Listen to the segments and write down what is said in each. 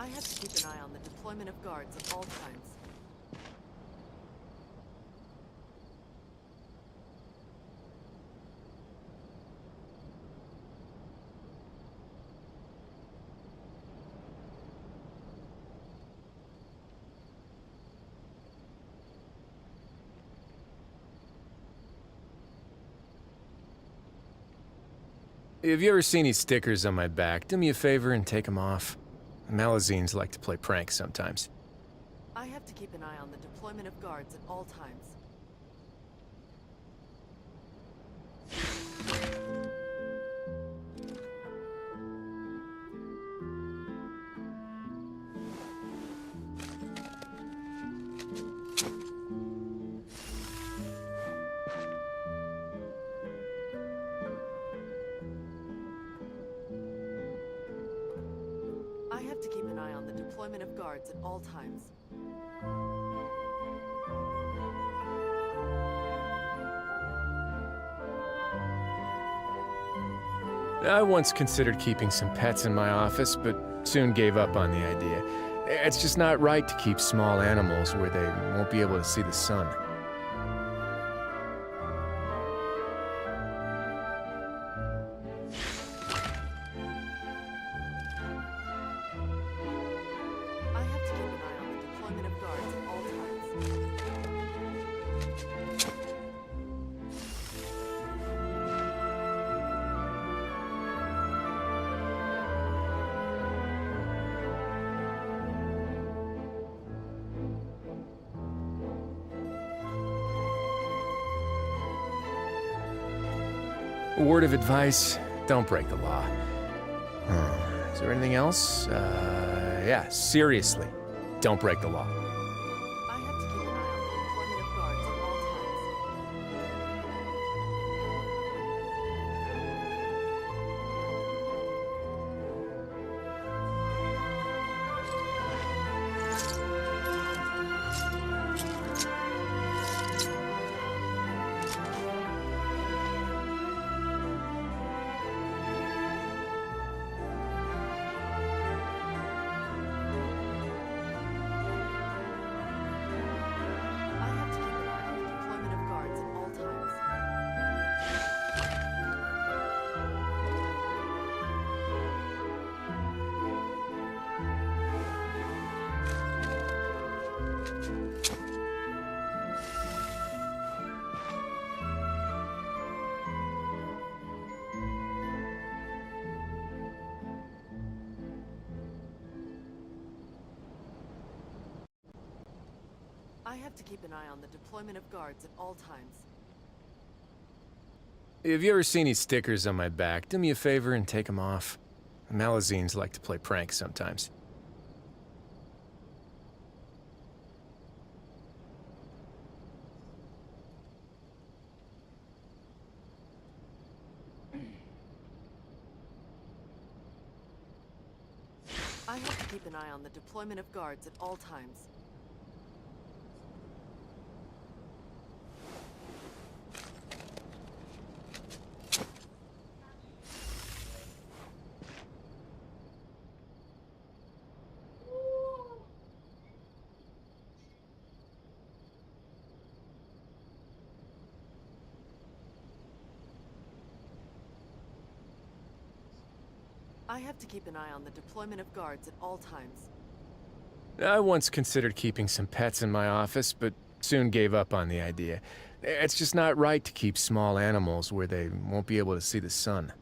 I have to keep an eye on the deployment of guards at all times. Have you ever seen these stickers on my back? Do me a favor and take them off. Malazines like to play pranks sometimes. I have to keep an eye on the deployment of guards at all times. I have to keep an eye on the deployment of guards at all times. I once considered keeping some pets in my office, but soon gave up on the idea. It's just not right to keep small animals where they won't be able to see the sun. I have to keep an eye on the deployment of guards at all times. A word of advice, don't break the law. Is there anything else? Yeah, seriously, don't break the law. I have to keep an eye on the deployment of guards at all times. I have to keep an eye on the deployment of guards at all times. I have to keep an eye on the deployment of guards at all times. Have you ever seen these stickers on my back? Do me a favor and take them off. Malazines like to play pranks sometimes. I have to keep an eye on the deployment of guards at all times. I have to keep an eye on the deployment of guards at all times. I once considered keeping some pets in my office, but soon gave up on the idea. It's just not right to keep small animals where they won't be able to see the sun.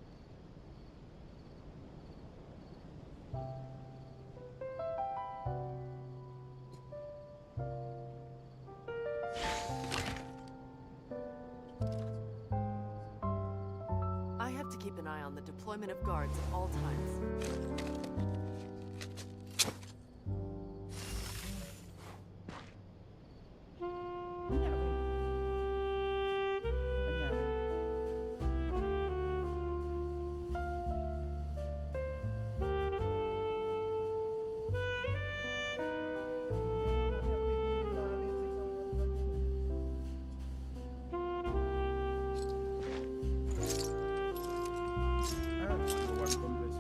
I have to keep an eye on the deployment of guards at all times.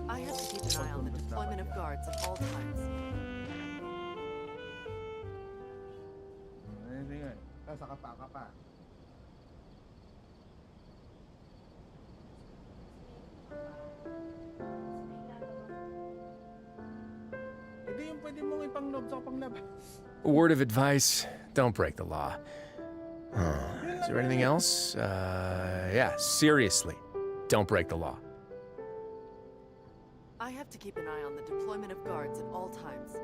I have to keep an eye on the deployment of guards at all times. sa kapa-kapa. Hindi yung pwede mong ipanglob sa panglabas. A word of advice, don't break the law. Is there anything else? Yeah, seriously, don't break the law. I have to keep an eye on the deployment of guards at all times.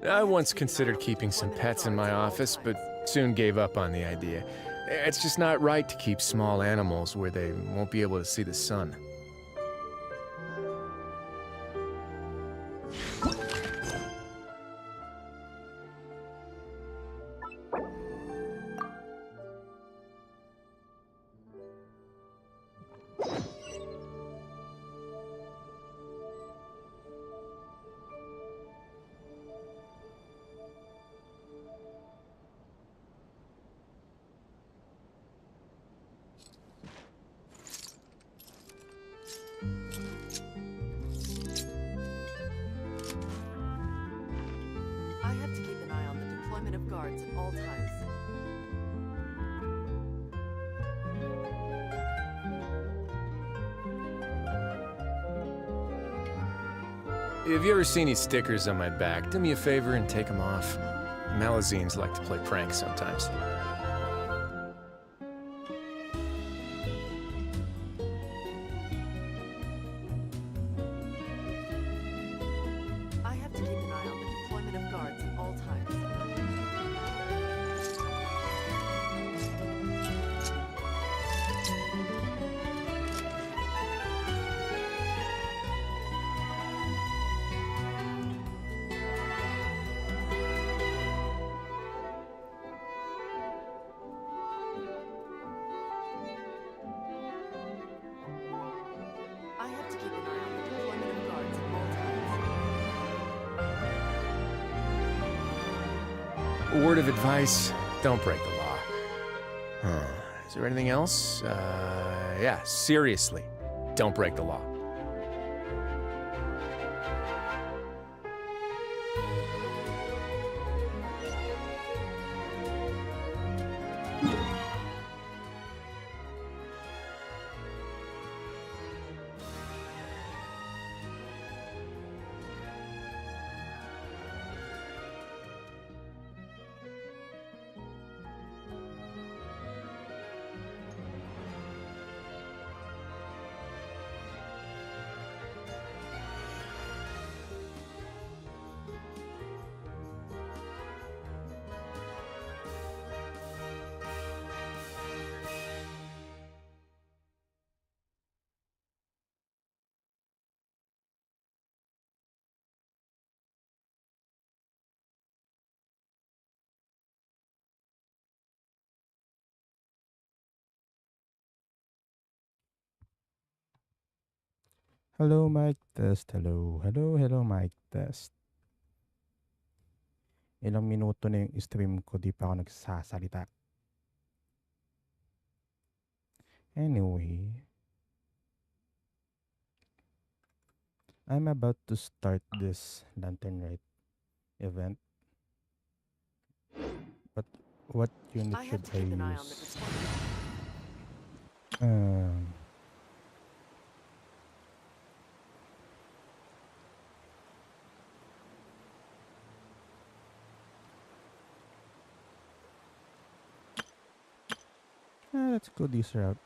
I once considered keeping some pets in my office, but soon gave up on the idea. It's just not right to keep small animals where they won't be able to see the sun. I have to keep an eye on the deployment of guards at all times. If you ever see any stickers on my back, do me a favor and take them off. Malazines like to play pranks sometimes. I have to keep an eye on the deployment of guards at all times. I have to keep an eye on the deployment of guards at all times. A word of advice, don't break the law. Is there anything else? Yeah, seriously, don't break the law. Hello, mic test. Hello. Hello, hello, mic test. Ilang minuto na yung stream ko, di pa ako nagsasalita. Anyway, I'm about to start this Lanternlit event. But what unit I have should to I keep an eye on the use? deployment. Let's go this route.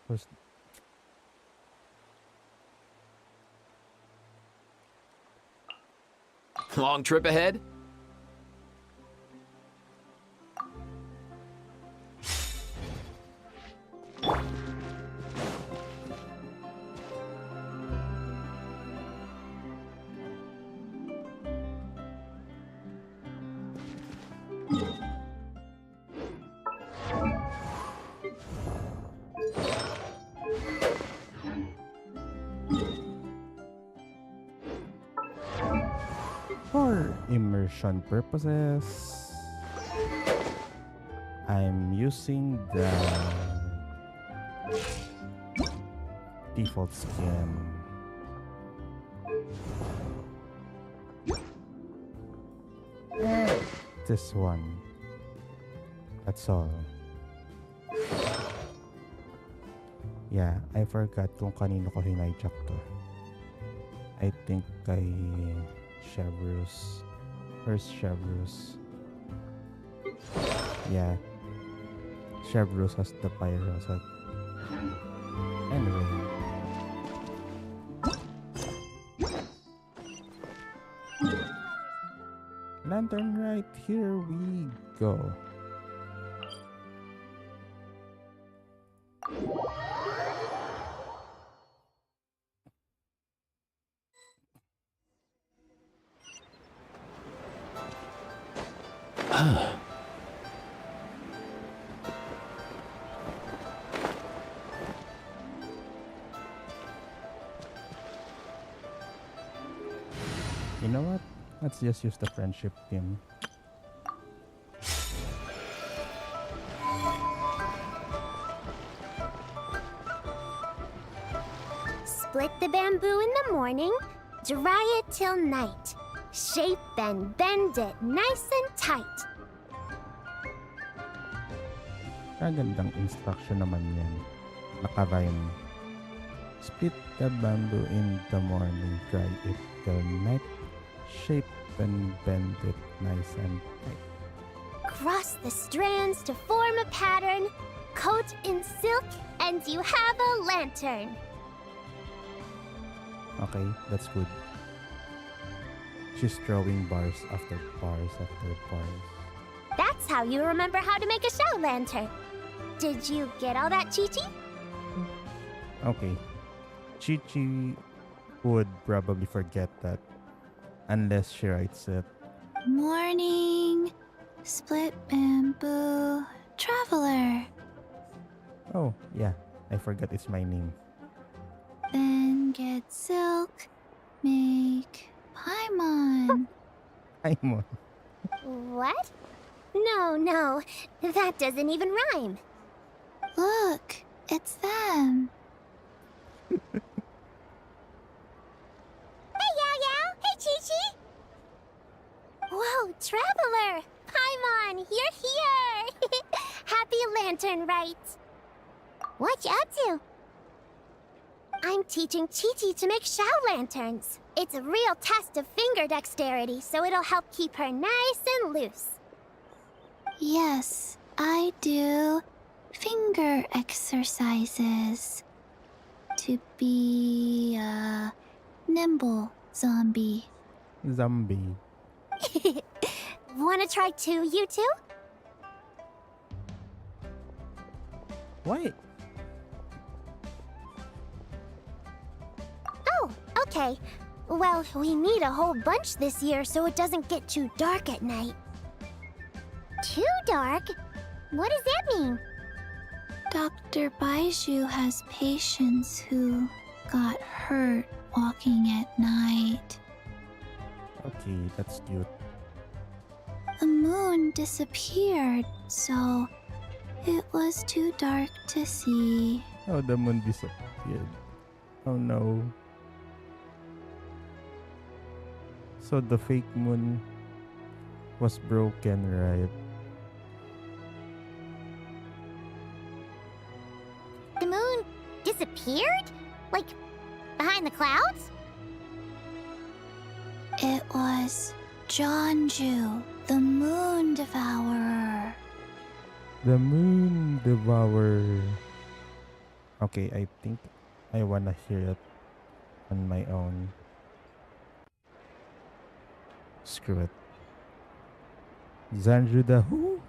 First, Long trip ahead? For immersion purposes, I'm using the default skin. This one. That's all. Yeah, I forgot kung kanino ko hinayjack to. I think kay Chevrus. Where's Chevrus? Yeah. Chevrus has the pyro set. Anyway. Lanternlit, here we go. You know what? Let's just use the friendship team. Split the bamboo in the morning, dry it till night. Shape and bend it nice and tight. Kagandang instruction naman yan. Naka-rhyme. Split the bamboo in the morning, dry it till night. Shape and bend it nice and tight. Cross the strands to form a pattern. Coat in silk, and you have a lantern. Okay, that's good. She's throwing bars after bars after bars. That's how you remember how to make a show lantern. Did you get all that, Chi-Chi? Okay. Chi-Chi would probably forget that unless she writes it. Morning, split bamboo, traveler. Oh, yeah. I forgot it's my name. Then get silk, make paimon. I'm on. What? No, that doesn't even rhyme. Look, it's them. Hey, Yao Yao! Hey, Chi-Chi! Whoa, Traveler! Paimon, you're here! Happy Lantern, Rite! What you up to? I'm teaching Chi-Chi to make Shao lanterns. It's a real test of finger dexterity, so it'll help keep her nice and loose. Yes, I do finger exercises to be a nimble zombie. Zombie. Wanna try too, you two? Why? Oh, okay. Well, we need a whole bunch this year so it doesn't get too dark at night. Too dark? What does that mean? Dr. Baiju has patients who got hurt walking at night. Okay, that's cute. The moon disappeared, so it was too dark to see. Oh, the moon disappeared. Oh no. So the fake moon was broken, right? The moon disappeared? Like, behind the clouds? It was Jonju, the moon devourer. The moon devourer. Okay, I think I wanna hear it on my own. Screw it. Zanju the who?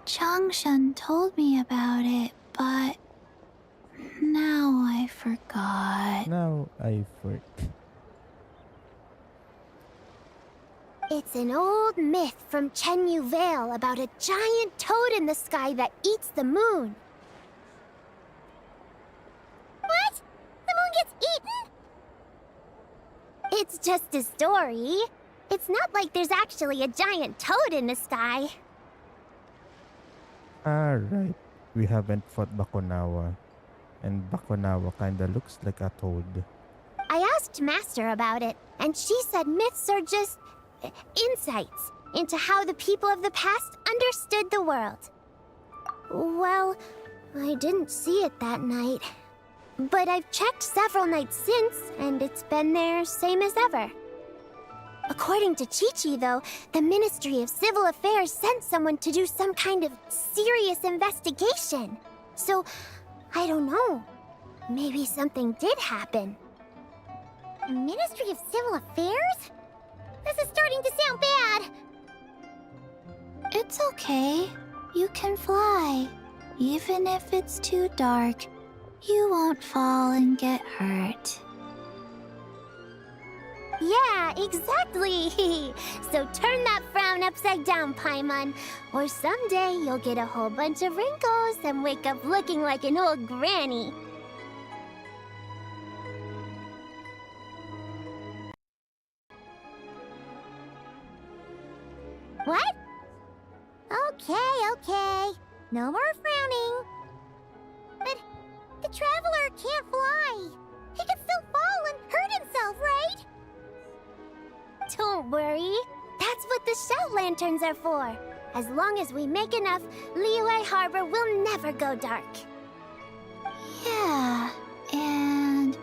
Changshan told me about it, but now I forgot. Now I forget. It's an old myth from Chenyu Vale about a giant toad in the sky that eats the moon. What? The moon gets eaten? It's just a story. It's not like there's actually a giant toad in the sky. Right. We haven't fought Bakunawa. And Bakunawa kinda looks like a toad. I asked Master about it, and she said myths are just insights into how the people of the past understood the world. Well, I didn't see it that night. But I've checked several nights since, and it's been there same as ever. According to Chi-Chi, though, the Ministry of Civil Affairs sent someone to do some kind of serious investigation. So, I don't know. Maybe something did happen. Ministry of Civil Affairs? This is starting to sound bad. It's okay. You can fly. Even if it's too dark, you won't fall and get hurt. Yeah, exactly. So turn that frown upside down, Paimon. Or someday you'll get a whole bunch of wrinkles and wake up looking like an old granny. What? Okay. No more frowning. But the Traveler can't fly. He can still fall and hurt himself, right? Don't worry. That's what the shout lanterns are for. As long as we make enough, Liyue Harbor will never go dark. Yeah, and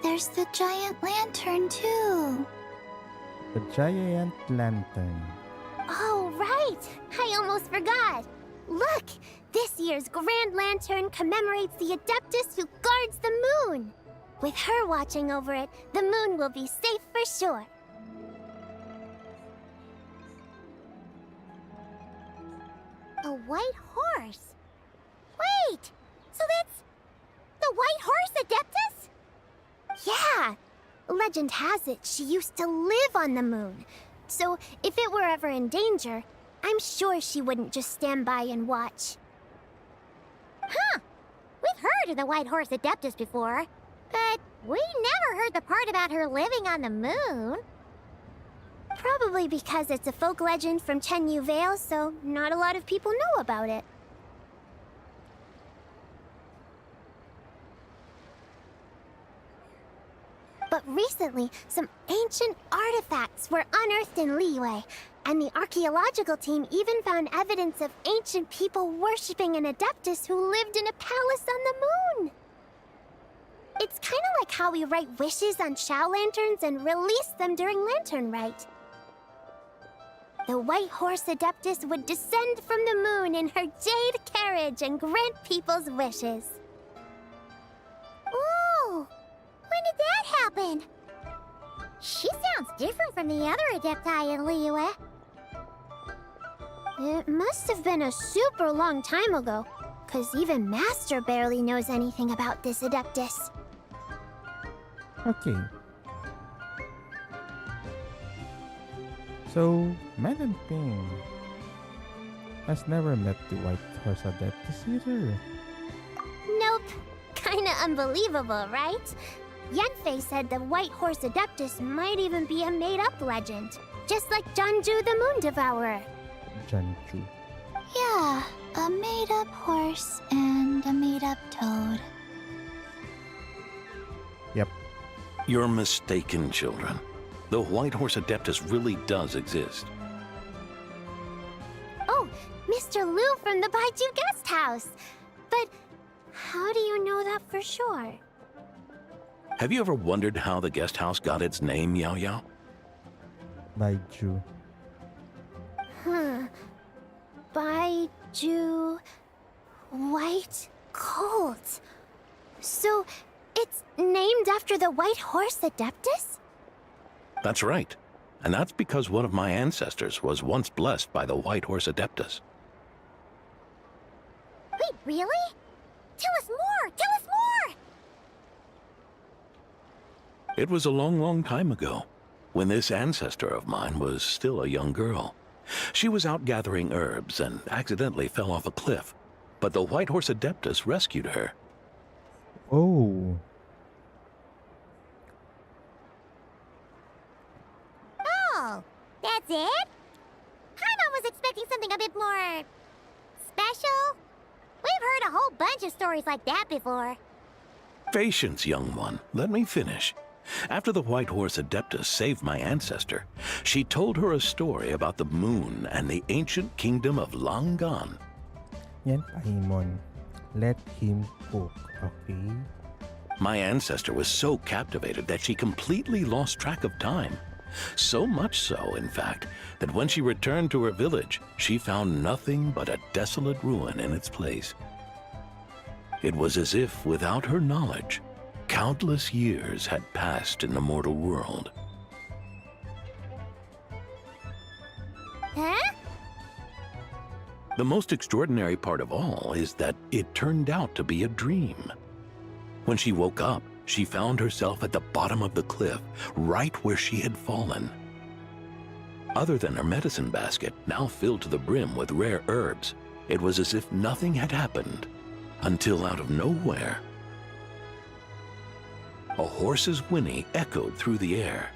there's the giant lantern too. The giant lantern. Oh, right! I almost forgot. Look! This year's Grand Lantern commemorates the Adeptus who guards the moon. With her watching over it, the moon will be safe for sure. A white horse? Wait! So that's the White Horse Adeptus? Yeah! Legend has it she used to live on the moon. So if it were ever in danger, I'm sure she wouldn't just stand by and watch. Huh! We've heard of the White Horse Adeptus before, but we never heard the part about her living on the moon. Probably because it's a folk legend from Chenyu Vale, so not a lot of people know about it. But recently, some ancient artifacts were unearthed in Liyue, and the archaeological team even found evidence of ancient people worshipping an Adeptus who lived in a palace on the moon. It's kind of like how we write wishes on Shao lanterns and release them during Lanternlit. The White Horse Adeptus would descend from the moon in her jade carriage and grant people's wishes. Ooh! When did that happen? She sounds different from the other Adepti in Liyue. It must have been a super long time ago, because even Master barely knows anything about this Adeptus. Okay. So, Madam Ping has never met the White Horse Adeptus either. Nope. Kinda unbelievable, right? Yanfei said the White Horse Adeptus might even be a made-up legend, just like Janju the Moon Devourer. Janju. Yeah, a made-up horse and a made-up toad. Yep. You're mistaken, children. The White Horse Adeptus really does exist. Oh, Mr. Liu from the Baiju Guest House. But how do you know that for sure? Have you ever wondered how the guest house got its name, Yao Yao? Baiju. Baiju... White Colt. So, it's named after the White Horse Adeptus? That's right. And that's because one of my ancestors was once blessed by the White Horse Adeptus. Wait, really? Tell us more! Tell us more! It was a long, long time ago, when this ancestor of mine was still a young girl. She was out gathering herbs and accidentally fell off a cliff, but the White Horse Adeptus rescued her. Oh. Oh, that's it? Paimon was expecting something a bit more special. We've heard a whole bunch of stories like that before. Patience, young one. Let me finish. After the White Horse Adeptus saved my ancestor, she told her a story about the moon and the ancient kingdom of long gone. Yan, Paimon. Let him cook, okay? My ancestor was so captivated that she completely lost track of time. So much so, in fact, that when she returned to her village, she found nothing but a desolate ruin in its place. It was as if, without her knowledge, countless years had passed in the mortal world. Huh? The most extraordinary part of all is that it turned out to be a dream. When she woke up, she found herself at the bottom of the cliff, right where she had fallen. Other than her medicine basket, now filled to the brim with rare herbs, it was as if nothing had happened, until out of nowhere, a horse's whinny echoed through the air,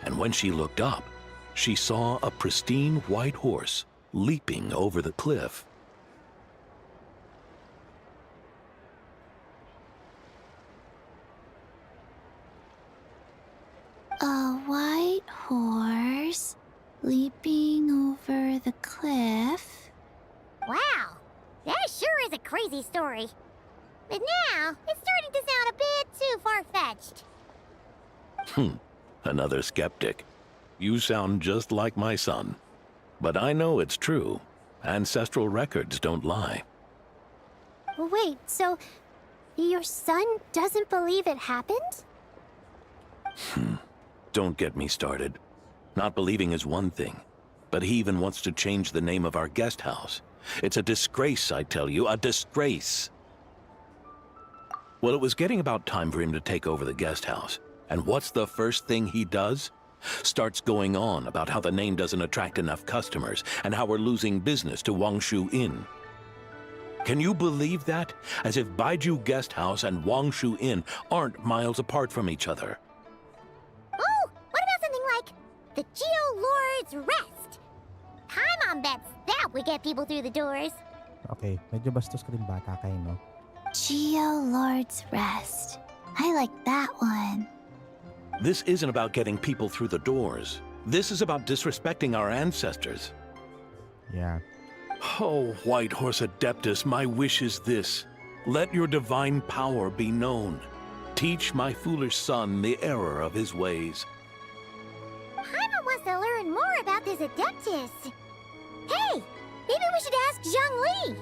and when she looked up, she saw a pristine white horse leaping over the cliff. A white horse leaping over the cliff? Wow, that sure is a crazy story. But now, it's starting to sound a bit too far-fetched. Another skeptic. You sound just like my son. But I know it's true. Ancestral records don't lie. Wait, so your son doesn't believe it happened? Don't get me started. Not believing is one thing, but he even wants to change the name of our guest house. It's a disgrace, I tell you, a disgrace. Well, it was getting about time for him to take over the guest house. And what's the first thing he does? Starts going on about how the name doesn't attract enough customers and how we're losing business to Wangshu Inn. Can you believe that? As if Baiju Guest House and Wangshu Inn aren't miles apart from each other. Oh, what about something like the Geo Lord's Rest? Paimon bets that would get people through the doors. Okay, medyo bastos ka din bata kayo, no? Geo Lord's Rest. I like that one. This isn't about getting people through the doors. This is about disrespecting our ancestors. Yeah. Oh, White Horse Adeptus, my wish is this. Let your divine power be known. Teach my foolish son the error of his ways. Paimon wants to learn more about this Adeptus. Hey, maybe we should ask Zhongli.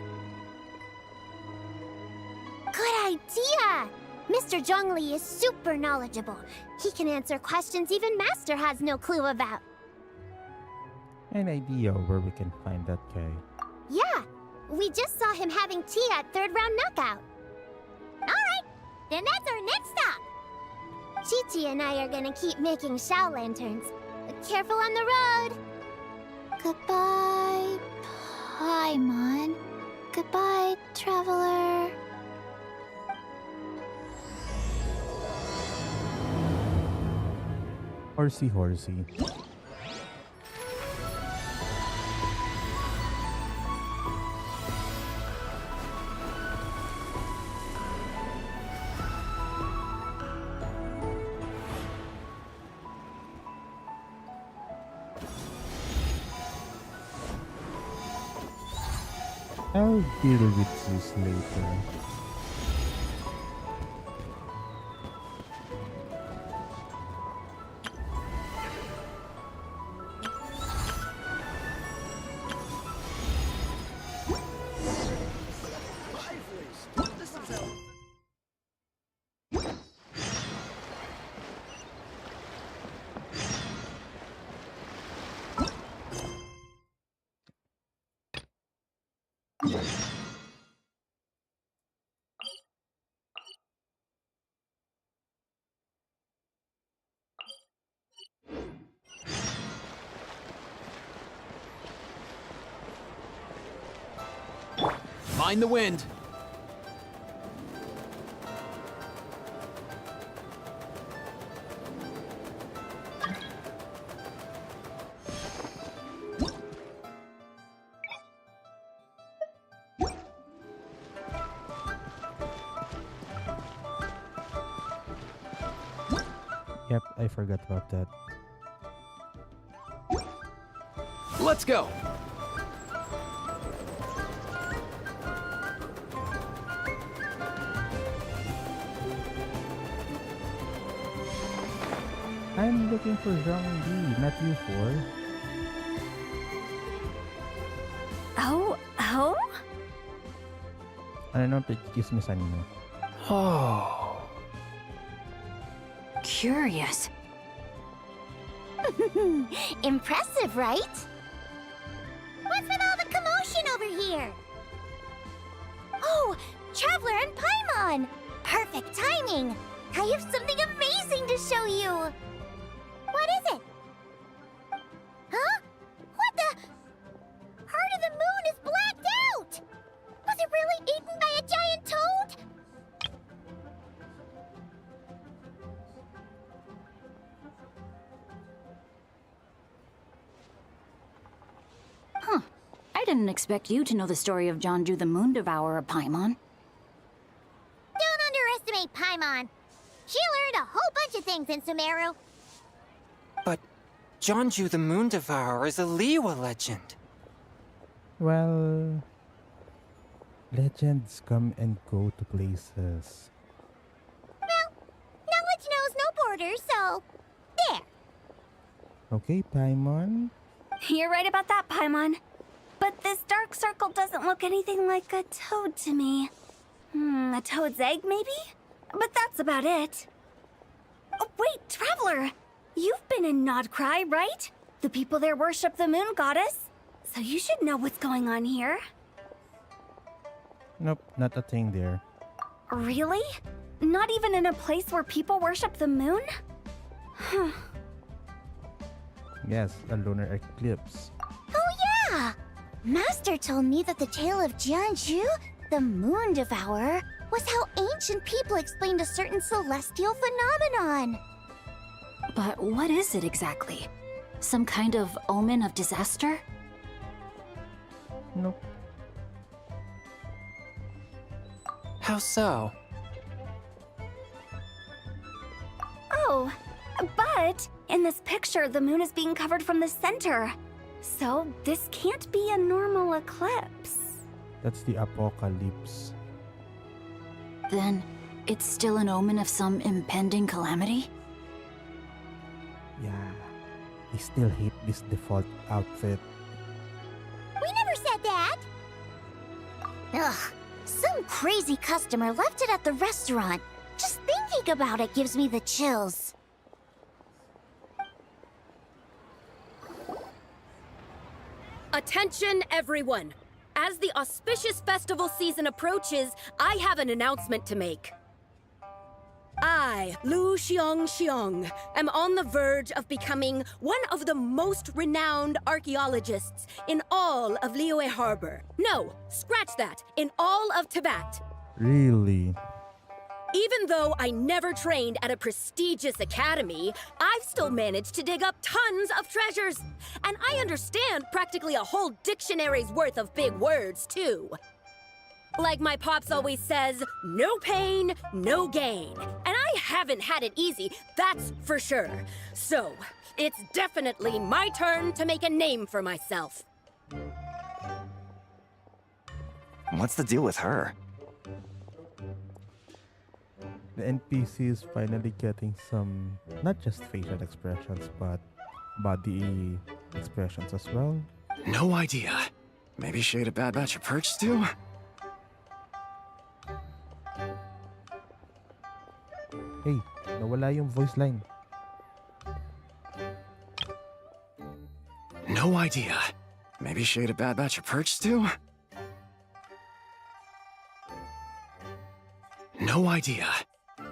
Good idea! Mr. Zhongli is super knowledgeable. He can answer questions even Master has no clue about. An idea where we can find that guy. Yeah, we just saw him having tea at third round knockout. Alright, then that's our next stop. Chi-Chi and I are gonna keep making Shao lanterns. Careful on the road. Goodbye, Paimon. Goodbye, traveler. Horsey, horsey. I'll deal with this later. Mind the wind. Yep, I forgot about that. Let's go. I'm looking for Zhongli, not you four. Oh? Ano naman pagkikismisan niyo? Oh. Curious. Impressive, right? What's with all the commotion over here? Oh, Traveler and Paimon! Perfect timing! I have something amazing to show you! What is it? Huh? What the? Heart of the Moon is blacked out! Was it really eaten by a giant toad? I didn't expect you to know the story of Jonju the Moon Devourer, Paimon. Don't underestimate Paimon. She learned a whole bunch of things in Sumeru. But Jonju the Moon Devourer is a Liyue legend. Well, legends come and go to places. Well, knowledge knows no borders, so there. Okay, Paimon. You're right about that, Paimon. But this dark circle doesn't look anything like a toad to me. A toad's egg, maybe? But that's about it. Oh, wait, Traveler! You've been in Nodcry, right? The people there worship the moon goddess. So you should know what's going on here. Nope, not a thing there. Really? Not even in a place where people worship the moon? Yes, a lunar eclipse. Oh yeah! Master told me that the tale of Jianzhu, the Moon Devourer, was how ancient people explained a certain celestial phenomenon. But what is it exactly? Some kind of omen of disaster? Nope. How so? Oh, but in this picture, the moon is being covered from the center. So this can't be a normal eclipse. That's the apocalypse. Then it's still an omen of some impending calamity? Yeah. I still hate this default outfit. We never said that! Ugh, some crazy customer left it at the restaurant. Just thinking about it gives me the chills. Attention, everyone! As the auspicious festival season approaches, I have an announcement to make. I, Lu Xiong, am on the verge of becoming one of the most renowned archaeologists in all of Liyue Harbor. No, scratch that, in all of Tibet. Really? Even though I never trained at a prestigious academy, I've still managed to dig up tons of treasures. And I understand practically a whole dictionary's worth of big words, too. Like my pops always says, no pain, no gain. And I haven't had it easy, that's for sure. So, it's definitely my turn to make a name for myself. What's the deal with her? The NPC is finally getting some, not just facial expressions, but body expressions as well. No idea. Maybe she ate a bad batch of perch stew? Hey, nawala yung voice line. No idea. Maybe she ate a bad batch of perch stew? No idea.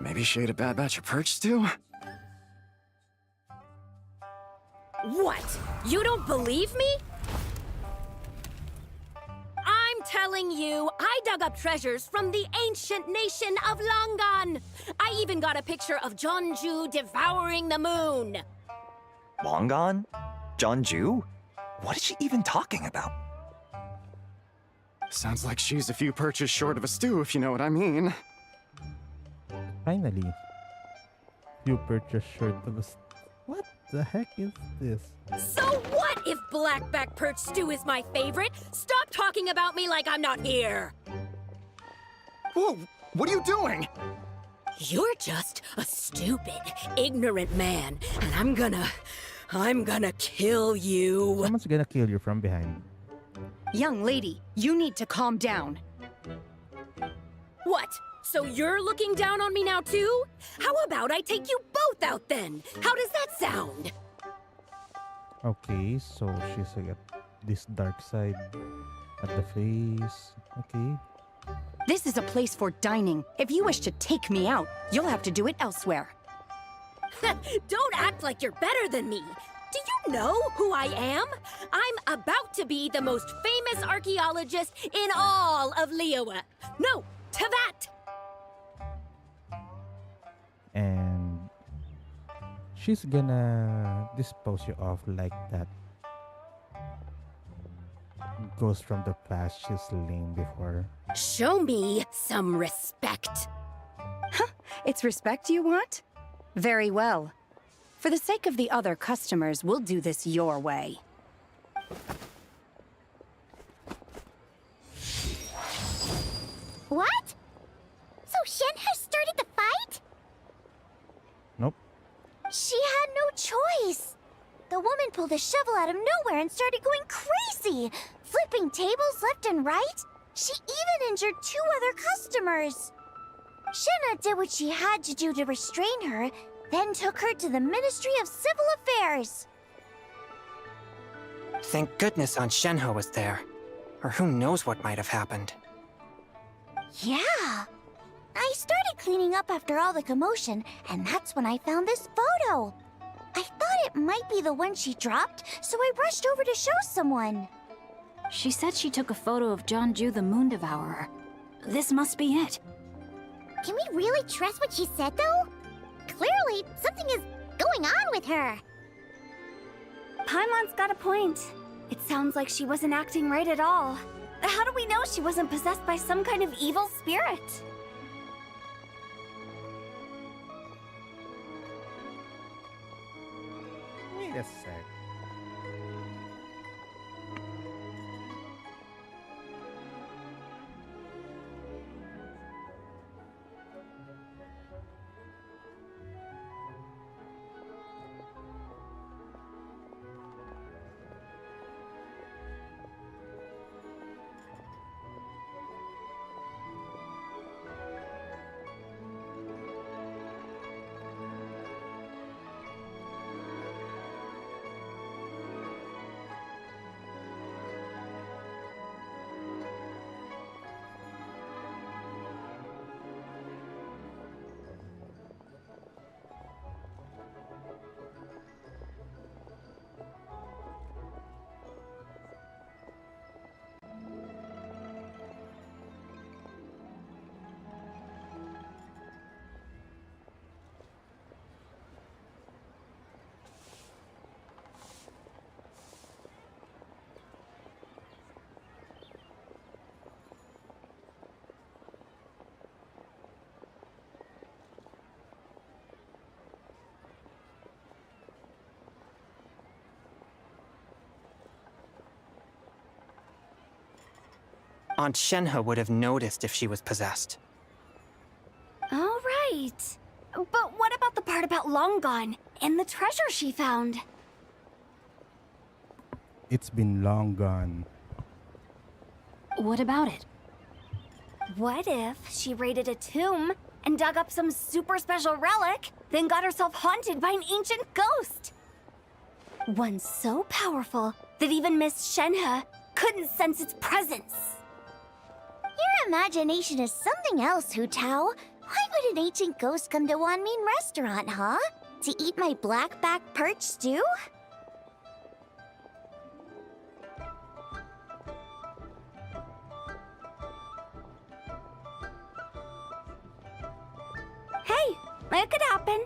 Maybe she ate a bad batch of perch stew? What? You don't believe me? I'm telling you, I dug up treasures from the ancient nation of Langan. I even got a picture of Jonju devouring the moon. Longon? Jonju? What is she even talking about? Sounds like she's a few perches short of a stew, if you know what I mean. Finally. You purchased shirt of a... What the heck is this? So what if blackback perch stew is my favorite? Stop talking about me like I'm not here. Whoa, what are you doing? You're just a stupid, ignorant man, and I'm gonna kill you. Someone's gonna kill you from behind. Young lady, you need to calm down. What? So you're looking down on me now too? How about I take you both out then? How does that sound? Okay, so she's got this dark side at the face. Okay. This is a place for dining. If you wish to take me out, you'll have to do it elsewhere. Don't act like you're better than me. Do you know who I am? I'm about to be the most famous archaeologist in all of Liyue. No, Tevat! And she's gonna dispose you off like that. Ghost from the past she's slain before. Show me some respect. It's respect you want? Very well. For the sake of the other customers, we'll do this your way. What? So Shen has started the fight? Nope. She had no choice. The woman pulled a shovel out of nowhere and started going crazy, flipping tables left and right. She even injured 2 other customers. Shenna did what she had to do to restrain her, then took her to the Ministry of Civil Affairs. Thank goodness Aunt Shenhe was there. Or who knows what might have happened. Yeah. I started cleaning up after all the commotion, and that's when I found this photo. I thought it might be the one she dropped, so I rushed over to show someone. She said she took a photo of Jonju the Moon Devourer. This must be it. Can we really trust what she said, though? Clearly, something is going on with her. Paimon's got a point. It sounds like she wasn't acting right at all. How do we know she wasn't possessed by some kind of evil spirit? Wait a sec. Aunt Shenhe would have noticed if she was possessed. All right. But what about the part about Long Gone and the treasure she found? It's been long gone. What about it? What if she raided a tomb and dug up some super special relic, then got herself haunted by an ancient ghost? One so powerful that even Miss Shenhe couldn't sense its presence. Your imagination is something else, Hu Tao. Why would an ancient ghost come to Wanmin restaurant, huh? To eat my blackback perch stew? Hey, it could happen.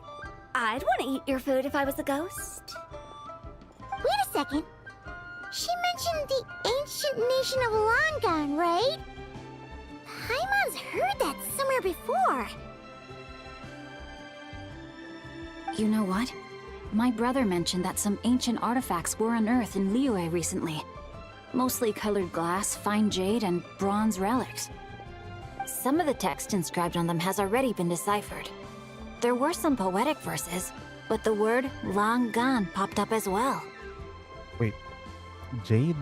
I'd want to eat your food if I was a ghost. Wait a second. She mentioned the ancient nation of Longon, right? Paimon's heard that somewhere before. You know what? My brother mentioned that some ancient artifacts were unearthed in Liyue recently. Mostly colored glass, fine jade, and bronze relics. Some of the text inscribed on them has already been deciphered. There were some poetic verses, but the word long gone popped up as well. Wait, jade?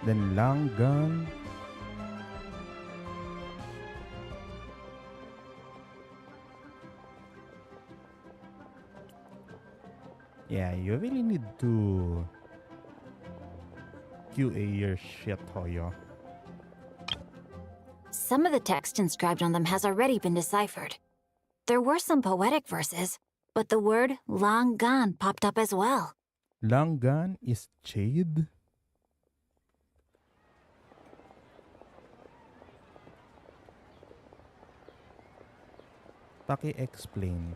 Then long gone? Yeah, you really need to QA your shit, Hoyo. Some of the text inscribed on them has already been deciphered. There were some poetic verses, but the word long gone popped up as well. Long gone is jade? Paki-explain.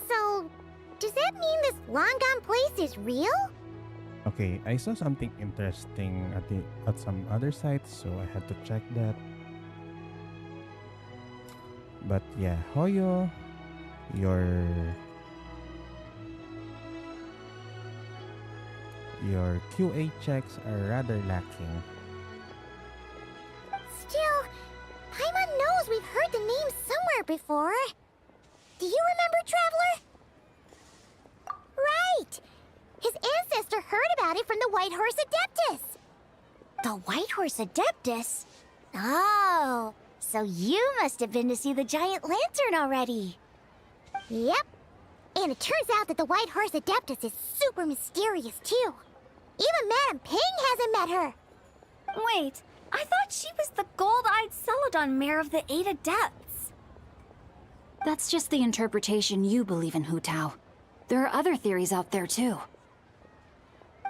So, does that mean this long-gone place is real? Okay, I saw something interesting at some other sites, so I had to check that. But yeah, Hoyo, your QA checks are rather lacking. Still, Paimon knows we've heard the name somewhere before. Do you remember, Traveler? Right! His ancestor heard about it from the White Horse Adeptus. The White Horse Adeptus? Oh, so you must have been to see the giant lantern already. Yep. And it turns out that the White Horse Adeptus is super mysterious, too. Even Madame Ping hasn't met her. Wait, I thought she was the gold-eyed Celadon mare of the 8 Adepts. That's just the interpretation you believe in, Hu Tao. There are other theories out there, too.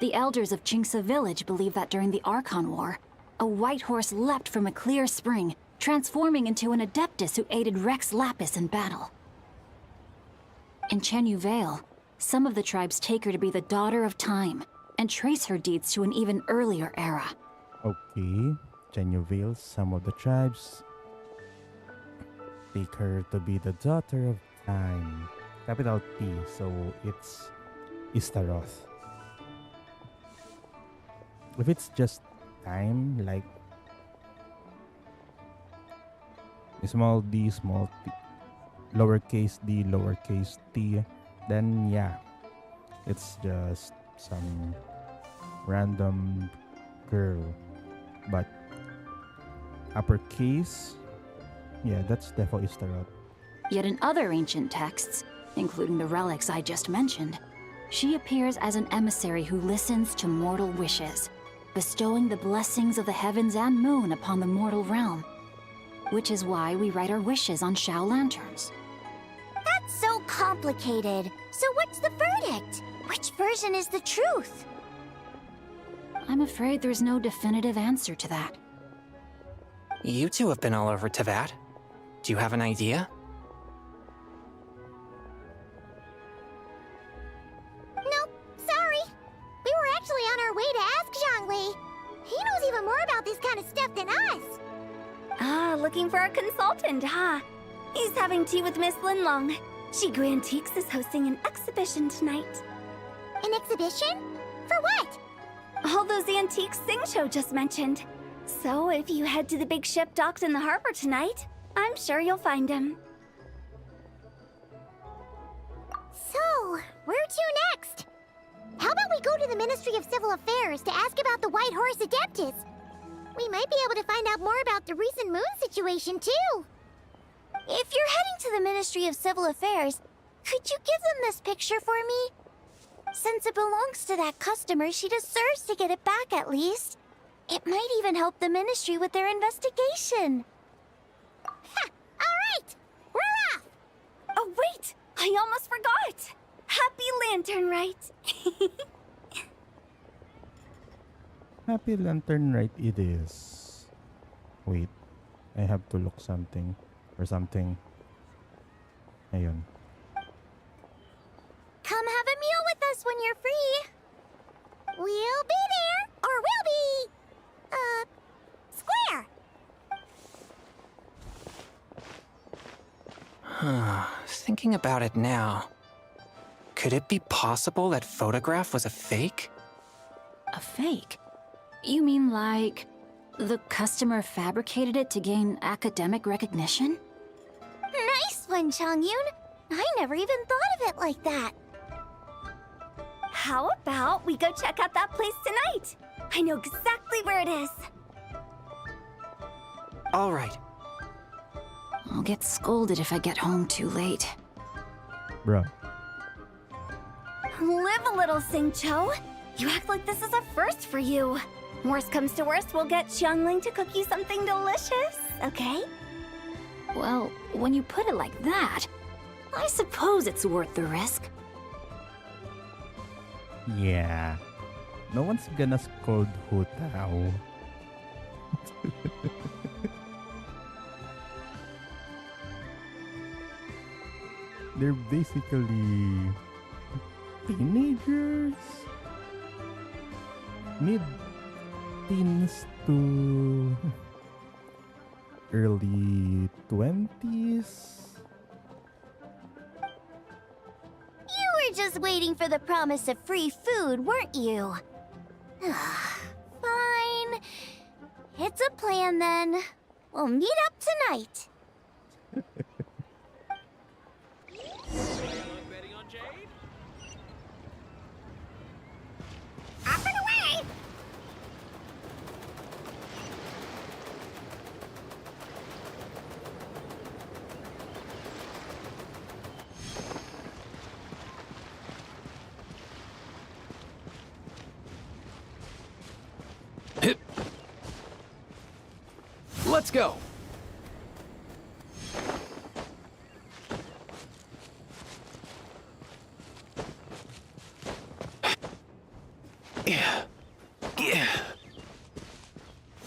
The elders of Qingce village believe that during the Archon War, a white horse leapt from a clear spring, transforming into an Adeptus who aided Rex Lapis in battle. In Chenyu Vale, some of the tribes take her to be the daughter of time, and trace her deeds to an even earlier era. Okay, Chenyu Vale, some of the tribes take her to be the daughter of time. Capital T, so it's Istaroth. If it's just time, like small d, small t, lowercase d, lowercase t, then yeah, it's just some random girl. But uppercase, yeah, that's definitely Istaroth. Yet in other ancient texts, including the relics I just mentioned, she appears as an emissary who listens to mortal wishes, bestowing the blessings of the heavens and moon upon the mortal realm. Which is why we write our wishes on Shao lanterns. That's so complicated. So what's the verdict? Which version is the truth? I'm afraid there's no definitive answer to that. You two have been all over Teyvat. Do you have an idea? Nope, sorry. We were actually on our way to ask Zhongli. He knows even more about this kind of stuff than us. Ah, looking for a consultant, huh? He's having tea with Miss Linlong. Shigu Antiques is hosting an exhibition tonight. An exhibition? For what? All those antiques Sing just mentioned. So if you head to the big ship docked in the harbor tonight, I'm sure you'll find him. So, where to next? How about we go to the Ministry of Civil Affairs to ask about the White Horse Adeptus? We might be able to find out more about the recent moon situation, too. If you're heading to the Ministry of Civil Affairs, could you give them this picture for me? Since it belongs to that customer, she deserves to get it back at least. It might even help the Ministry with their investigation. Ha! All right! We're off! Oh, wait! I almost forgot! Happy Lanternlit! Happy Lanternlit it is. Wait, I have to look something or something. Ayun. Come have a meal with us when you're free. We'll be there, or we'll be... square. Thinking about it now, could it be possible that photograph was a fake? A fake? You mean like the customer fabricated it to gain academic recognition? Nice one, Changyun! I never even thought of it like that. How about we go check out that place tonight? I know exactly where it is. All right. I'll get scolded if I get home too late. Bro. Live a little, Sing-Cho. You act like this is a first for you. Worst comes to worst, we'll get Xiangling to cook you something delicious, okay? Well, when you put it like that, I suppose it's worth the risk. Yeah. No one's gonna scold Hu Tao. They're basically teenagers. Mid-teens to early 20s. You were just waiting for the promise of free food, weren't you? Fine. It's a plan then. We'll meet up tonight. Off and away! Let's go!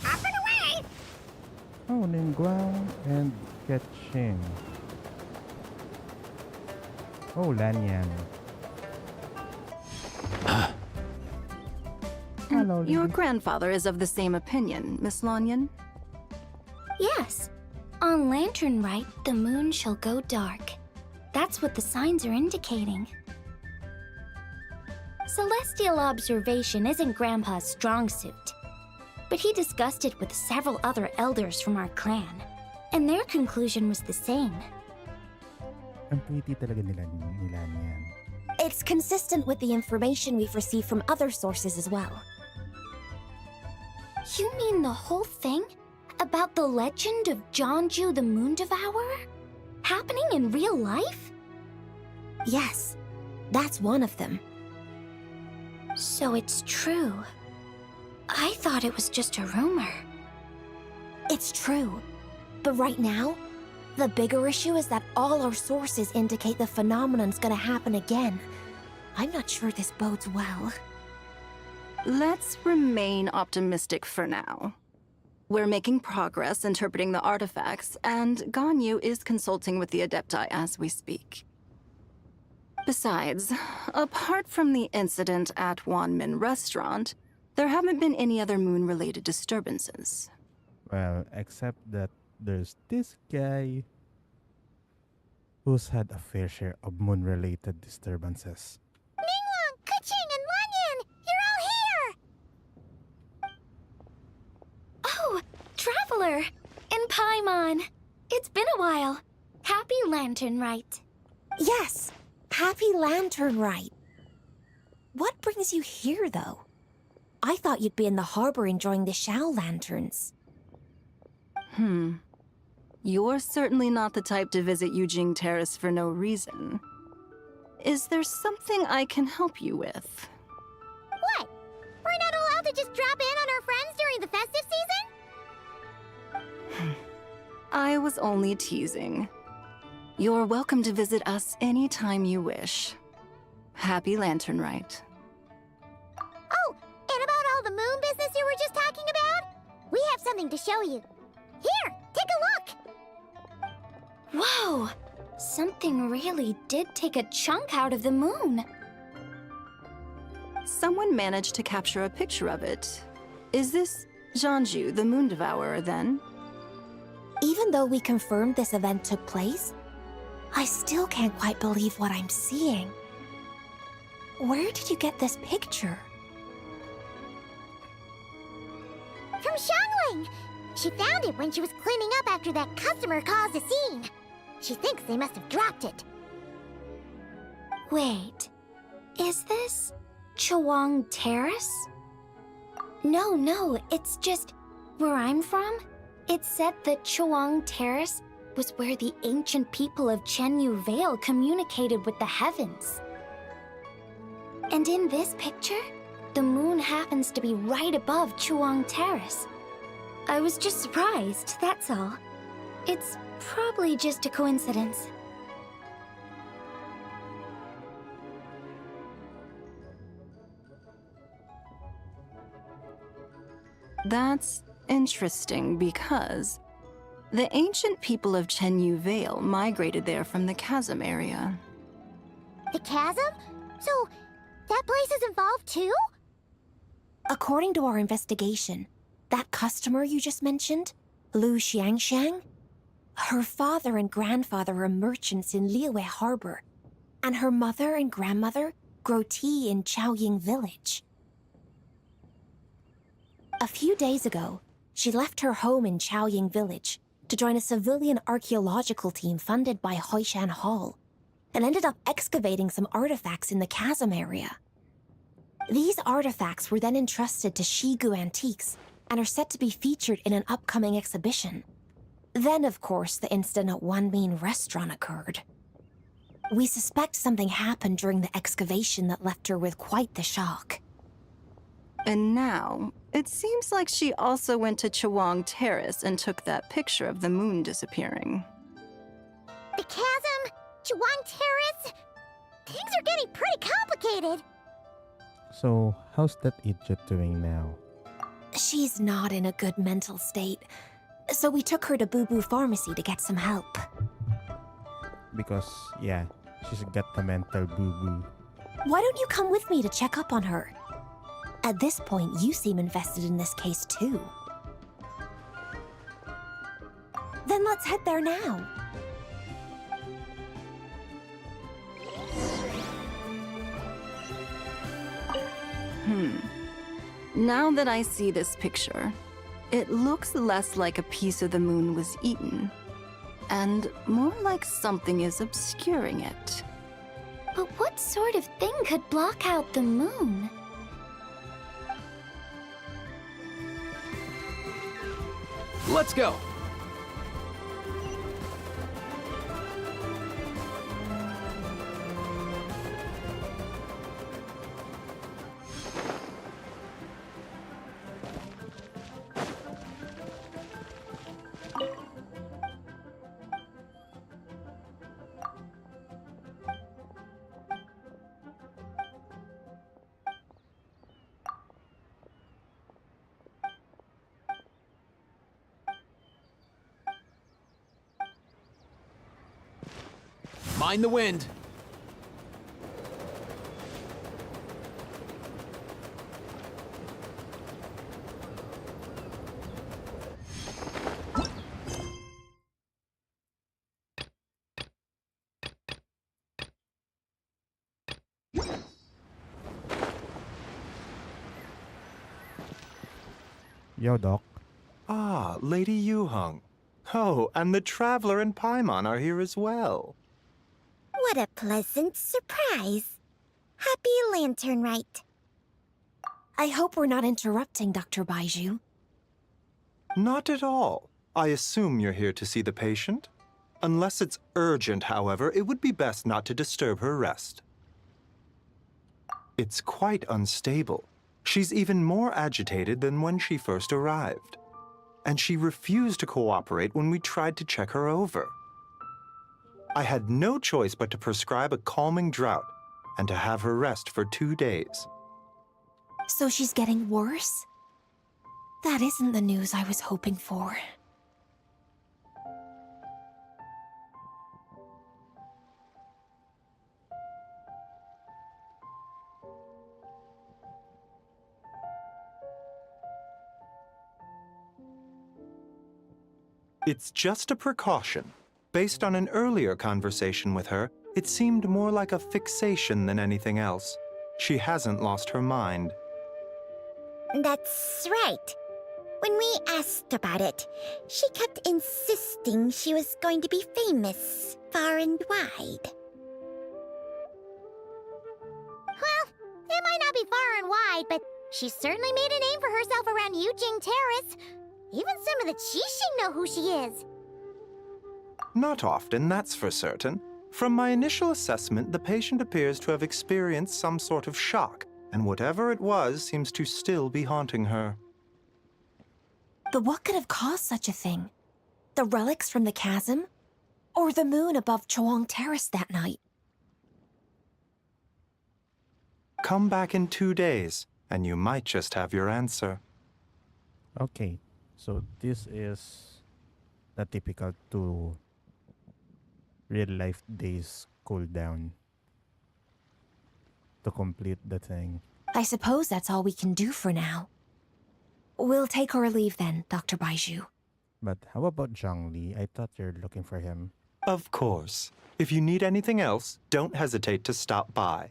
Off and away! Oh, Ningguang and Genshin. Oh, Lanyan. Hello, Your Lily. grandfather is of the same opinion, Miss Lanyan. Yes. On Lanternlit, the moon shall go dark. That's what the signs are indicating. Celestial observation isn't Grandpa's strong suit. But he discussed it with several other elders from our clan. And their conclusion was the same. Ang pretty talaga nila ni Lanyan. It's consistent with the information we've received from other sources as well. You mean the whole thing? About the legend of Jeonju the Moon Devourer? Happening in real life? Yes, that's one of them. So it's true. I thought it was just a rumor. It's true. But right now, the bigger issue is that all our sources indicate the phenomenon's gonna happen again. I'm not sure this bodes well. Let's remain optimistic for now. We're making progress interpreting the artifacts, and Ganyu is consulting with the Adepti as we speak. Besides, apart from the incident at Wanmin Restaurant, there haven't been any other moon-related disturbances. Well, except that there's this guy who's had a fair share of moon-related disturbances. Ningguang, Kuching, Lanternlit. Yes, happy Lanternlit. What brings you here, though? I thought you'd be in the harbor enjoying the Shao lanterns. You're certainly not the type to visit Yujing Terrace for no reason. Is there something I can help you with? What? We're not allowed to just drop in on our friends during the festive season? I was only teasing. You're welcome to visit us anytime you wish. Happy Lanternlit. Oh, and about all the moon business you were just talking about? We have something to show you. Here, take a look! Whoa! Something really did take a chunk out of the moon. Someone managed to capture a picture of it. Is this Zhanju, the Moon Devourer, then? Even though we confirmed this event took place, I still can't quite believe what I'm seeing. Where did you get this picture? From Xiangling! She found it when she was cleaning up after that customer caused a scene. She thinks they must have dropped it. Wait, is this Chawang Terrace? No, it's just where I'm from. It said that Chawang Terrace was where the ancient people of Chenyu Vale communicated with the heavens. And in this picture, the moon happens to be right above Chawang Terrace. I was just surprised, that's all. It's probably just a coincidence. That's interesting because the ancient people of Chenyu Vale migrated there from the chasm area. The chasm? So, that place is involved too? According to our investigation, that customer you just mentioned, Lu Xiangxiang, her father and grandfather are merchants in Liyue Harbor, and her mother and grandmother grow tea in Chaoying Village. A few days ago, she left her home in Chaoying Village to join a civilian archaeological team funded by Hoishan Hall, and ended up excavating some artifacts in the chasm area. These artifacts were then entrusted to Shigu Antiques and are set to be featured in an upcoming exhibition. Then, of course, the incident at Wanmin Restaurant occurred. We suspect something happened during the excavation that left her with quite the shock. And now, it seems like she also went to Chawang Terrace and took that picture of the moon disappearing. The chasm? Chawang Terrace? Things are getting pretty complicated. So, how's that idiot doing now? She's not in a good mental state, so we took her to Boo Boo Pharmacy to get some help. Because, yeah, she's got the mental boo-boo. Why don't you come with me to check up on her? At this point, you seem invested in this case too. Then let's head there now. Now that I see this picture, it looks less like a piece of the moon was eaten, and more like something is obscuring it. But what sort of thing could block out the moon? Let's go! Mind the wind. Yo, Doc. Ah, Lady Yu-hung. Oh, and the Traveler and Paimon are here as well. What a pleasant surprise. Happy Lanternlit. I hope we're not interrupting, Dr. Baiju. Not at all. I assume you're here to see the patient? Unless it's urgent, however, it would be best not to disturb her rest. It's quite unstable. She's even more agitated than when she first arrived. And she refused to cooperate when we tried to check her over. I had no choice but to prescribe a calming draught and to have her rest for 2 days. So she's getting worse? That isn't the news I was hoping for. It's just a precaution. Based on an earlier conversation with her, it seemed more like a fixation than anything else. She hasn't lost her mind. That's right. When we asked about it, she kept insisting she was going to be famous far and wide. Well, it might not be far and wide, but she certainly made a name for herself around Yujing Terrace. Even some of the Qixing know who she is. Not often, that's for certain. From my initial assessment, the patient appears to have experienced some sort of shock, and whatever it was seems to still be haunting her. But what could have caused such a thing? The relics from the chasm? Or the moon above Chuang Terrace that night? Come back in 2 days, and you might just have your answer. Okay, so this is the typical 2 real-life days cooldown to complete the thing. I suppose that's all we can do for now. We'll take our leave then, Dr. Baiju. But how about Zhongli? I thought you're looking for him. Of course. If you need anything else, don't hesitate to stop by.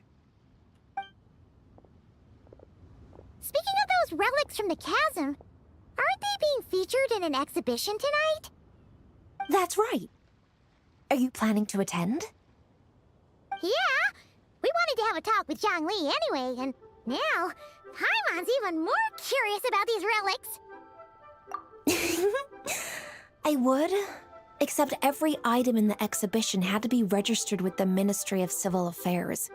Speaking of those relics from the chasm, aren't they being featured in an exhibition tonight? That's right. Are you planning to attend? Yeah! We wanted to have a talk with Zhongli anyway, and now Paimon's even more curious about these relics. I would, except every item in the exhibition had to be registered with the Ministry of Civil Affairs.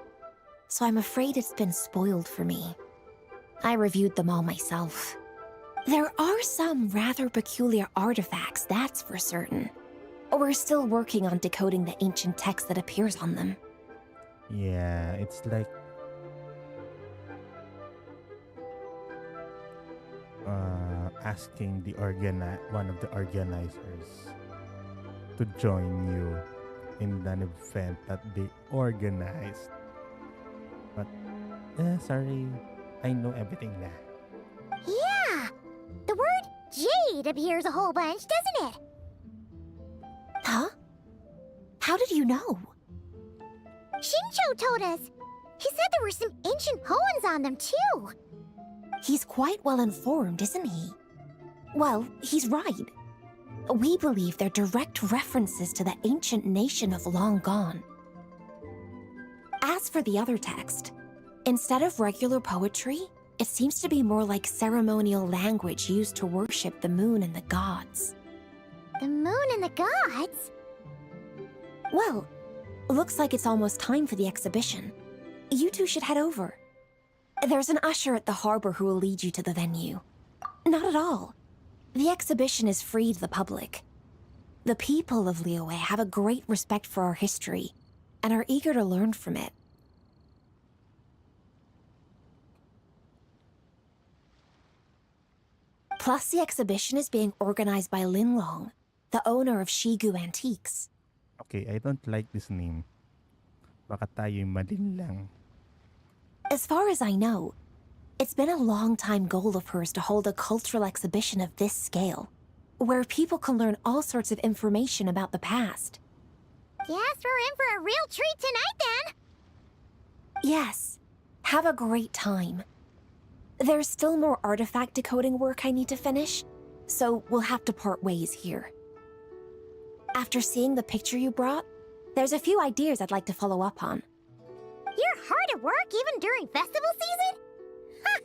So I'm afraid it's been spoiled for me. I reviewed them all myself. There are some rather peculiar artifacts, that's for certain. We're still working on decoding the ancient text that appears on them. Yeah, it's like asking the one of the organizers to join you in an event that they organized. But sorry, I know everything now. Yeah! The word jade appears a whole bunch, doesn't it? Huh? How did you know? Shincho told us. He said there were some ancient poems on them, too. He's quite well informed, isn't he? Well, he's right. We believe they're direct references to the ancient nation of long gone. As for the other text, instead of regular poetry, it seems to be more like ceremonial language used to worship the moon and the gods. The moon and the gods? Well, looks like it's almost time for the exhibition. You two should head over. There's an usher at the harbor who will lead you to the venue. Not at all. The exhibition is free to the public. The people of Liyue have a great respect for our history and are eager to learn from it. Plus, the exhibition is being organized by Linlong, the owner of Shigu Antiques. Okay, I don't like this name. Baka tayo'y malinlang. As far as I know, it's been a long-time goal of hers to hold a cultural exhibition of this scale, where people can learn all sorts of information about the past. Guess we're in for a real treat tonight, then. Yes, have a great time. There's still more artifact decoding work I need to finish, so we'll have to part ways here. After seeing the picture you brought, there's a few ideas I'd like to follow up on. You're hard at work even during festival season? Huh.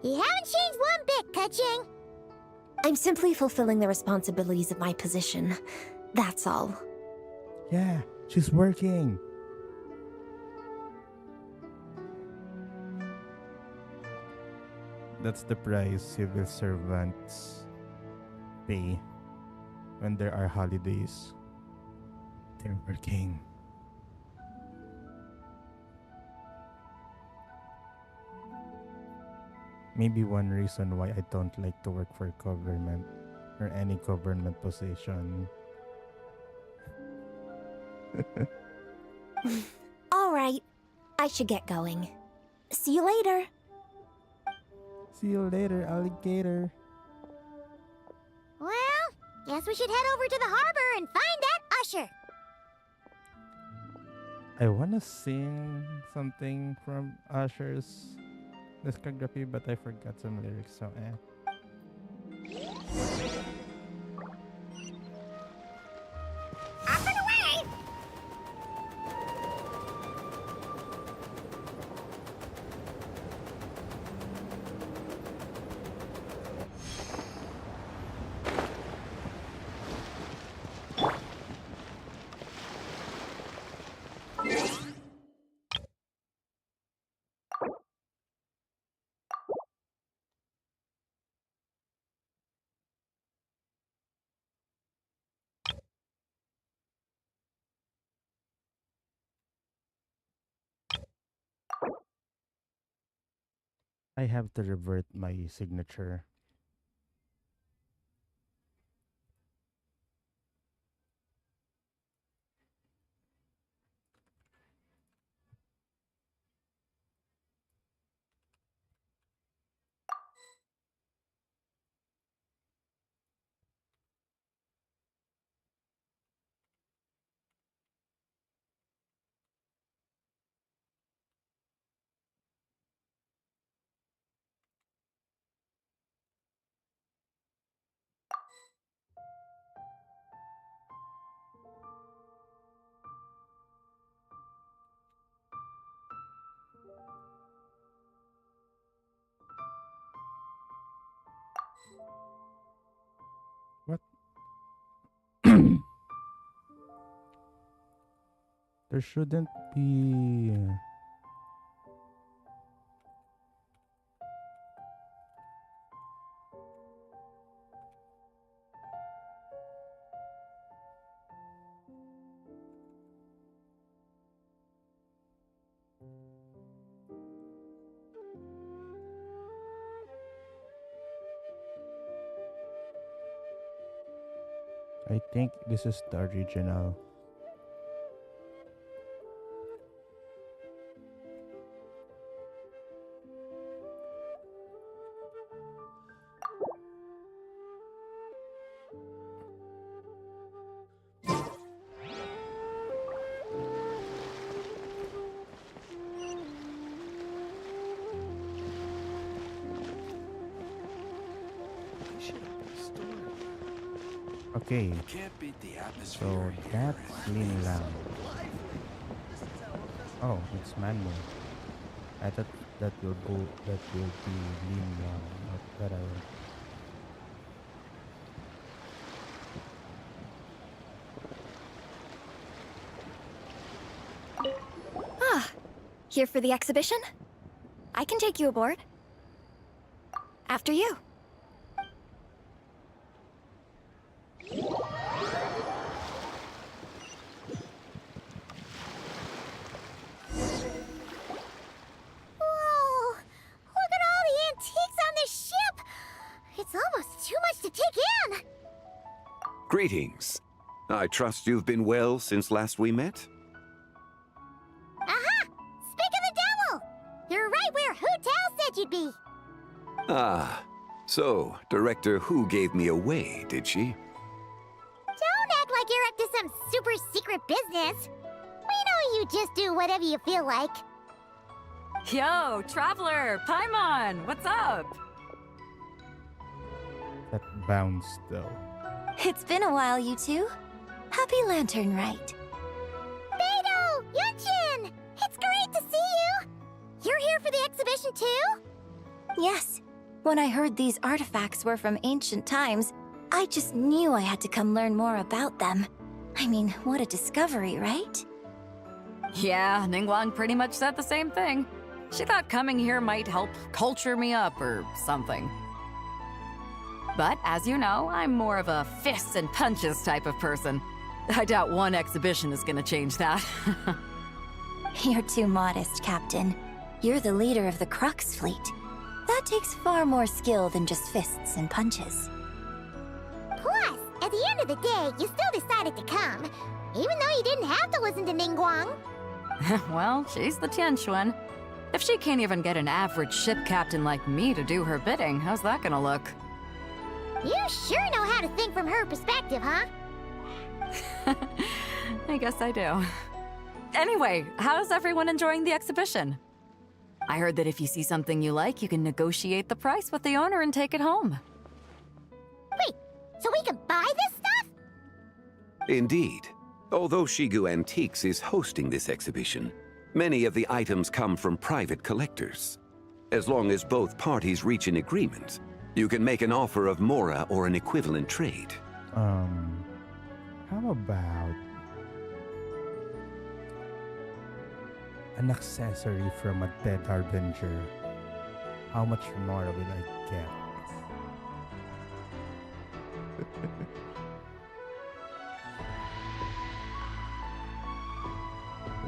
You haven't changed one bit, Ka-Ching. I'm simply fulfilling the responsibilities of my position. That's all. Yeah, she's working. That's the price civil servants pay when there are holidays. They're working. Maybe one reason why I don't like to work for government or any government position. All right, I should get going. See you later. See you later, alligator. Well, guess we should head over to the harbor and find that usher. I wanna sing something from Usher's discography, but I forgot some lyrics, so Off and away! I have to revert my signature. What? There shouldn't be. I think this is the original. Okay, so that's Lin Lang. Oh, it's Manu. I thought that will be Lin Lang, not whatever. Ah, here for the exhibition? I can take you aboard. After you. Whoa! Look at all the antiques on this ship! It's almost too much to take in! Greetings. I trust you've been well since last we met? Aha! Speak of the devil! You're right where Hu Tao said you'd be! Ah, so Director Hu gave me away, did she? Don't act like you're up to some super secret business! We know you just do whatever you feel like. Yo, Traveler! Paimon! What's up? That bounced though. It's been a while, you two. Happy Lanternlit. Beidou! Yunshin! It's great to see you! You're here for the exhibition too? Yes. When I heard these artifacts were from ancient times, I just knew I had to come learn more about them. I mean, what a discovery, right? Yeah, Ningguang pretty much said the same thing. She thought coming here might help culture me up or something. But as you know, I'm more of a fists and punches type of person. I doubt one exhibition is gonna change that. You're too modest, Captain. You're the leader of the Crux fleet. That takes far more skill than just fists and punches. Plus, at the end of the day, you still decided to come, even though you didn't have to listen to Ningguang. Well, she's the Tianquan. If she can't even get an average ship captain like me to do her bidding, how's that gonna look? You sure know how to think from her perspective, huh? I guess I do. Anyway, how's everyone enjoying the exhibition? I heard that if you see something you like, you can negotiate the price with the owner and take it home. Wait, so we can buy this stuff? Indeed. Although Shigu Antiques is hosting this exhibition, many of the items come from private collectors. As long as both parties reach an agreement, you can make an offer of mora or an equivalent trade. How about an accessory from a dead harbinger? How much more will I get?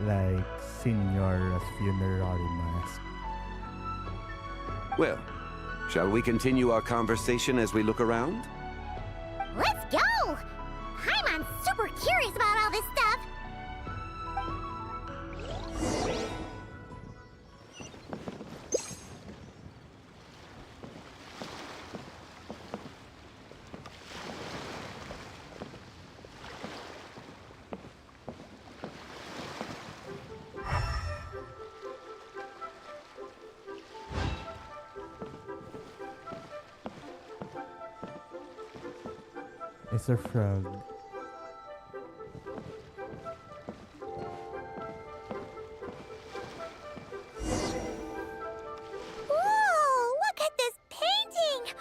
Like Signora's funerary mask. Well, shall we continue our conversation as we look around? Let's go! Paimon's super curious about all this stuff. It's a frog. Whoa! Look at this painting!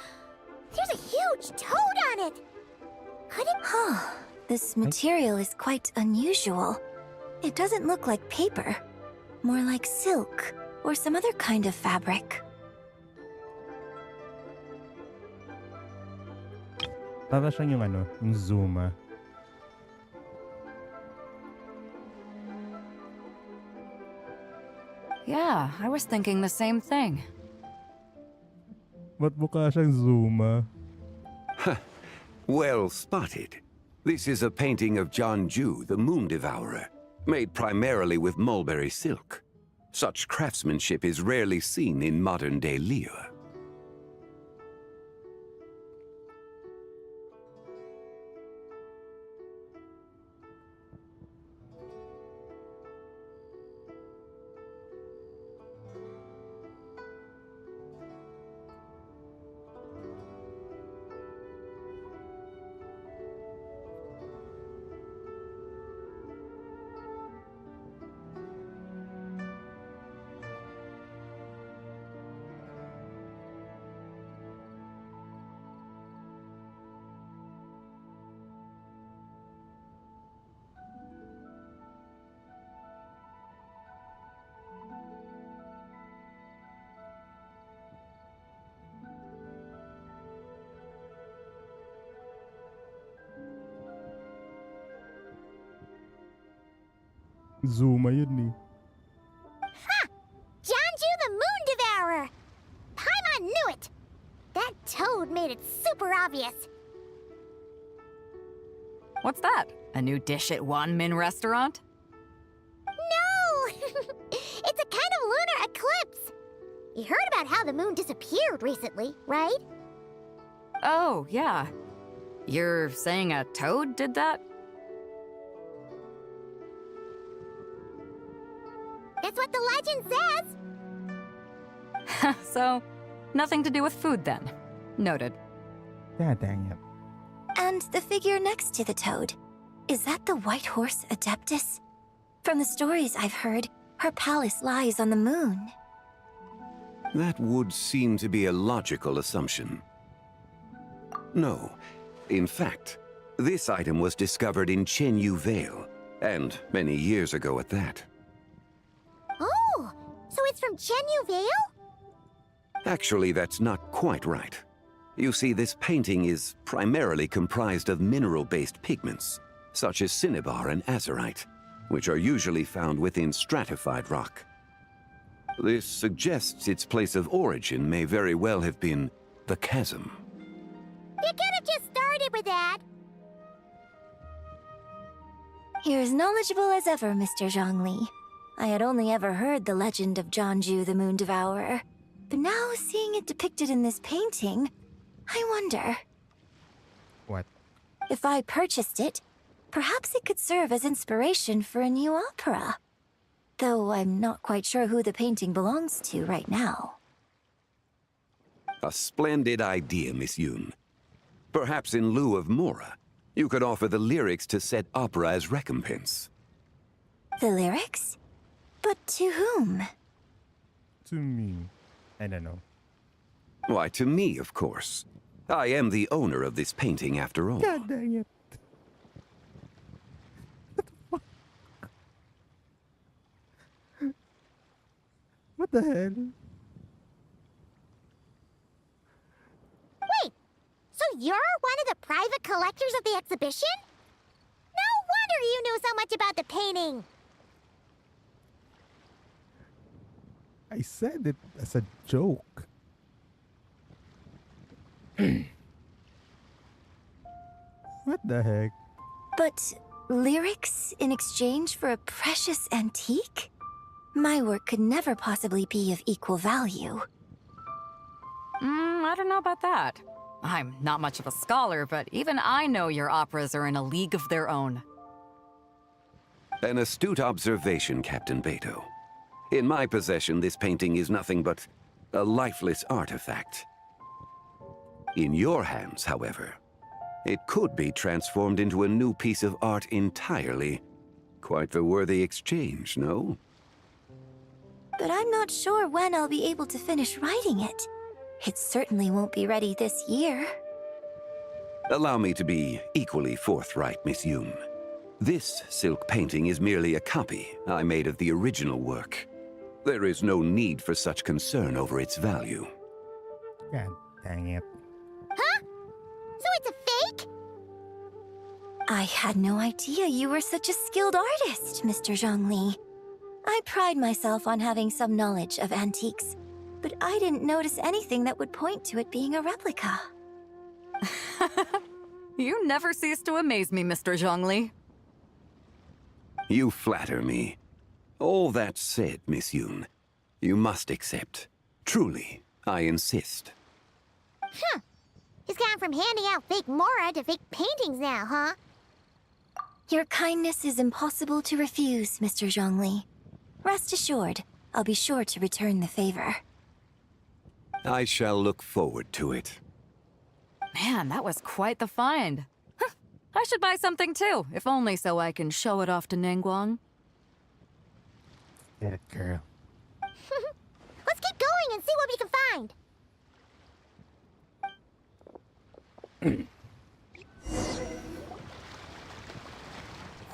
There's a huge toad on it! Could it... Huh. This material is quite unusual. It doesn't look like paper. More like silk, or some other kind of fabric. Para siyang yung Zuma. Yeah, I was thinking the same thing. Ba't mukha siyang Zuma? Well spotted. This is a painting of John Ju, the Moon Devourer, made primarily with mulberry silk. Such craftsmanship is rarely seen in modern-day Liyue. Zuma yun eh. Ha! Janju the Moon Devourer! Paimon knew it! That toad made it super obvious. What's that? A new dish at Wanmin restaurant? No! It's a kind of lunar eclipse. You heard about how the moon disappeared recently, right? Oh, yeah. You're saying a toad did that? That's what the legend says. So, nothing to do with food then. Noted. Yeah, dang it. And the figure next to the toad. Is that the White Horse Adeptus? From the stories I've heard, her palace lies on the moon. That would seem to be a logical assumption. No. In fact, this item was discovered in Chenyu Vale, and many years ago at that. Oh, so it's from Chenyu Vale? Actually, that's not quite right. You see, this painting is primarily comprised of mineral-based pigments, such as cinnabar and azurite, which are usually found within stratified rock. This suggests its place of origin may very well have been the chasm. You could have just started with that. You're as knowledgeable as ever, Mr. Zhongli. I had only ever heard the legend of Jianzhu the Moon Devourer, but now seeing it depicted in this painting, I wonder... What? If I purchased it, perhaps it could serve as inspiration for a new opera. Though I'm not quite sure who the painting belongs to right now. A splendid idea, Miss Yoon. Perhaps in lieu of Mora, you could offer the lyrics to said opera as recompense. The lyrics? But to whom? To me. I don't know. Why, to me, of course. I am the owner of this painting, after all. God dang it. What the hell? Wait, so you're one of the private collectors of the exhibition? No wonder you knew so much about the painting. I said it as a joke. What the heck? But lyrics in exchange for a precious antique? My work could never possibly be of equal value. I don't know about that. I'm not much of a scholar, but even I know your operas are in a league of their own. An astute observation, Captain Beto. In my possession, this painting is nothing but a lifeless artifact. In your hands, however, it could be transformed into a new piece of art entirely. Quite the worthy exchange, no? But I'm not sure when I'll be able to finish writing it. It certainly won't be ready this year. Allow me to be equally forthright, Miss Yoon. This silk painting is merely a copy I made of the original work. There is no need for such concern over its value. God dang it. Huh? So it's a fake? I had no idea you were such a skilled artist, Mr. Zhongli. I pride myself on having some knowledge of antiques, but I didn't notice anything that would point to it being a replica. You never cease to amaze me, Mr. Zhongli. You flatter me. All that said, Miss Yoon, you must accept. Truly, I insist. Huh. He's gone from handing out fake Mora to fake paintings now, huh? Your kindness is impossible to refuse, Mr. Zhongli. Rest assured, I'll be sure to return the favor. I shall look forward to it. Man, that was quite the find. Huh. I should buy something too, if only so I can show it off to Ningguang. Get it, girl. Let's keep going and see what we can find.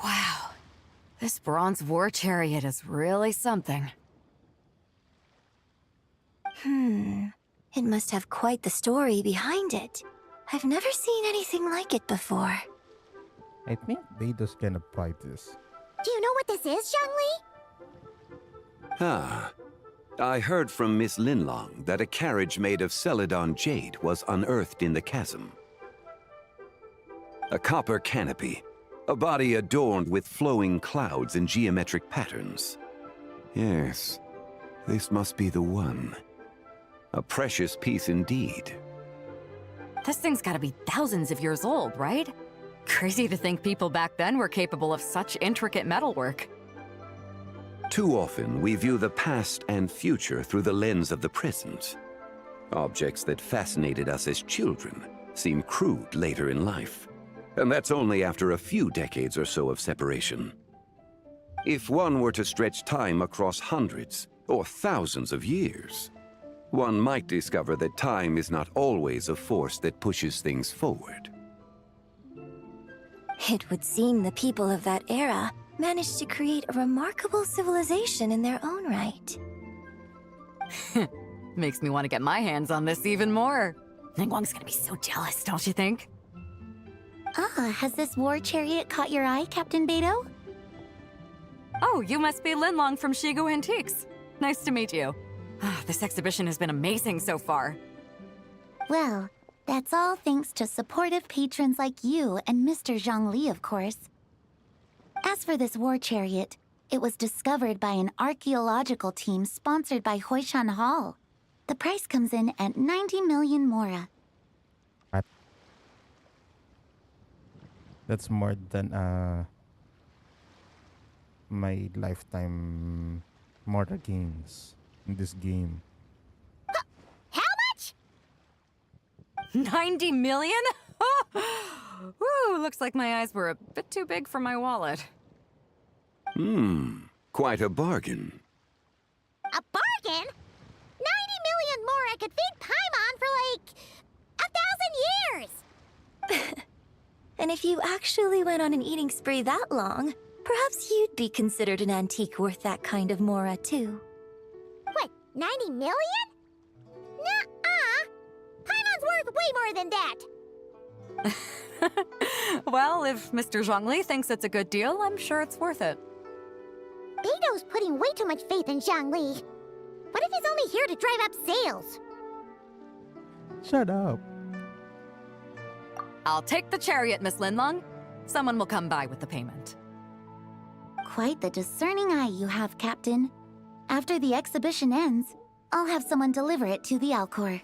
Wow. This bronze war chariot is really something. It must have quite the story behind it. I've never seen anything like it before. I think they just gonna buy this. Do you know what this is, Zhongli? Ah. I heard from Miss Linlong that a carriage made of Celadon jade was unearthed in the chasm. A copper canopy, a body adorned with flowing clouds and geometric patterns. Yes, this must be the one. A precious piece indeed. This thing's gotta be thousands of years old, right? Crazy to think people back then were capable of such intricate metalwork. Too often, we view the past and future through the lens of the present. Objects that fascinated us as children seem crude later in life. And that's only after a few decades or so of separation. If one were to stretch time across hundreds or thousands of years, one might discover that time is not always a force that pushes things forward. It would seem the people of that era managed to create a remarkable civilization in their own right. Makes me want to get my hands on this even more. Ningguang's gonna be so jealous, don't you think? Ah, has this war chariot caught your eye, Captain Beto? Oh, you must be Linlong from Shigu Antiques. Nice to meet you. This exhibition has been amazing so far. Well, that's all thanks to supportive patrons like you and Mr. Zhongli, of course. As for this war chariot, it was discovered by an archaeological team sponsored by Hoishan Hall. The price comes in at 90 million mora. What? That's more than my lifetime Mora gains in this game. How much? 90 million? Woo, looks like my eyes were a bit too big for my wallet. Quite a bargain. A bargain? 90 million mora could feed Paimon for like 1,000 years! And if you actually went on an eating spree that long, perhaps you'd be considered an antique worth that kind of mora, too. What, 90 million? Nuh-uh! Paimon's worth way more than that! Well, if Mr. Zhongli thinks it's a good deal, I'm sure it's worth it. Beto's putting way too much faith in Zhongli. What if he's only here to drive up sales? Shut up. I'll take the chariot, Miss Linlong. Someone will come by with the payment. Quite the discerning eye you have, Captain. After the exhibition ends, I'll have someone deliver it to the Alcor.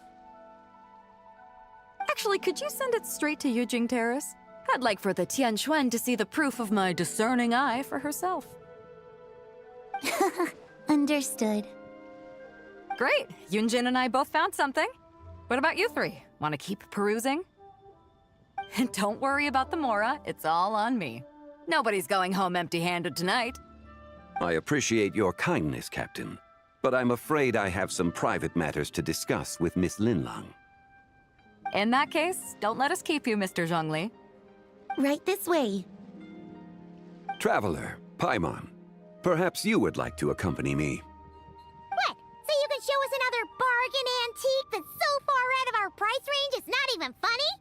Actually, could you send it straight to Yujing Terrace? I'd like for the Tianquan to see the proof of my discerning eye for herself. Understood. Great! Yunjin and I both found something. What about you three? Want to keep perusing? And don't worry about the mora, it's all on me. Nobody's going home empty-handed tonight. I appreciate your kindness, Captain, but I'm afraid I have some private matters to discuss with Miss Linlong. In that case, don't let us keep you, Mr. Zhongli. Right this way. Traveler, Paimon, perhaps you would like to accompany me. What? So you can show us another bargain antique that's so far out of our price range it's not even funny?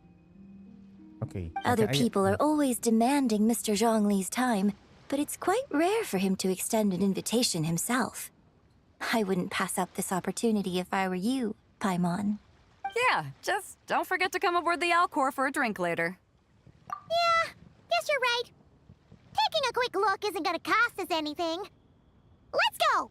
Okay. Other okay, people are always demanding Mr. Zhongli's time, but it's quite rare for him to extend an invitation himself. I wouldn't pass up this opportunity if I were you, Paimon. Yeah, just don't forget to come aboard the Alcor for a drink later. Yeah, guess you're right. Taking a quick look isn't gonna cost us anything. Let's go!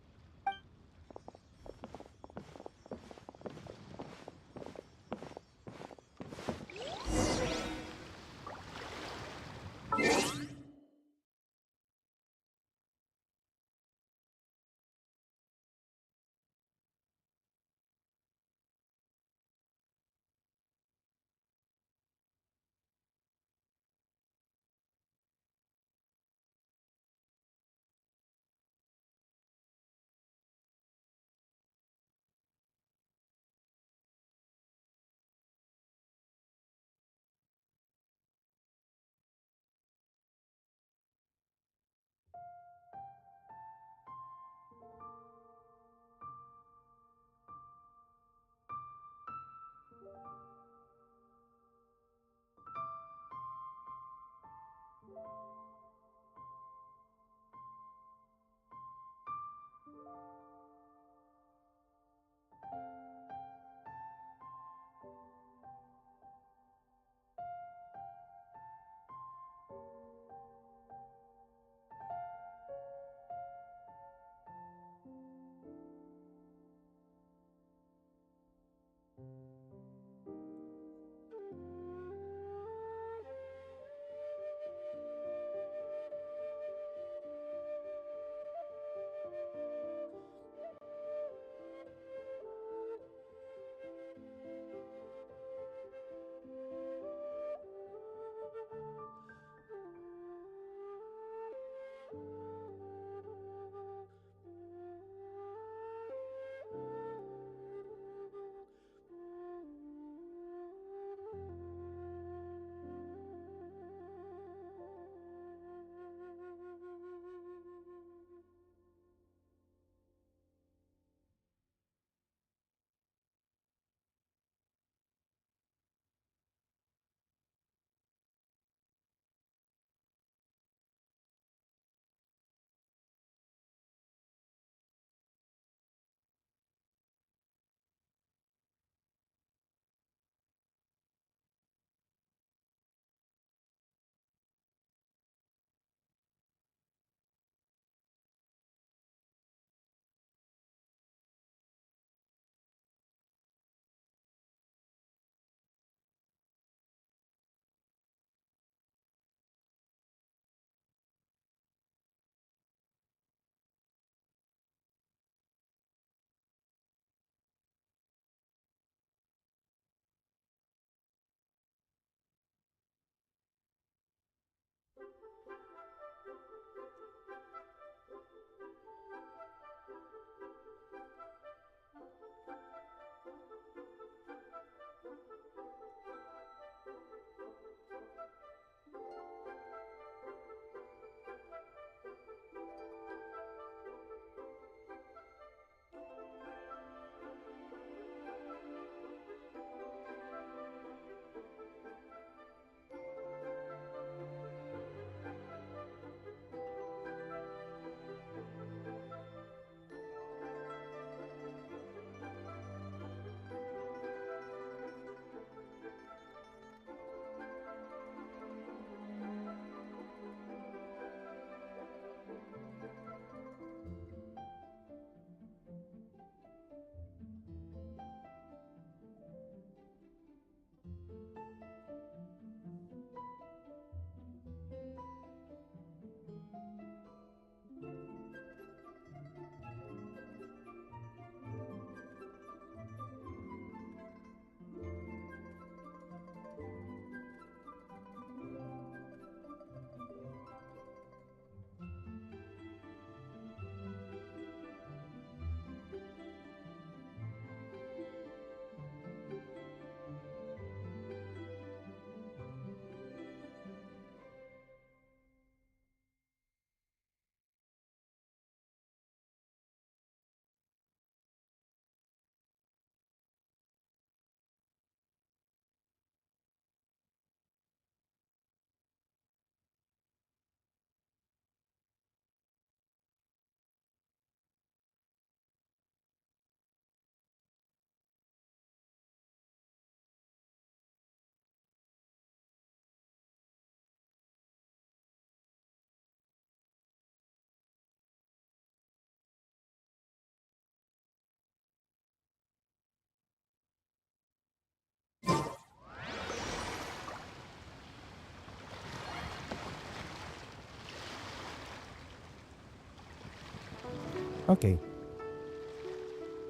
Okay.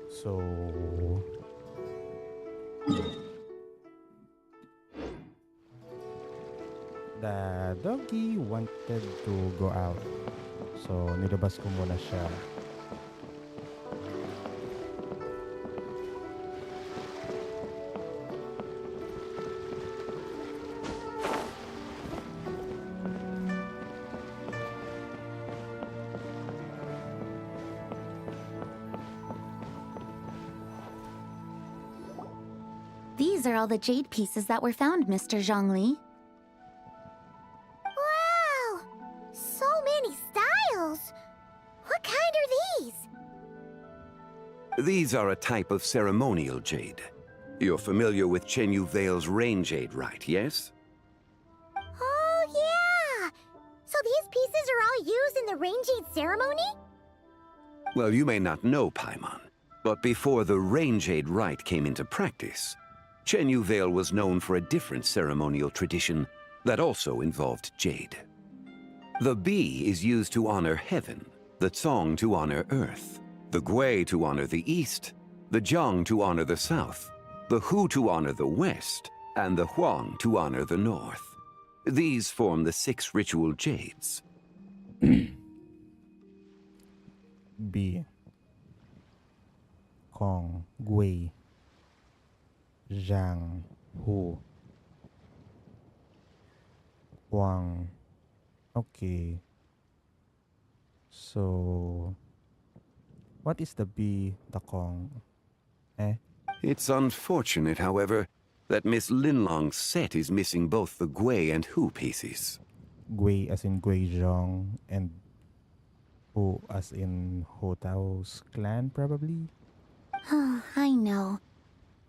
So... The doggy wanted to go out. So, nilabas ko muna siya. These are all the jade pieces that were found, Mr. Zhongli. Wow! So many styles! What kind are these? These are a type of ceremonial jade. You're familiar with Chenyu Vale's rain jade, right, yes? Oh, yeah! So these pieces are all used in the rain jade ceremony? Well, you may not know, Paimon, but before the rain jade rite came into practice, Chenyu Vale was known for a different ceremonial tradition that also involved jade. The bee is used to honor heaven, the Tsong to honor earth, the Gui to honor the east, the Jiang to honor the south, the Hu to honor the west, and the Huang to honor the north. These form the 6 ritual jades. B. Kong, Gui, Zhang, Hu, Huang. Okay. So, what is the B, the Kong? It's unfortunate, however, that Miss Linlong's set is missing both the Gui and Hu pieces. Gui as in Gui Zhong and Hu as in Ho Tao's clan, probably? I know.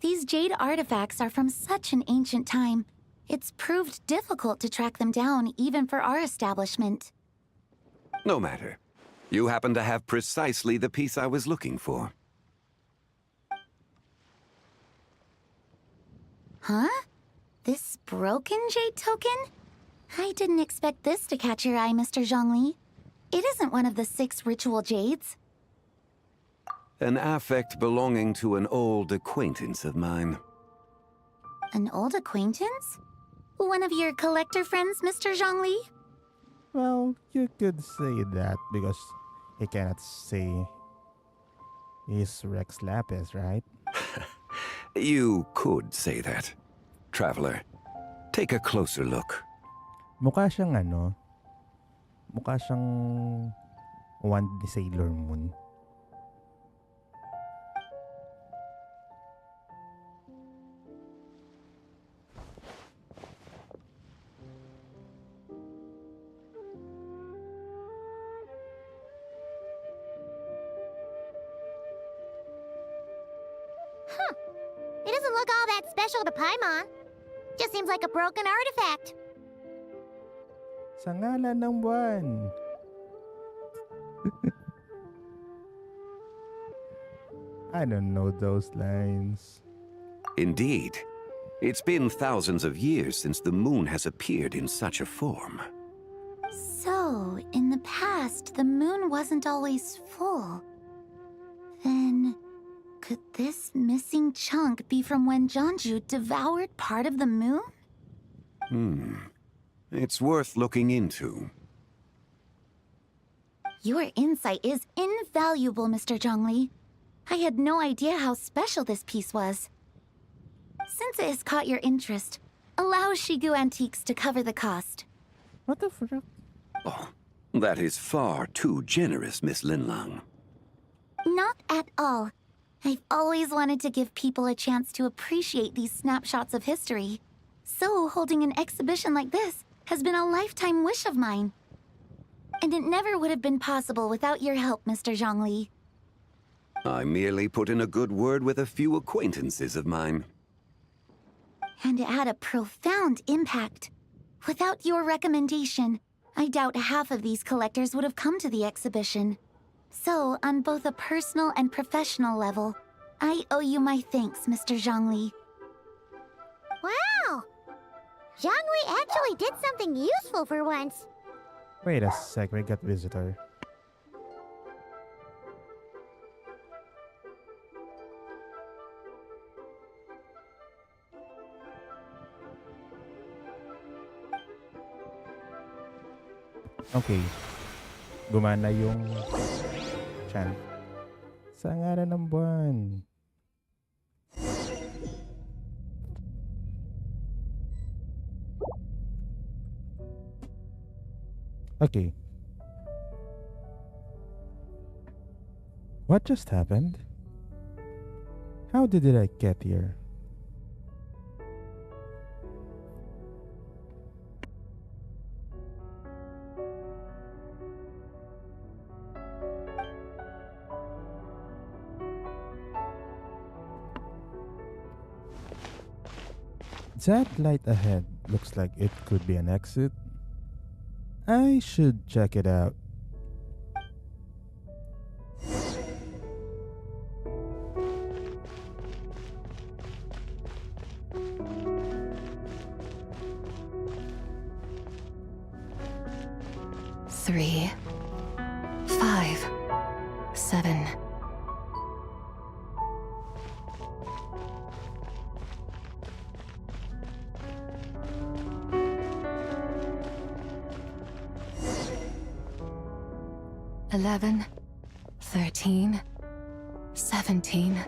These jade artifacts are from such an ancient time. It's proved difficult to track them down, even for our establishment. No matter. You happen to have precisely the piece I was looking for. Huh? This broken jade token? I didn't expect this to catch your eye, Mr. Zhongli. It isn't one of the 6 ritual jades. An affect belonging to an old acquaintance of mine. An old acquaintance? One of your collector friends, Mr. Zhongli? Well, you could say that because he cannot say he's Rex Lapis, right? You could say that. Traveler, take a closer look. Mukha siyang mukha siyang wand ni Sailor Moon. It doesn't look all that special to Paimon. Just seems like a broken artifact. Sa ngalan ng buwan. I don't know those lines. Indeed. It's been thousands of years since the moon has appeared in such a form. So, in the past, the moon wasn't always full. Then, could this missing chunk be from when Jeonju devoured part of the moon? It's worth looking into. Your insight is invaluable, Mr. Zhongli. I had no idea how special this piece was. Since it has caught your interest, allow Shigu Antiques to cover the cost. What the frick? Oh, that is far too generous, Miss Linlang. Not at all. I've always wanted to give people a chance to appreciate these snapshots of history. So holding an exhibition like this has been a lifetime wish of mine. And it never would have been possible without your help, Mr. Zhongli. I merely put in a good word with a few acquaintances of mine. And it had a profound impact. Without your recommendation, I doubt half of these collectors would have come to the exhibition. So, on both a personal and professional level, I owe you my thanks, Mr. Zhongli. Wow! Zhongli actually did something useful for once. Wait a sec, we got visitor. Okay. Gumana yung chan. Sa ngalan ng buwan. Okay. What just happened? How did I get here? That light ahead looks like it could be an exit. I should check it out. Three, 5, 7. Eleven, 13, 17.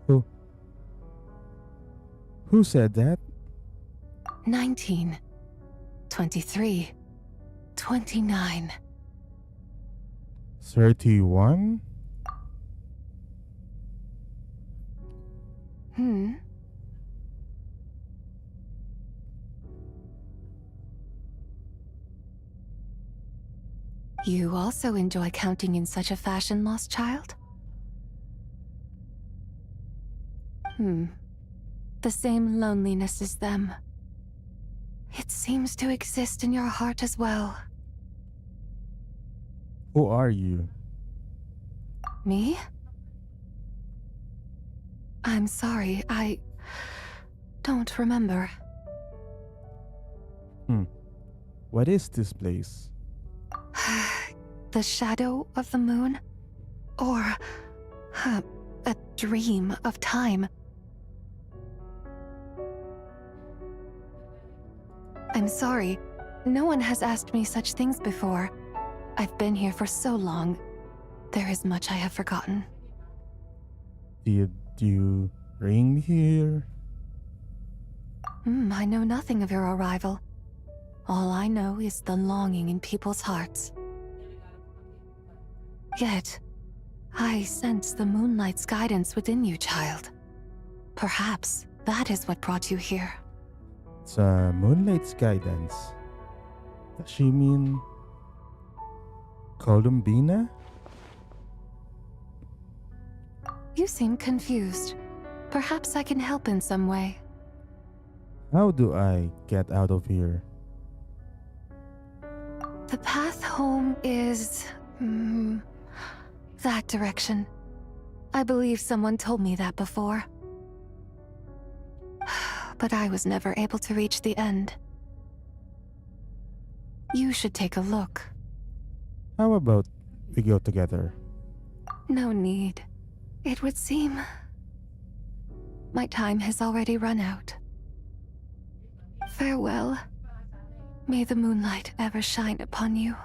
Who said that? 19, 23, 29. 31? You also enjoy counting in such a fashion, lost child? The same loneliness as them. It seems to exist in your heart as well. Who are you? Me? I'm sorry, I don't remember. What is this place? The shadow of the moon? Or a dream of time? I'm sorry. No one has asked me such things before. I've been here for so long. There is much I have forgotten. Did you bring me here? I know nothing of your arrival. All I know is the longing in people's hearts. Yet, I sense the moonlight's guidance within you, child. Perhaps that is what brought you here. Sa moonlight's guidance. Does she mean Columbina? You seem confused. Perhaps I can help in some way. How do I get out of here? The path home is... that direction. I believe someone told me that before. But I was never able to reach the end. You should take a look. How about we go together? No need. It would seem... my time has already run out. Farewell. May the moonlight ever shine upon you.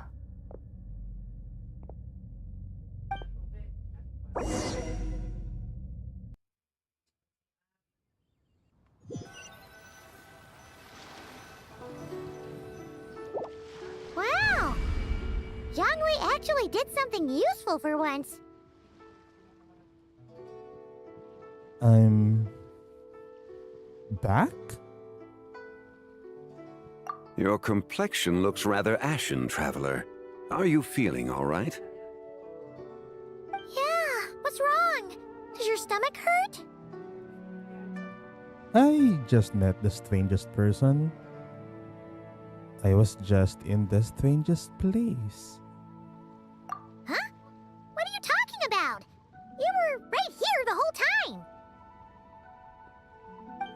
Wow! Zhongli actually did something useful for once. I'm... back? Your complexion looks rather ashen, Traveler. Are you feeling all right? Yeah, what's wrong? Does your stomach hurt? I just met the strangest person. I was just in the strangest place. Huh? What are you talking about? You were right here the whole time.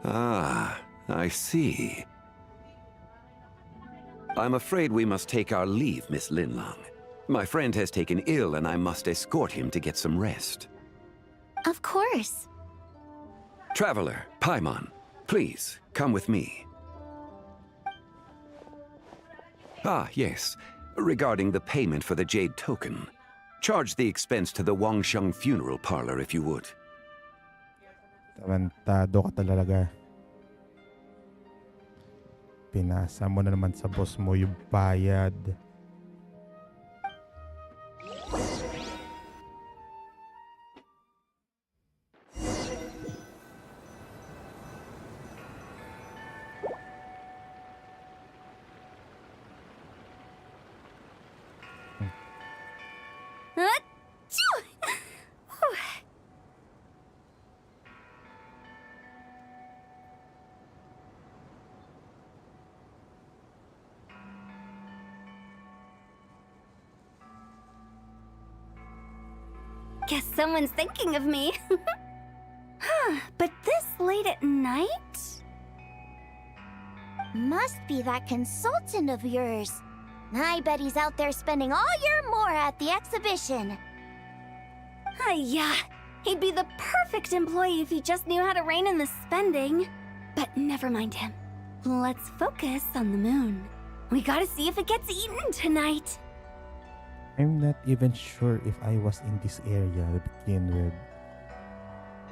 Ah, I see. I'm afraid we must take our leave, Miss Linlang. My friend has taken ill and I must escort him to get some rest. Of course. Traveler, Paimon, please, come with me. Ah, yes. Regarding the payment for the Jade token. Charge the expense to the Wangsheng funeral parlor if you would. Tawantado ka talaga. Pinasa mo na naman sa boss mo yung bayad. Guess someone's thinking of me. Huh, but this late at night? Must be that consultant of yours. I bet he's out there spending all your more at the exhibition. Yeah, he'd be the perfect employee if he just knew how to rein in the spending. But never mind him. Let's focus on the moon. We gotta see if it gets eaten tonight. I'm not even sure if I was in this area to begin with.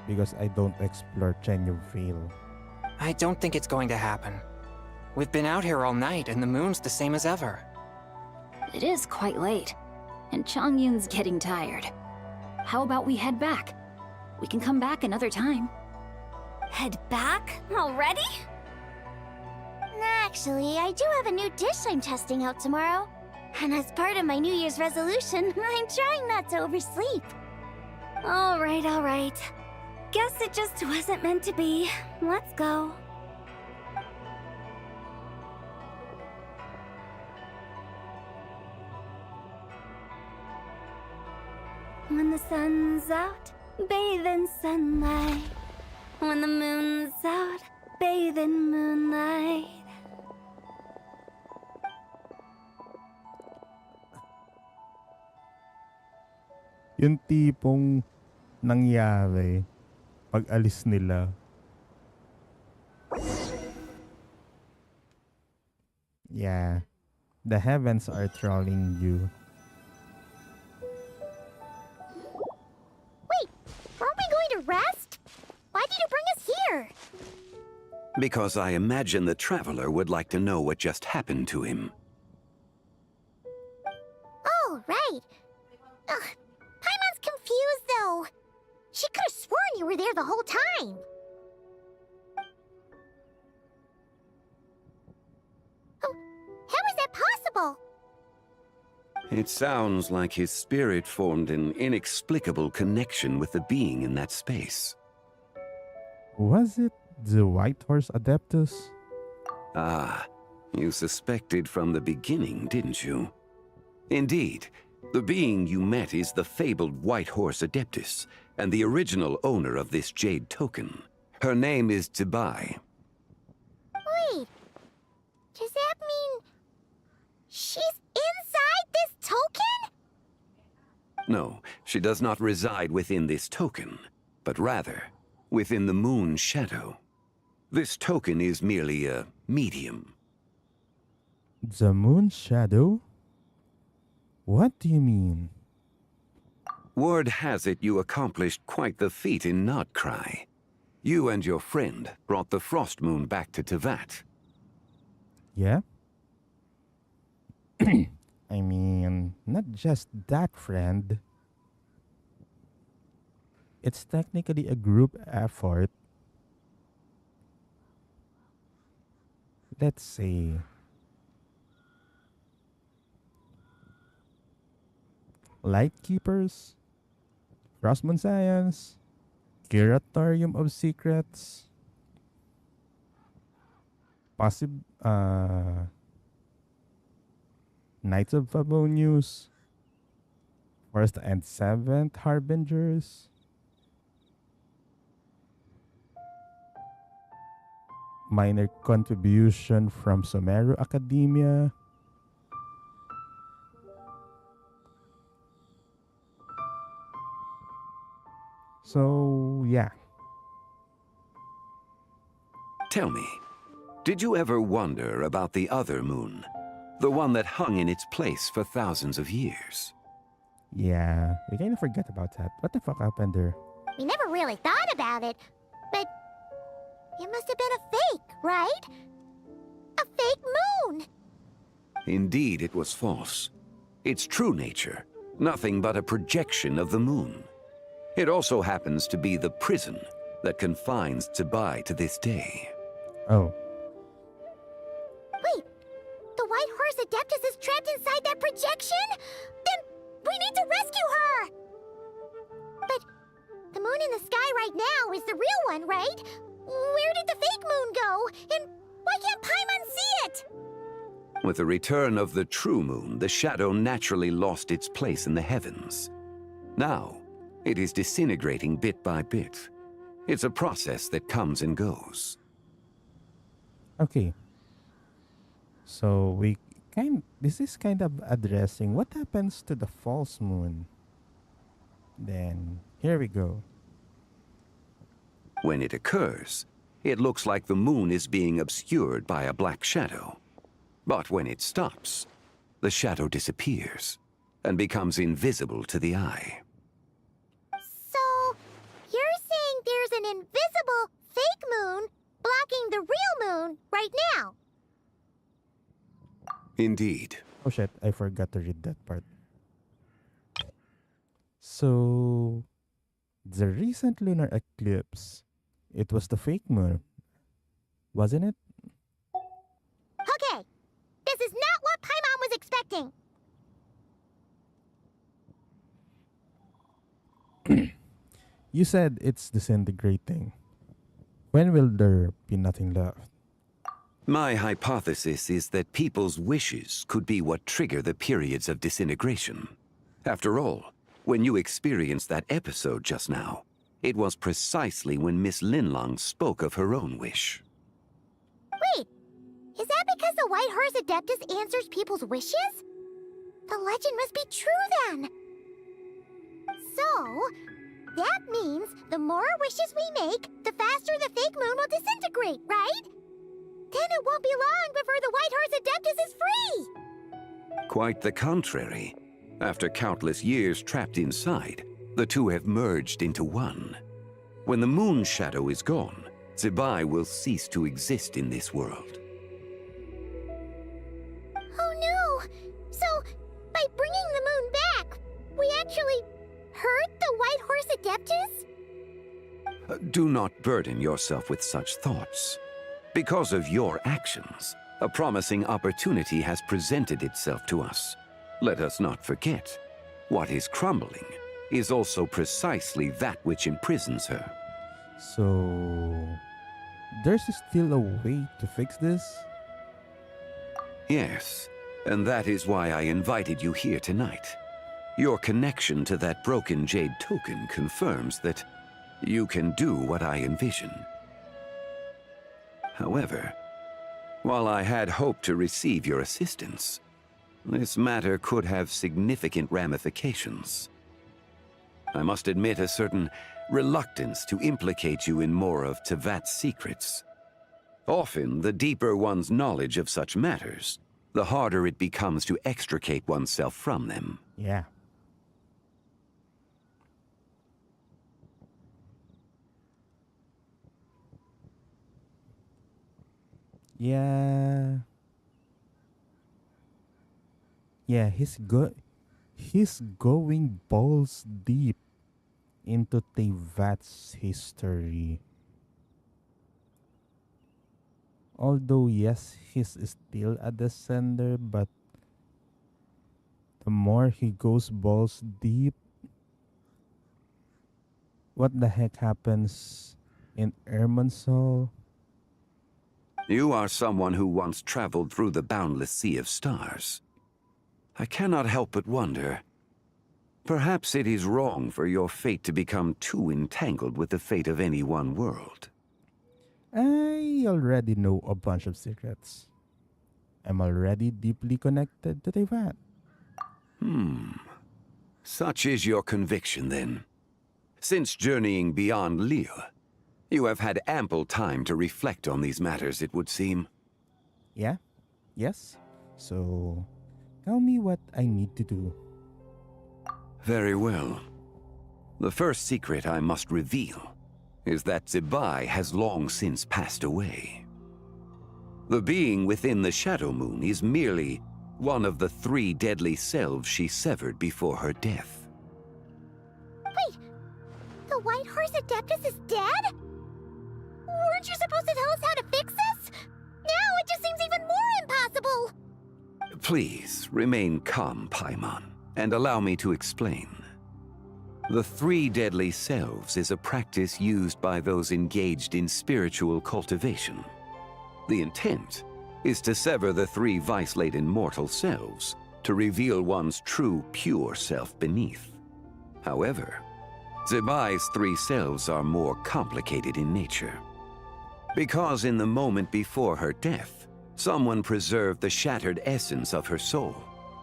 Because I don't explore Chenyu Vale. I don't think it's going to happen. We've been out here all night, and the moon's the same as ever. It is quite late, and Chongyun's getting tired. How about we head back? We can come back another time. Head back? Already? Actually, I do have a new dish I'm testing out tomorrow. And as part of my New Year's resolution, I'm trying not to oversleep. All right. Guess it just wasn't meant to be. Let's go. When the sun's out, bathe in sunlight. When the moon's out, bathe in moonlight. Yung tipong nangyari pag alis nila. Yeah. The heavens are trolling you. Wait, aren't we going to rest? Why did you bring us here? Because I imagine the traveler would like to know what just happened to him. Oh, right. Ugh, Paimon's confused, though. She could have sworn you were there the whole time. Oh, how is that possible? It sounds like his spirit formed an inexplicable connection with the being in that space. Was it the White Horse Adeptus? Ah, you suspected from the beginning, didn't you? Indeed, the being you met is the fabled White Horse Adeptus, and the original owner of this jade token. Her name is Tibai. Wait, does that mean she's inside this token? No, she does not reside within this token, but rather within the moon's shadow. This token is merely a medium. The moon's shadow? What do you mean? Word has it you accomplished quite the feat in Notcry. You and your friend brought the Frost Moon back to Tevat. Yeah? I mean, not just that, friend. It's technically a group effort. Let's see. Lightkeepers, Frostmoon Science, Curatorium of Secrets, Knights of Favonius, First and Seventh Harbingers, minor contribution from Sumeru Academia, so yeah. Tell me, did you ever wonder about the other moon? The one that hung in its place for thousands of years. Yeah, we kind of forgot about that. What the fuck happened there? We never really thought about it, but it must have been a fake, right? A fake moon! Indeed, it was false. Its true nature, nothing but a projection of the moon. It also happens to be the prison that confines Zibai to this day. Oh. Wait, the White Horse Adeptus is trapped inside that projection? Then we need to rescue her! But the moon in the sky right now is the real one, right? Where did the fake moon go? And why can't Paimon see it? With the return of the true moon, the shadow naturally lost its place in the heavens. Now, it is disintegrating bit by bit. It's a process that comes and goes. Okay. So this is kind of addressing what happens to the false moon. Then, here we go. When it occurs, it looks like the moon is being obscured by a black shadow. But when it stops, the shadow disappears and becomes invisible to the eye. So, you're saying there's an invisible fake moon blocking the real moon right now? Indeed. Oh shit, I forgot to read that part. So, the recent lunar eclipse, it was the fake moon, wasn't it? Okay, this is not what Paimon was expecting. You said it's disintegrating. When will there be nothing left? My hypothesis is that people's wishes could be what trigger the periods of disintegration. After all, when you experienced that episode just now, it was precisely when Miss Linlong spoke of her own wish. Wait, is that because the White Horse Adeptus answers people's wishes? The legend must be true then. So, that means the more wishes we make, the faster the fake moon will disintegrate, right? Then it won't be long before the White Horse Adeptus is free! Quite the contrary. After countless years trapped inside, the two have merged into one. When the moon shadow is gone, Zibai will cease to exist in this world. Oh no! So, by bringing the moon back, we actually hurt the White Horse Adeptus? Do not burden yourself with such thoughts. Because of your actions, a promising opportunity has presented itself to us. Let us not forget, what is crumbling is also precisely that which imprisons her. So, there's still a way to fix this? Yes, and that is why I invited you here tonight. Your connection to that broken jade token confirms that you can do what I envision. However, while I had hoped to receive your assistance, this matter could have significant ramifications. I must admit a certain reluctance to implicate you in more of Tevat's secrets. Often, the deeper one's knowledge of such matters, the harder it becomes to extricate oneself from them. Yeah. Yeah. Yeah, he's going balls deep into Tevat's history. Although yes, he's still a descender, but the more he goes balls deep, what the heck happens in Irmansol? You are someone who once traveled through the boundless sea of stars. I cannot help but wonder, perhaps it is wrong for your fate to become too entangled with the fate of any one world. I already know a bunch of secrets. I'm already deeply connected to Tevat. Such is your conviction, then. Since journeying beyond Liyue, you have had ample time to reflect on these matters, it would seem. Yeah? Yes? So, tell me what I need to do. Very well. The first secret I must reveal is that Zibai has long since passed away. The being within the Shadow Moon is merely one of the 3 deadly selves she severed before her death. Wait, the White Horse Adeptus is dead? Weren't you supposed to tell us how to fix this? Now it just seems even more impossible! Please, remain calm, Paimon, and allow me to explain. The 3 deadly selves is a practice used by those engaged in spiritual cultivation. The intent is to sever the 3 vice-laden mortal selves to reveal one's true, pure self beneath. However, Zibai's 3 selves are more complicated in nature. Because in the moment before her death, someone preserved the shattered essence of her soul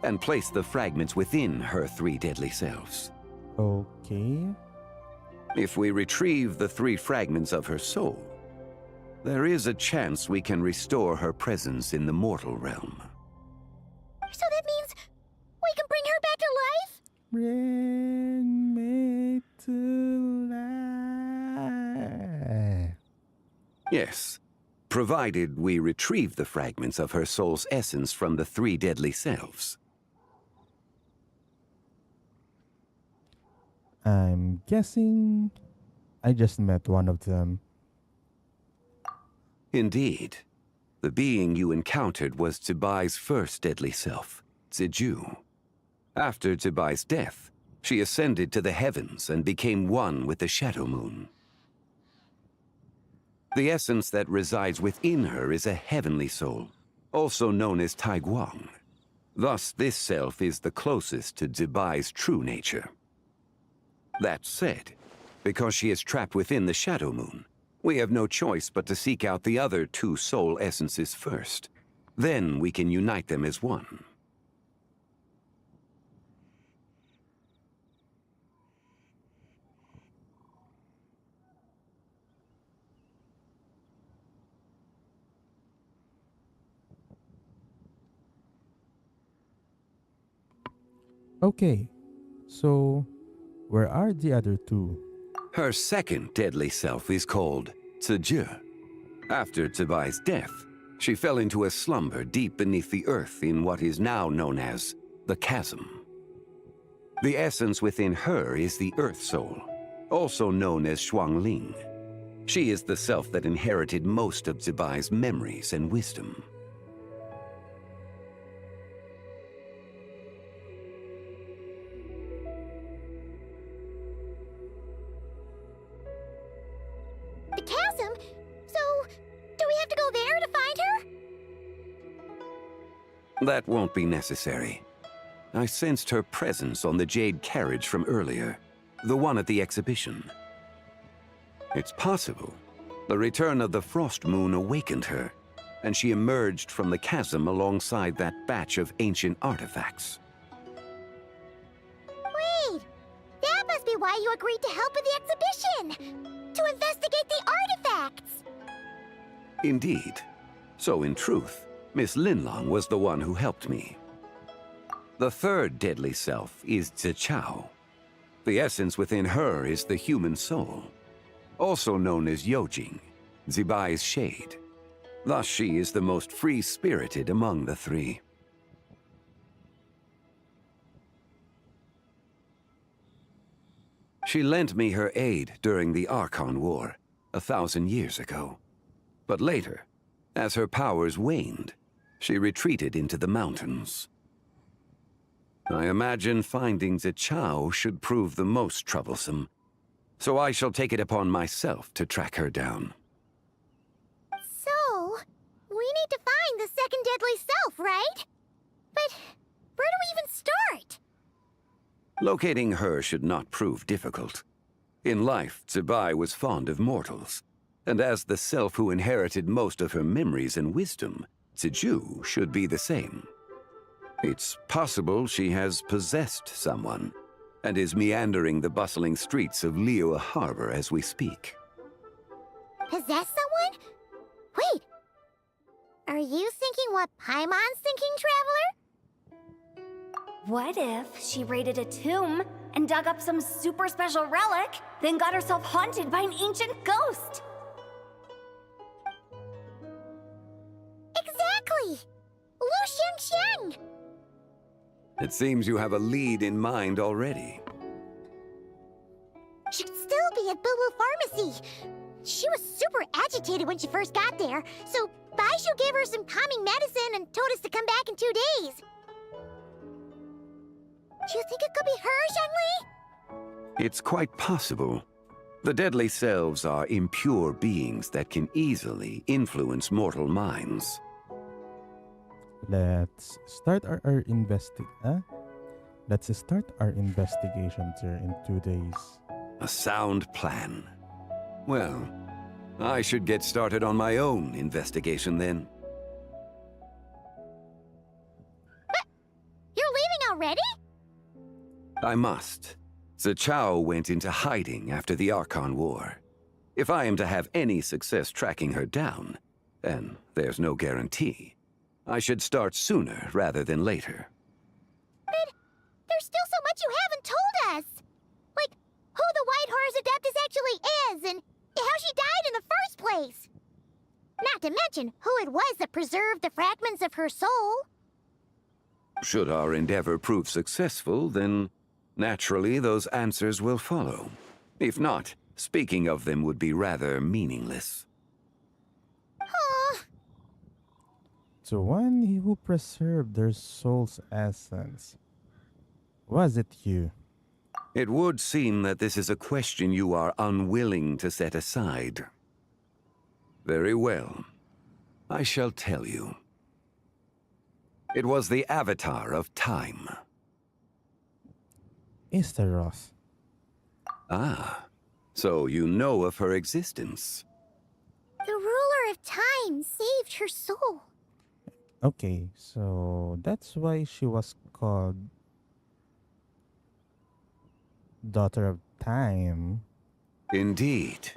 and placed the fragments within her 3 deadly selves. Okay. If we retrieve the 3 fragments of her soul, there is a chance we can restore her presence in the mortal realm. So that means we can bring her back to life? Bring me to life. Yes, provided we retrieve the fragments of her soul's essence from the 3 deadly selves. I'm guessing I just met one of them. Indeed. The being you encountered was Zibai's first deadly self, Ziju. After Zibai's death, she ascended to the heavens and became one with the Shadow Moon. The essence that resides within her is a heavenly soul, also known as Taiguang. Thus, this self is the closest to Zibai's true nature. That said, because she is trapped within the Shadow Moon, we have no choice but to seek out the other 2 soul essences first. Then we can unite them as one. Okay, so where are the other 2? Her second deadly self is called Ziju. After Zibai's death, she fell into a slumber deep beneath the earth in what is now known as the Chasm. The essence within her is the Earth Soul, also known as Shuangling. She is the self that inherited most of Zibai's memories and wisdom. The chasm? So, do we have to go there to find her? That won't be necessary. I sensed her presence on the jade carriage from earlier, the one at the exhibition. It's possible the return of the Frost Moon awakened her, and she emerged from the chasm alongside that batch of ancient artifacts. Wait! That must be why you agreed to help with the exhibition! To investigate the artifacts! Indeed. So in truth, Miss Linlong was the one who helped me. The third deadly self is Zichao. The essence within her is the human soul, also known as Yojing, Zibai's shade. Thus she is the most free-spirited among the 3. She lent me her aid during the Archon War, 1,000 years ago. But later, as her powers waned, she retreated into the mountains. I imagine finding Zichao should prove the most troublesome, so I shall take it upon myself to track her down. So, we need to find the second deadly self, right? But where do we even start? Locating her should not prove difficult. In life, Zibai was fond of mortals, and as the self who inherited most of her memories and wisdom, Ziju should be the same. It's possible she has possessed someone, and is meandering the bustling streets of Liyue Harbor as we speak. Possess someone? Wait! Are you thinking what Paimon's thinking, Traveler? What if she raided a tomb and dug up some super special relic, then got herself haunted by an ancient ghost? Exactly! Lu Xiangxiang! It seems you have a lead in mind already. Should still be at Boo Boo Pharmacy. She was super agitated when she first got there, so Baishu gave her some calming medicine and told us to come back in 2 days. Do you think it could be her, Zhongli? It's quite possible. The deadly selves are impure beings that can easily influence mortal minds. Let's start our Let's start our investigation, sir, in 2 days. A sound plan. Well, I should get started on my own investigation then. You're leaving already? I must. Zichao went into hiding after the Archon War. If I am to have any success tracking her down, and there's no guarantee, I should start sooner rather than later. But there's still so much you haven't told us! Like, who the White Horse Adeptus actually is, and how she died in the first place! Not to mention who it was that preserved the fragments of her soul. Should our endeavor prove successful, then naturally those answers will follow. If not, speaking of them would be rather meaningless. The one who preserved their soul's essence. Was it you? It would seem that this is a question you are unwilling to set aside. Very well. I shall tell you. It was the Avatar of Time. Esteros. Ah, so you know of her existence. The ruler of time saved her soul. Okay, so that's why she was called Daughter of Time. Indeed.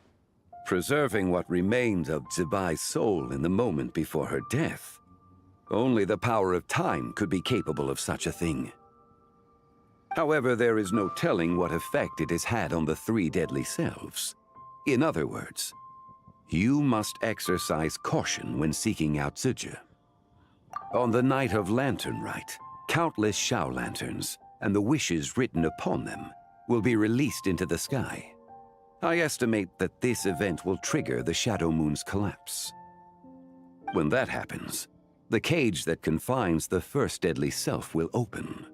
Preserving what remained of Zibai's soul in the moment before her death. Only the power of time could be capable of such a thing. However, there is no telling what effect it has had on the 3 deadly selves. In other words, you must exercise caution when seeking out Zizhi. On the night of Lanternlit, countless Shao lanterns and the wishes written upon them will be released into the sky. I estimate that this event will trigger the Shadow Moon's collapse. When that happens, the cage that confines the first deadly self will open.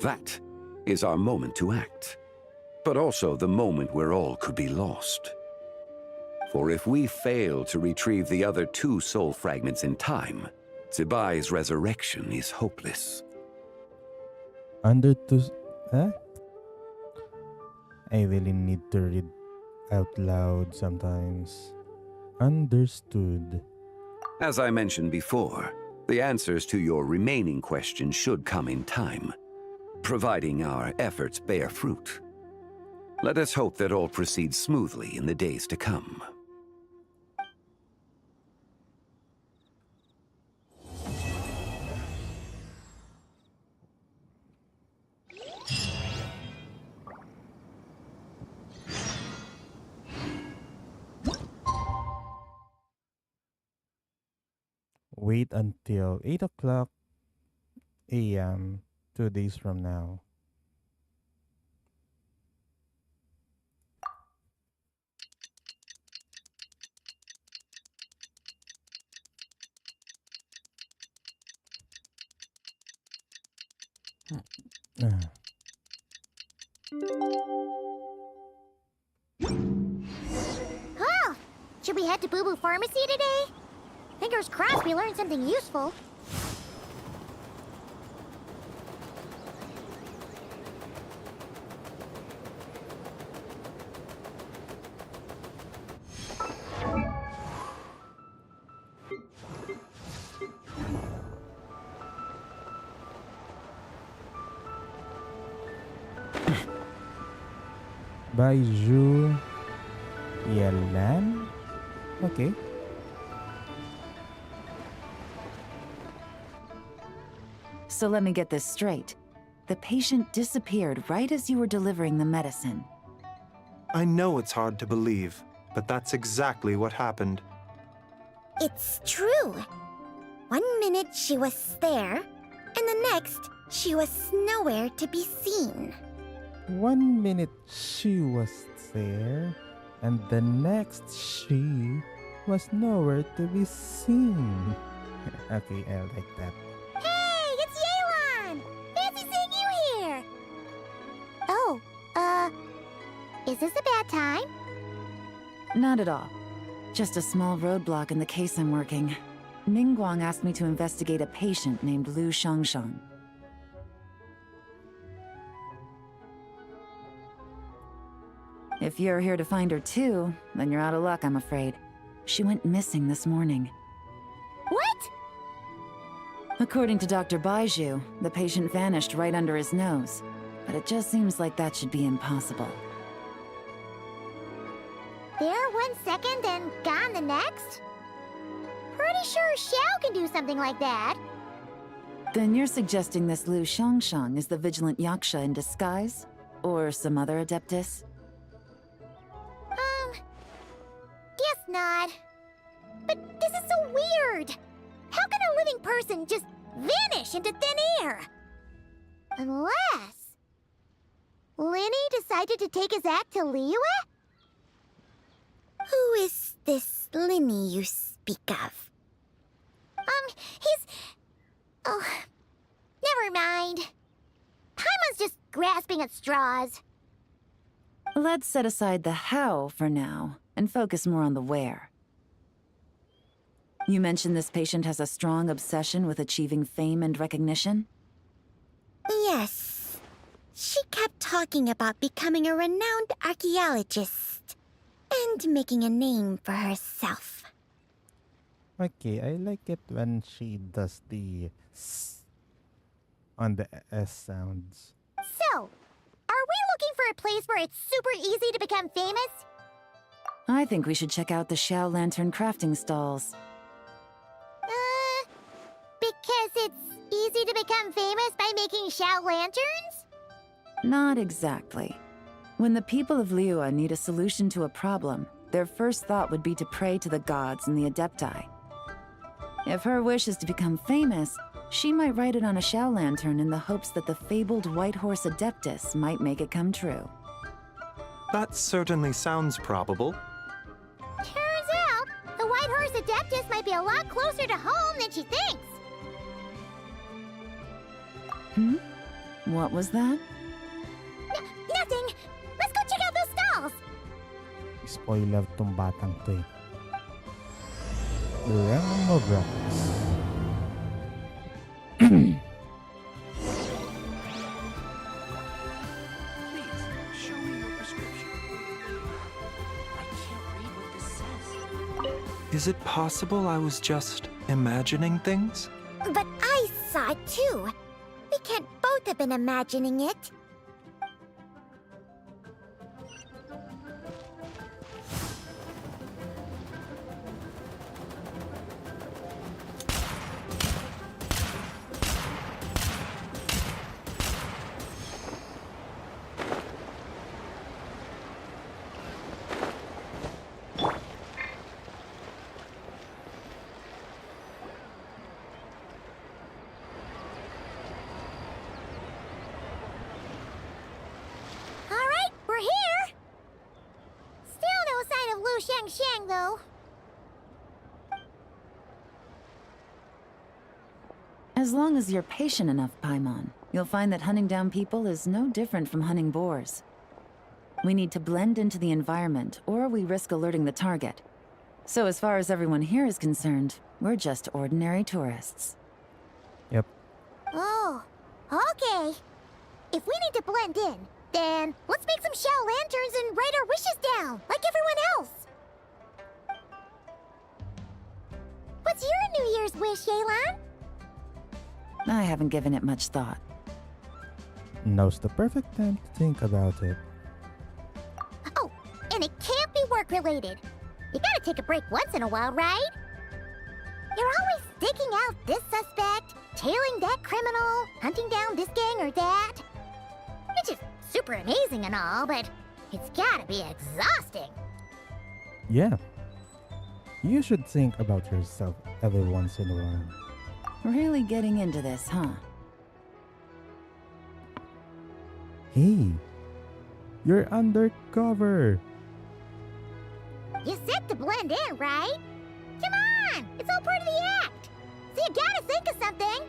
That is our moment to act, but also the moment where all could be lost. For if we fail to retrieve the other 2 soul fragments in time, Zibai's resurrection is hopeless. Huh? I really need to read out loud sometimes. Understood. As I mentioned before, the answers to your remaining questions should come in time, providing our efforts bear fruit. Let us hope that all proceeds smoothly in the days to come. Wait until 8 o'clock a.m. 2 days from now. Oh! Should we head to Boo Boo Pharmacy today? Fingers crossed we learned something useful. Baiju Yelan? Okay. So let me get this straight. The patient disappeared right as you were delivering the medicine. I know it's hard to believe, but that's exactly what happened. It's true. 1 minute she was there, and the next she was nowhere to be seen. 1 minute she was there, and the next she was nowhere to be seen. Okay, I like that. Hey, it's Yelan! Fancy seeing you here! Oh, is this a bad time? Not at all. Just a small roadblock in the case I'm working. Ningguang asked me to investigate a patient named Lu Shangshang. If you're here to find her too, then you're out of luck, I'm afraid. She went missing this morning. What? According to Dr. Baiju, the patient vanished right under his nose. But it just seems like that should be impossible. There 1 second and gone the next? Pretty sure Xiao can do something like that. Then you're suggesting this Lu Shangshang is the vigilant Yaksha in disguise? Or some other Adeptus? Guess not. But this is so weird. How can a living person just vanish into thin air? Unless Linny decided to take his act to Liyue? Who is this Linny you speak of? He's... Oh, never mind. Paimon's just grasping at straws. Let's set aside the how for now, and focus more on the where. You mentioned this patient has a strong obsession with achieving fame and recognition? Yes. She kept talking about becoming a renowned archaeologist and making a name for herself. Okay, I like it when she does the s on the S sounds. So, are we looking for a place where it's super easy to become famous? I think we should check out the Xiao Lantern crafting stalls. Because it's easy to become famous by making Xiao lanterns? Not exactly. When the people of Liyue need a solution to a problem, their first thought would be to pray to the gods and the Adepti. If her wish is to become famous, she might write it on a Xiao lantern in the hopes that the fabled White Horse Adeptus might make it come true. That certainly sounds probable. Turns out, the White Horse Adeptus might be a lot closer to home than she thinks. What was that? Nothing! Let's go check out those stalls! Spoiler tong batang to eh. Lemographics. Please, show me your prescription. I can't read what this says. Is it possible I was just imagining things? But I saw it too. We can't both have been imagining it. We're here! Still no sign of Lu Shangshang, though. As long as you're patient enough, Paimon, you'll find that hunting down people is no different from hunting boars. We need to blend into the environment, or we risk alerting the target. So as far as everyone here is concerned, we're just ordinary tourists. Yep. Oh, okay. If we need to blend in, then let's make some Xiao lanterns and write our wishes down, like everyone else. What's your New Year's wish, Yelan? I haven't given it much thought. Now's the perfect time to think about it. Oh, and it can't be work-related. You gotta take a break once in a while, right? You're always digging out this suspect, tailing that criminal, hunting down this gang or that. Which is super amazing and all, but it's gotta be exhausting. Yeah. You should think about yourself every once in a while. Really getting into this, huh? Hey, you're undercover. You said to blend in, right? Come on! It's all part of the act! So you gotta think of something!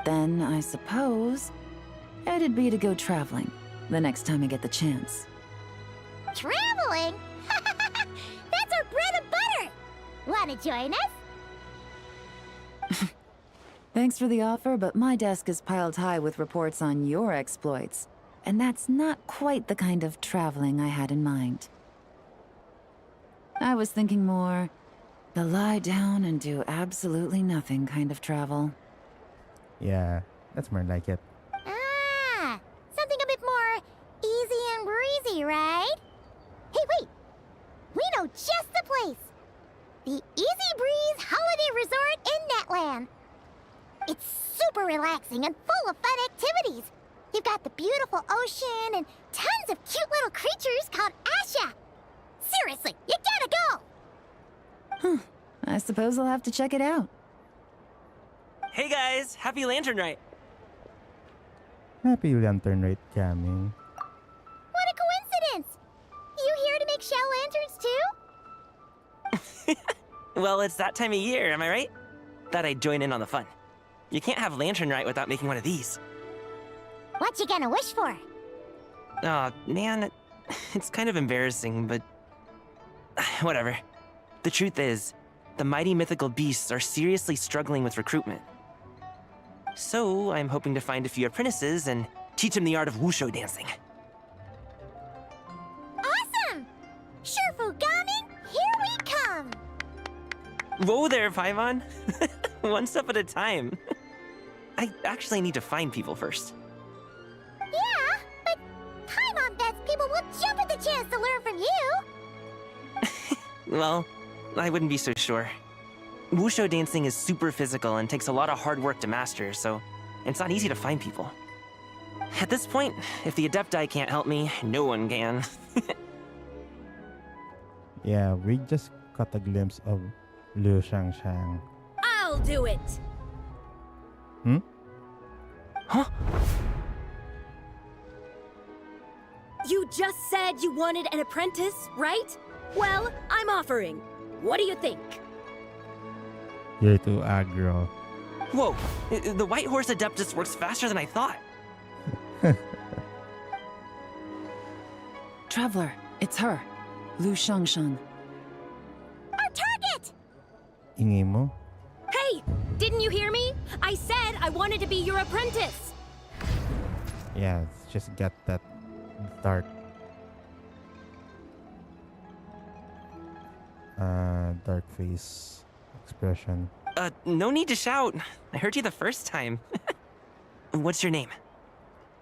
Then I suppose it'd be to go traveling the next time I get the chance. Traveling? That's our bread and butter! Wanna join us? Thanks for the offer, but my desk is piled high with reports on your exploits. And that's not quite the kind of traveling I had in mind. I was thinking more the lie down and do absolutely nothing kind of travel. Yeah, that's more like it. Ah, something a bit more easy and breezy, right? Hey, wait! We know just the place! The Easy Breeze Holiday Resort in Netland. It's super relaxing and full of fun activities. You've got the beautiful ocean and tons of cute little creatures called Asha. Seriously, you gotta go! I suppose I'll have to check it out. Hey guys, happy Lanternlit. Happy Lanternlit coming. What a coincidence! You here to make shell lanterns too? Well, it's that time of year, am I right? Thought I'd join in on the fun. You can't have Lanternlit without making one of these. What you gonna wish for? Aw, man, it's kind of embarrassing, but whatever. The truth is, the mighty mythical beasts are seriously struggling with recruitment. So, I'm hoping to find a few apprentices and teach them the art of wushu dancing. Awesome! Sherfu Gaming, here we come! Whoa there, Paimon! One step at a time. I actually need to find people first. Yeah, but Paimon bets people will jump at the chance to learn from you! Well, I wouldn't be so sure. Wushu dancing is super physical and takes a lot of hard work to master, so it's not easy to find people. At this point, if the Adepti can't help me, no one can. Yeah, we just caught a glimpse of Liu Shangshang. I'll do it! Hmm? Huh? You just said you wanted an apprentice, right? Well, I'm offering. What do you think? You're too aggro. Whoa, the White Horse Adeptus works faster than I thought. Traveler, it's her. Lu Shangshang. Our target! Ingay mo? Hey, didn't you hear me? I said I wanted to be your apprentice. Yeah, it's just got that dark dark face expression. No need to shout. I heard you the first time. What's your name?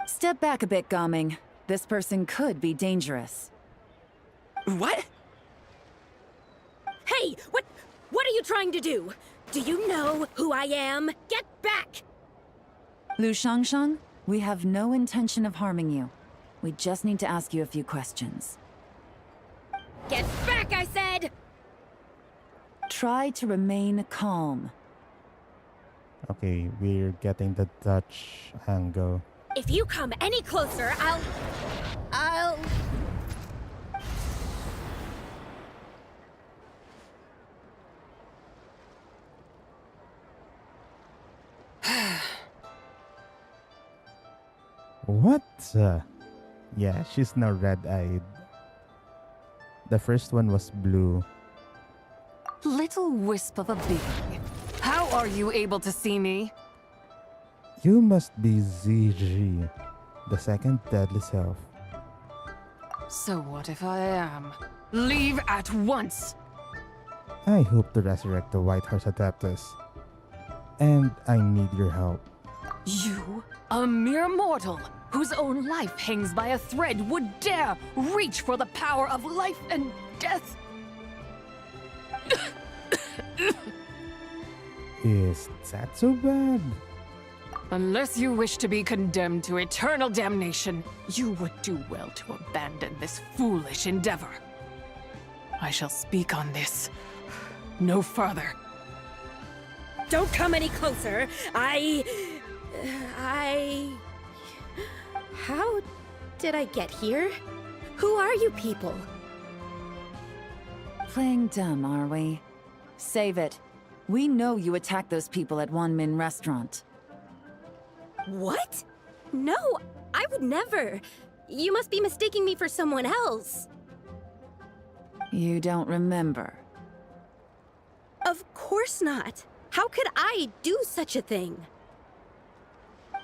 Step back a bit, Gaming. This person could be dangerous. What? Hey, what are you trying to do? Do you know who I am? Get back! Lu Shangshang, we have no intention of harming you. We just need to ask you a few questions. Get back, I said! Try to remain calm. Okay, we're getting the Dutch angle. If you come any closer, I'll... What? Yeah, she's now red-eyed. The first one was blue. Little wisp of a being. How are you able to see me? You must be ZG, the second deadly self. So what if I am? Leave at once! I hope to resurrect the White Horse Adeptus. And I need your help. You, a mere mortal, whose own life hangs by a thread, would dare reach for the power of life and death? Is that so bad? Unless you wish to be condemned to eternal damnation, you would do well to abandon this foolish endeavor. I shall speak on this no further. Don't come any closer. How did I get here? Who are you people? Playing dumb, are we? Save it. We know you attacked those people at Wanmin Restaurant. What? No, I would never. You must be mistaking me for someone else. You don't remember? Of course not. How could I do such a thing?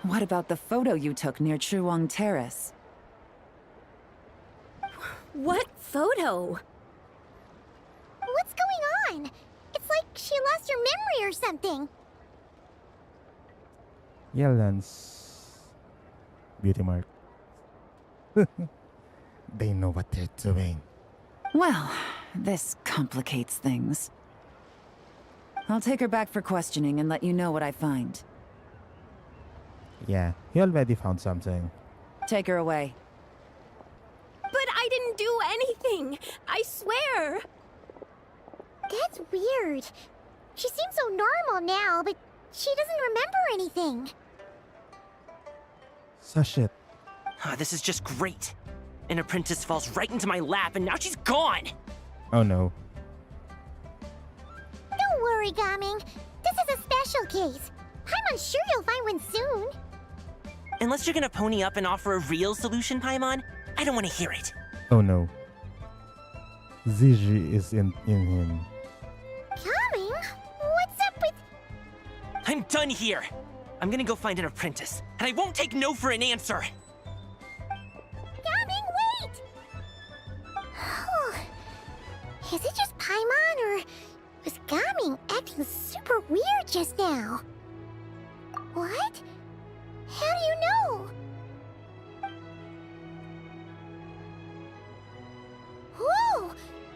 What about the photo you took near Chuang Terrace? What photo? What's going on? It's like she lost her memory or something. Yelan's beauty mark. They know what they're doing. Well, this complicates things. I'll take her back for questioning and let you know what I find. Yeah, he already found something. Take her away. But I didn't do anything. I swear. That's weird. She seems so normal now, but she doesn't remember anything. Such it. This is just great. An apprentice falls right into my lap and now she's gone! Oh no. Don't worry, Gaming. This is a special case. I'm sure you'll find one soon. Unless you're gonna pony up and offer a real solution, Paimon, I don't want to hear it. Oh no. Ziji is in him. Gaming? What's up with... I'm done here! I'm gonna go find an apprentice, and I won't take no for an answer! Gaming, wait! Is it just Paimon, or was Gaming acting super weird just now? What? How do you know? Whoa!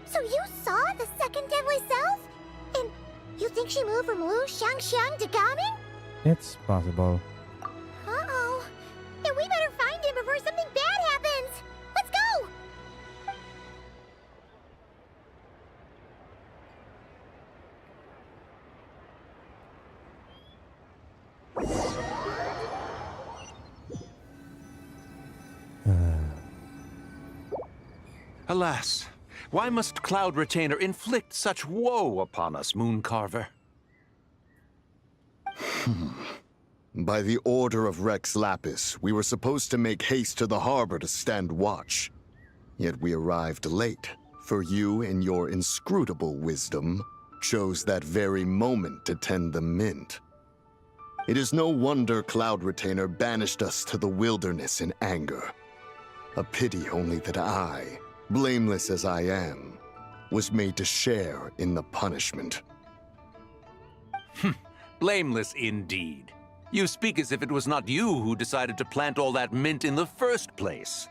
So you saw the second deadly self? And you think she moved from Lu Xiangxiang to Gaming? It's possible. Uh-oh. Then we better find him before something bad happens! Let's go! Alas, why must Cloud Retainer inflict such woe upon us, Mooncarver? By the order of Rex Lapis, we were supposed to make haste to the harbor to stand watch. Yet we arrived late, for you, in your inscrutable wisdom, chose that very moment to tend the mint. It is no wonder Cloud Retainer banished us to the wilderness in anger. A pity only that I, blameless as I am, was made to share in the punishment. Blameless indeed. You speak as if it was not you who decided to plant all that mint in the first place.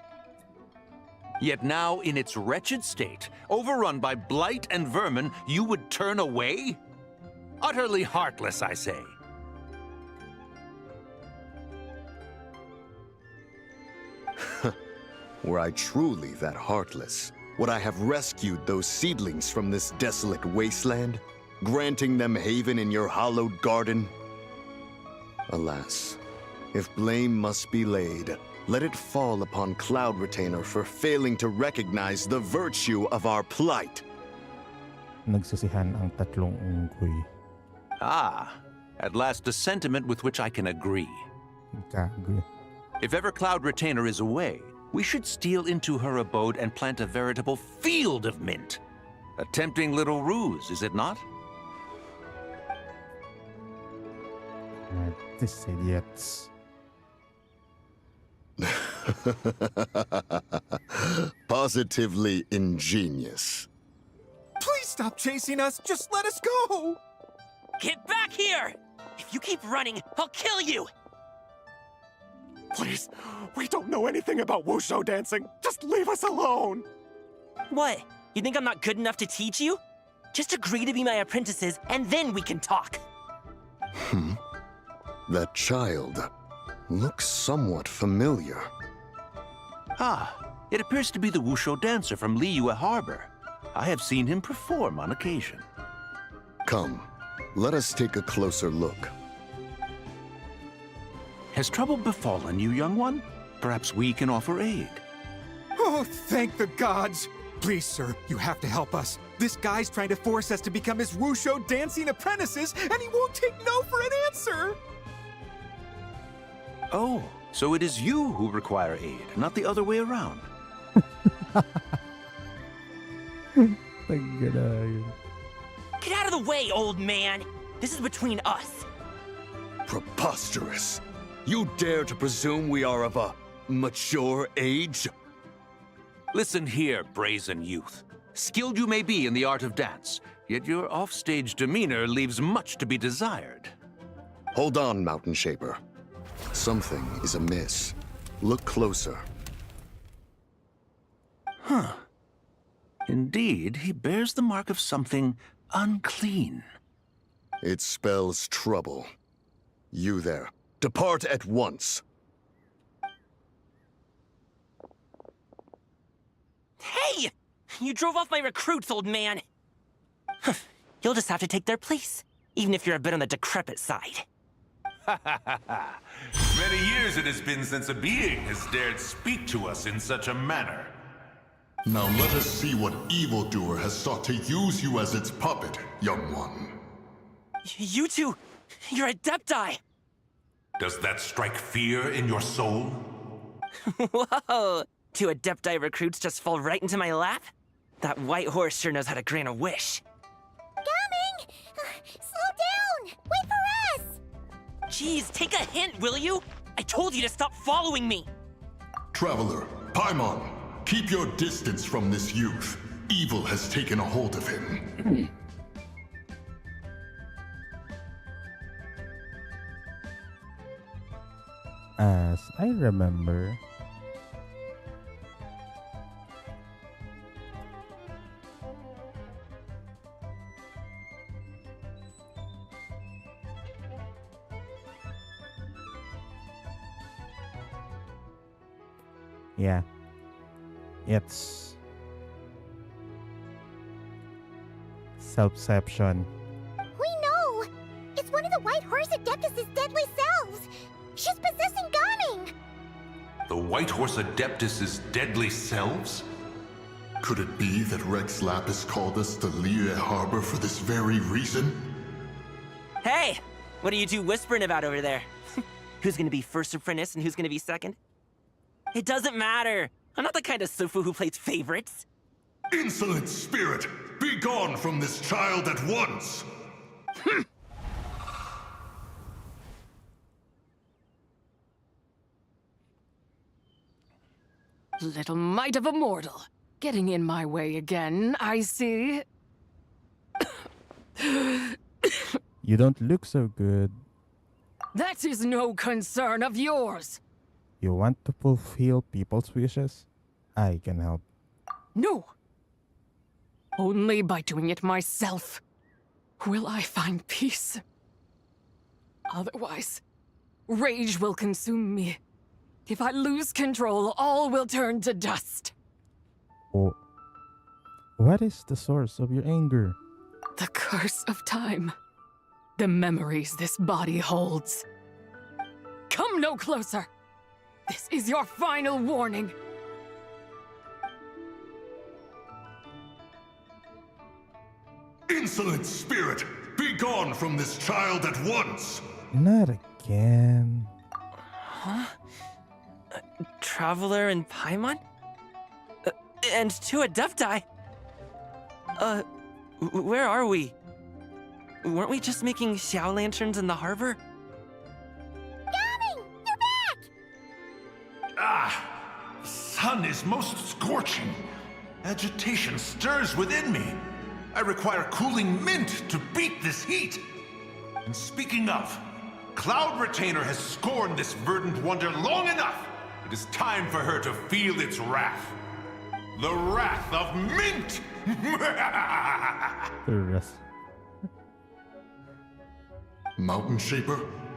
Yet now, in its wretched state, overrun by blight and vermin, you would turn away? Utterly heartless, I say. Were I truly that heartless, would I have rescued those seedlings from this desolate wasteland, granting them haven in your hallowed garden? Alas, if blame must be laid, let it fall upon Cloud Retainer for failing to recognize the virtue of our plight. Nagsisihan ang tatlong unggoy. Ah, at last a sentiment with which I can agree. Gago. If ever Cloud Retainer is away, we should steal into her abode and plant a veritable field of mint. A tempting little ruse, is it not? These idiots. Positively ingenious. Please stop chasing us! Just let us go! Get back here! If you keep running, I'll kill you! Please, we don't know anything about wushu dancing. Just leave us alone! What? You think I'm not good enough to teach you? Just agree to be my apprentices, and then we can talk. That child looks somewhat familiar. Ah, it appears to be the Wusho dancer from Liyue Harbor. I have seen him perform on occasion. Come, let us take a closer look. Has trouble befallen you, young one? Perhaps we can offer aid. Oh, thank the gods! Please, sir, you have to help us. This guy's trying to force us to become his Wusho dancing apprentices, and he won't take no for an answer! Oh, so it is you who require aid, not the other way around. Get out of the way, old man! This is between us. Preposterous! You dare to presume we are of a mature age? Listen here, brazen youth. Skilled you may be in the art of dance, yet your offstage demeanor leaves much to be desired. Hold on, Mountain Shaper. Something is amiss. Look closer. Huh. Indeed, he bears the mark of something unclean. It spells trouble. You there, depart at once. Hey! You drove off my recruits, old man! You'll just have to take their place, even if you're a bit on the decrepit side. Many years it has been since a being has dared speak to us in such a manner. Now let us see what evildoer has sought to use you as its puppet, young one. You two, you're Adepti! Does that strike fear in your soul? Whoa! Two Adepti recruits just fall right into my lap? That white horse sure knows how to grant a wish. Coming! Slow down! Wait for us! Jeez, take a hint, will you? I told you to stop following me! Traveler, Paimon, keep your distance from this youth. Evil has taken a hold of him. As I remember, yeah, it's self-ception. We know! It's one of the White Horse Adeptus' deadly selves! She's possessing Gaming! The White Horse Adeptus' deadly selves? Could it be that Rex Lapis called us to Liyue Harbor for this very reason? Hey! What are you two whispering about over there? Who's gonna be first apprentice and who's gonna be second? It doesn't matter! I'm not the kind of Sufu who plays favorites! Insolent spirit! Be gone from this child at once! Little mite of a mortal. Getting in my way again, I see. You don't look so good. That is no concern of yours. You want to fulfill people's wishes? I can help. No. Only by doing it myself will I find peace. Otherwise, rage will consume me. If I lose control, all will turn to dust. Oh. What is the source of your anger? The curse of time. The memories this body holds. Come no closer. This is your final warning. Insolent spirit! Be gone from this child at once! Not again. Huh? Traveler and Paimon? And two Adepti? Where are we? Weren't we just making Xiao lanterns in the harbor? Gaming! You're back! Ah! The sun is most scorching. Agitation stirs within me. I require cooling mint to beat this heat. And speaking of, Cloud Retainer has scorned this verdant wonder long enough. It is time for her to feel its wrath. The wrath of mint! Mountain Shaper?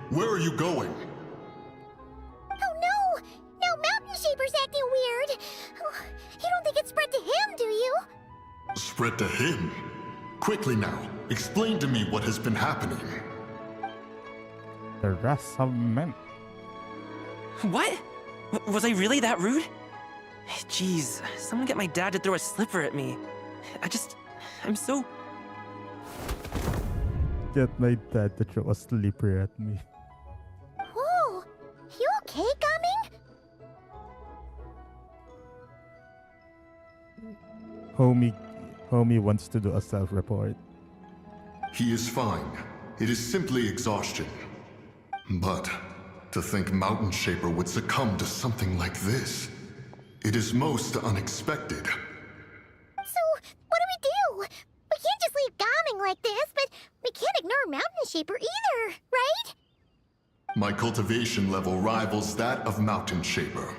Where are you going? Oh no! Now Mountain Shaper's acting weird! Oh, you don't think it spread to him, do you? Spread to him? Quickly now, explain to me what has been happening. The rest of men. What? Was I really that rude? Jeez, someone get my dad to throw a slipper at me. I'm so... Get my dad to throw a slipper at me. Whoa! You okay, Gaming? Homie wants to do a self-report. He is fine. It is simply exhaustion. But to think Mountain Shaper would succumb to something like this, it is most unexpected. So, what do? We can't just leave Gaming like this, but we can't ignore Mountain Shaper either, right? My cultivation level rivals that of Mountain Shaper.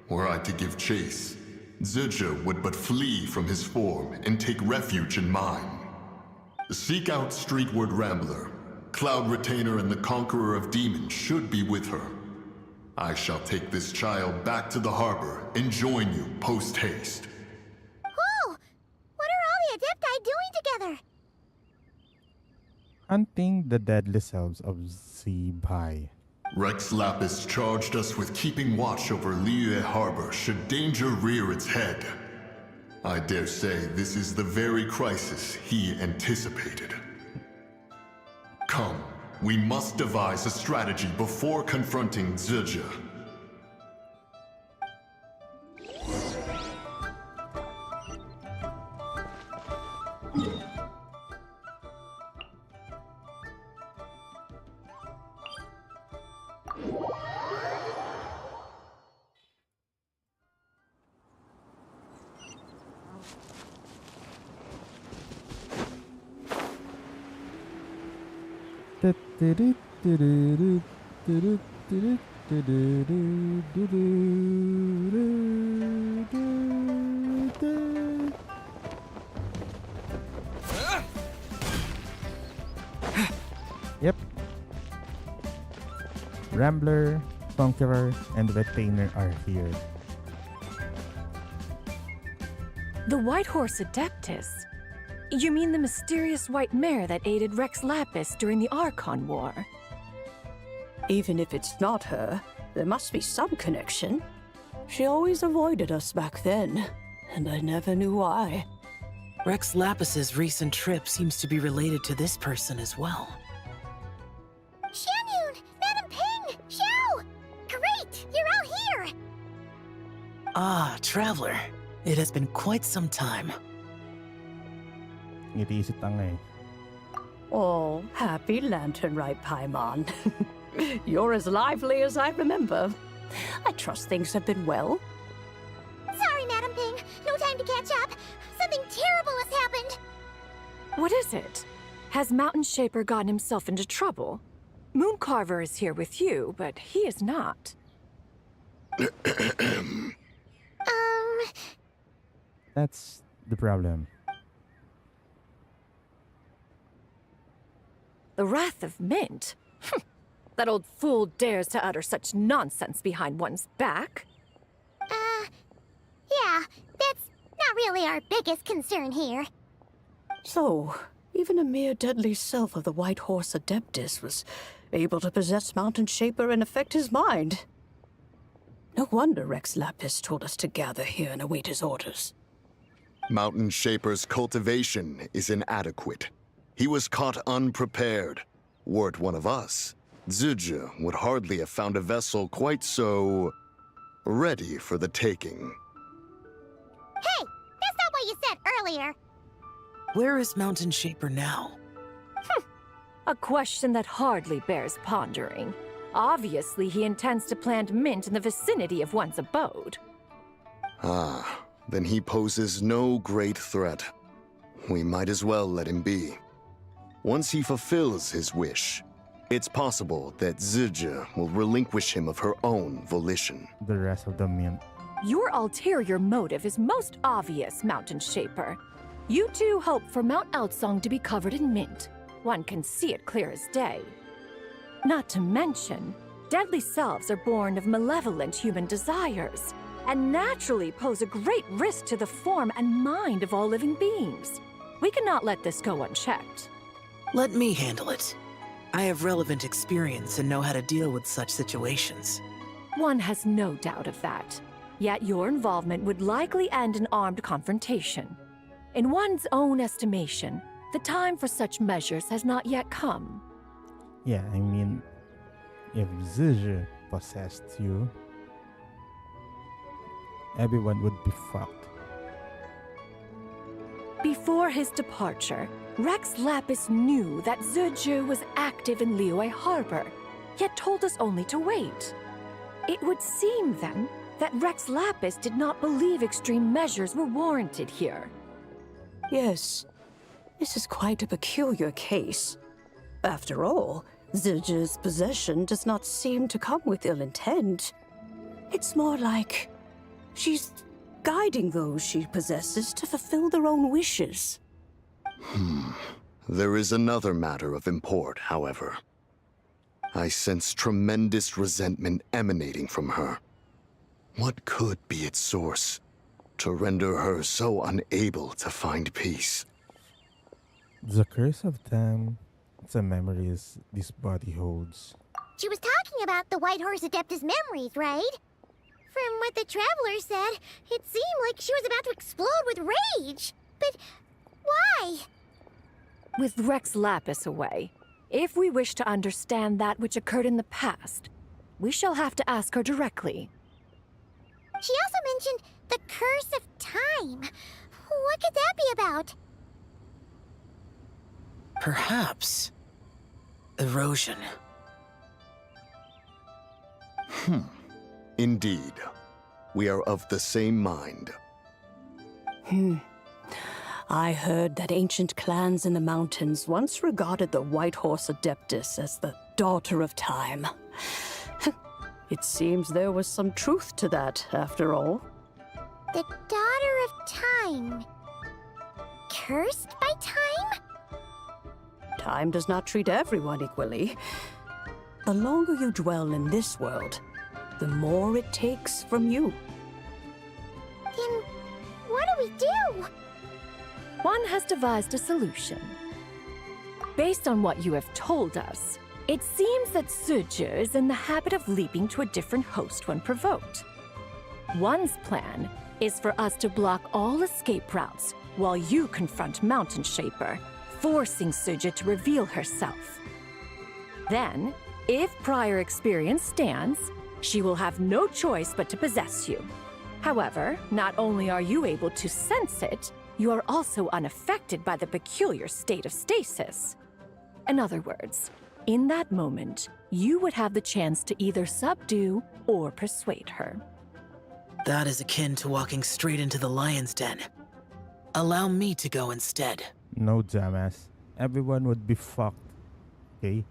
Were I to give chase, Zizha would but flee from his form and take refuge in mine. Seek out Streetward Rambler. Cloud Retainer and the Conqueror of Demons should be with her. I shall take this child back to the harbor and join you post-haste. Whoa! What are all the Adepti doing together? Hunting the deadly selves of Zebai. Rex Lapis charged us with keeping watch over Liyue Harbor should danger rear its head. I dare say this is the very crisis he anticipated. Come, we must devise a strategy before confronting Zizha. Yep. Rambler, Conqueror, and Retainer are here. The White Horse Adeptus? You mean the mysterious white mare that aided Rex Lapis during the Archon War? Even if it's not her, there must be some connection. She always avoided us back then, and I never knew why. Rex Lapis's recent trip seems to be related to this person as well. Xianyun! Madam Ping! Xiao! Great! You're all here! Ah, Traveler. It has been quite some time. Ngiti si Tangay. Oh, happy Lanternlit, Paimon. You're as lively as I remember. I trust things have been well. Sorry, Madam Ping. No time to catch up. Something terrible has happened. What is it? Has Mountain Shaper gotten himself into trouble? Mooncarver is here with you, but he is not. That's the problem. The Wrath of Mint? That old fool dares to utter such nonsense behind one's back. Yeah, that's not really our biggest concern here. So, even a mere deadly self of the White Horse Adeptus was able to possess Mountain Shaper and affect his mind. No wonder Rex Lapis told us to gather here and await his orders. Mountain Shaper's cultivation is inadequate. He was caught unprepared. Were it one of us, Zizha would hardly have found a vessel quite so ready for the taking. Hey, that's not what you said earlier. Where is Mountain Shaper now? A question that hardly bears pondering. Obviously, he intends to plant mint in the vicinity of one's abode. Ah, then he poses no great threat. We might as well let him be. Once he fulfills his wish, it's possible that Zizha will relinquish him of her own volition. The rest of the mint. Your ulterior motive is most obvious, Mountain Shaper. You two hope for Mount Outsong to be covered in mint. One can see it clear as day. Not to mention, deadly selves are born of malevolent human desires, and naturally pose a great risk to the form and mind of all living beings. We cannot let this go unchecked. Let me handle it. I have relevant experience and know how to deal with such situations. One has no doubt of that. Yet your involvement would likely end in armed confrontation. In one's own estimation, the time for such measures has not yet come. Yeah, I mean, if Zizhi possessed you, everyone would be fucked. Before his departure, Rex Lapis knew that Zizhi was active in Liyue Harbor, yet told us only to wait. It would seem, then, that Rex Lapis did not believe extreme measures were warranted here. Yes, this is quite a peculiar case. After all, Zizhi's possession does not seem to come with ill intent. It's more like she's guiding those she possesses to fulfill their own wishes. There is another matter of import, however. I sense tremendous resentment emanating from her. What could be its source to render her so unable to find peace? The curse of time, the memories this body holds. She was talking about the White Horse Adeptus memories, right? From what the Traveler said, it seemed like she was about to explode with rage. But why? With Rex Lapis away, if we wish to understand that which occurred in the past, we shall have to ask her directly. She also mentioned the curse of time. What could that be about? Perhaps erosion. Indeed. We are of the same mind. I heard that ancient clans in the mountains once regarded the White Horse Adeptus as the daughter of time. It seems there was some truth to that, after all. The daughter of time. Cursed by time? Time does not treat everyone equally. The longer you dwell in this world, the more it takes from you. Then what do we do? One has devised a solution. Based on what you have told us, it seems that Zizhi is in the habit of leaping to a different host when provoked. One's plan is for us to block all escape routes while you confront Mountain Shaper, forcing Zizhi to reveal herself. Then, if prior experience stands, she will have no choice but to possess you. However, not only are you able to sense it, you are also unaffected by the peculiar state of stasis. In other words, in that moment, you would have the chance to either subdue or persuade her. That is akin to walking straight into the lion's den. Allow me to go instead. No, dumbass. Everyone would be fucked. Okay?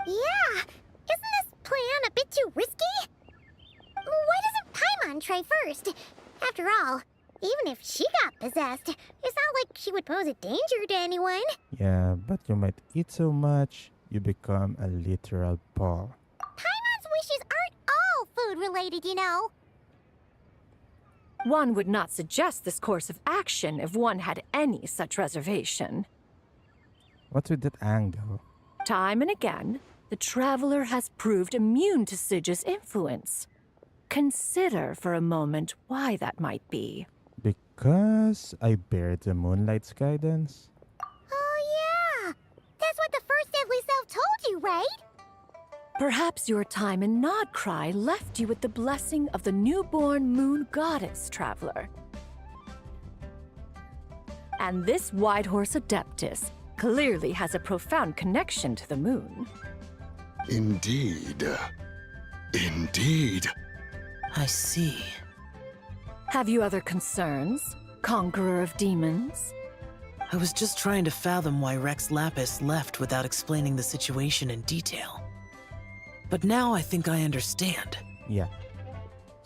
Yeah! Isn't this plan a bit too risky? Why doesn't Paimon try first? After all, even if she got possessed, it's not like she would pose a danger to anyone. Yeah, but you might eat so much, you become a literal ball. Paimon's wishes aren't all food-related, you know. One would not suggest this course of action if one had any such reservation. What's with that angle? Time and again, the Traveler has proved immune to Zizhi's influence. Consider for a moment why that might be. Because I bear the moonlight's guidance? Oh yeah! That's what the first deadly self told you, right? Perhaps your time in Nodcry left you with the blessing of the newborn moon goddess, Traveler. And this White Horse Adeptus clearly has a profound connection to the moon. Indeed. Indeed. I see. Have you other concerns, Conqueror of Demons? I was just trying to fathom why Rex Lapis left without explaining the situation in detail. But now I think I understand. Yeah.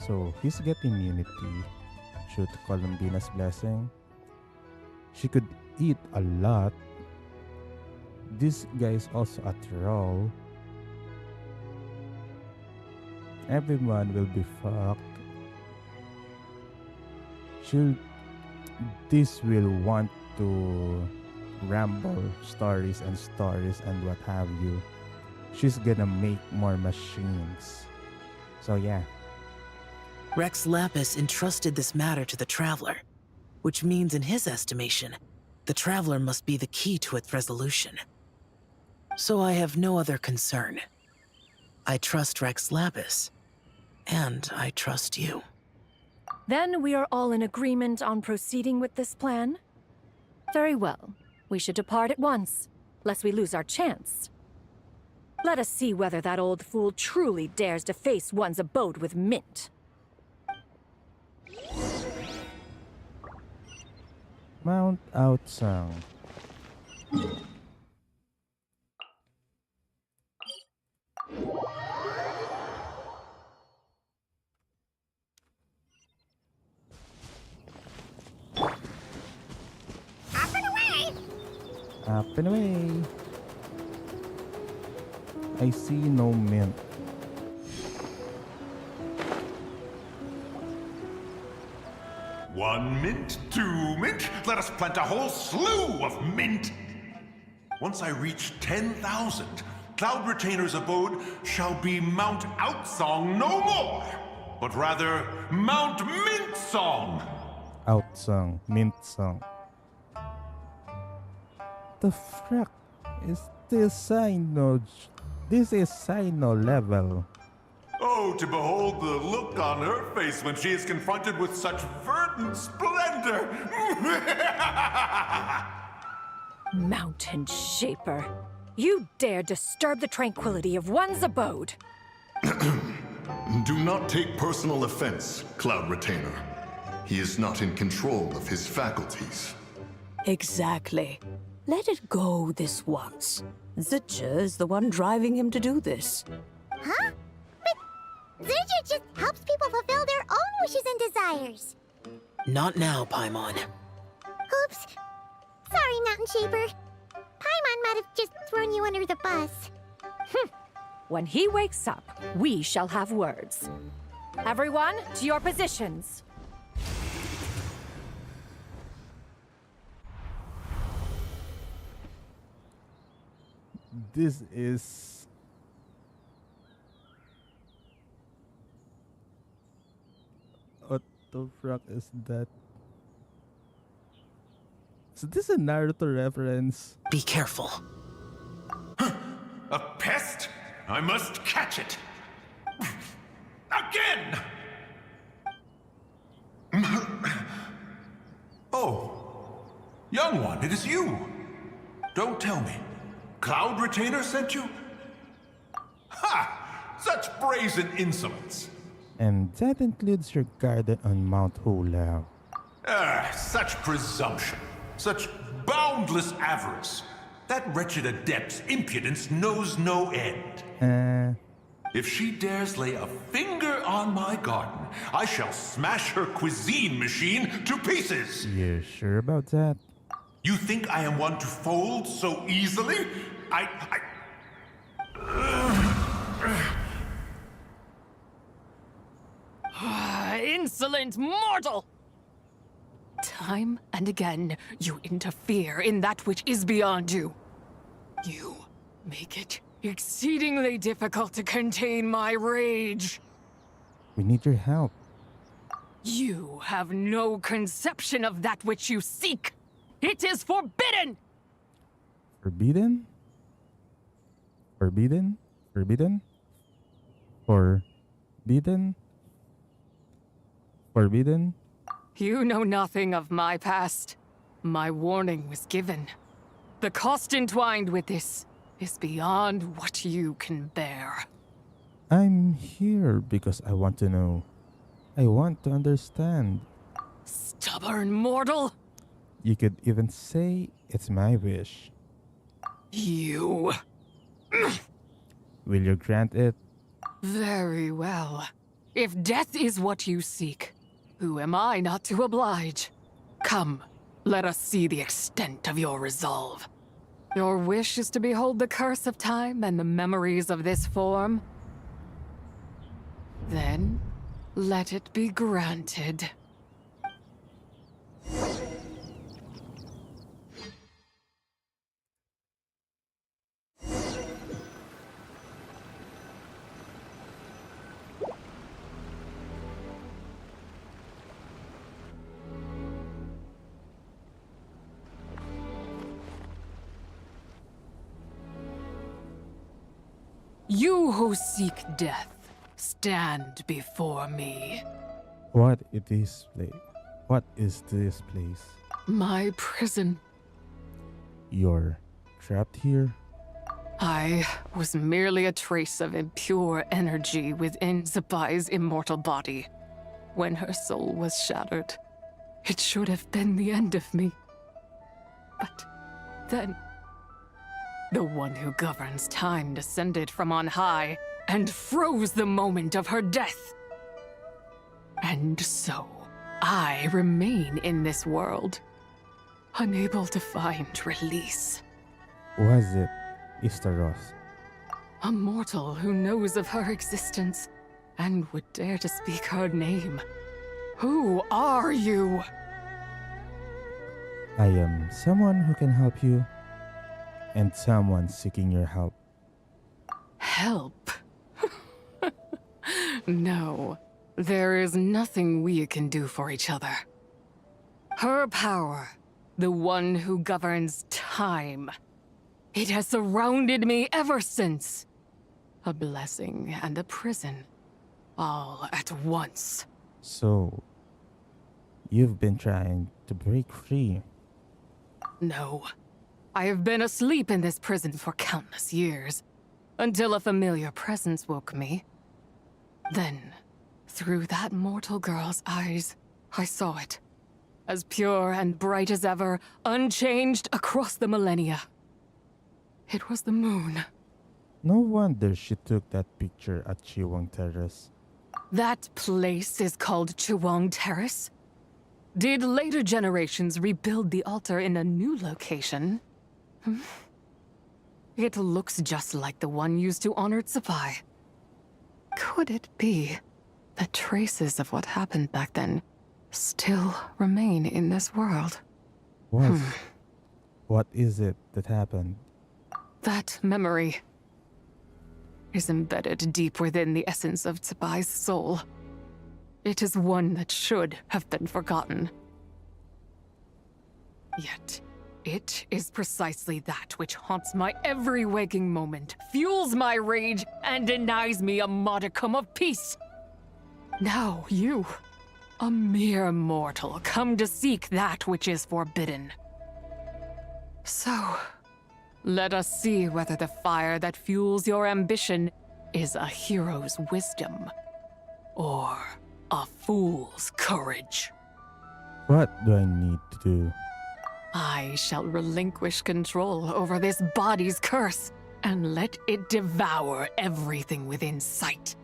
So, he's got immunity due to Columbina's blessing. She could eat a lot. This guy is also a troll. Everyone will be fucked. This will want to ramble stories and what have you. She's gonna make more machines. So yeah. Rex Lapis entrusted this matter to the Traveler, which means in his estimation, the Traveler must be the key to its resolution. So I have no other concern. I trust Rex Lapis, and I trust you. Then we are all in agreement on proceeding with this plan? Very well. We should depart at once, lest we lose our chance. Let us see whether that old fool truly dares to face one's abode with Mint. Mount Outsang. Up and away. I see no Mint. One mint, 2 mint. Let us plant a whole slew of mint. Once I reach 10,000, Cloud Retainer's abode shall be Mount Outsong no more, but rather Mount Mintsong. Outsang, Mint Song. The frack is this Sino? This is Sino level. Oh, to behold the look on her face when she is confronted with such verdant splendor! Mountain Shaper, you dare disturb the tranquility of one's abode. Do not take personal offense, Cloud Retainer. He is not in control of his faculties. Exactly. Let it go this once. Zitcha is the one driving him to do this. Huh? But Zurger just helps people fulfill their own wishes and desires. Not now, Paimon. Oops. Sorry, Mountain Shaper. Paimon might have just thrown you under the bus. When he wakes up, we shall have words. Everyone, to your positions. This is... What the fuck is that? Is this a Naruto reference? Be careful. A pest? I must catch it! Again! Oh, young one, it is you. Don't tell me. Cloud Retainer sent you? Ha! Such brazen insolence. And that includes your garden on Mount Hulao. Such presumption. Such boundless avarice. That wretched adept's impudence knows no end. If she dares lay a finger on my garden, I shall smash her cuisine machine to pieces. You sure about that? You think I am one to fold so easily? Insolent mortal! Time and again, you interfere in that which is beyond you. You make it exceedingly difficult to contain my rage. We need your help. You have no conception of that which you seek. It is forbidden! Forbidden? Forbidden? Forbidden? Forbidden? Forbidden? You know nothing of my past. My warning was given. The cost entwined with this is beyond what you can bear. I'm here because I want to know. I want to understand. Stubborn mortal! You could even say it's my wish. You... Will you grant it? Very well. If death is what you seek, who am I not to oblige? Come, let us see the extent of your resolve. Your wish is to behold the curse of time and the memories of this form? Then, let it be granted. You who seek death, stand before me. What is this place? My prison. You're trapped here? I was merely a trace of impure energy within Zabai's immortal body. When her soul was shattered, it should have been the end of me. But then, the one who governs time descended from on high and froze the moment of her death. And so, I remain in this world, unable to find release. Was it Istaros? A mortal who knows of her existence and would dare to speak her name. Who are you? I am someone who can help you, and someone seeking your help. Help? No, there is nothing we can do for each other. Her power, the one who governs time, it has surrounded me ever since. A blessing and a prison, all at once. So, you've been trying to break free? No. I have been asleep in this prison for countless years, until a familiar presence woke me. Then, through that mortal girl's eyes, I saw it. As pure and bright as ever, unchanged across the millennia. It was the moon. No wonder she took that picture at Chiwang Terrace. That place is called Chiwang Terrace? Did later generations rebuild the altar in a new location? It looks just like the one used to honor Zabai. Could it be that traces of what happened back then still remain in this world? What is it that happened? That memory is embedded deep within the essence of Zabai's soul. It is one that should have been forgotten. Yet, it is precisely that which haunts my every waking moment, fuels my rage, and denies me a modicum of peace. Now you, a mere mortal, come to seek that which is forbidden. So, let us see whether the fire that fuels your ambition is a hero's wisdom, or a fool's courage. What do I need to do? I shall relinquish control over this body's curse and let it devour everything within sight.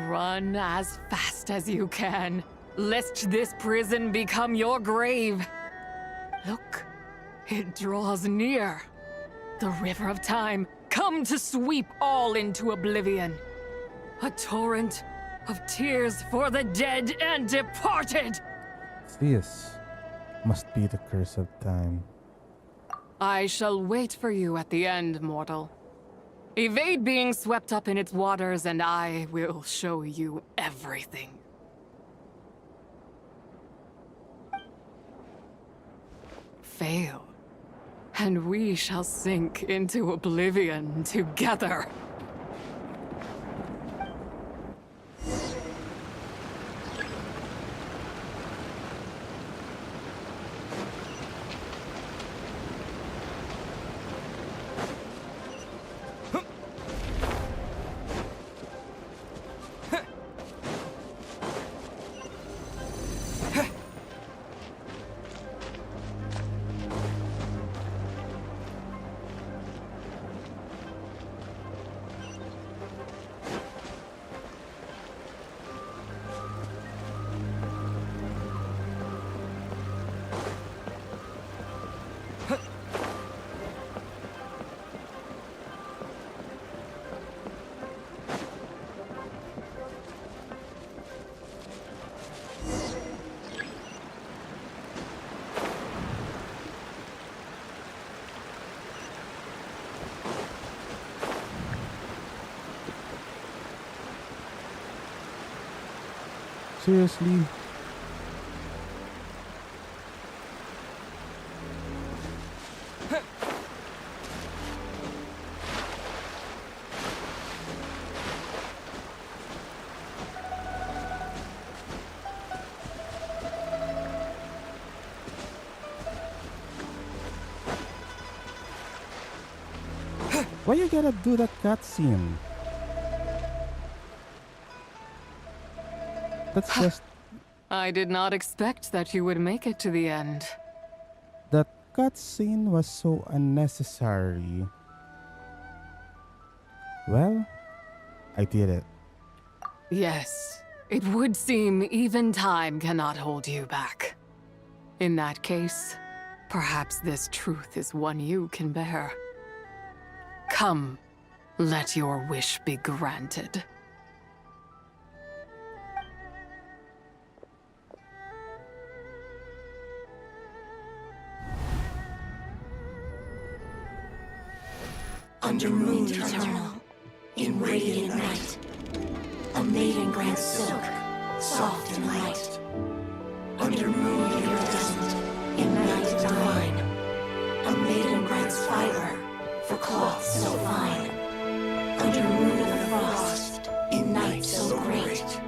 Run as fast as you can, lest this prison become your grave. Look, it draws near. The river of time, come to sweep all into oblivion. A torrent of tears for the dead and departed. This must be the curse of time. I shall wait for you at the end, mortal. Evade being swept up in its waters, and I will show you everything. Fail, and we shall sink into oblivion together. Seriously? Why you gotta do that cutscene? That's just... I did not expect that you would make it to the end. That cutscene was so unnecessary. Well, I did it. Yes, it would seem even time cannot hold you back. In that case, perhaps this truth is one you can bear. Come, let your wish be granted. Under moon eternal, in radiant night, a maiden grants silk, soft and light. Under moon iridescent, in night divine, a maiden grants fiber for cloth so fine. Under moon of frost, in night so great,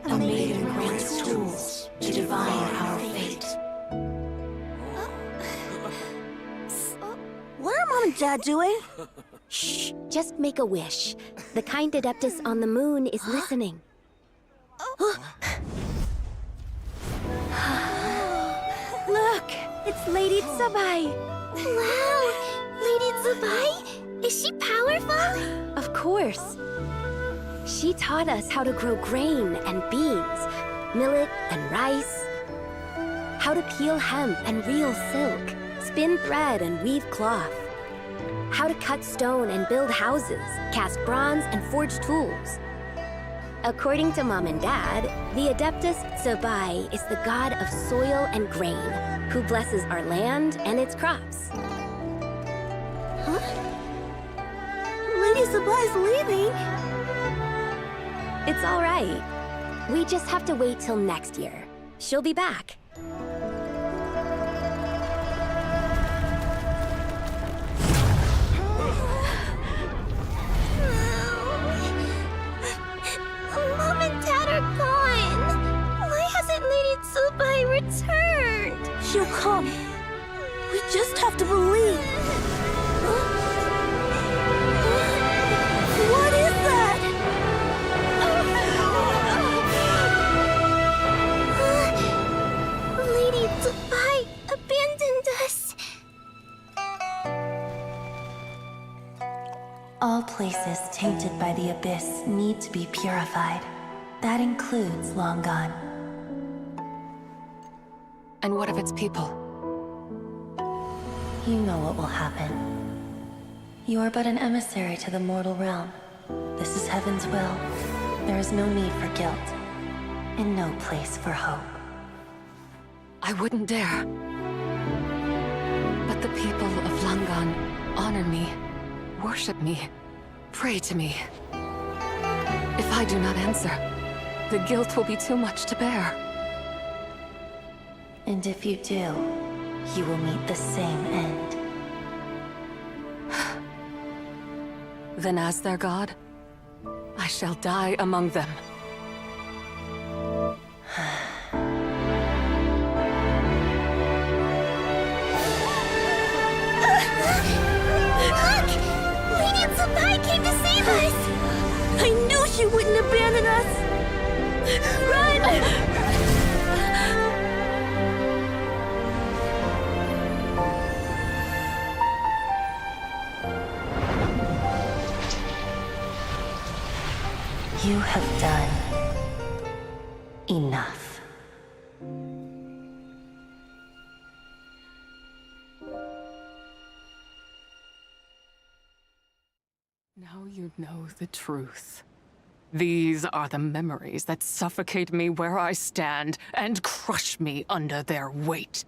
a maiden grants tools to divine our fate. What are Mom and Dad doing? Shh, just make a wish. The kind Adeptus on the moon is listening. Look, it's Lady Tsubai. Wow, Lady Tsubai? Is she powerful? Of course. She taught us how to grow grain and beans, millet and rice, how to peel hemp and reel silk, spin thread and weave cloth, how to cut stone and build houses, cast bronze and forge tools. According to Mom and Dad, the Adeptus Tsubai is the god of soil and grain, who blesses our land and its crops. Huh? Lady Tsubai's leaving? It's all right. We just have to wait till next year. She'll be back. Mom and Dad are gone. Why hasn't Lady Tsubai returned? She'll come. We just have to believe. What is that? Lady Tsubai abandoned us. All places tainted by the abyss need to be purified. That includes Long Gone. And what of its people? You know what will happen. You are but an emissary to the mortal realm. This is Heaven's will. There is no need for guilt, and no place for hope. I wouldn't dare. But the people of Langan honor me, worship me, pray to me. If I do not answer, the guilt will be too much to bear. And if you do, you will meet the same end. Then as their god, I shall die among them. Look! Lady Tsubai came to save us! I knew she wouldn't abandon us! Run! You have done enough. Now you know the truth. These are the memories that suffocate me where I stand and crush me under their weight.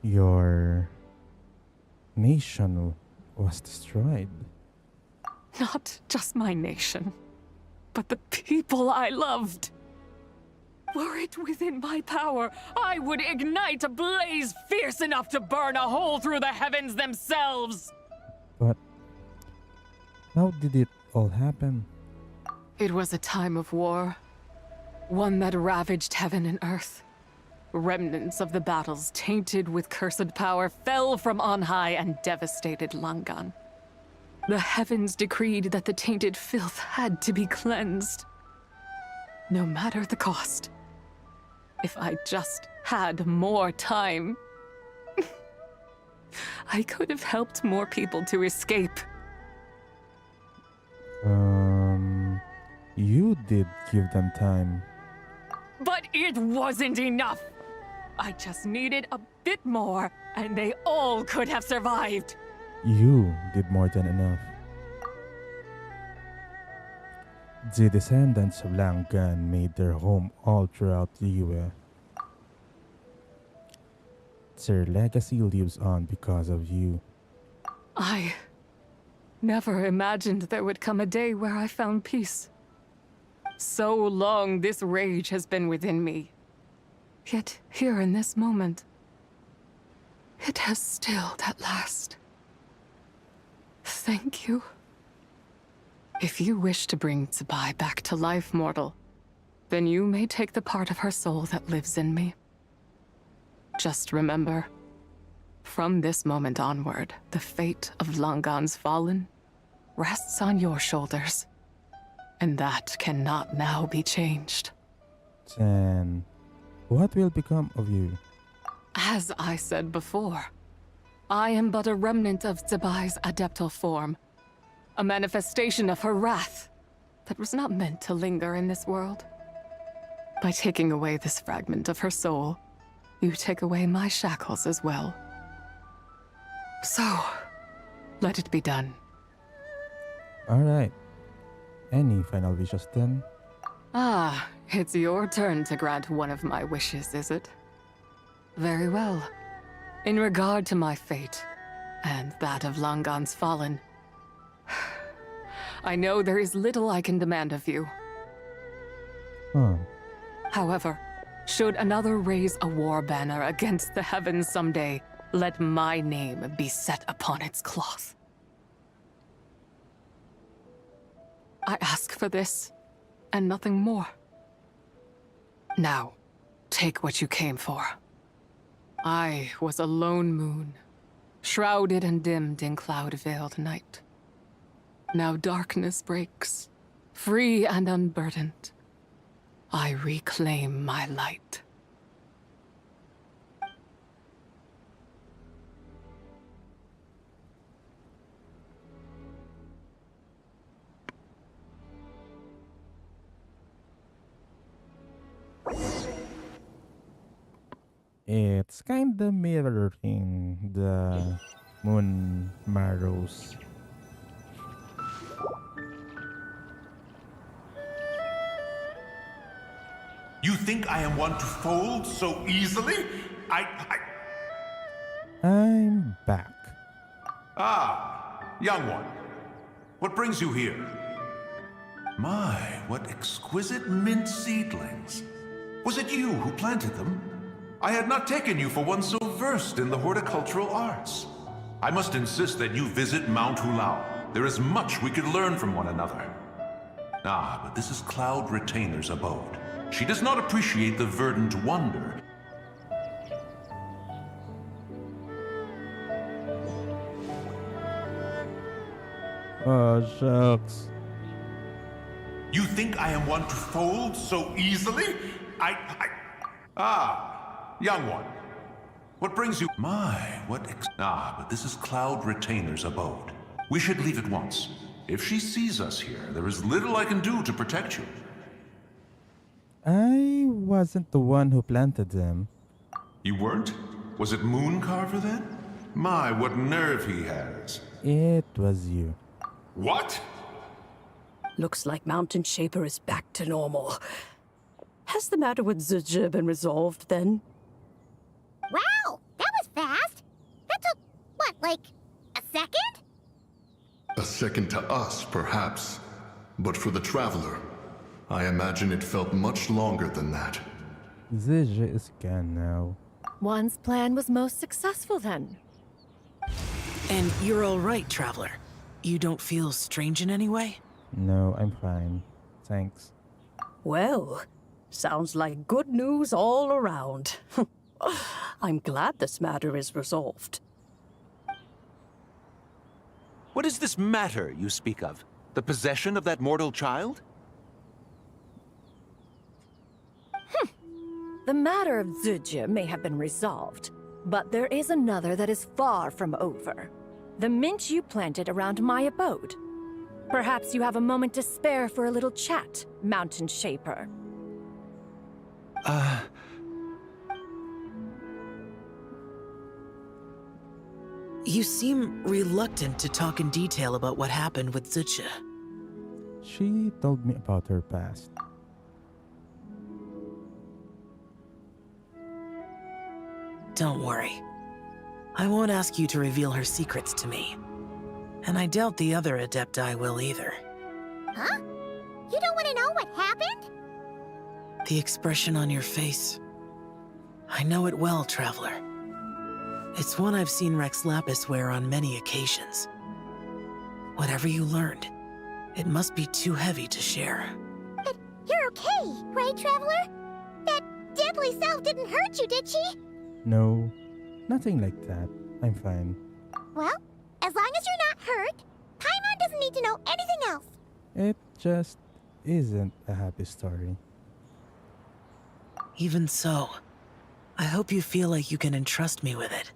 Your nation was destroyed. Not just my nation. but the people I loved. Were it within my power, I would ignite a blaze fierce enough to burn a hole through the heavens themselves. But how did it all happen? It was a time of war, one that ravaged heaven and earth. Remnants of the battles, tainted with cursed power, fell from on high and devastated Langan. The heavens decreed that the tainted filth had to be cleansed, no matter the cost. If I just had more time, I could have helped more people to escape. You did give them time. But it wasn't enough. I just needed a bit more, and they all could have survived. You did more than enough. The descendants of Langan made their home all throughout the UA. Their legacy lives on because of you. I never imagined there would come a day where I found peace. So long this rage has been within me. Yet here in this moment, it has stilled at last. Thank you. If you wish to bring Zibai back to life, mortal, then you may take the part of her soul that lives in me. Just remember, from this moment onward, the fate of Langan's fallen rests on your shoulders. And that cannot now be changed. Then, what will become of you? As I said before, I am but a remnant of Zibai's adeptal form, a manifestation of her wrath that was not meant to linger in this world. By taking away this fragment of her soul, you take away my shackles as well. So, let it be done. Alright. Any final wishes then? Ah, it's your turn to grant one of my wishes, is it? Very well. In regard to my fate, and that of Langan's fallen, I know there is little I can demand of you. However, should another raise a war banner against the heavens someday, let my name be set upon its cloth. I ask for this, and nothing more. Now, take what you came for. I was a lone moon, shrouded and dimmed in cloud-veiled night. Now darkness breaks, free and unburdened. I reclaim my light. It's kinda mirroring the Moon Marrows. You think I am one to fold so easily? I'm back. Ah, young one. What brings you here? My, what exquisite mint seedlings. Was it you who planted them? I had not taken you for one so versed in the horticultural arts. I must insist that you visit Mount Hulao. There is much we could learn from one another. Ah, but this is Cloud Retainer's abode. She does not appreciate the verdant wonder. Oh, shucks. You think I am one to fold so easily? Ah, young one. What brings you? My, what but this is Cloud Retainer's abode. We should leave at once. If she sees us here, there is little I can do to protect you. I wasn't the one who planted them. You weren't? Was it Mooncarver then? My, what nerve he has. It was you. What? Looks like Mountain Shaper is back to normal. Has the matter with Zizhi been resolved then? Wow, that was fast. That took, what, like a second? A second to us, perhaps. But for the Traveler, I imagine it felt much longer than that. Zizia is gone now. One's plan was most successful then. And you're all right, Traveler. You don't feel strange in any way? No, I'm fine. Thanks. Well, sounds like good news all around. I'm glad this matter is resolved. What is this matter you speak of? The possession of that mortal child? The matter of Zujia may have been resolved, but there is another that is far from over. The mint you planted around my abode. Perhaps you have a moment to spare for a little chat, Mountain Shaper. You seem reluctant to talk in detail about what happened with Zujia. She told me about her past. Don't worry. I won't ask you to reveal her secrets to me. And I doubt the other Adepti will either. Huh? You don't want to know what happened? The expression on your face. I know it well, Traveler. It's one I've seen Rex Lapis wear on many occasions. Whatever you learned, it must be too heavy to share. But you're okay, right, Traveler? That deadly self didn't hurt you, did she? No, nothing like that. I'm fine. Well, as long as you're not hurt, Paimon doesn't need to know anything else. It just isn't a happy story. Even so, I hope you feel like you can entrust me with it.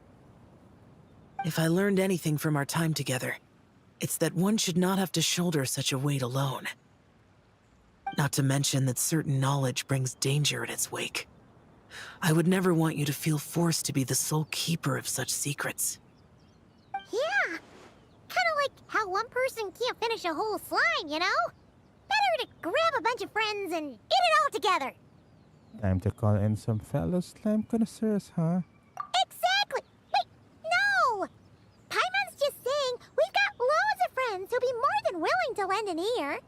If I learned anything from our time together, it's that one should not have to shoulder such a weight alone. Not to mention that certain knowledge brings danger in its wake. I would never want you to feel forced to be the sole keeper of such secrets. Yeah. Kind of like how one person can't finish a whole slime, you know? Better to grab a bunch of friends and eat it all together. Time to call in some fellow slime connoisseurs, huh? Exactly! Wait, no! Paimon's just saying we've got loads of friends who'll be more than willing to lend an ear.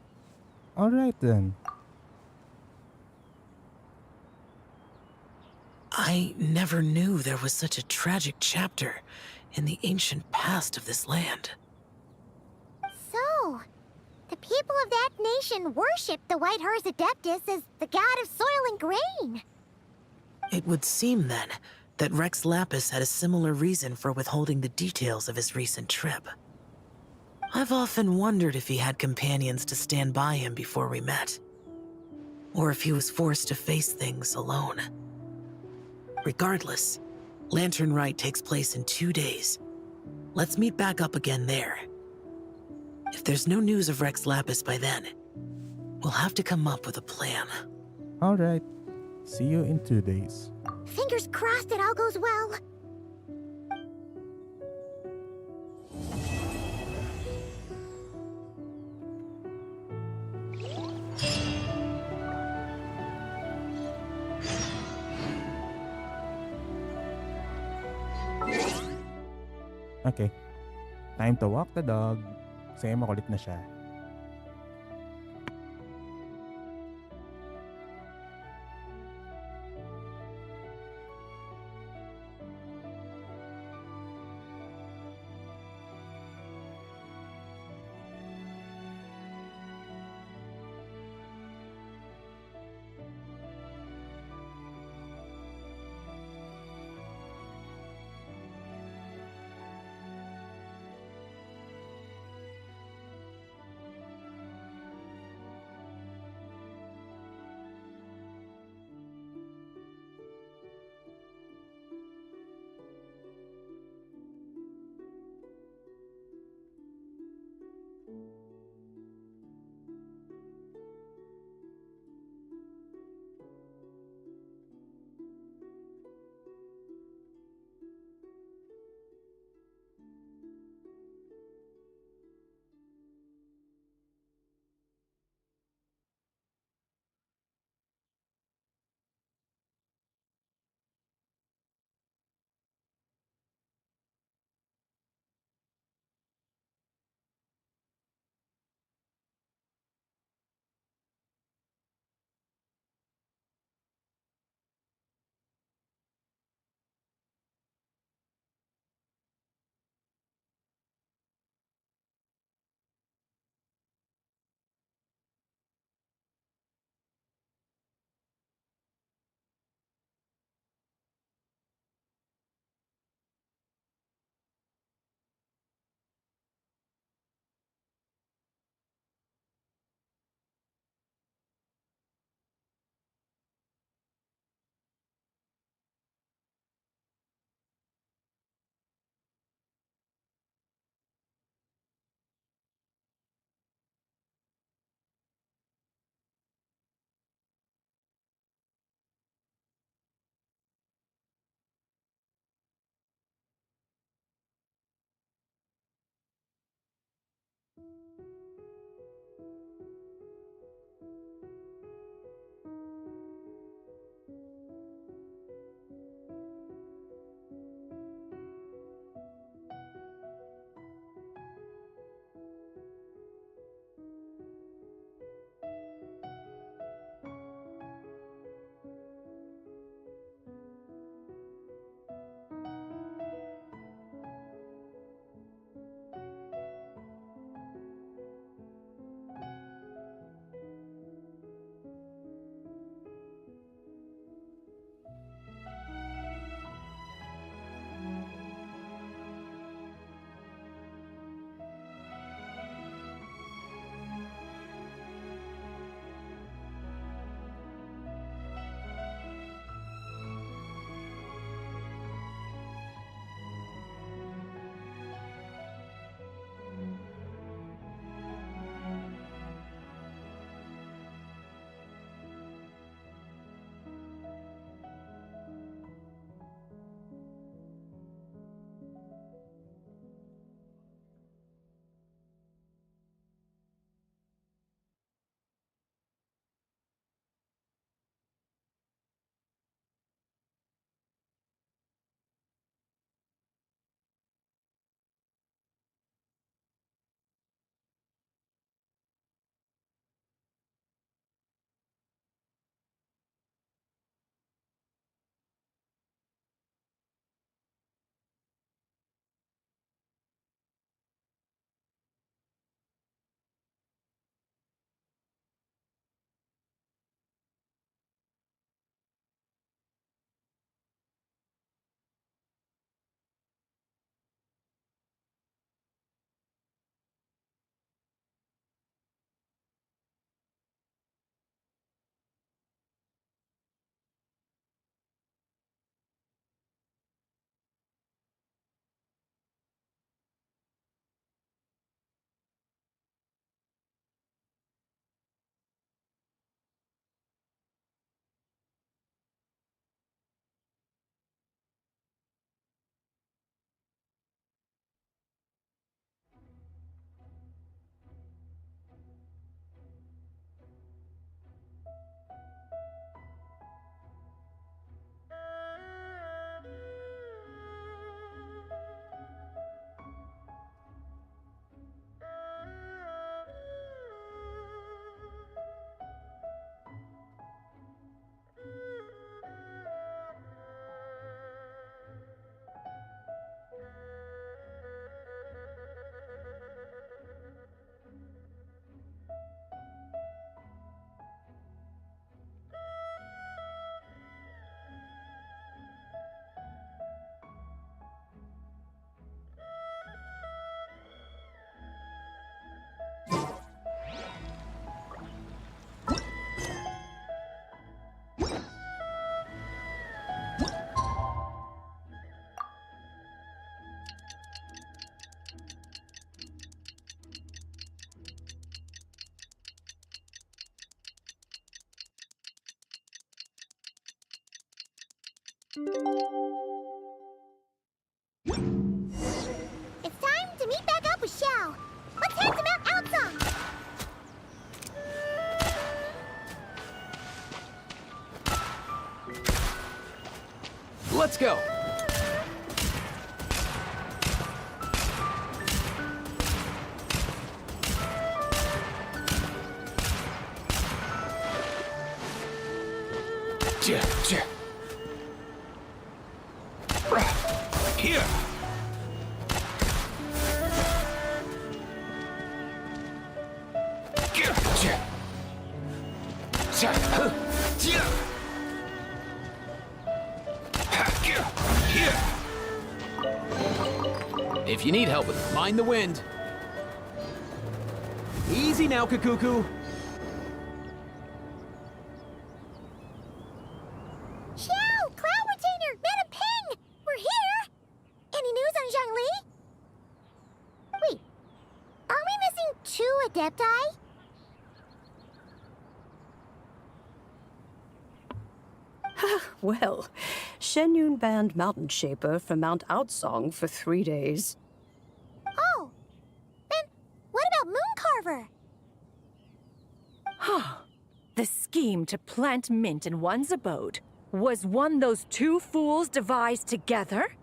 Alright then. I never knew there was such a tragic chapter in the ancient past of this land. So, the people of that nation worship the White Horse Adeptus as the god of soil and grain. It would seem, then, that Rex Lapis had a similar reason for withholding the details of his recent trip. I've often wondered if he had companions to stand by him before we met, or if he was forced to face things alone. Regardless, Lanternlit takes place in 2 days. Let's meet back up again there. If there's no news of Rex Lapis by then, we'll have to come up with a plan. Alright. See you in 2 days. Fingers crossed it all goes well. Okay. Time to walk the dog. Kasi makulit na siya. It's time to meet back up with Xiao. Let's head to Mount Outsong. Let's go! Here. If you need help with it, mind the wind. Easy now, Kakuku. Xiao! Cloud Retainer! Madam Ping! We're here! Any news on Zhongli? Wait, are we missing 2 Adepti? Well, Shenyun banned Mountain Shaper from Mount Outsong for 3 days. Oh! Then what about Moon scheme to plant mint in one's abode was one those two fools devised together?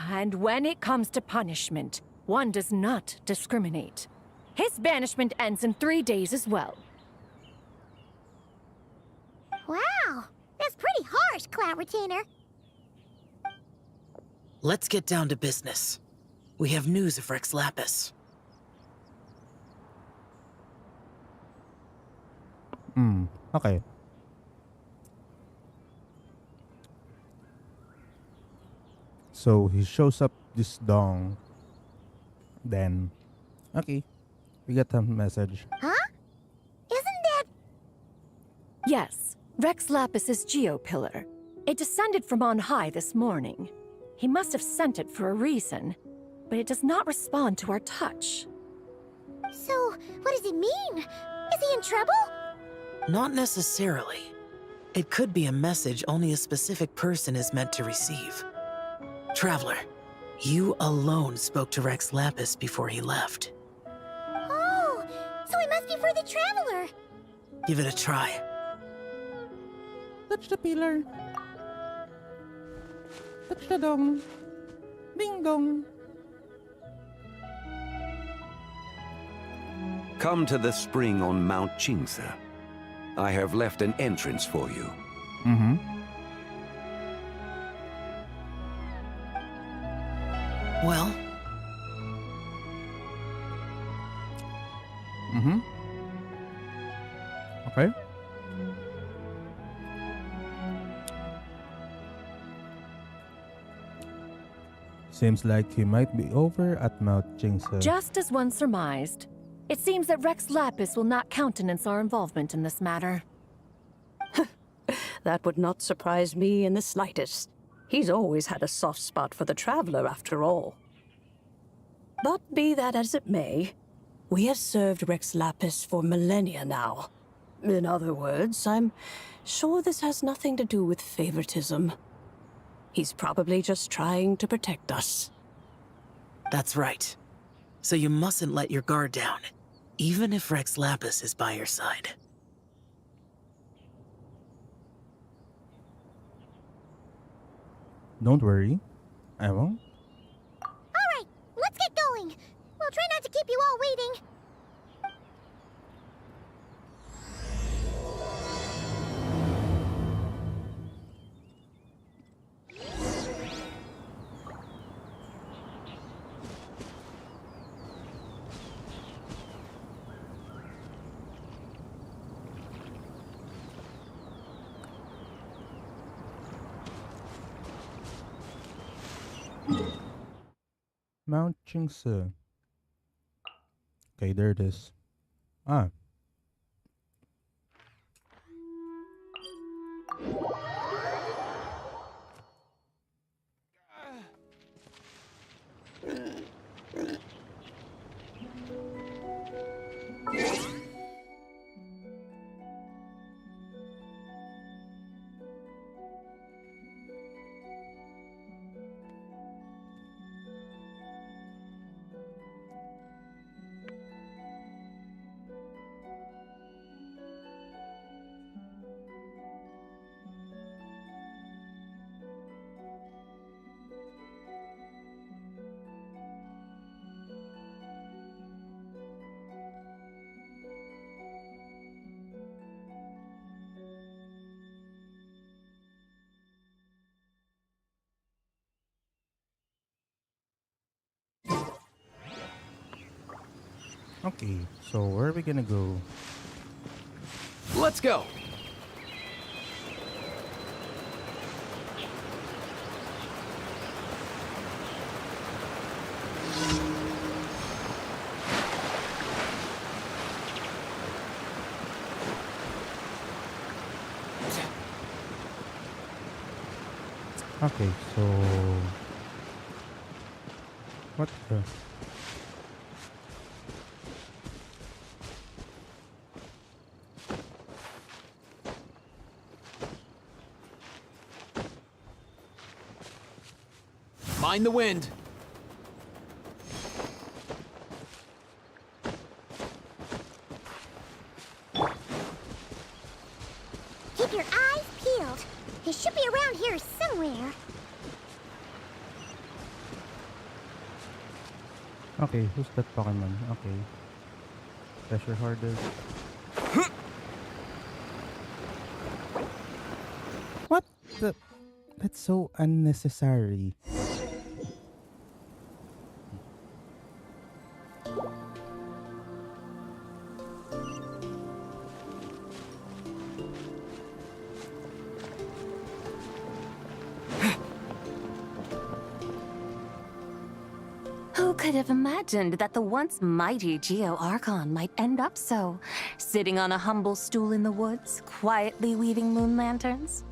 And when it comes to punishment, one does not discriminate. His banishment ends in 3 days as well. Wow, that's pretty harsh, Cloud Retainer. Let's get down to business. We have news of Rex Lapis. Okay. So he shows up this dawn. Then, okay, we get a message. Huh? Isn't that... Yes, Rex Lapis's geopillar. It descended from on high this morning. He must have sent it for a reason, but it does not respond to our touch. So, what does it mean? Is he in trouble? Not necessarily. It could be a message only a specific person is meant to receive. Traveler, you alone spoke to Rex Lapis before he left. Oh, so it must be for the Traveler. Give it a try. Touch the pillar. Touch the dong. Ding dong. Come to the spring on Mount Qingse. I have left an entrance for you. Well? Okay. Seems like he might be over at Mount Qingse. Just as one surmised, it seems that Rex Lapis will not countenance our involvement in this matter. That would not surprise me in the slightest. He's always had a soft spot for the Traveler, after all. But be that as it may, we have served Rex Lapis for millennia now. In other words, I'm sure this has nothing to do with favoritism. He's probably just trying to protect us. That's right. So you mustn't let your guard down, even if Rex Lapis is by your side. Don't worry, I won't. All right, let's get going. We'll try not to keep you all waiting. Mount Qingse. Okay, there it is. Ah. Okay, so where are we gonna go? Let's go! Okay, so what the? Mind the wind. here somewhere. Okay, who's that Pokemon? Okay. Treasure hoarder. What the? That's so unnecessary. Who could have imagined that the once mighty Archon might end up so, sitting on a humble stool in the woods, quietly weaving moon lanterns?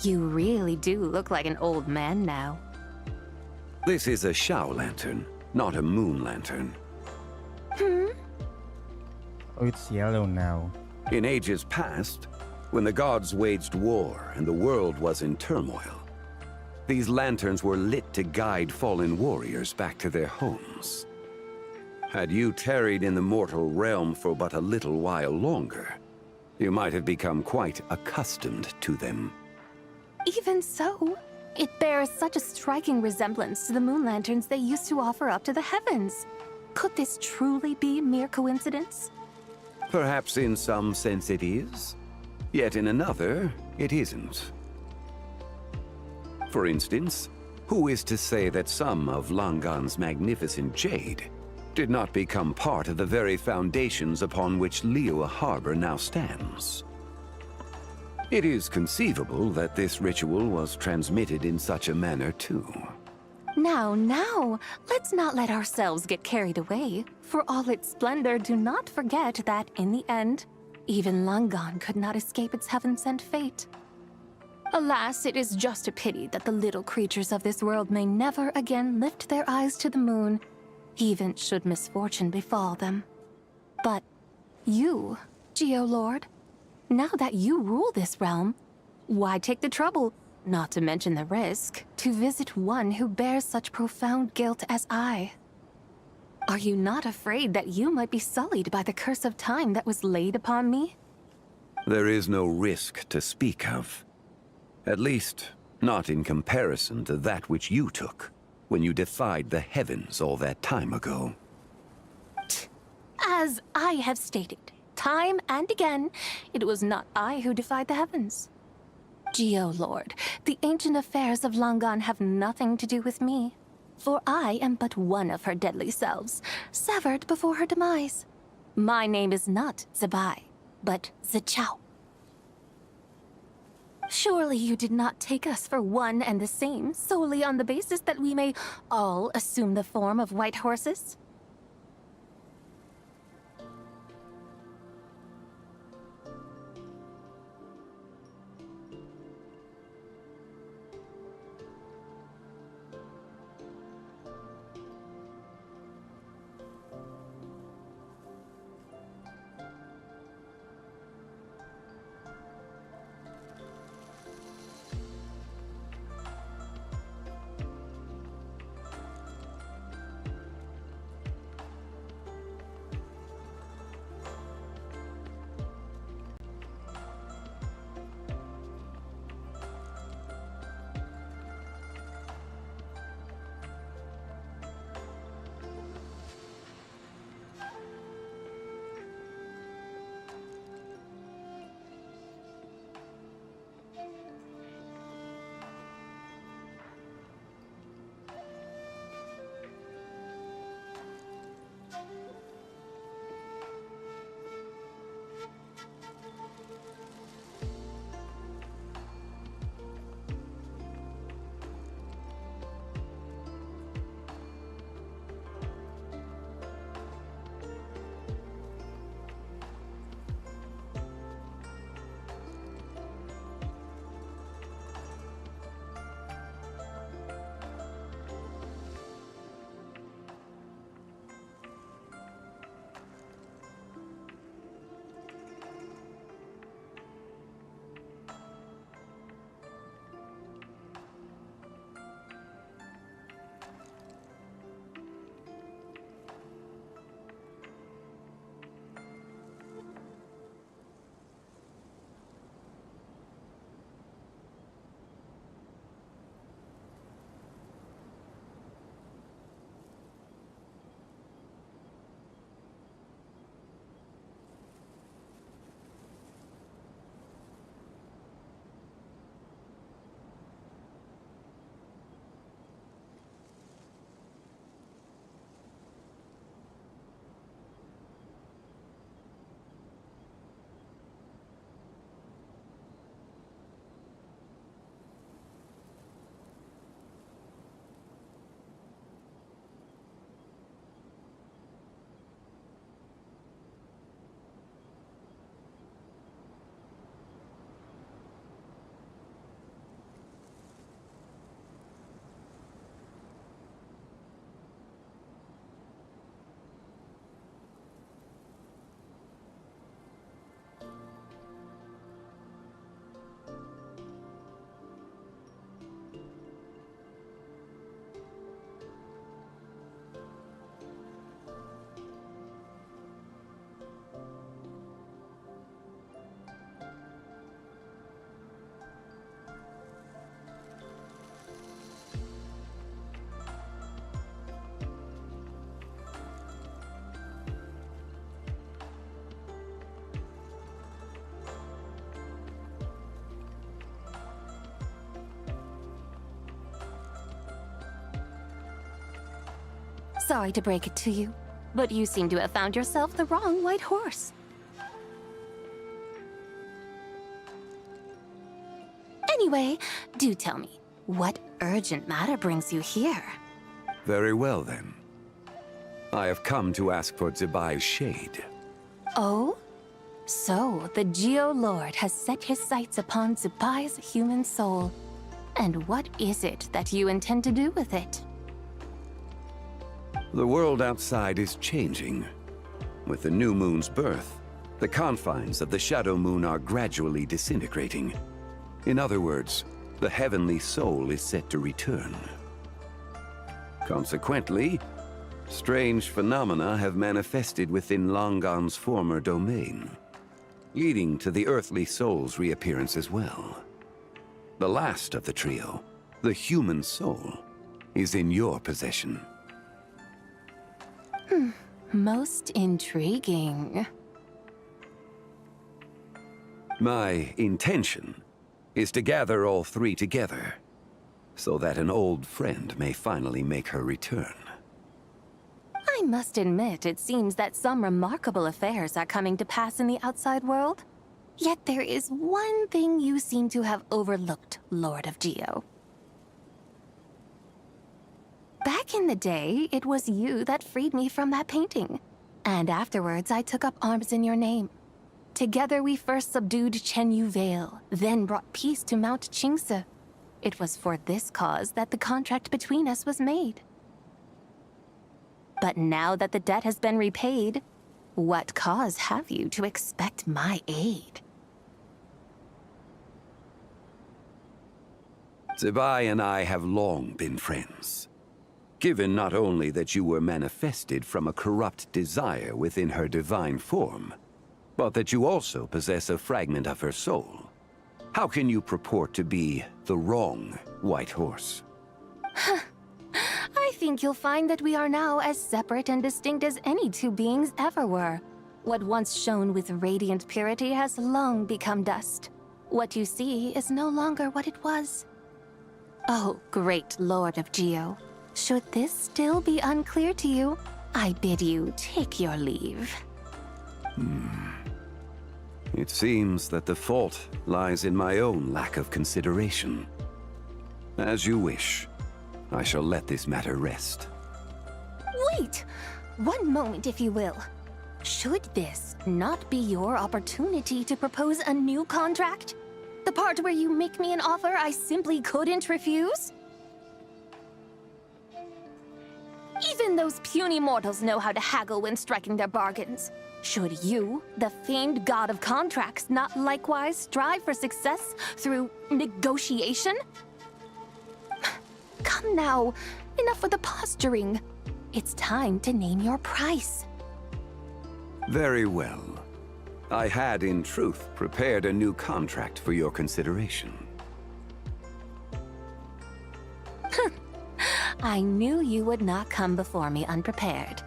You really do look like an old man now. This is a Shao lantern, not a moon lantern. Hmm? Oh, it's yellow now. In ages past, when the gods waged war and the world was in turmoil, these lanterns were lit to guide fallen warriors back to their homes. Had you tarried in the mortal realm for but a little while longer, you might have become quite accustomed to them. Even so, it bears such a striking resemblance to the moon lanterns they used to offer up to the heavens. Could this truly be mere coincidence? Perhaps in some sense it is, yet in another, it isn't. For instance, who is to say that some of Langan's magnificent jade did not become part of the very foundations upon which Liyue Harbor now stands? It is conceivable that this ritual was transmitted in such a manner too. Now, let's not let ourselves get carried away. For all its splendor, do not forget that, in the end, even Langan could not escape its heaven-sent fate. Alas, it is just a pity that the little creatures of this world may never again lift their eyes to the moon, even should misfortune befall them. But you, Geolord, now that you rule this realm, why take the trouble, not to mention the risk, to visit one who bears such profound guilt as I? Are you not afraid that you might be sullied by the curse of time that was laid upon me? There is no risk to speak of. At least, not in comparison to that which you took when you defied the heavens all that time ago. As I have stated, time and again, it was not I who defied the heavens. Geolord, the ancient affairs of Langan have nothing to do with me, for I am but one of her deadly selves, severed before her demise. My name is not Zabai, but Zichao. Surely you did not take us for one and the same, solely on the basis that we may all assume the form of white horses? Sorry to break it to you, but you seem to have found yourself the wrong white horse. Anyway, do tell me, what urgent matter brings you here? Very well, then. I have come to ask for Zibai's shade. Oh? So, the Geo-Lord has set his sights upon Zibai's human soul. And what is it that you intend to do with it? The world outside is changing. With the new moon's birth, the confines of the Shadow Moon are gradually disintegrating. In other words, the heavenly soul is set to return. Consequently, strange phenomena have manifested within Longan's former domain, leading to the earthly soul's reappearance as well. The last of the trio, the human soul, is in your possession. Most intriguing. My intention is to gather all three together, so that an old friend may finally make her return. I must admit, it seems that some remarkable affairs are coming to pass in the outside world. Yet there is one thing you seem to have overlooked, Lord of Geo. Back in the day, it was you that freed me from that painting. And afterwards, I took up arms in your name. Together we first subdued Chenyu Vale, then brought peace to Mount Qingse. It was for this cause that the contract between us was made. But now that the debt has been repaid, what cause have you to expect my aid? Zibai and I have long been friends. Given not only that you were manifested from a corrupt desire within her divine form, but that you also possess a fragment of her soul, how can you purport to be the wrong White Horse? I think you'll find that we are now as separate and distinct as any two beings ever were. What once shone with radiant purity has long become dust. What you see is no longer what it was. Oh, great Lord of Geo. Should this still be unclear to you, I bid you take your leave. It seems that the fault lies in my own lack of consideration. As you wish. I shall let this matter rest. Wait! One moment, if you will. Should this not be your opportunity to propose a new contract? The part where you make me an offer I simply couldn't refuse? Even those puny mortals know how to haggle when striking their bargains. Should you, the famed god of contracts, not likewise strive for success through negotiation? Come now, enough with the posturing. It's time to name your price. Very well. I had, in truth, prepared a new contract for your consideration. I knew you would not come before me unprepared.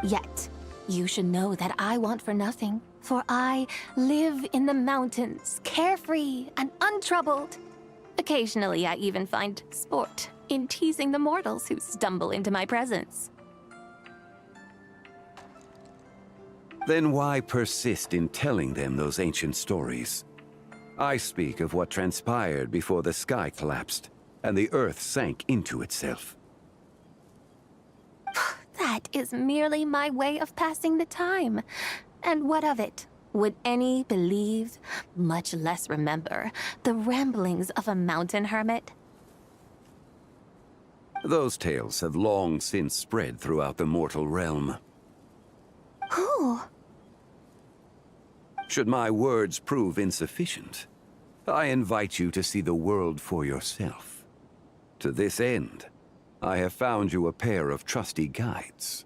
Yet, you should know that I want for nothing, for I live in the mountains, carefree and untroubled. Occasionally, I even find sport in teasing the mortals who stumble into my presence. Then why persist in telling them those ancient stories? I speak of what transpired before the sky collapsed and the earth sank into itself. That is merely my way of passing the time. And what of it? Would any believe, much less remember, the ramblings of a mountain hermit? Those tales have long since spread throughout the mortal realm. Who? Should my words prove insufficient, I invite you to see the world for yourself. To this end, I have found you a pair of trusty guides.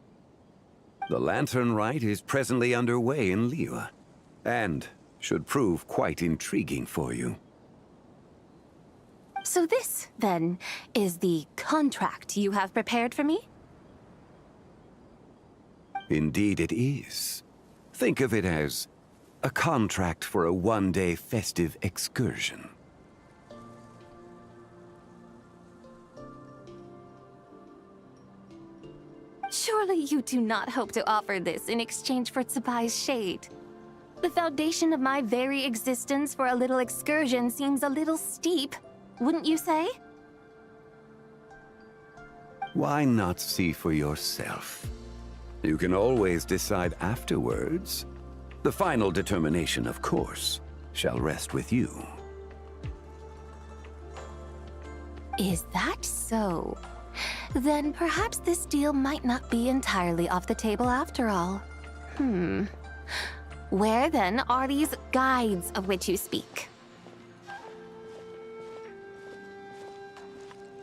The Lanternlit is presently underway in Liyue, and should prove quite intriguing for you. So this, then, is the contract you have prepared for me? Indeed it is. Think of it as a contract for a one-day festive excursion. Surely you do not hope to offer this in exchange for Tsubai's shade. The foundation of my very existence for a little excursion seems a little steep, wouldn't you say? Why not see for yourself? You can always decide afterwards. The final determination, of course, shall rest with you. Is that so? Then perhaps this deal might not be entirely off the table after all. Where then are these guides of which you speak?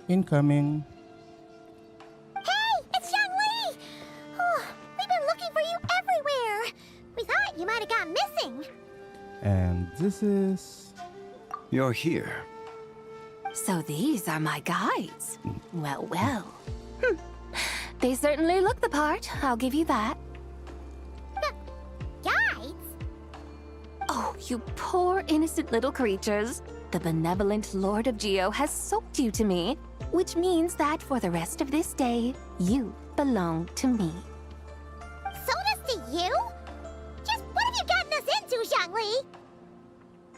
Incoming. Hey, it's Zhongli! Oh, we've been looking for you everywhere. We thought you might have gone missing. And this is... You're here. So these are my guides. Well, well. They certainly look the part, I'll give you that. Guides? Oh, you poor innocent little creatures. The benevolent Lord of Geo has soaked you to me, which means that for the rest of this day, you belong to me. Sold us to you? Just what have you gotten us into, Zhongli?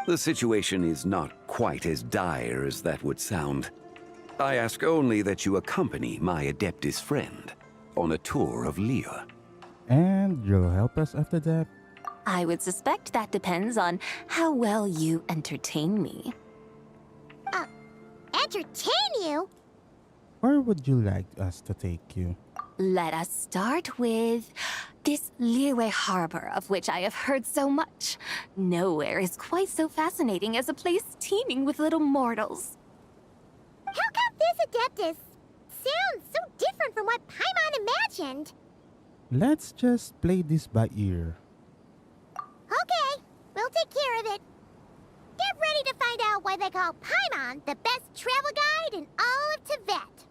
The situation is not quite as dire as that would sound. I ask only that you accompany my Adeptus friend on a tour of Liyue. And you'll help us after that? I would suspect that depends on how well you entertain me. Entertain you? Where would you like us to take you? Let us start with this Liyue harbor of which I have heard so much. Nowhere is quite so fascinating as a place teeming with little mortals. How come this Adeptus sounds so different from what Paimon imagined? Let's just play this by ear. Okay, we'll take care of it. Get ready to find out why they call Paimon the best travel guide in all of Tibet.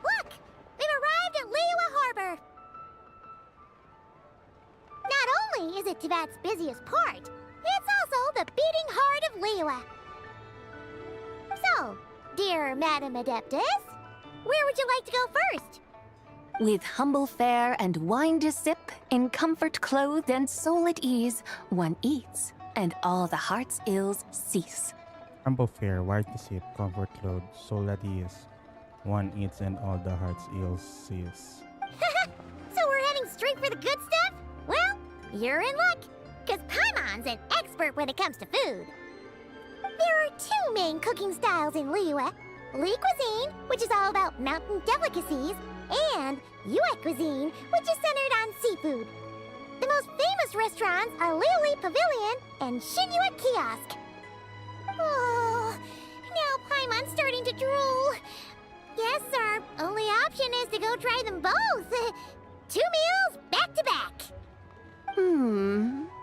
Look! We've arrived at Liyue Harbor! Not only is it Tibet's busiest port, it's also the beating heart of Liyue. So, dear Madam Adeptus, where would you like to go first? With humble fare and wine to sip, in comfort clothed and soul at ease, one eats, and all the heart's ills cease. Humble fare, wide to sip, comfort clothed, soul at ease. One eats and all the heart's ills cease. So we're heading straight for the good stuff? Well, you're in luck, because Paimon's an expert when it comes to food. There are two main cooking styles in Liyue. Li cuisine, which is all about mountain delicacies, and Yue cuisine, which is centered on seafood. The most famous restaurants are Liyue Pavilion and Shinyue Kiosk. Oh, now Paimon's starting to drool. Guess our only option is to go try them both. 2 meals back to back.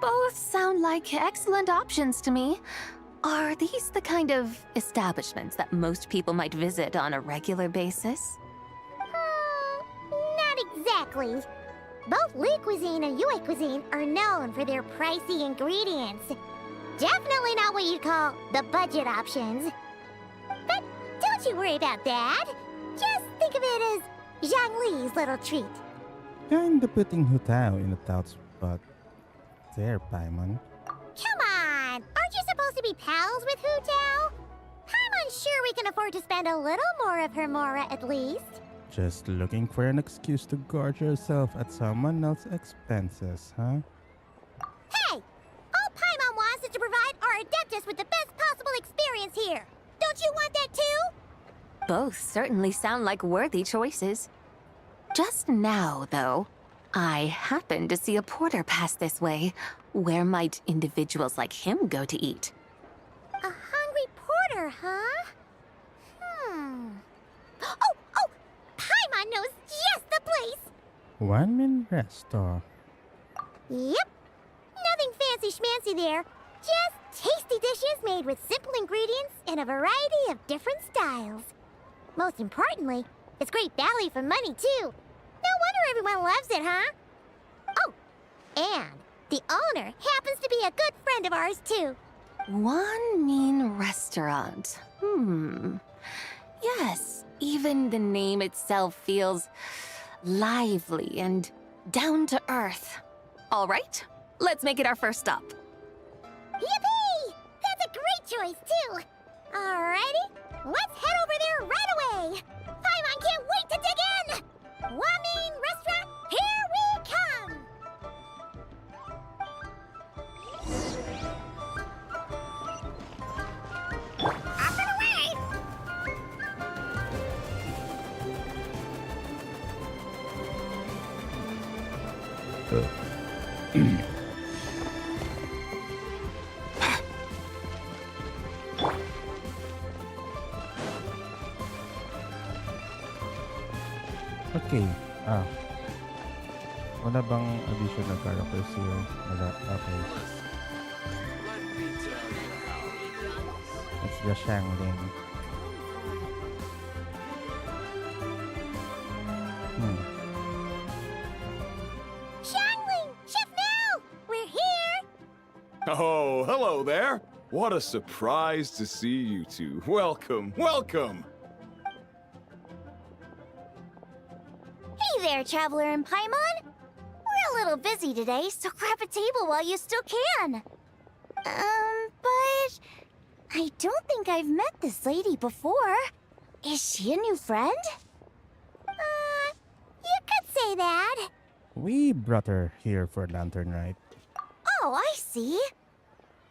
Both sound like excellent options to me. Are these the kind of establishments that most people might visit on a regular basis? Not exactly. Both Li cuisine and Yue cuisine are known for their pricey ingredients. Definitely not what you'd call the budget options. But don't you worry about that. Just think of it as Zhongli's little treat. Kinda putting Hu Tao in a tough spot there, Paimon. Come on! Aren't you supposed to be pals with Hu Tao? I'm unsure we can afford to spend a little more of her mora at least. Just looking for an excuse to gorge yourself at someone else's expenses, huh? Hey! All Paimon wants is to provide our Adeptus with the best possible experience here. Don't you want that too? Both certainly sound like worthy choices. Just now, though, I happened to see a porter pass this way. Where might individuals like him go to eat? A hungry porter, huh? Oh! Paimon knows just the place! One min resto. Yep. Nothing fancy schmancy there. Just tasty dishes made with simple ingredients in a variety of different styles. Most importantly, it's great value for money, too. No wonder everyone loves it, huh? Oh, and the owner happens to be a good friend of ours, too. One mean restaurant. Yes, even the name itself feels lively and down to earth. All right, let's make it our first stop. Yippee! That's a great choice, too. Alrighty, let's head over there right away. Paimon can't wait to dig in. Wamin Restaurant, here we come. Off and away! Okay. Wala bang additional characters here? Wala. Okay. It's the Shangling. Shangling! Chef now! We're here! Oh, hello there. What a surprise to see you two. Welcome, welcome. Hey there, Traveler and Paimon. We're a little busy today, so grab a table while you still can. But I don't think I've met this lady before. Is she a new friend? You could say that. We brought her here for Lanternlit. Oh, I see.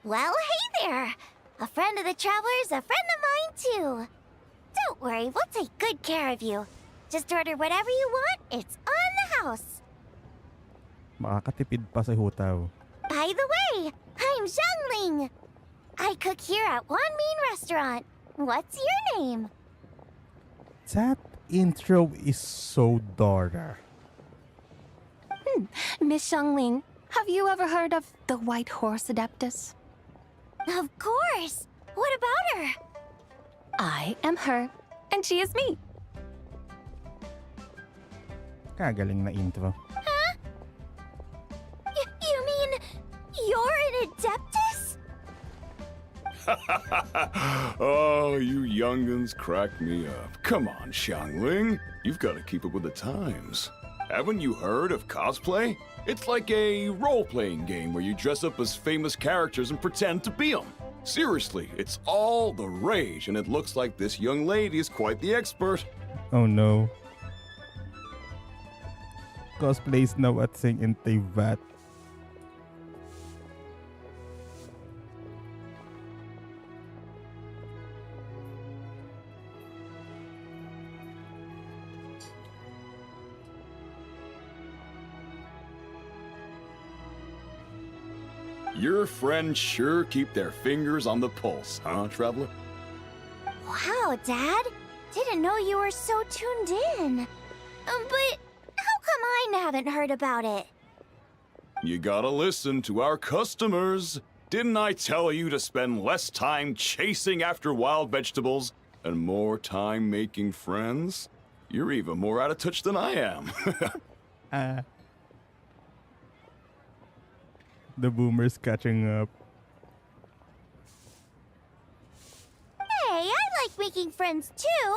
Well, hey there. A friend of the Traveler's a friend of mine, too. Don't worry, we'll take good care of you. Just order whatever you want. It's on the house. Makakatipid pa sa hutaw. By the way, I'm Zhangling. I cook here at Wanmin Restaurant. What's your name? That intro is so Dora. Miss Xiangling, have you ever heard of the White Horse Adeptus? Of course. What about her? I am her, and she is me. Kagaling na intro. Huh? You mean you're an Adeptus? Oh, you young'uns crack me up. Come on, Xiangling. You've got to keep up with the times. Haven't you heard of cosplay? It's like a role-playing game where you dress up as famous characters and pretend to be them. Seriously, it's all the rage, and it looks like this young lady is quite the expert. Oh no. Cosplays now at Sing in Teyvat. Your friends sure keep their fingers on the pulse, huh, Traveler? Wow, Dad. Didn't know you were so tuned in. But how come I haven't heard about it? You gotta listen to our customers. Didn't I tell you to spend less time chasing after wild vegetables and more time making friends? You're even more out of touch than I am. The boomers catching up. Hey, I like making friends too.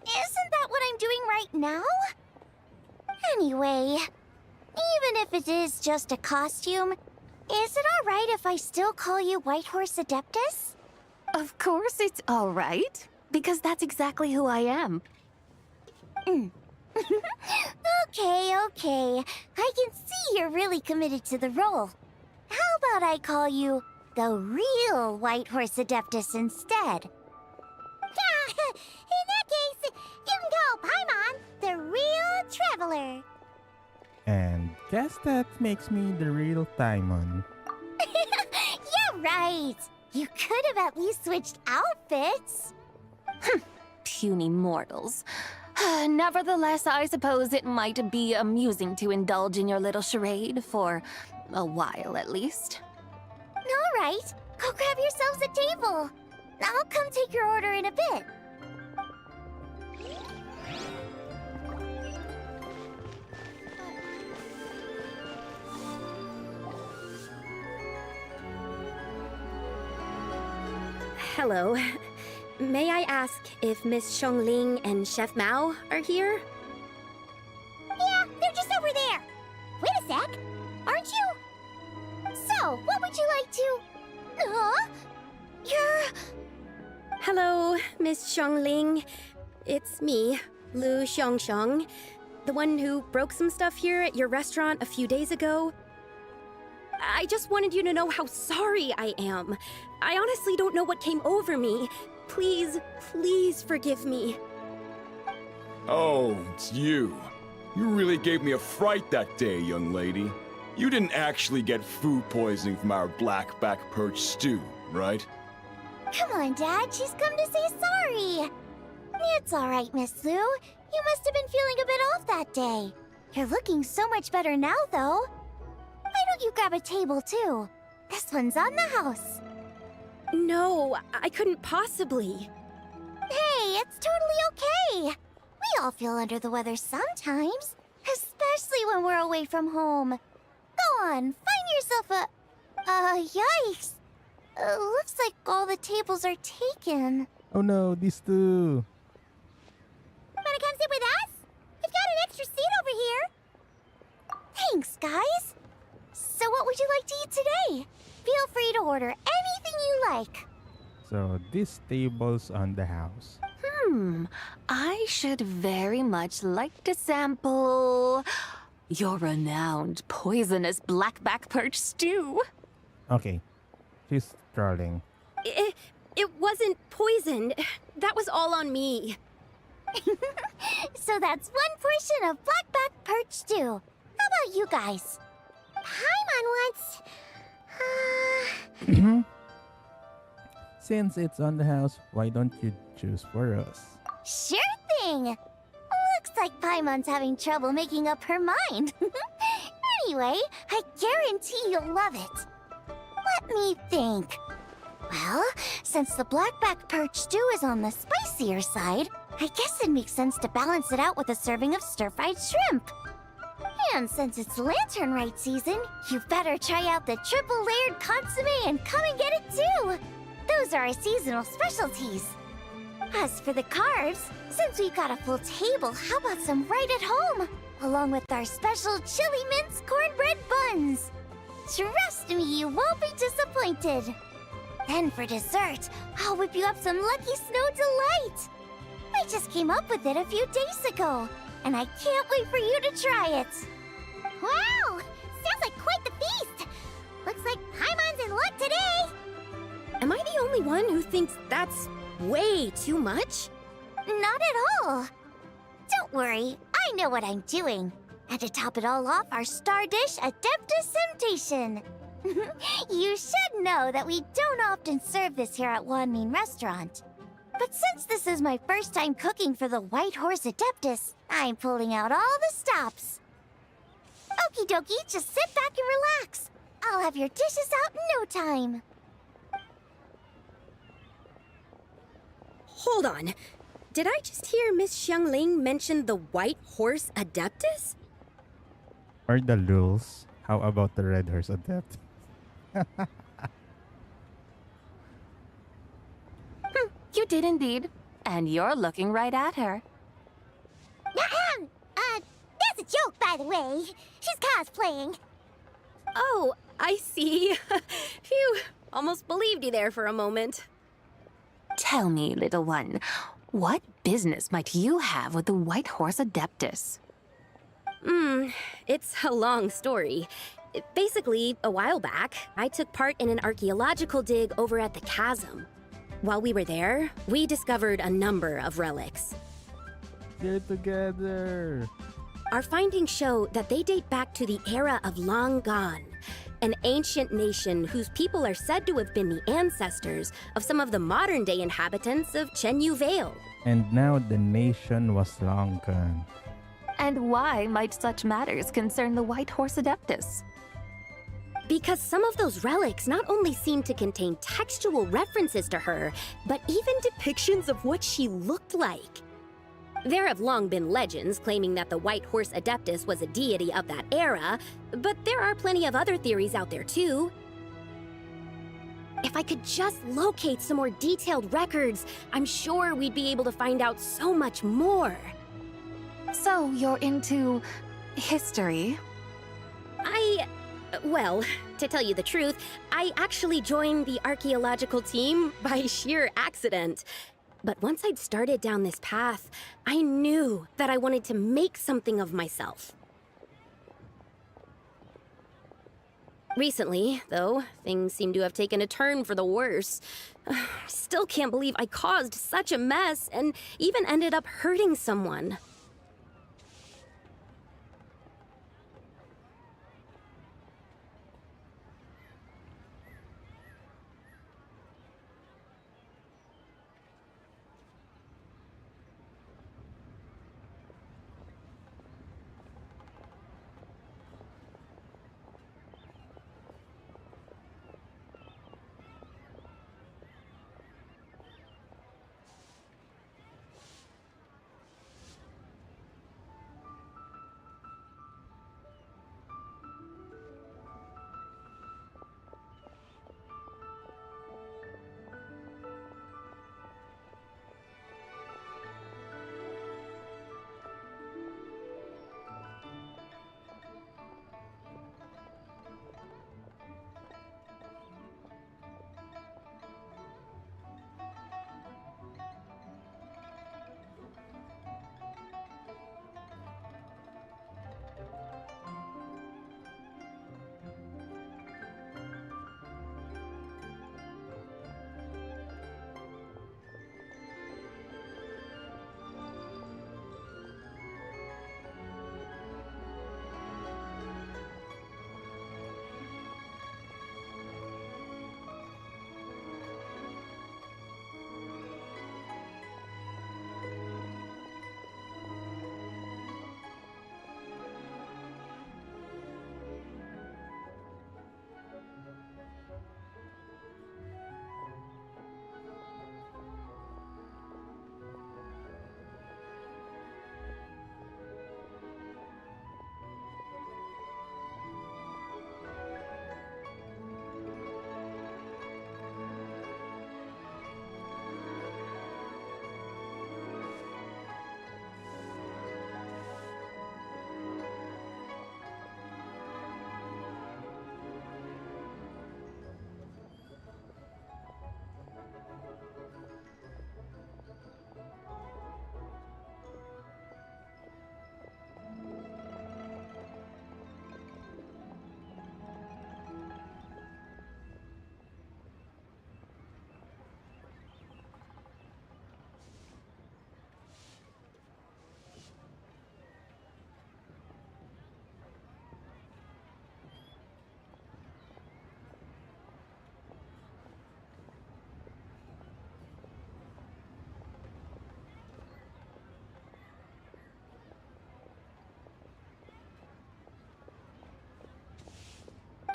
Isn't that what I'm doing right now? Anyway, even if it is just a costume, is it alright if I still call you White Horse Adeptus? Of course it's all right, because that's exactly who I am. Okay. I can see you're really committed to the role. How about I call you the real White Horse Adeptus instead? In that case, you can call Paimon the real Traveler. And guess that makes me the real Paimon. You're right. You could have at least switched outfits. Puny mortals. Nevertheless, I suppose it might be amusing to indulge in your little charade for a while at least. All right, go grab yourselves a table. I'll come take your order in a bit. Hello. May I ask if Miss Xiongling and Chef Mao are here? Yeah, they're just over there. Wait a sec. Aren't you? So, what would you like to... You're... Hello, Miss Xiongling. It's me, Lu Xiongxiong, the one who broke some stuff here at your restaurant a few days ago. I just wanted you to know how sorry I am. I honestly don't know what came over me. Please, please forgive me. Oh, it's you. You really gave me a fright that day, young lady. You didn't actually get food poisoning from our blackback perch stew, right? Come on, Dad. She's come to say sorry. It's all right, Miss Lu. You must have been feeling a bit off that day. You're looking so much better now, though. Why don't you grab a table, too? This one's on the house. No, I couldn't possibly. Hey, it's totally okay. We all feel under the weather sometimes, especially when we're away from home. Go on, find yourself yikes. Looks like all the tables are taken. Oh no, these two. Wanna come sit with us? We've got an extra seat over here. Thanks, guys. So what would you like to eat today? Feel free to order anything you like. So this table's on the house. I should very much like to sample your renowned poisonous blackback perch stew. Okay, she's trolling. It wasn't poisoned. That was all on me. So that's one portion of blackback perch stew. How about you guys? Paimon wants... Since it's on the house, why don't you choose for us? Sure thing! Looks like Paimon's having trouble making up her mind. Anyway, I guarantee you'll love it. Let me think. Well, since the blackback perch stew is on the spicier side, I guess it makes sense to balance it out with a serving of stir-fried shrimp. And since it's Lanternlit season, you better try out the triple-layered consomme and come and get it too! Those are our seasonal specialties. As for the carbs, since we've got a full table, how about some right at home? Along with our special chili mince cornbread buns. Trust me, you won't be disappointed. Then for dessert, I'll whip you up some Lucky Snow Delight. I just came up with it a few days ago, and I can't wait for you to try it. Wow! Sounds like quite the feast! Looks like Paimon's in luck today! Am I the only one who thinks that's way too much? Not at all. Don't worry, I know what I'm doing. And to top it all off, our star dish, Adeptus Temptation. You should know that we don't often serve this here at Wanmin Restaurant. But since this is my first time cooking for the White Horse Adeptus, I'm pulling out all the stops. Okie dokie, just sit back and relax. I'll have your dishes out in no time. Hold on. Did I just hear Miss Xiongling mention the White Horse Adeptus? Or the rules? How about the Red Horse Adept? You did indeed. And you're looking right at her. That's a joke, by the way. She's cosplaying. Oh, I see. Phew, almost believed you there for a moment. Tell me, little one, what business might you have with the White Horse Adeptus? It's a long story. Basically, a while back, I took part in an archaeological dig over at the chasm. While we were there, we discovered a number of relics. Get together! Our findings show that they date back to the era of Long Gone, an ancient nation whose people are said to have been the ancestors of some of the modern-day inhabitants of Chenyu Vale. And now the nation was long gone. And why might such matters concern the White Horse Adeptus? Because some of those relics not only seem to contain textual references to her, but even depictions of what she looked like. There have long been legends claiming that the White Horse Adeptus was a deity of that era, but there are plenty of other theories out there too. If I could just locate some more detailed records, I'm sure we'd be able to find out so much more. So, you're into history? Well, to tell you the truth, I actually joined the archaeological team by sheer accident. But once I'd started down this path, I knew that I wanted to make something of myself. Recently, though, things seem to have taken a turn for the worse. Still can't believe I caused such a mess and even ended up hurting someone.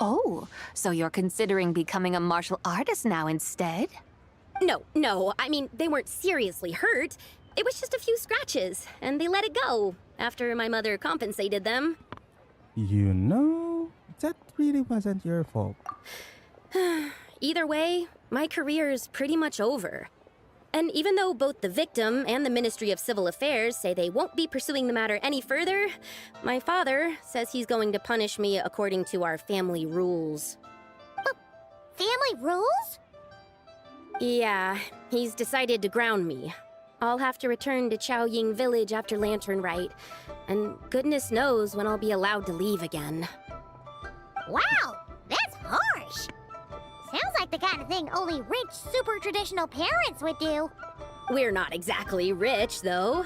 Oh, so you're considering becoming a martial artist now instead? No, I mean, they weren't seriously hurt. It was just a few scratches, and they let it go after my mother compensated them. You know, that really wasn't your fault. Either way, my career is pretty much over. And even though both the victim and the Ministry of Civil Affairs say they won't be pursuing the matter any further, my father says he's going to punish me according to our family rules. Family rules? Yeah, he's decided to ground me. I'll have to return to Chaoying Village after Lanternlit, and goodness knows when I'll be allowed to leave again. Wow, that's harsh. Sounds like the kind of thing only rich, super traditional parents would do. We're not exactly rich, though.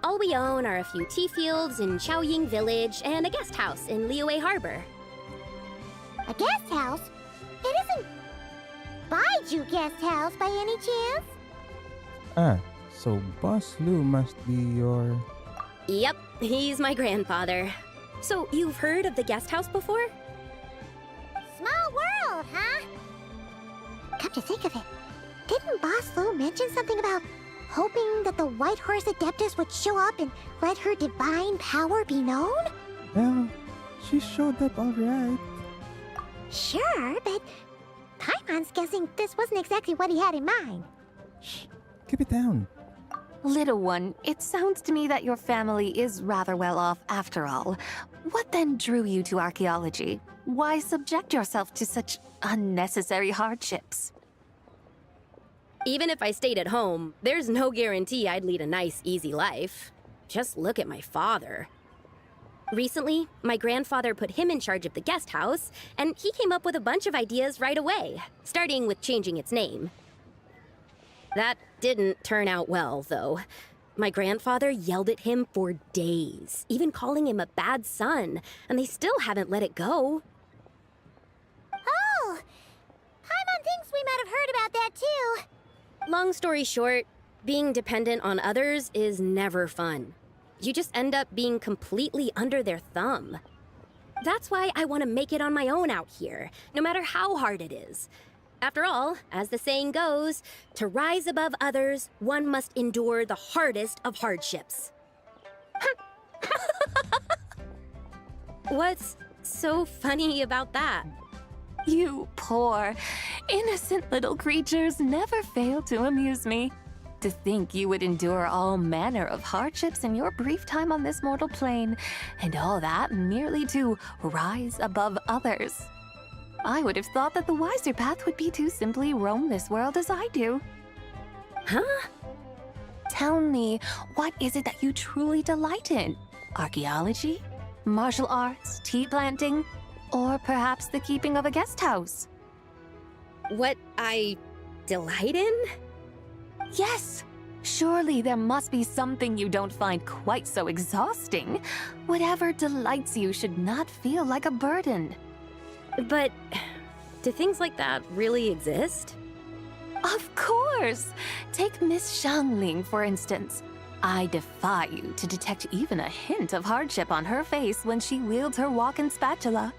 All we own are a few tea fields in Chaoying Village and a guest house in Liyue Harbor. A guest house? It isn't Baiju guest house by any chance? Ah, so Boss Lu must be your... Yep, he's my grandfather. So, you've heard of the guest house before? Small world, huh? Come to think of it, didn't Boss Lu mention something about hoping that the White Horse Adeptus would show up and let her divine power be known? Well, she showed up alright. Sure, but Paimon's guessing this wasn't exactly what he had in mind. Keep it down. Little one, it sounds to me that your family is rather well off after all. What then drew you to archaeology? Why subject yourself to such unnecessary hardships? Even if I stayed at home, there's no guarantee I'd lead a nice, easy life. Just look at my father. Recently, my grandfather put him in charge of the guest house, and he came up with a bunch of ideas right away, starting with changing its name. That didn't turn out well, though. My grandfather yelled at him for days, even calling him a bad son, and they still haven't let it go. Oh! Paimon thinks we might have heard about that too. Long story short, being dependent on others is never fun. You just end up being completely under their thumb. That's why I want to make it on my own out here, no matter how hard it is. After all, as the saying goes, to rise above others, one must endure the hardest of hardships. What's so funny about that? You poor, innocent little creatures never fail to amuse me. To think you would endure all manner of hardships in your brief time on this mortal plane, and all that merely to rise above others. I would have thought that the wiser path would be to simply roam this world as I do. Huh? Tell me, what is it that you truly delight in? Archaeology? Martial arts? Tea planting? Or perhaps the keeping of a guest house? What I delight in? Yes! Surely there must be something you don't find quite so exhausting. Whatever delights you should not feel like a burden. But do things like that really exist? Of course! Take Miss Xiangling, for instance. I defy you to detect even a hint of hardship on her face when she wields her walking spatula.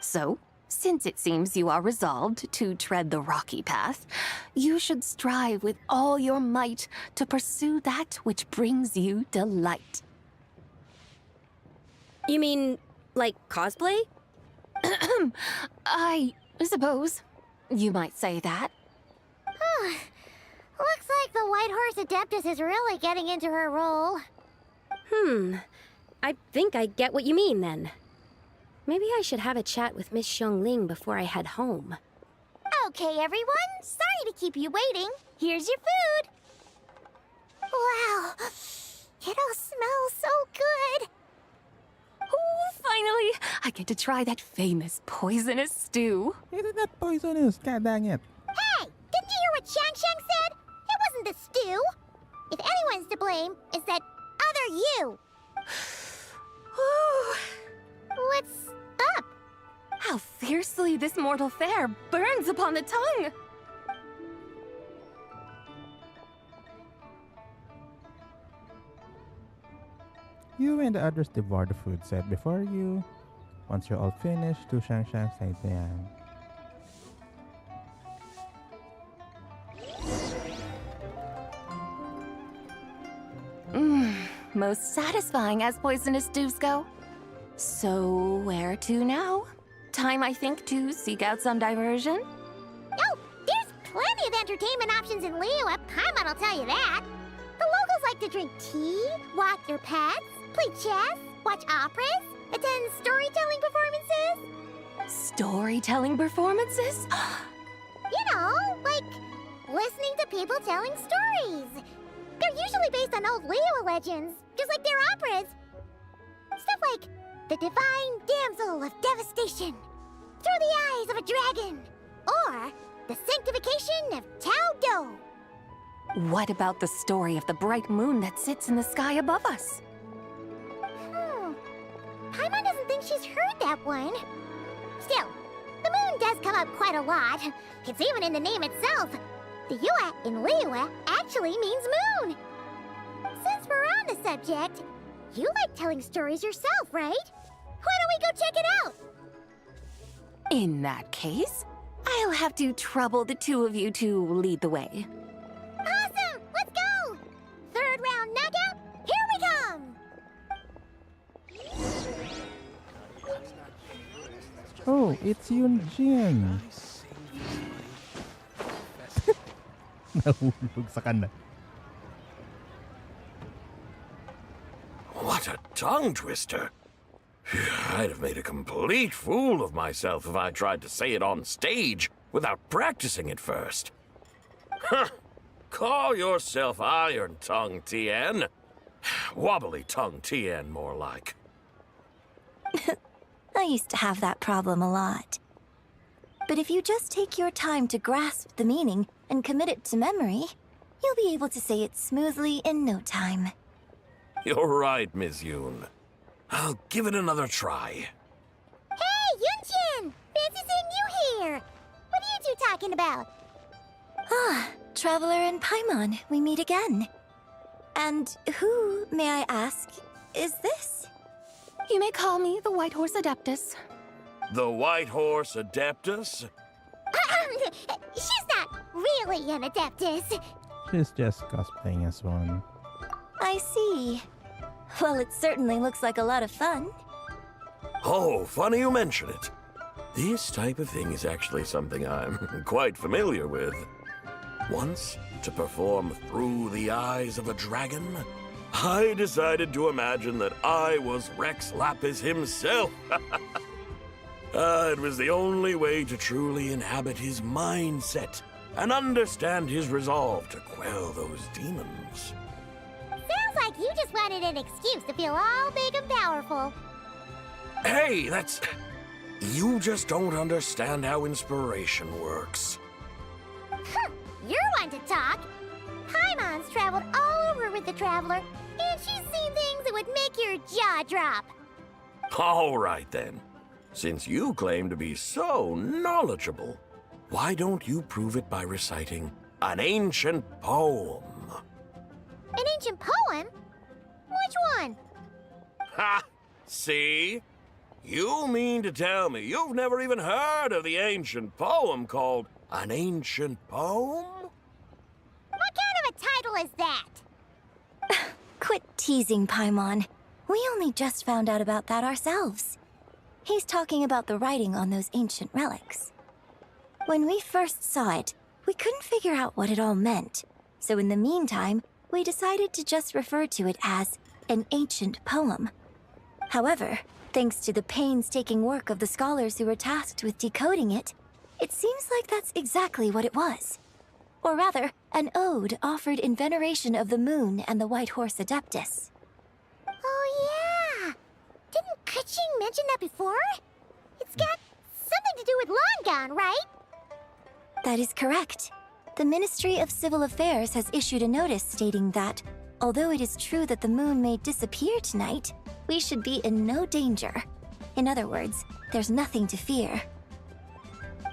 So, since it seems you are resolved to tread the rocky path, you should strive with all your might to pursue that which brings you delight. You mean, like cosplay? I suppose you might say that. Looks like the White Horse Adeptus is really getting into her role. I think I get what you mean then. Maybe I should have a chat with Miss Xiangling before I head home. Okay, everyone. Sorry to keep you waiting. Here's your food. Wow. It all smells so good. Oh, finally! I get to try that famous poisonous stew. Isn't that poisonous? God dang it. Hey! Didn't you hear what Shang said? It wasn't the stew. If anyone's to blame, it's that other you. What's up? How fiercely this mortal fare burns upon the tongue! You and the others devour the food set before you. Once you're all finished, to Shang say down. Most satisfying as poisonous stews go. So, where to now? Time, I think, to seek out some diversion? Oh, there's plenty of entertainment options in Liyue. Paimon will tell you that. The locals like to drink tea, walk their pets, play chess, watch operas, attend storytelling performances. Storytelling performances? You know, like listening to people telling stories. They're usually based on old Liyue legends, just like their operas. Stuff like the Divine Damsel of Devastation, Through the Eyes of a Dragon, or the Sanctification of Tao Do. What about the story of the bright moon that sits in the sky above us? Paimon doesn't think she's heard that one. Still, the moon does come up quite a lot. It's even in the name itself. The Yue in Liyue actually means moon. Since we're on the subject, you like telling stories yourself, right? Why don't we go check it out? In that case, I'll have to trouble the two of you to lead the way. Awesome! Let's go! Third round knockout, here we come! Oh, it's Yunjin. Nahulog sa kanan. What a tongue twister. I'd have made a complete fool of myself if I tried to say it on stage without practicing it first. Huh. Call yourself Iron Tongue, Tien. Wobbly Tongue, Tien, more like. I used to have that problem a lot. But if you just take your time to grasp the meaning and commit it to memory, you'll be able to say it smoothly in no time. You're right, Miss Yoon. I'll give it another try. Hey, Yunshin! Fancy seeing you here! What are you two talking about? Ah, Traveler and Paimon, we meet again. And who, may I ask, is this? You may call me the White Horse Adeptus. The White Horse Adeptus? She's not really an Adeptus. She's just cosplaying as one. I see. Well, it certainly looks like a lot of fun. Oh, funny you mention it. This type of thing is actually something I'm quite familiar with. Once, to perform Through the Eyes of a Dragon, I decided to imagine that I was Rex Lapis himself. It was the only way to truly inhabit his mindset and understand his resolve to quell those demons. Sounds like you just wanted an excuse to feel all big and powerful. Hey, that's... You just don't understand how inspiration works. You're one to talk. Paimon's traveled all over with the Traveler, and she's seen things that would make your jaw drop. All right, then. Since you claim to be so knowledgeable, why don't you prove it by reciting an ancient poem? An ancient poem? Which one? Ha! See? You mean to tell me you've never even heard of the ancient poem called An Ancient Poem? What kind of a title is that? Quit teasing, Paimon. We only just found out about that ourselves. He's talking about the writing on those ancient relics. When we first saw it, we couldn't figure out what it all meant. So in the meantime, we decided to just refer to it as an ancient poem. However, thanks to the painstaking work of the scholars who were tasked with decoding it, it seems like that's exactly what it was. Or rather, an ode offered in veneration of the moon and the White Horse Adeptus. Oh yeah! Didn't Kuching mention that before? It's got something to do with Longon, right? That is correct. The Ministry of Civil Affairs has issued a notice stating that, although it is true that the moon may disappear tonight, we should be in no danger. In other words, there's nothing to fear.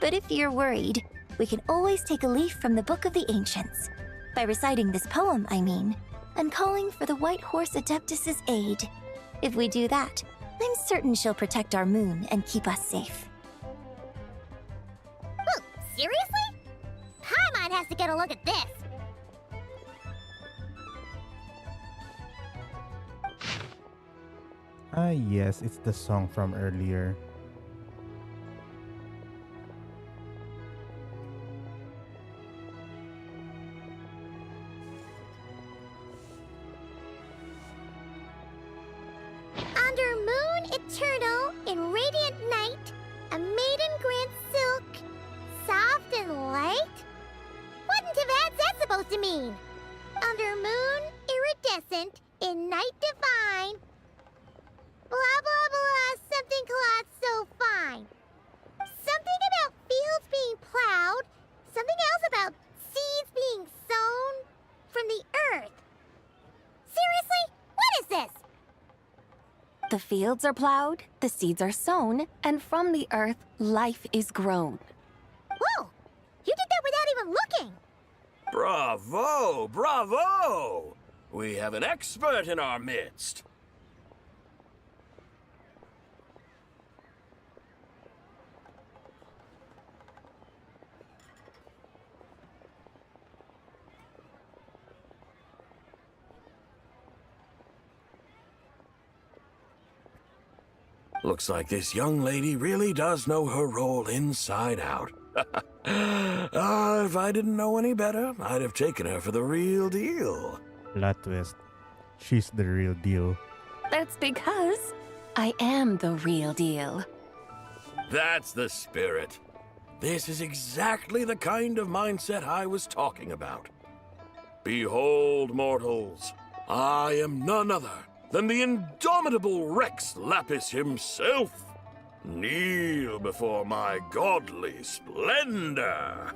But if you're worried, we can always take a leaf from the Book of the Ancients. By reciting this poem, I mean, and calling for the White Horse Adeptus' aid. If we do that, I'm certain she'll protect our moon and keep us safe. Oh, seriously? Paimon has to get a look at this. Ah, yes, it's the song from earlier. Under moon eternal, in radiant night, a maiden grants silk, soft and light? What in Tibet's that supposed to mean? Under moon, iridescent, in night divine. Blah blah blah, something cloth so fine. Something about fields being plowed, something else about seeds being sown from the earth. Seriously? What is this? The fields are plowed, the seeds are sown, and from the earth, life is grown. Whoa! You did that without even looking! Bravo! Bravo! We have an expert in our midst. Looks like this young lady really does know her role inside out. If I didn't know any better, I'd have taken her for the real deal. Plot twist. She's the real deal. That's because I am the real deal. That's the spirit. This is exactly the kind of mindset I was talking about. Behold, mortals, I am none other than the indomitable Rex Lapis himself. Kneel before my godly splendor.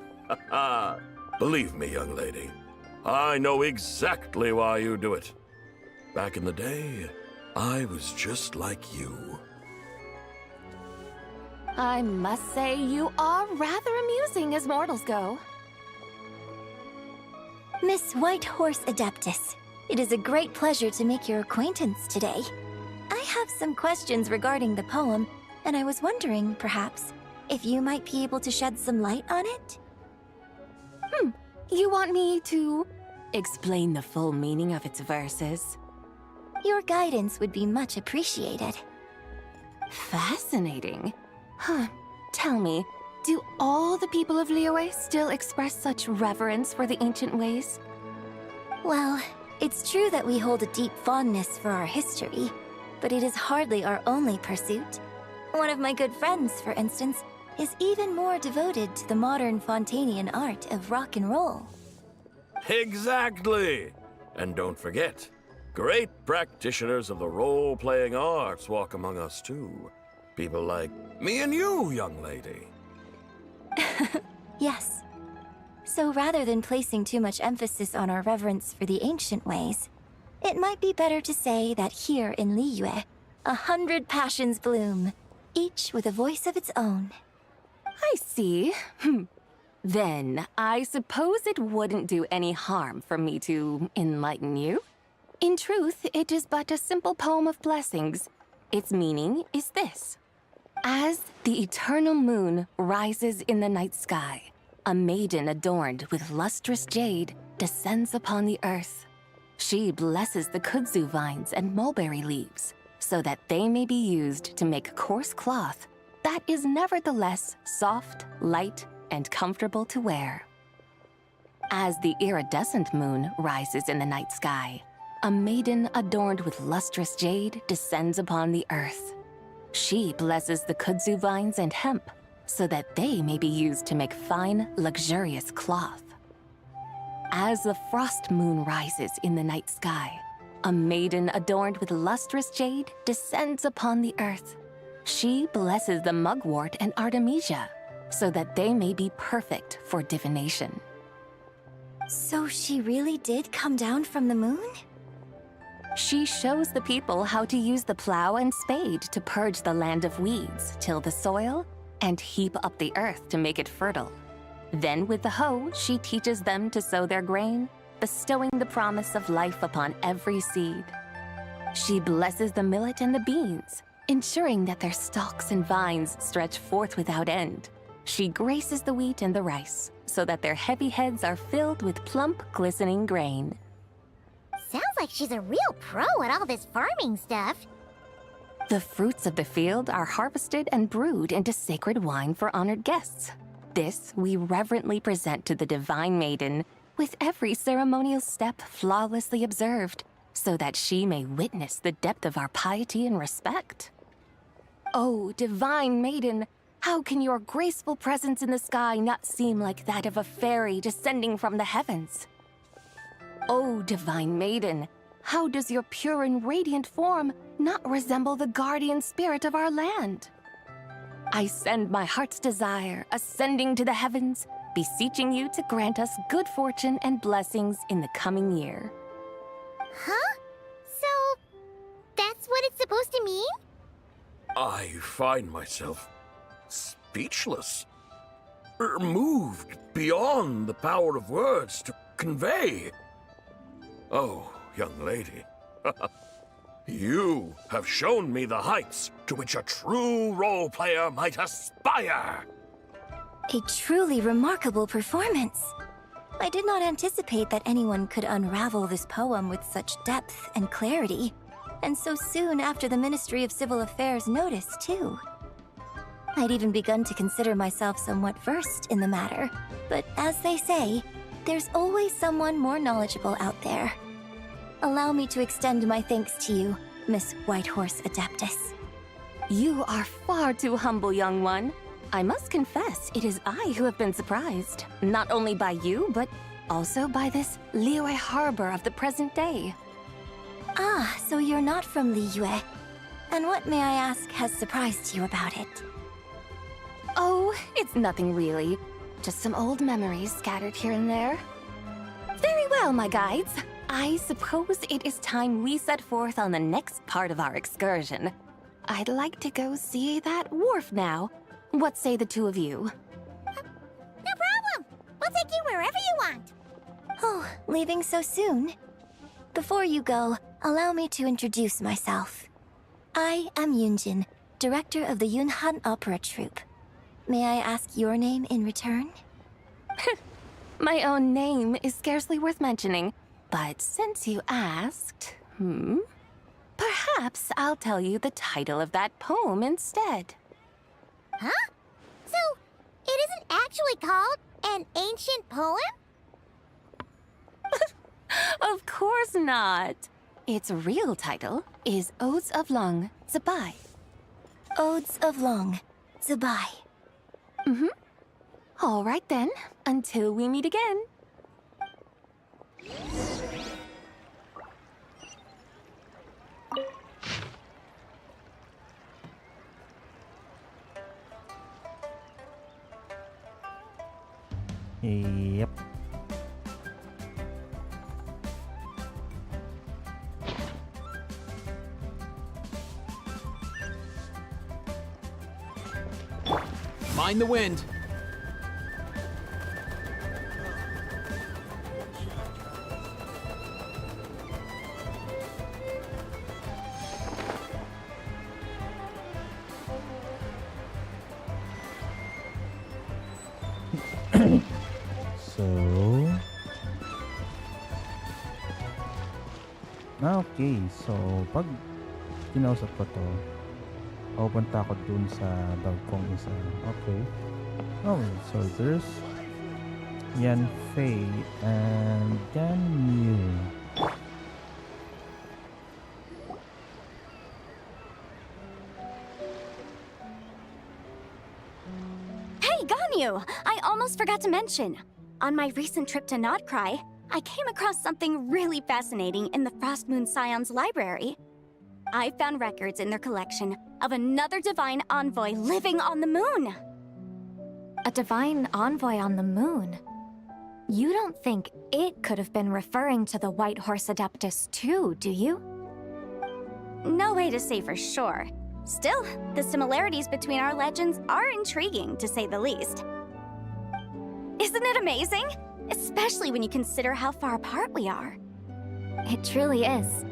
Believe me, young lady, I know exactly why you do it. Back in the day, I was just like you. I must say you are rather amusing as mortals go. Miss White Horse Adeptus, it is a great pleasure to make your acquaintance today. I have some questions regarding the poem, and I was wondering, perhaps, if you might be able to shed some light on it? You want me to explain the full meaning of its verses? Your guidance would be much appreciated. Fascinating. Tell me, do all the people of Liyue still express such reverence for the ancient ways? Well, it's true that we hold a deep fondness for our history, but it is hardly our only pursuit. One of my good friends, for instance, is even more devoted to the modern Fontanian art of rock and roll. Exactly! And don't forget, great practitioners of the role-playing arts walk among us too. People like me and you, young lady. Yes. So rather than placing too much emphasis on our reverence for the ancient ways, it might be better to say that here in Liyue, 100 passions bloom, each with a voice of its own. I see. Then, I suppose it wouldn't do any harm for me to enlighten you. In truth, it is but a simple poem of blessings. Its meaning is this. As the eternal moon rises in the night sky, a maiden adorned with lustrous jade descends upon the earth. She blesses the kudzu vines and mulberry leaves, so that they may be used to make coarse cloth that is nevertheless soft, light, and comfortable to wear. As the iridescent moon rises in the night sky, a maiden adorned with lustrous jade descends upon the earth. She blesses the kudzu vines and hemp, so that they may be used to make fine, luxurious cloth. As the frost moon rises in the night sky, a maiden adorned with lustrous jade descends upon the earth. She blesses the mugwort and artemisia, so that they may be perfect for divination. So she really did come down from the moon? She shows the people how to use the plow and spade to purge the land of weeds, till the soil, and heap up the earth to make it fertile. Then with the hoe, she teaches them to sow their grain, bestowing the promise of life upon every seed. She blesses the millet and the beans, ensuring that their stalks and vines stretch forth without end. She graces the wheat and the rice, so that their heavy heads are filled with plump, glistening grain. Sounds like she's a real pro at all this farming stuff. The fruits of the field are harvested and brewed into sacred wine for honored guests. This we reverently present to the divine maiden, with every ceremonial step flawlessly observed, so that she may witness the depth of our piety and respect. Oh, divine maiden, how can your graceful presence in the sky not seem like that of a fairy descending from the heavens? Oh, divine maiden, how does your pure and radiant form not resemble the guardian spirit of our land? I send my heart's desire, ascending to the heavens, beseeching you to grant us good fortune and blessings in the coming year. Huh? So, that's what it's supposed to mean? I find myself speechless, moved beyond the power of words to convey. Oh, young lady, you have shown me the heights to which a true role player might aspire. A truly remarkable performance. I did not anticipate that anyone could unravel this poem with such depth and clarity, and so soon after the Ministry of Civil Affairs notice, too. I'd even begun to consider myself somewhat versed in the matter, but as they say, there's always someone more knowledgeable out there. Allow me to extend my thanks to you, Miss White Horse Adeptus. You are far too humble, young one. I must confess, it is I who have been surprised, not only by you, but also by this Liyue harbor of the present day. Ah, so you're not from Liyue. And what, may I ask, has surprised you about it? Oh, it's nothing really. Just some old memories scattered here and there. Very well, my guides. I suppose it is time we set forth on the next part of our excursion. I'd like to go see that wharf now. What say the two of you? No problem! We'll take you wherever you want. Oh, leaving so soon? Before you go, allow me to introduce myself. I am Yunjin, director of the Yunhan Opera Troupe. May I ask your name in return? My own name is scarcely worth mentioning, but since you asked, perhaps I'll tell you the title of that poem instead. Huh? So, it isn't actually called an ancient poem? Of course not. Its real title is Odes of Long Zabai. Odes of Long Zabai. All right then, until we meet again. Yep. Mind the wind. Okay, so pag kinausap ko to, pupunta ako dun sa dog kong isa. Okay. Oh, so there's Yan Fei and Gan Yu. Hey, Ganyu! I almost forgot to mention. On my recent trip to Notcry, I came across something really fascinating in the Frost Moon Scion's library. I found records in their collection of another divine envoy living on the moon. A divine envoy on the moon? You don't think it could have been referring to the White Horse Adeptus too, do you? No way to say for sure. Still, the similarities between our legends are intriguing, to say the least. Isn't it amazing? Especially when you consider how far apart we are. It truly is.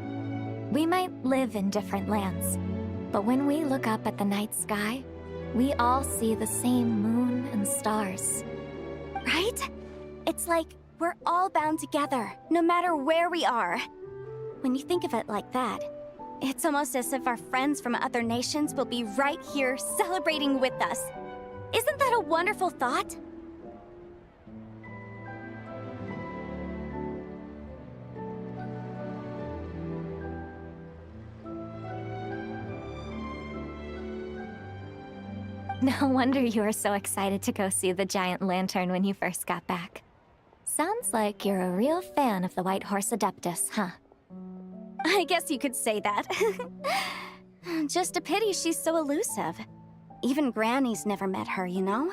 We might live in different lands, but when we look up at the night sky, we all see the same moon and stars. Right? It's like we're all bound together, no matter where we are. When you think of it like that, it's almost as if our friends from other nations will be right here celebrating with us. Isn't that a wonderful thought? No wonder you were so excited to go see the giant lantern when you first got back. Sounds like you're a real fan of the White Horse Adeptus, huh? I guess you could say that. Just a pity she's so elusive. Even Granny's never met her, you know?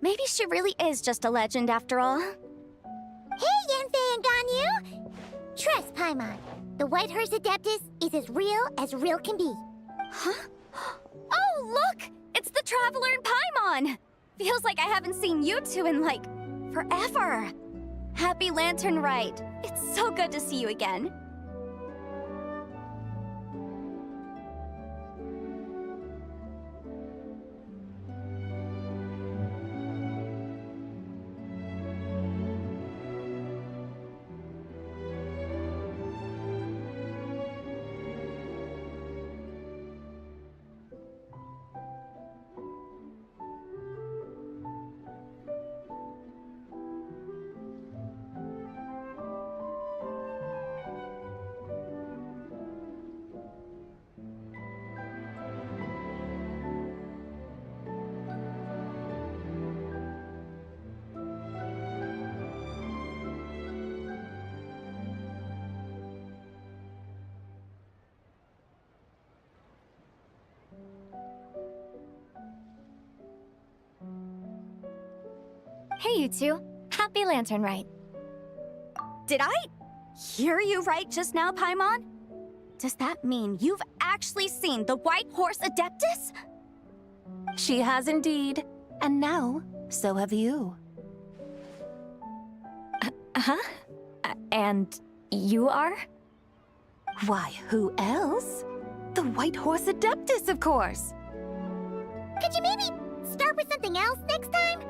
Maybe she really is just a legend after all. Hey, Yanfei and Ganyu! Trust, Paimon. The White Horse Adeptus is as real can be. Huh? Oh, look! It's the Traveler and Paimon! Feels like I haven't seen you two in, like, forever. Happy Lanternlit. It's so good to see you again. Hey, you two. Happy Lanternlit. Did I hear you right just now, Paimon? Does that mean you've actually seen the White Horse Adeptus? She has indeed. And now, so have you. Huh? And you are? Why, who else? The White Horse Adeptus, of course. Could you maybe start with something else next time?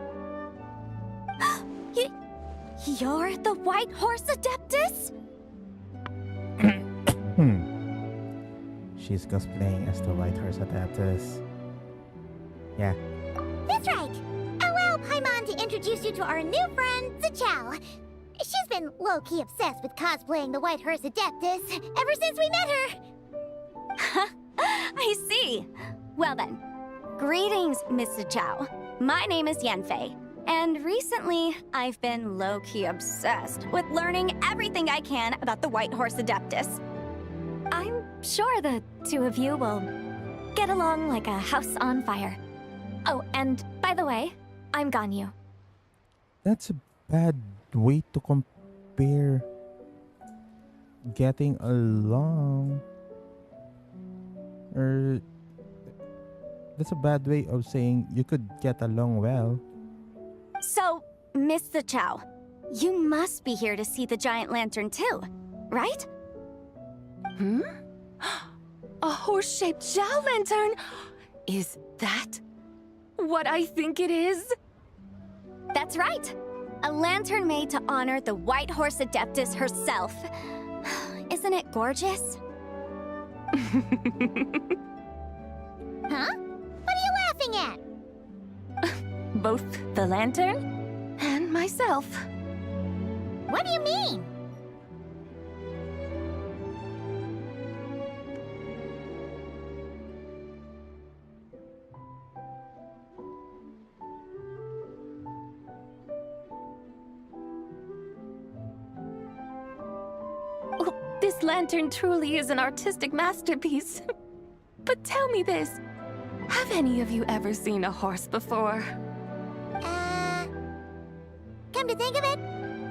You're the White Horse Adeptus? She's cosplaying as the White Horse Adeptus. Yeah. That's right. Allow Paimon to introduce you to our new friend, Zichao. She's been low-key obsessed with cosplaying the White Horse Adeptus ever since we met her. I see. Well then, greetings, Miss Zichao. My name is Yanfei, and recently I've been low-key obsessed with learning everything I can about the White Horse Adeptus. I'm sure the two of you will get along like a house on fire. Oh, and by the way, I'm Ganyu. That's a bad way to compare getting along. Or that's a bad way of saying you could get along well. So, Miss Zichao, you must be here to see the giant lantern too, right? A horse-shaped Zhao lantern? Is that what I think it is? That's right. A lantern made to honor the White Horse Adeptus herself. Isn't it gorgeous? Huh? What are you laughing at? Both the lantern and myself. What do you mean? This lantern truly is an artistic masterpiece. But tell me this, have any of you ever seen a horse before? Come to think of it,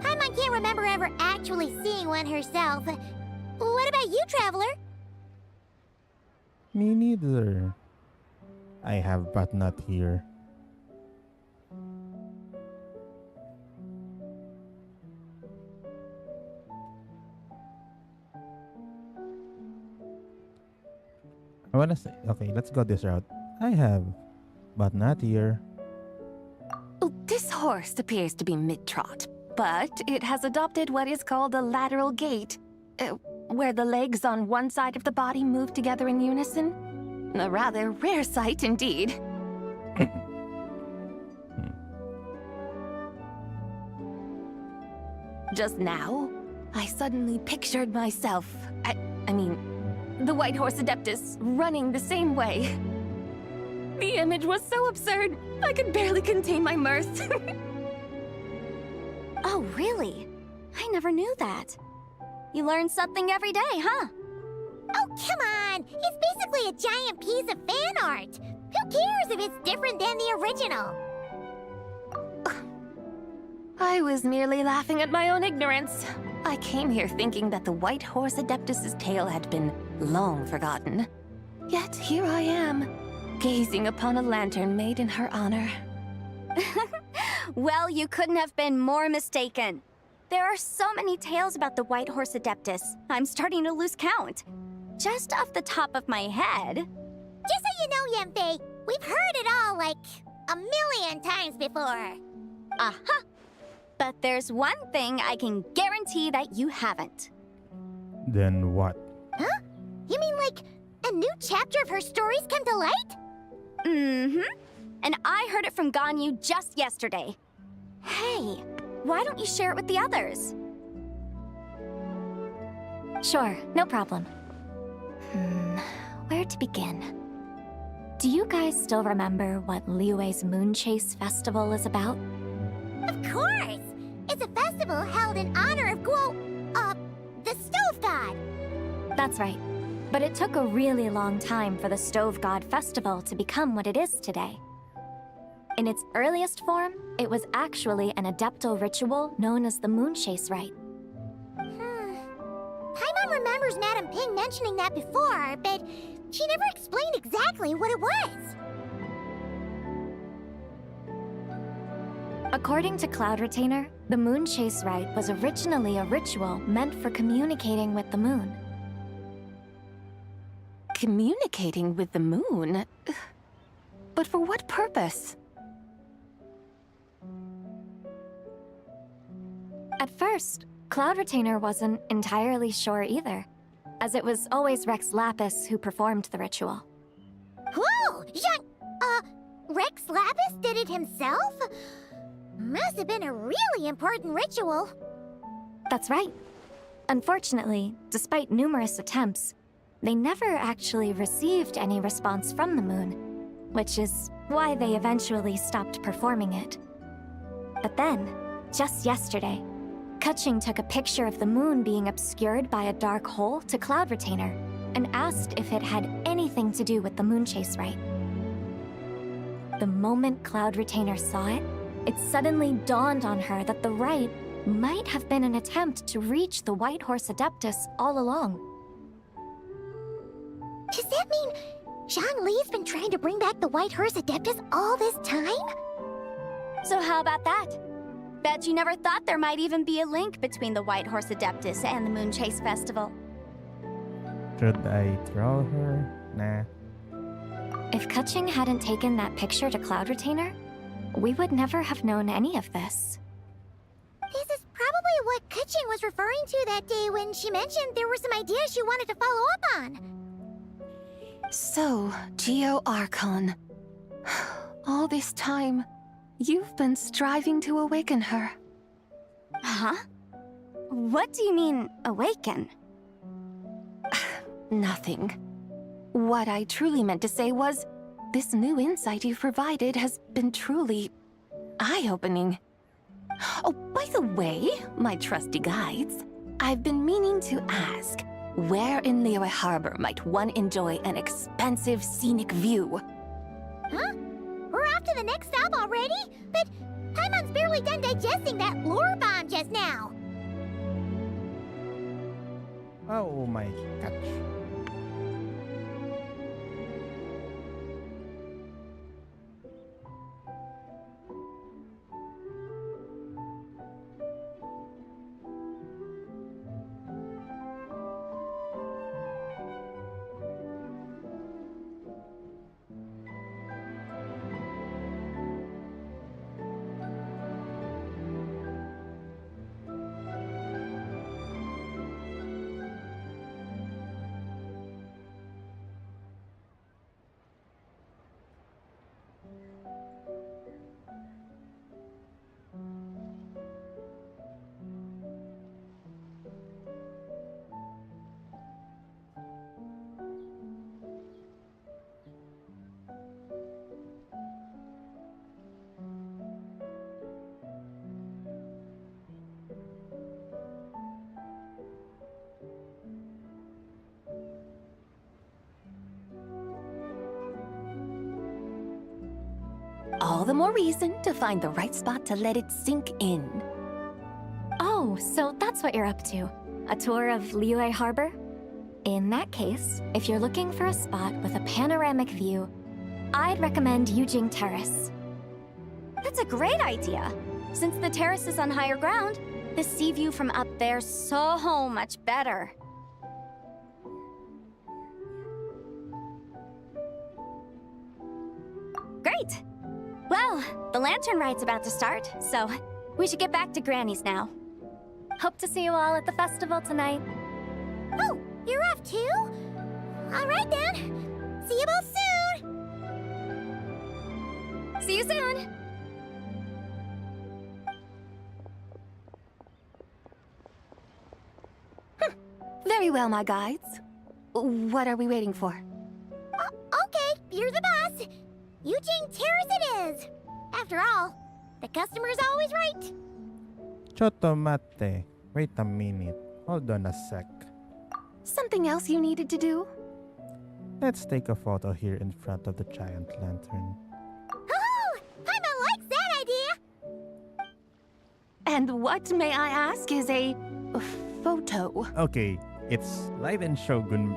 Paimon can't remember ever actually seeing one herself. What about you, Traveler? Me neither. I have, but not here. I wanna say, okay, let's go this route. I have, but not here. This horse appears to be mid-trot, but it has adopted what is called a lateral gait, where the legs on one side of the body move together in unison. A rather rare sight indeed. Just now, I suddenly pictured myself, I mean, the White Horse Adeptus running the same way. The image was so absurd, I could barely contain my mirth. Oh, really? I never knew that. You learn something every day, huh? Oh, come on! It's basically a giant piece of fan art! Who cares if it's different than the original? I was merely laughing at my own ignorance. I came here thinking that the White Horse Adeptus' tale had been long forgotten. Yet here I am, gazing upon a lantern made in her honor. Well, you couldn't have been more mistaken. There are so many tales about the White Horse Adeptus, I'm starting to lose count. Just off the top of my head... Just so you know, Yanfei, we've heard it all like a million times before. Aha! But there's one thing I can guarantee that you haven't. Then what? Huh? You mean like a new chapter of her stories come to light? Mm-hmm. And I heard it from Ganyu just yesterday. Hey, why don't you share it with the others? Sure, no problem. Where to begin? Do you guys still remember what Liyue's Moon Chase Festival is about? Of course! It's a festival held in honor of the Stove God! That's right. But it took a really long time for the Stove God Festival to become what it is today. In its earliest form, it was actually an adeptal ritual known as the Moon Chase Rite. Paimon remembers Madame Ping mentioning that before, but she never explained exactly what it was. According to Cloud Retainer, the Moon Chase Rite was originally a ritual meant for communicating with the moon. Communicating with the moon? But for what purpose? At first, Cloud Retainer wasn't entirely sure either, as it was always Rex Lapis who performed the ritual. Whoa! Rex Lapis did it himself? Must have been a really important ritual. That's right. Unfortunately, despite numerous attempts, they never actually received any response from the moon, which is why they eventually stopped performing it. But then, just yesterday, Kutching took a picture of the moon being obscured by a dark hole to Cloud Retainer and asked if it had anything to do with the Moon Chase Rite. The moment Cloud Retainer saw it, it suddenly dawned on her that the rite might have been an attempt to reach the White Horse Adeptus all along. Does that mean Zhongli's been trying to bring back the White Horse Adeptus all this time? So how about that? Bet you never thought there might even be a link between the White Horse Adeptus and the Moon Chase Festival. Should I throw her? Nah. If Kutching hadn't taken that picture to Cloud Retainer, we would never have known any of this. This is probably what Kutching was referring to that day when she mentioned there were some ideas she wanted to follow up on. So, Geo-Archon. All this time, you've been striving to awaken her. Huh? What do you mean, awaken? Nothing. What I truly meant to say was, this new insight you've provided has been truly eye-opening. Oh, by the way, my trusty guides, I've been meaning to ask, where in Liyue Harbor might one enjoy an expansive scenic view? Huh? We're off to the next stop already? But Paimon's barely done digesting that lore bomb just now. Oh my gosh. All the more reason to find the right spot to let it sink in. Oh, so that's what you're up to. A tour of Liyue Harbor? In that case, if you're looking for a spot with a panoramic view, I'd recommend Yujing Terrace. That's a great idea. Since the terrace is on higher ground, the sea view from up there's so much better. Great! Well, the Lantern Rite's about to start, so we should get back to Granny's now. Hope to see you all at the festival tonight. Oh, you're off too? All right then. See you both soon. See you soon. Very well, my guides. What are we waiting for? Okay, you're the boss. Eugene Terrace it is. After all, the customer's always right. Chotomate. Wait a minute. Hold on a sec. Something else you needed to do? Let's take a photo here in front of the giant lantern. Oh, Paimon And what, may I ask, is a photo? Okay, it's Light and Shogun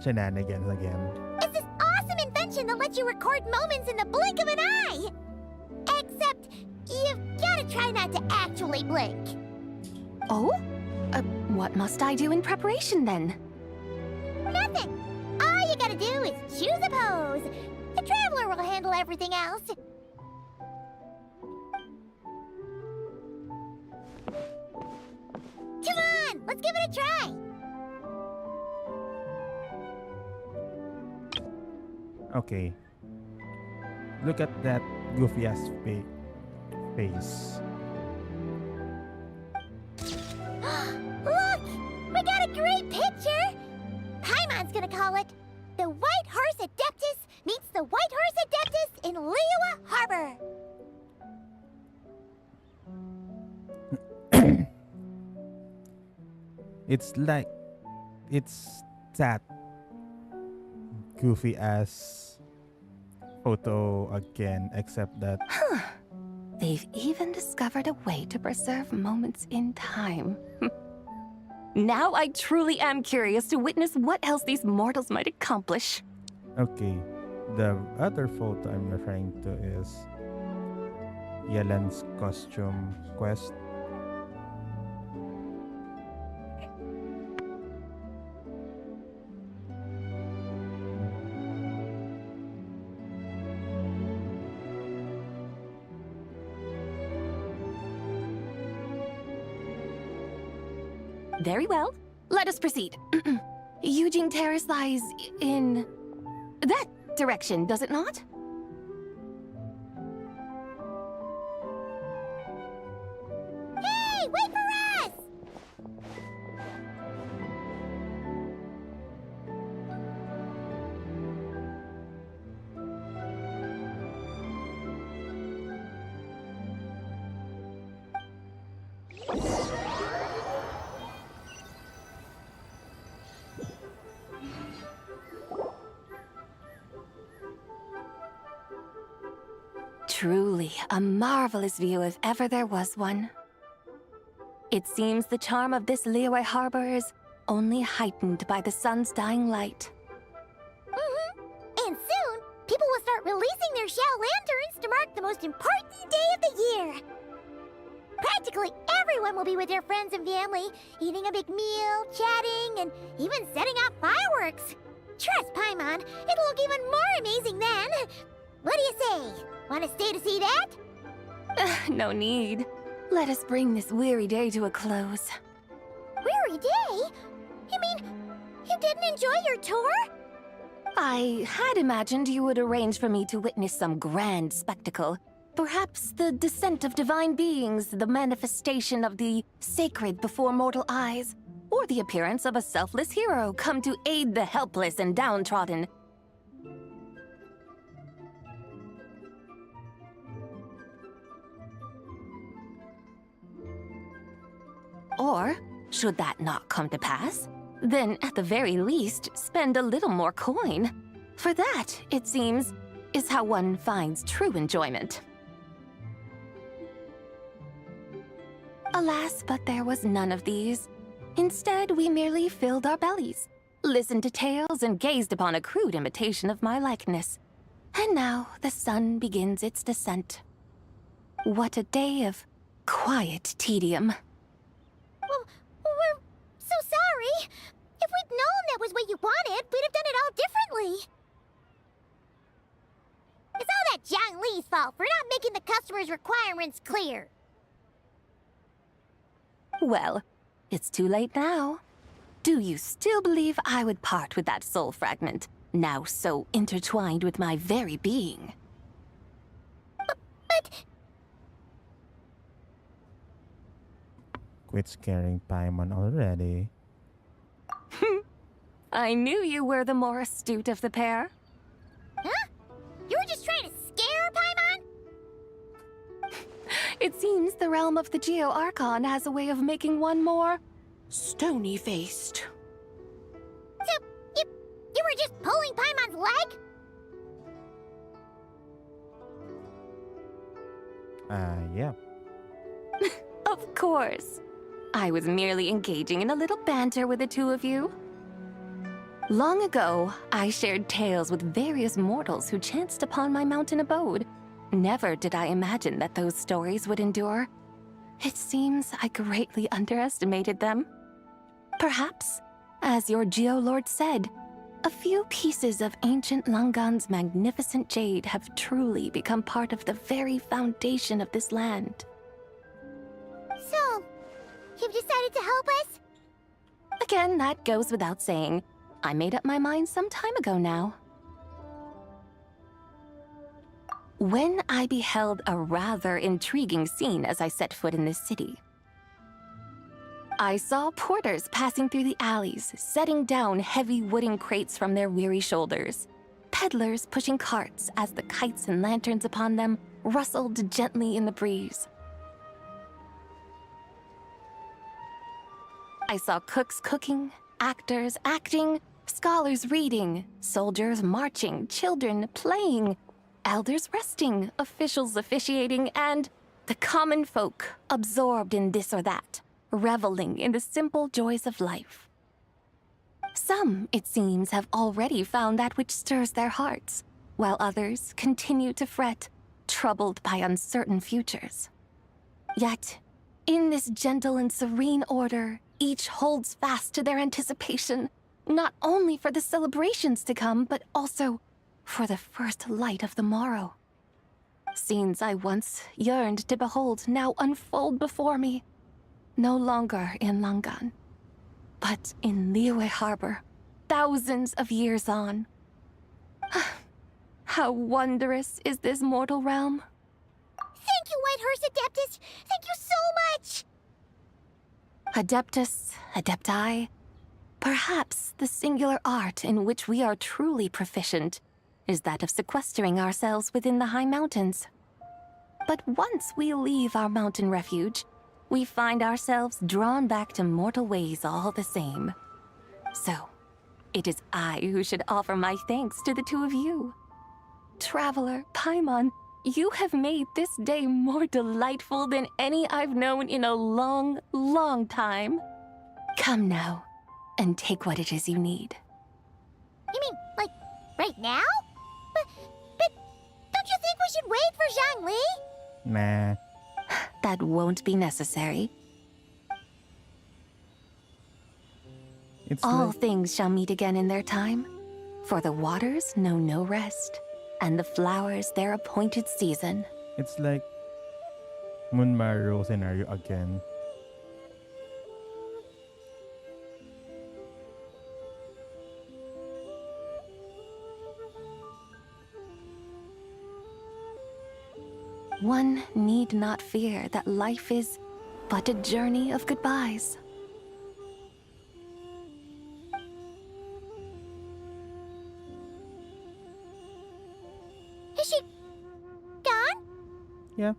shenanigans again. It's this awesome invention that lets you record moments in the blink of an eye! Except, you've gotta try not to actually blink. Oh? What must I do in preparation then? Nothing! All you gotta do is choose a pose. The Traveler will handle everything else. Come on, let's give it a try. Okay. Look at that goofy ass face. Look! We got a great picture! Paimon's gonna call it The White Horse Adeptus meets the White Horse Adeptus in Liyue Harbor. It's that goofy ass photo again, except that They've even discovered a way to preserve moments in time. Now I truly am curious to witness what else these mortals might accomplish. okay, the other photo I'm referring to is Yelen's costume quest. Very well. Let us proceed. Eugene Terrace lies in that direction, does it not? Hey, wait for us! Truly a marvelous view if ever there was one. It seems the charm of this Liyue Harbor is only heightened by the sun's dying light. And soon, people will start releasing their Xiao lanterns to mark the most important day of the year. Practically everyone will be with their friends and family, eating a big meal, chatting, and even setting off fireworks. Trust Paimon, it'll look even more amazing then. What do you say? Want to stay to see that? No need. Let us bring this weary day to a close. Weary day? You mean, you didn't enjoy your tour? I had imagined you would arrange for me to witness some grand spectacle. Perhaps the descent of divine beings, the manifestation of the sacred before mortal eyes, or the appearance of a selfless hero come to aid the helpless and downtrodden. Or, should that not come to pass, then at the very least, spend a little more coin. For that, it seems, is how one finds true enjoyment. Alas, but there was none of these. Instead, we merely filled our bellies, listened to tales, and gazed upon a crude imitation of my likeness. And now the sun begins its descent. What a day of quiet tedium. Well, we're so sorry. If we'd known that was what you wanted, we'd have done it all differently. It's all that Jiang Li's fault for not making the customer's requirements clear. Well, it's too late now. Do you still believe I would part with that soul fragment, now so intertwined with my very being? But... Quit scaring Paimon already. I knew you were the more astute of the pair. Huh? You were just trying to scare Paimon? It seems the realm of the Geo-Archon has a way of making one more stony-faced. So, you were just pulling Paimon's leg? Yeah. Of course. I was merely engaging in a little banter with the two of you. Long ago, I shared tales with various mortals who chanced upon my mountain abode. Never did I imagine that those stories would endure. It seems I greatly underestimated them. Perhaps, as your Geolord said, a few pieces of ancient Langan's magnificent jade have truly become part of the very foundation of this land. So, you've decided to help us? Again, that goes without saying. I made up my mind some time ago now. When I beheld a rather intriguing scene as I set foot in this city. I saw porters passing through the alleys, setting down heavy wooden crates from their weary shoulders. Peddlers pushing carts as the kites and lanterns upon them rustled gently in the breeze. I saw cooks cooking, actors acting, scholars reading, soldiers marching, children playing, elders resting, officials officiating, and the common folk absorbed in this or that, reveling in the simple joys of life. Some, it seems, have already found that which stirs their hearts, while others continue to fret, troubled by uncertain futures. Yet, in this gentle and serene order, each holds fast to their anticipation, not only for the celebrations to come, but also for the first light of the morrow. Scenes I once yearned to behold now unfold before me, no longer in Langan, but in Liyue Harbor, thousands of years on. How wondrous is this mortal realm! Thank you, White Horse Adeptus! Thank you so much! Adeptus, Adepti, perhaps the singular art in which we are truly proficient is that of sequestering ourselves within the high mountains. But once we leave our mountain refuge, we find ourselves drawn back to mortal ways all the same. So, it is I who should offer my thanks to the two of you. Traveler, Paimon, you have made this day more delightful than any I've known in a long, long time. Come now, and take what it is you need. You mean, like, right now? But don't you think we should wait for Zhangli? Nah. That won't be necessary. It's All like, things shall meet again in their time, for the waters know no rest, and the flowers their appointed season. it's like Moonmaro scenario again. One need not fear that life is but a journey of goodbyes. Is she gone? Yeah.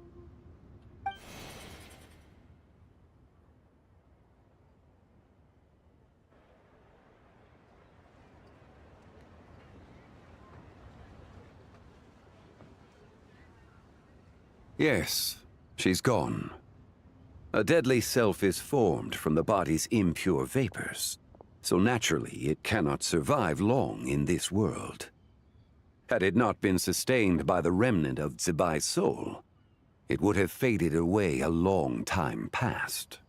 Yes, she's gone. A deadly self is formed from the body's impure vapors, so naturally it cannot survive long in this world. Had it not been sustained by the remnant of Zibai's soul, it would have faded away a long time past.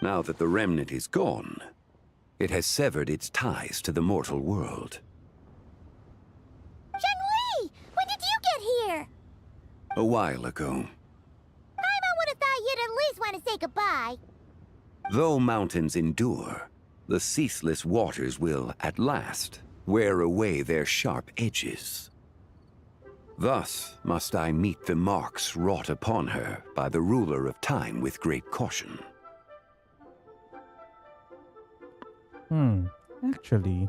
Now that the remnant is gone, it has severed its ties to the mortal world. Zhangli! When did you get here? A while ago. Paimon would have thought you'd at least want to say goodbye. Though mountains endure, the ceaseless waters will, at last, wear away their sharp edges. Thus must I meet the marks wrought upon her by the ruler of time with great caution. Actually,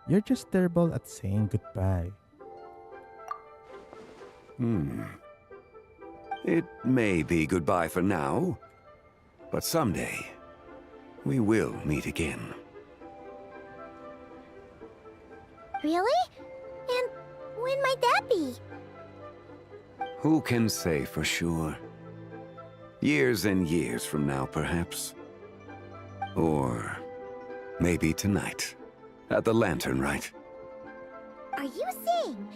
you're just terrible at saying goodbye. It may be goodbye for now, but someday we will meet again. Really? And when might that be? Who can say for sure? Years and years from now, perhaps. Or maybe tonight, at the Lanternlit. Are you saying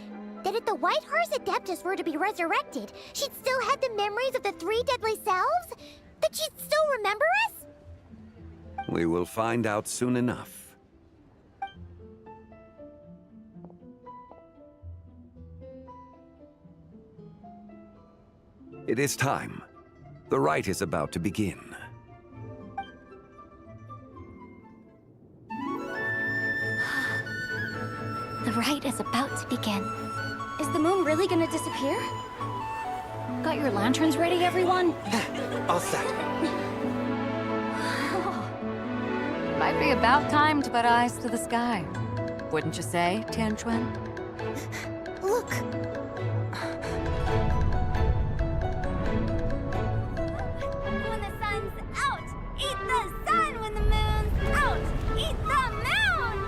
that if the White Horse Adeptus were to be resurrected, she'd still have the memories of the 3 deadly selves? That she'd still remember us? We will find out soon enough. It is time. The rite is about to begin. The rite is about to begin. Is the moon really gonna disappear? Got your lanterns ready, everyone? All set. Might be about time to put eyes to the sky. Wouldn't you say, Tianchuan? Look! When the sun's out, eat the sun. When the moon's out, eat the moon.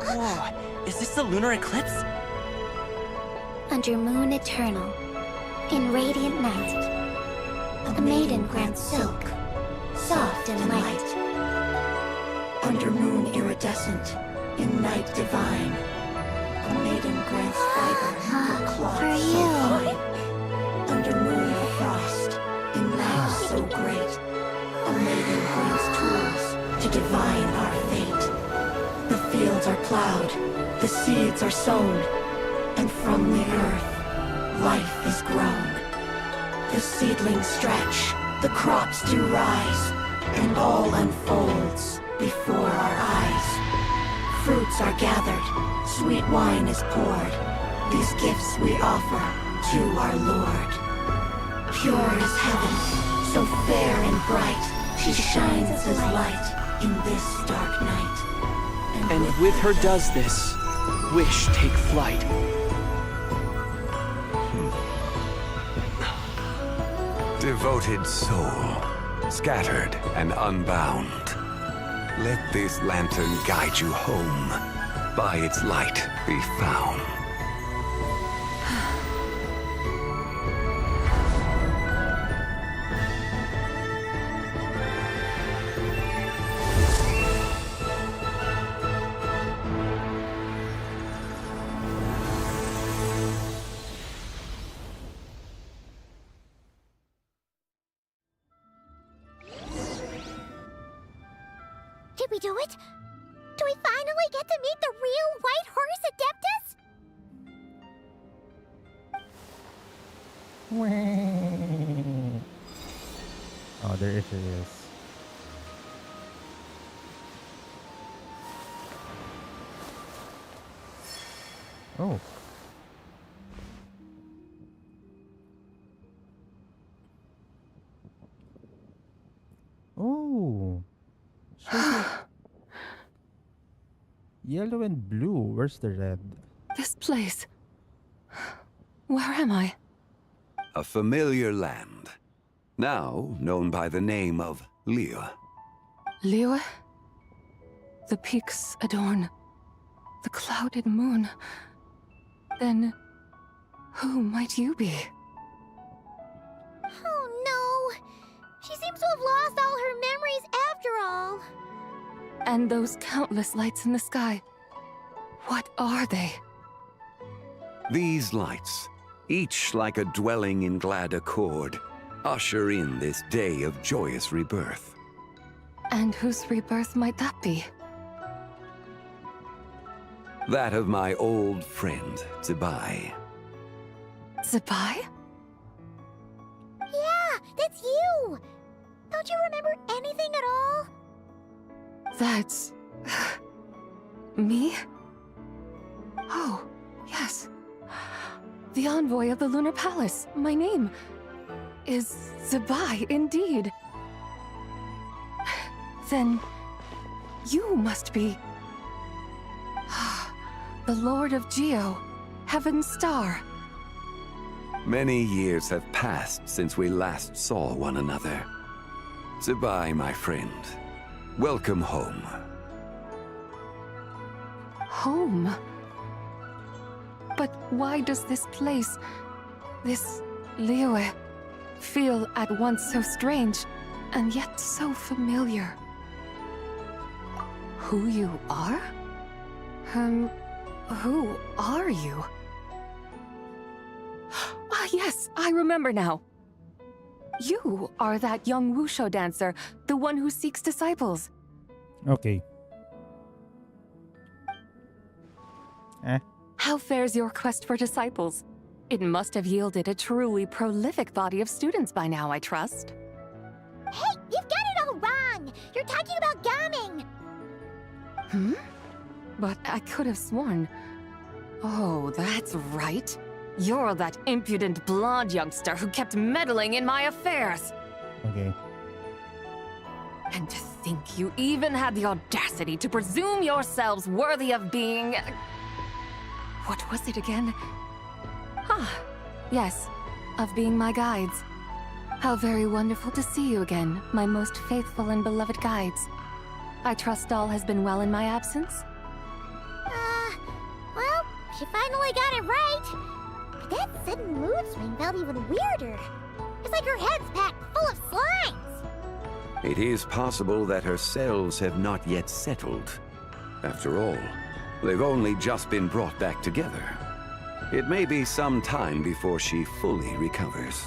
Whoa, is this the lunar eclipse? Under moon eternal, in radiant night, a maiden grants silk, soft and light. Under moon iridescent, in night divine, a maiden grants fiber for cloth so fine. Under moon of frost, in night so great, a maiden grants tools to divine our fate. The fields are plowed, the seeds are sown, and from the earth, life is grown. The seedlings stretch, the crops do rise, and all unfolds before our eyes. Fruits are gathered, sweet wine is poured. These gifts we offer to our Lord. Pure is heaven, so fair and bright, she shines as light in this dark night. And with her does this, wish take flight. Devoted soul, scattered and unbound. Let this lantern guide you home. By its light be found. Did we do it? Do we finally get to meet the real White Horse Adeptus? Oh, there it is. Oh. Oh. Yellow and blue. Where's the red? This place. Where am I? A familiar land, now known by the name of Liyue. Liyue? The peaks adorn the clouded moon. Then, who might you be? Oh no! She seems to have lost all her memories after all. And those countless lights in the sky. What are they? These lights, each like a dwelling in glad accord, usher in this day of joyous rebirth. And whose rebirth might that be? That of my old friend, Zibai. Zibai? Yeah, that's you! Don't you remember anything at all? That's... me? Oh, yes. The envoy of the Lunar Palace. My name is Zibai, indeed. Then you must be... the Lord of Geo, Heaven's Star. Many years have passed since we last saw one another. Zibai, my friend. Welcome home. Home? But why does this place, this Liyue, feel at once so strange and yet so familiar. Who you are? Who are you? Ah, yes, I remember now. You are that young Wushu dancer, the one who seeks disciples. Okay. How fares your quest for disciples? It must have yielded a truly prolific body of students by now, I trust. Hey, you've got it all wrong! You're talking about Gaming! Hmm? But I could have sworn... Oh, that's right. You're that impudent blonde youngster who kept meddling in my affairs. Okay. And to think you even had the audacity to presume yourselves worthy of being... What was it again? Ah, yes, of being my guides. How very wonderful to see you again, my most faithful and beloved guides. I trust all has been well in my absence? Well, she finally got it right. But that sudden mood swing felt even weirder. It's like her head's packed full of slimes. It is possible that her cells have not yet settled. After all, they've only just been brought back together. It may be some time before she fully recovers.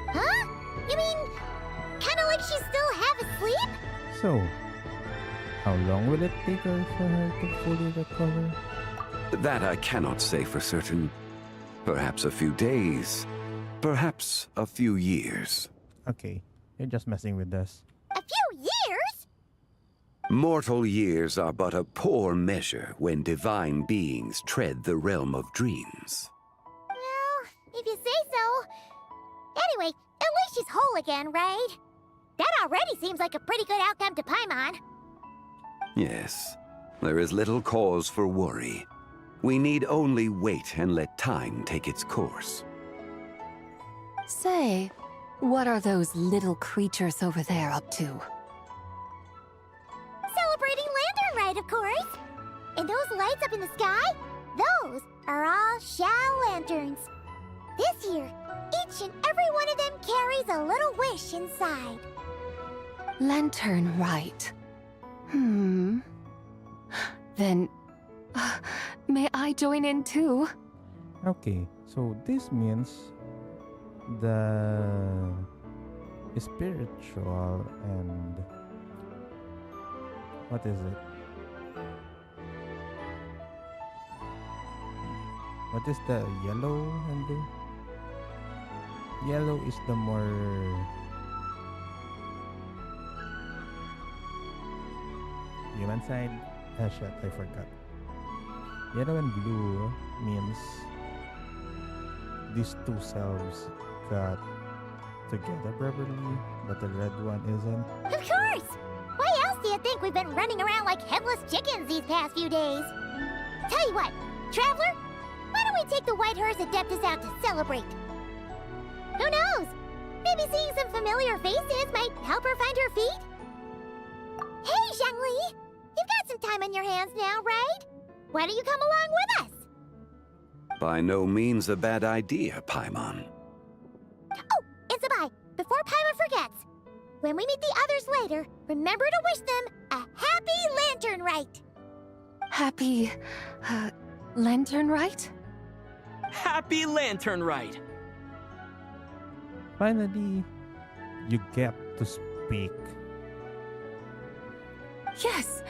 Huh? You mean, kinda like she's still half asleep? So, how long will it take her for her to fully recover? That I cannot say for certain. Perhaps a few days. Perhaps a few years. Okay, you're just messing with us. A few years? Mortal years are but a poor measure when divine beings tread the realm of dreams. Well, if you say so. Anyway, at least she's whole again, right? That already seems like a pretty good outcome to Paimon. Yes, there is little cause for worry. We need only wait and let time take its course. Say, what are those little creatures over there up to? Celebrating Lantern Rite, of course. And those lights up in the sky? Those are all Shao Lanterns. This year, each and every one of them carries a little wish inside. Lanternlit. Then, may I join in too? Okay, so this means the spiritual and what is it? What is the yellow and the yellow is the more human side. Ah shit, I forgot. Yellow and blue means these two selves got together properly, but the red one isn't. Of course! Why else do you think we've been running around like headless chickens these past few days? Tell you what, Traveler, why don't we take the White Horse Adeptus out to celebrate? Who knows? Maybe seeing some familiar faces might help her find her feet? Hey, Zhangli! You've got some time on your hands now, right? Why don't you come along with us? By no means a bad idea, Paimon. Oh, and Sabai, before Paimon forgets, when we meet the others later, remember to wish them a happy Lantern Rite. Happy... Lanternlit? Happy Lanternlit! Finally, you get to speak. Yes!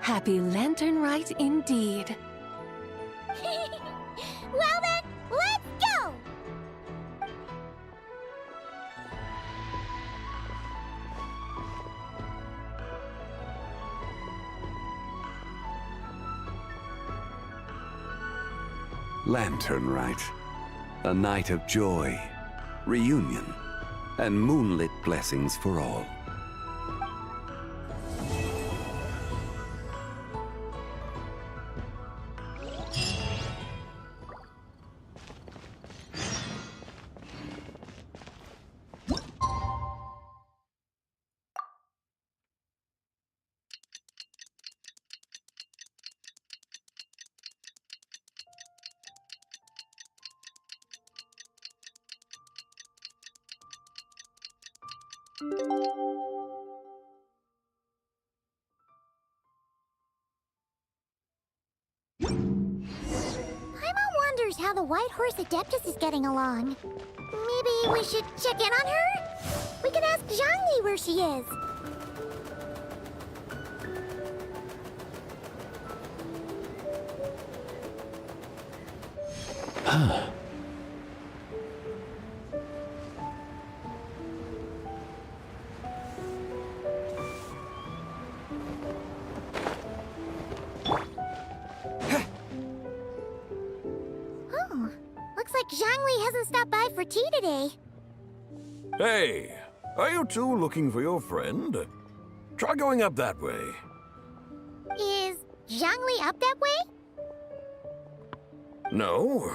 Happy Lanternlit indeed. Well then, let's go! Lanternlit. A night of joy, reunion, and moonlit blessings for all. Paimon wonders how the White Horse Adeptus is getting along. Maybe we should check in on her? We can ask Zhangli where she is. Oh, looks like Zhangli hasn't stopped by for tea today. Hey, are you two looking for your friend? Try going up that way. Is Zhangli up that way? No,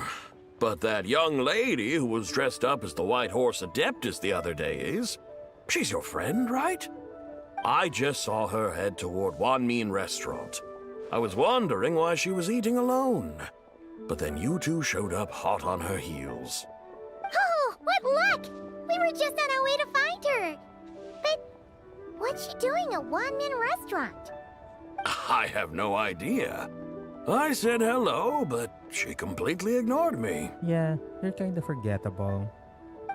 but that young lady who was dressed up as the White Horse Adeptus the other day is. She's your friend, right? I just saw her head toward Wanmin Restaurant. I was wondering why she was eating alone. But then you two showed up hot on her heels. Oh, what luck! We were just on our way to find her. But what's she doing at Wanmin Restaurant? I have no idea. I said hello, but she completely ignored me. Yeah, you're kind of forgettable.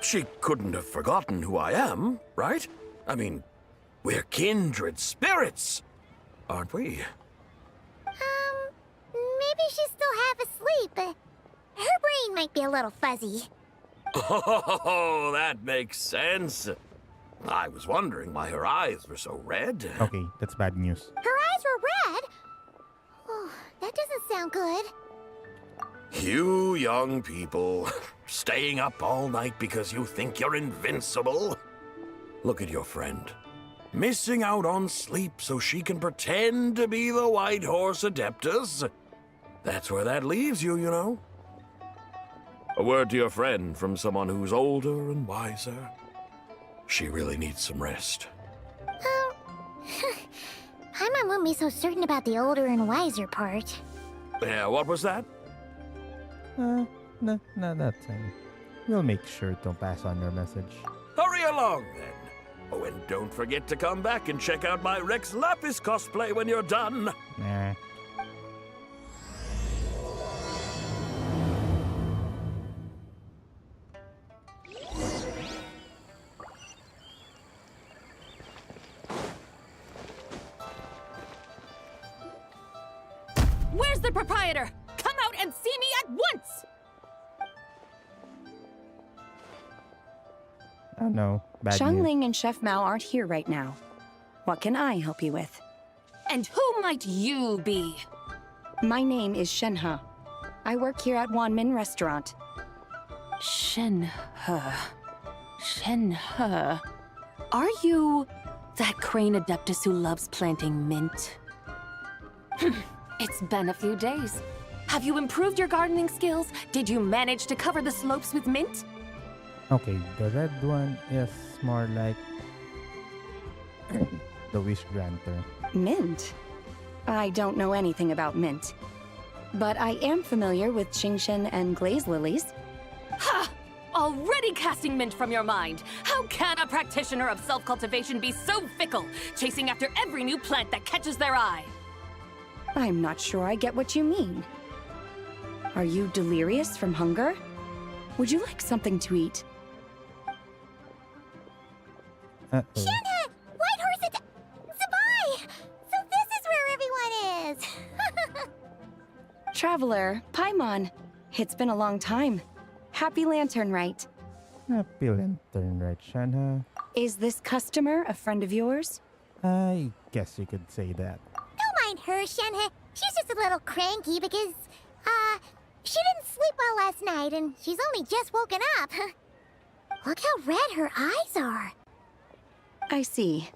She couldn't have forgotten who I am, right? I mean, we're kindred spirits, aren't we? Maybe she's still half asleep, but her brain might be a little fuzzy. Oh, that makes sense. I was wondering why her eyes were so red. Okay, that's bad news. Her eyes were red? Oh, that doesn't sound good. You young people, staying up all night because you think you're invincible. Look at your friend. Missing out on sleep so she can pretend to be the White Horse Adeptus. That's where that leaves you, you know. A word to your friend from someone who's older and wiser. She really needs some rest. Paimon won't be so certain about the older and wiser part. Yeah, what was that? No, that's fine. We'll make sure to pass on your message. Hurry along, then. Oh, and don't forget to come back and check out my Rex Lapis cosplay when you're done. Nah. Where's the proprietor? Come out and see me at once! Oh no, bad news. Xiangling and Chef Mao aren't here right now. What can I help you with? And who might you be? My name is Shenhe. I work here at Wanmin Restaurant. Shenhe. Are you that crane adeptus who loves planting mint? It's been a few days. Have you improved your gardening skills? Did you manage to cover the slopes with mint? Okay, the red one is more like the wish granter. Mint? I don't know anything about mint. But I am familiar with Qingshen and glaze lilies. Ha! Already casting mint from your mind. How can a practitioner of self-cultivation be so fickle, chasing after every new plant that catches their eye? I'm not sure I get what you mean. Are you delirious from hunger? Would you like something to eat? Shenhe! White Horse Zabai! So this is where everyone is! Traveler, Paimon. It's been a long time. Happy Lanternlit. Happy Lanternlit, Shenhe. Is this customer a friend of yours? I guess you could say that. Don't mind her, Shenhe. She's just a little cranky because, she didn't sleep well last night and she's only just woken up. Look how red her eyes are. I see.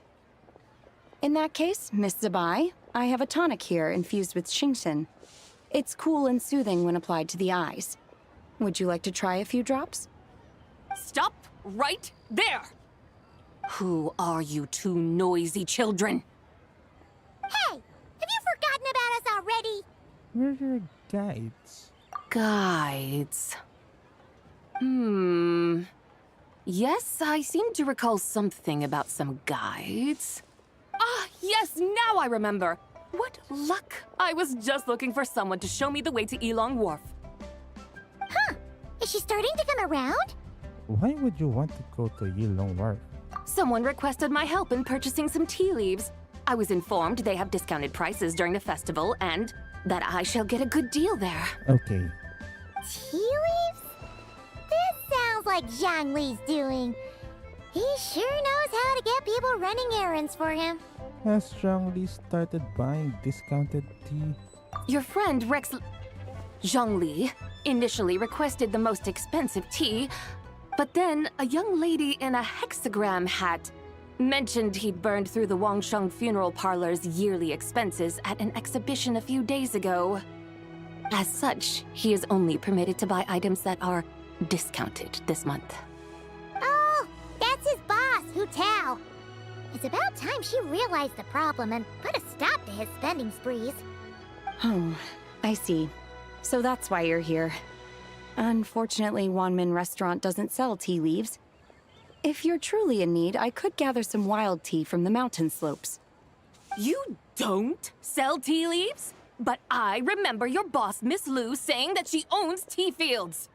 In that case, Miss Zabai, I have a tonic here infused with Qingshen. It's cool and soothing when applied to the eyes. Would you like to try a few drops? Stop right there! Who are you two noisy children? Hey! Have you forgotten about us already? Where's your guides? Guides. Yes, I seem to recall something about some guides. Ah, yes, now I remember. What luck! I was just looking for someone to show me the way to Elong Wharf. Huh. Is she starting to come around? Why would you want to go to Yilong Wharf? Someone requested my help in purchasing some tea leaves. I was informed they have discounted prices during the festival and that I shall get a good deal there. Okay. Tea leaves? This sounds like Zhongli's doing. He sure knows how to get people running errands for him. Has Zhongli started buying discounted tea? Your friend Rex Zhongli initially requested the most expensive tea, but then a young lady in a hexagram hat mentioned he'd burned through the Wangsheng funeral parlor's yearly expenses at an exhibition a few days ago. As such, he is only permitted to buy items that are discounted this month. Oh, that's his boss, Hu Tao. It's about time she realized the problem and put a stop to his spending sprees. Oh, I see. So that's why you're here. Unfortunately, Wanmin Restaurant doesn't sell tea leaves. If you're truly in need, I could gather some wild tea from the mountain slopes. You don't sell tea leaves? But I remember your boss, Miss Lu, saying that she owns tea fields.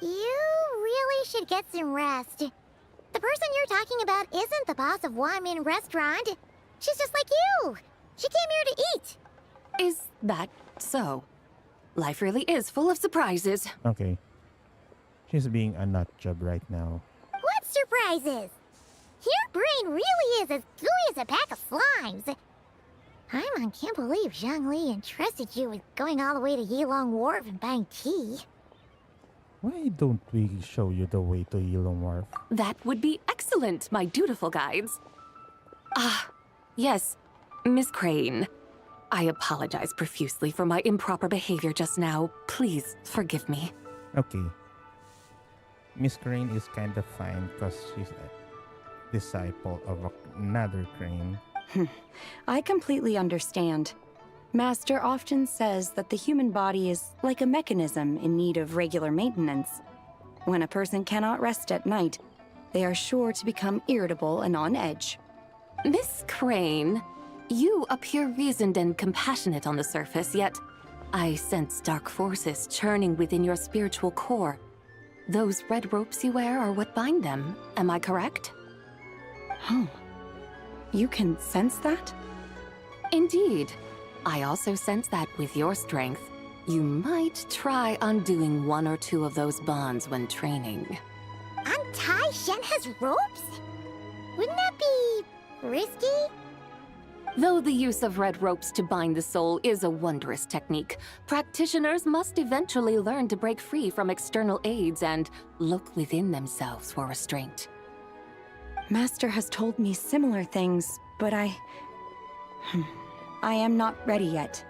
You really should get some rest. The person you're talking about isn't the boss of Wanmin Restaurant. She's just like you. She came here to eat. Is that so? Life really is full of surprises. Okay. She's being a nut job right now. What surprises? Your brain really is as gooey as a pack of slimes. I can't believe Zhongli entrusted you with going all the way to Yilong Wharf and buying tea. Why don't we show you the way to Yilong Wharf? That would be excellent, my dutiful guides. Ah, yes, Miss Crane. I apologize profusely for my improper behavior just now. Please forgive me. Okay. Miss Crane is kind of fine because she's a disciple of another Crane. I completely understand. Master often says that the human body is like a mechanism in need of regular maintenance. When a person cannot rest at night, they are sure to become irritable and on edge. Miss Crane, you appear reasoned and compassionate on the surface, yet I sense dark forces churning within your spiritual core. Those red ropes you wear are what bind them, am I correct? Oh. You can sense that? Indeed. I also sense that with your strength, you might try undoing one or two of those bonds when training. Untie Shenhe's ropes? Wouldn't that be risky? Though the use of red ropes to bind the soul is a wondrous technique, practitioners must eventually learn to break free from external aids and look within themselves for restraint. Master has told me similar things, but I am not ready yet.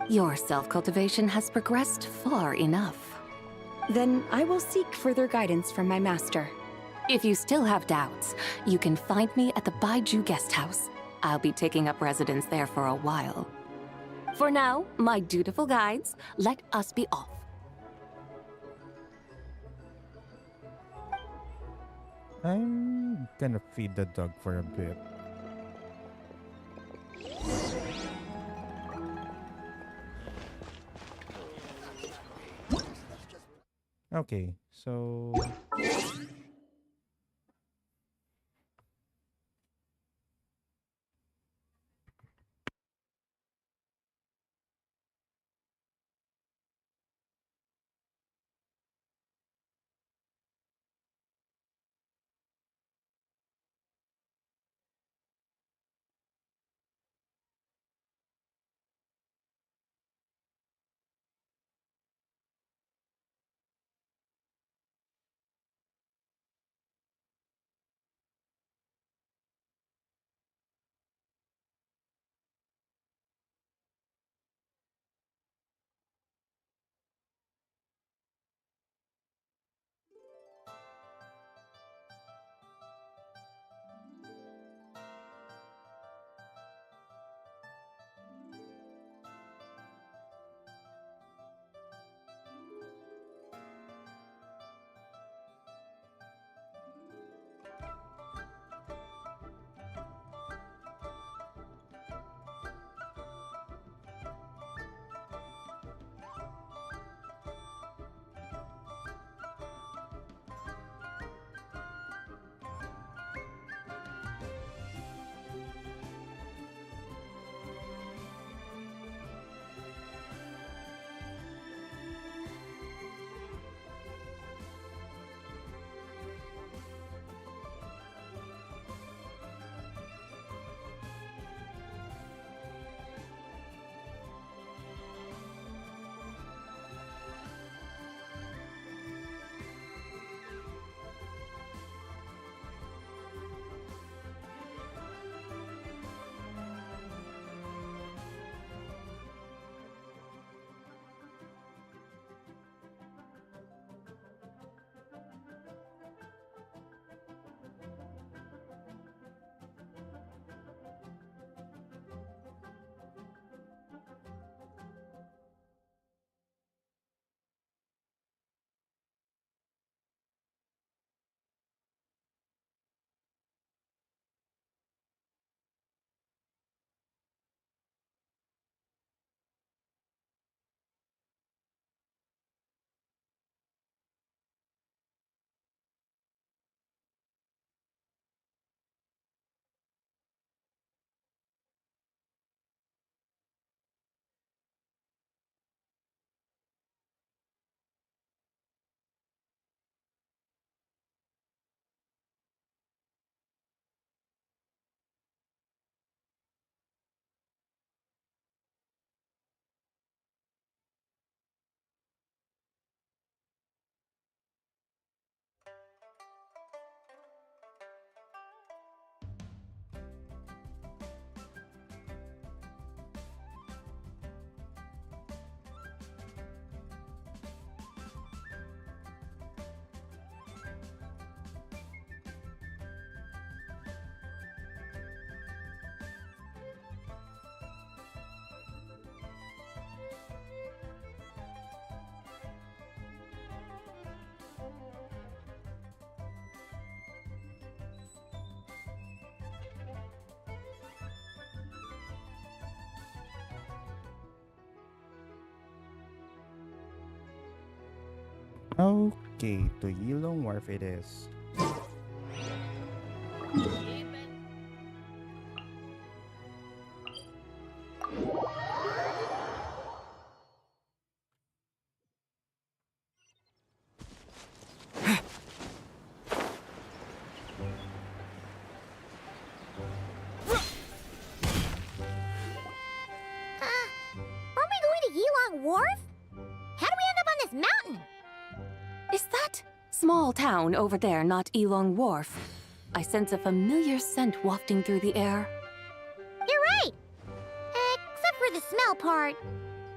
Your self-cultivation has progressed far enough. Then I will seek further guidance from my master. If you still have doubts, you can find me at the Baiju Guest House. I'll be taking up residence there for a while. For now, my dutiful guides, let us be off. I'm gonna feed the dog for a bit. Okay, so... Okay, to Yilong Wharf it is. Aren't we going to Yilong Wharf? How do we end up on this mountain? Is that small town over there not Elong Wharf? I sense a familiar scent wafting through the air. You're right! Except for the smell part.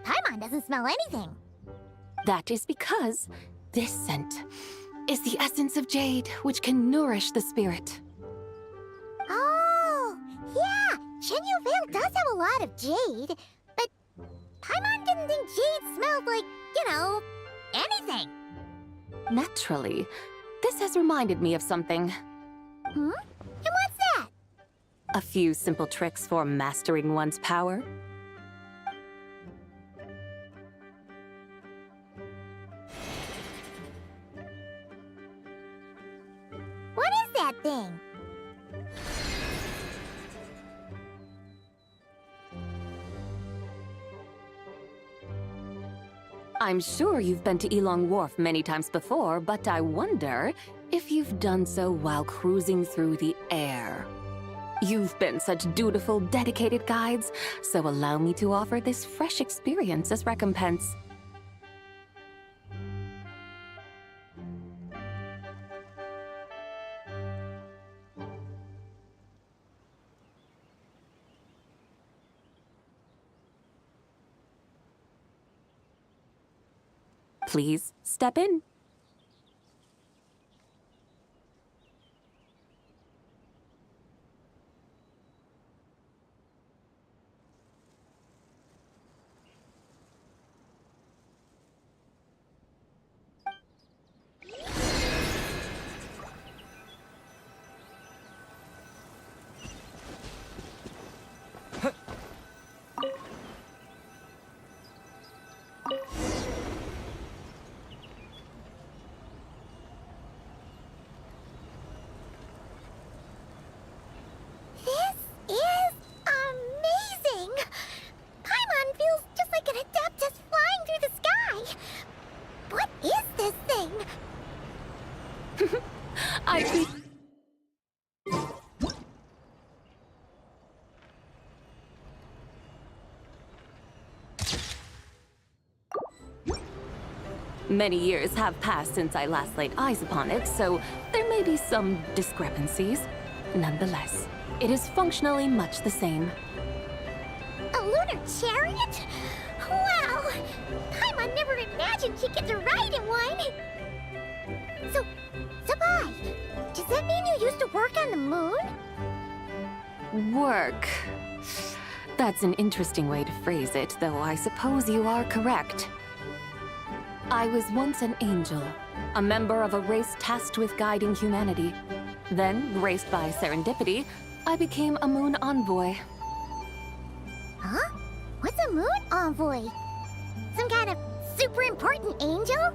Paimon doesn't smell anything. That is because this scent is the essence of jade, which can nourish the spirit. Oh, yeah! Shenyu Vale does have a lot of jade, but Paimon didn't think jade smelled like, anything. Naturally, this has reminded me of something. Hmm? And what's that? A few simple tricks for mastering one's power. What is that thing? I'm sure you've been to Elong Wharf many times before, but I wonder if you've done so while cruising through the air. You've been such dutiful, dedicated guides, so allow me to offer this fresh experience as recompense. Please step in. Many years have passed since I last laid eyes upon it, so there may be some discrepancies. Nonetheless, it is functionally much the same. A lunar chariot? Wow! Paimon never imagined she'd get to ride in one! So, Sabai, does that mean you used to work on the moon? Work. That's an interesting way to phrase it, though I suppose you are correct. I was once an angel, a member of a race tasked with guiding humanity. Then, graced by serendipity, I became a moon envoy. Huh? What's a moon envoy? Some kind of super important angel?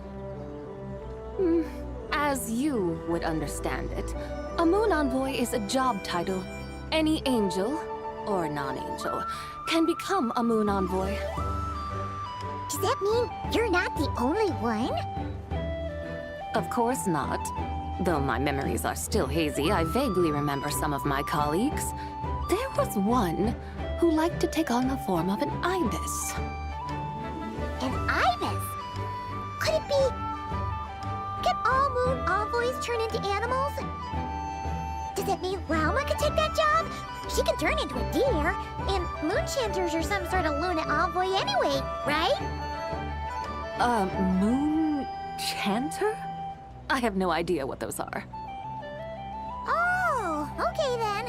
As you would understand it, a moon envoy is a job title. Any angel, or non-angel, can become a moon envoy. Does that mean you're not the only one? Of course not. Though my memories are still hazy, I vaguely remember some of my colleagues. There was one who liked to take on the form of an ibis. An ibis? Could it be... Can all moon envoys turn into animals? Does that mean Rauma could take that job? She can turn into a deer, and moon chanters are some sort of Luna envoy anyway, right? Moon chanter? I have no idea what those are. Oh, okay then.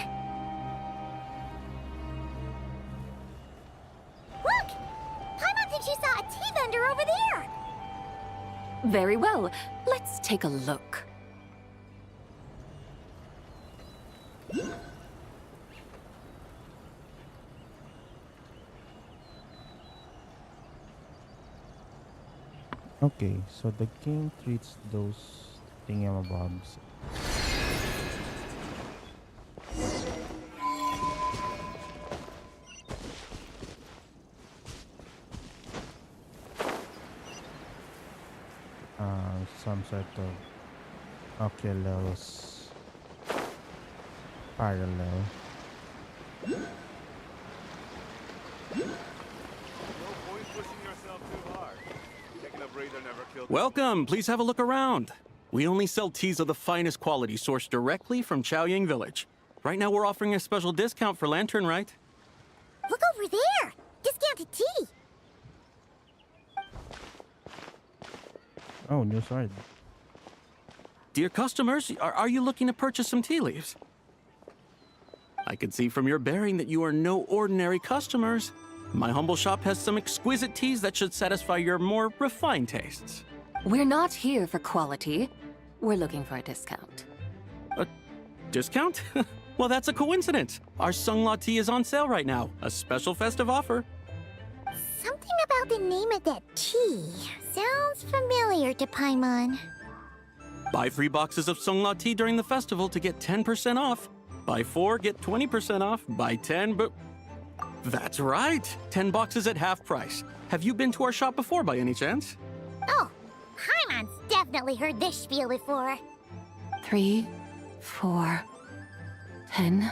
Look! Paimon thinks she saw a tea vendor over there! Very well. Let's take a look. Okay, so the game treats those thingamabobs. Some sort of Oculus parallel. Welcome, please have a look around. We only sell teas of the finest quality sourced directly from Chaoying Village. Right now we're offering a special discount for Lanternlit. Look over there! Discounted tea! Oh, new sword. Dear customers, are you looking to purchase some tea leaves? I can see from your bearing that you are no ordinary customers. My humble shop has some exquisite teas that should satisfy your more refined tastes. We're not here for quality. We're looking for a discount. A discount? Well, that's a coincidence. Our Sunglaw tea is on sale right now. A special festive offer. Something about the name of that tea sounds familiar to Paimon. Buy 3 boxes of Sunglaw tea during the festival to get 10% off. Buy 4, get 20% off. Buy 10, but... That's right! 10 boxes at half price. Have you been to our shop before by any chance? Oh, Paimon's definitely heard this spiel before. 3, 4, 10,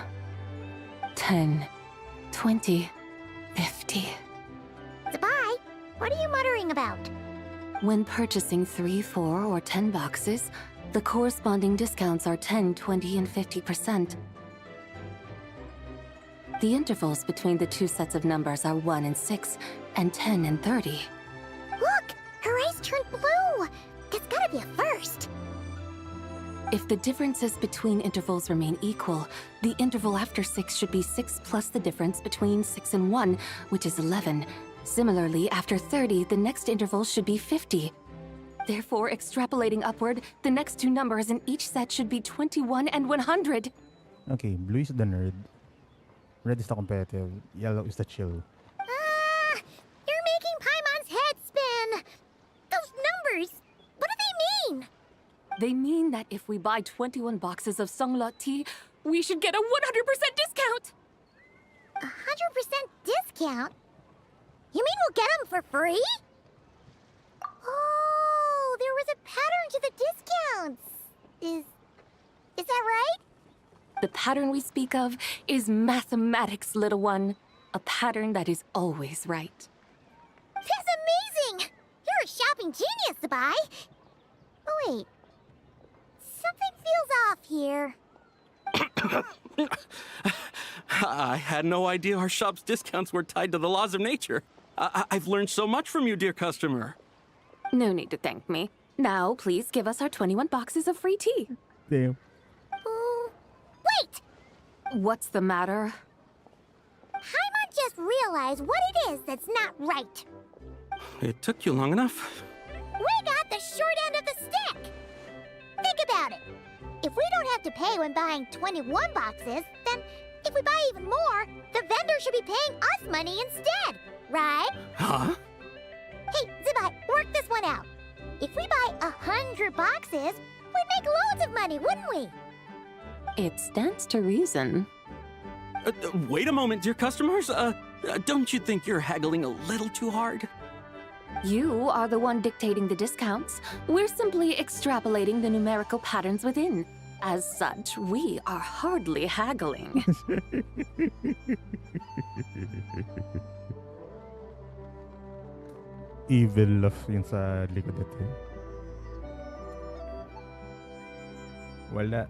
10, 20, 50. Zabai, what are you muttering about? When purchasing 3, 4, or 10 boxes, the corresponding discounts are 10, 20, and 50%. The intervals between the two sets of numbers are 1 and 6, and 10 and 30. Look! Her eyes turned blue! That's gotta be a first! If the differences between intervals remain equal, the interval after 6 should be 6 plus the difference between 6 and 1, which is 11. Similarly, after 30, the next interval should be 50. Therefore, extrapolating upward, the next two numbers in each set should be 21 and 100. Okay, blue is the nerd. Red is the competitive. Yellow is the chill. You're making Paimon's head spin! Those numbers, what do they mean? They mean that if we buy 21 boxes of Sunglaw tea, we should get a 100% discount! 100% discount? You mean we'll get them for free? Oh, there was a pattern to the discounts. Is that right? The pattern we speak of is mathematics, little one. A pattern that is always right. That's amazing! You're a shopping genius, Zabai. Oh, wait. Something feels off here. I had no idea our shop's discounts were tied to the laws of nature. I've learned so much from you, dear customer. No need to thank me. Now, please give us our 21 boxes of free tea. Damn. Wait! What's the matter? Paimon just realized what it is that's not right. It took you long enough. We got the short end of the stick! Think about it. If we don't have to pay when buying 21 boxes, then if we buy even more, the vendor should be paying us money instead, right? Huh? Hey, Zabai, work this one out. If we buy 100 boxes, we'd make loads of money, wouldn't we? It stands to reason. Wait a moment, dear customers. Don't you think you're haggling a little too hard? You are the one dictating the discounts. We're simply extrapolating the numerical patterns within. As such, we are hardly haggling. Evil love yun sa likod ito. Wala.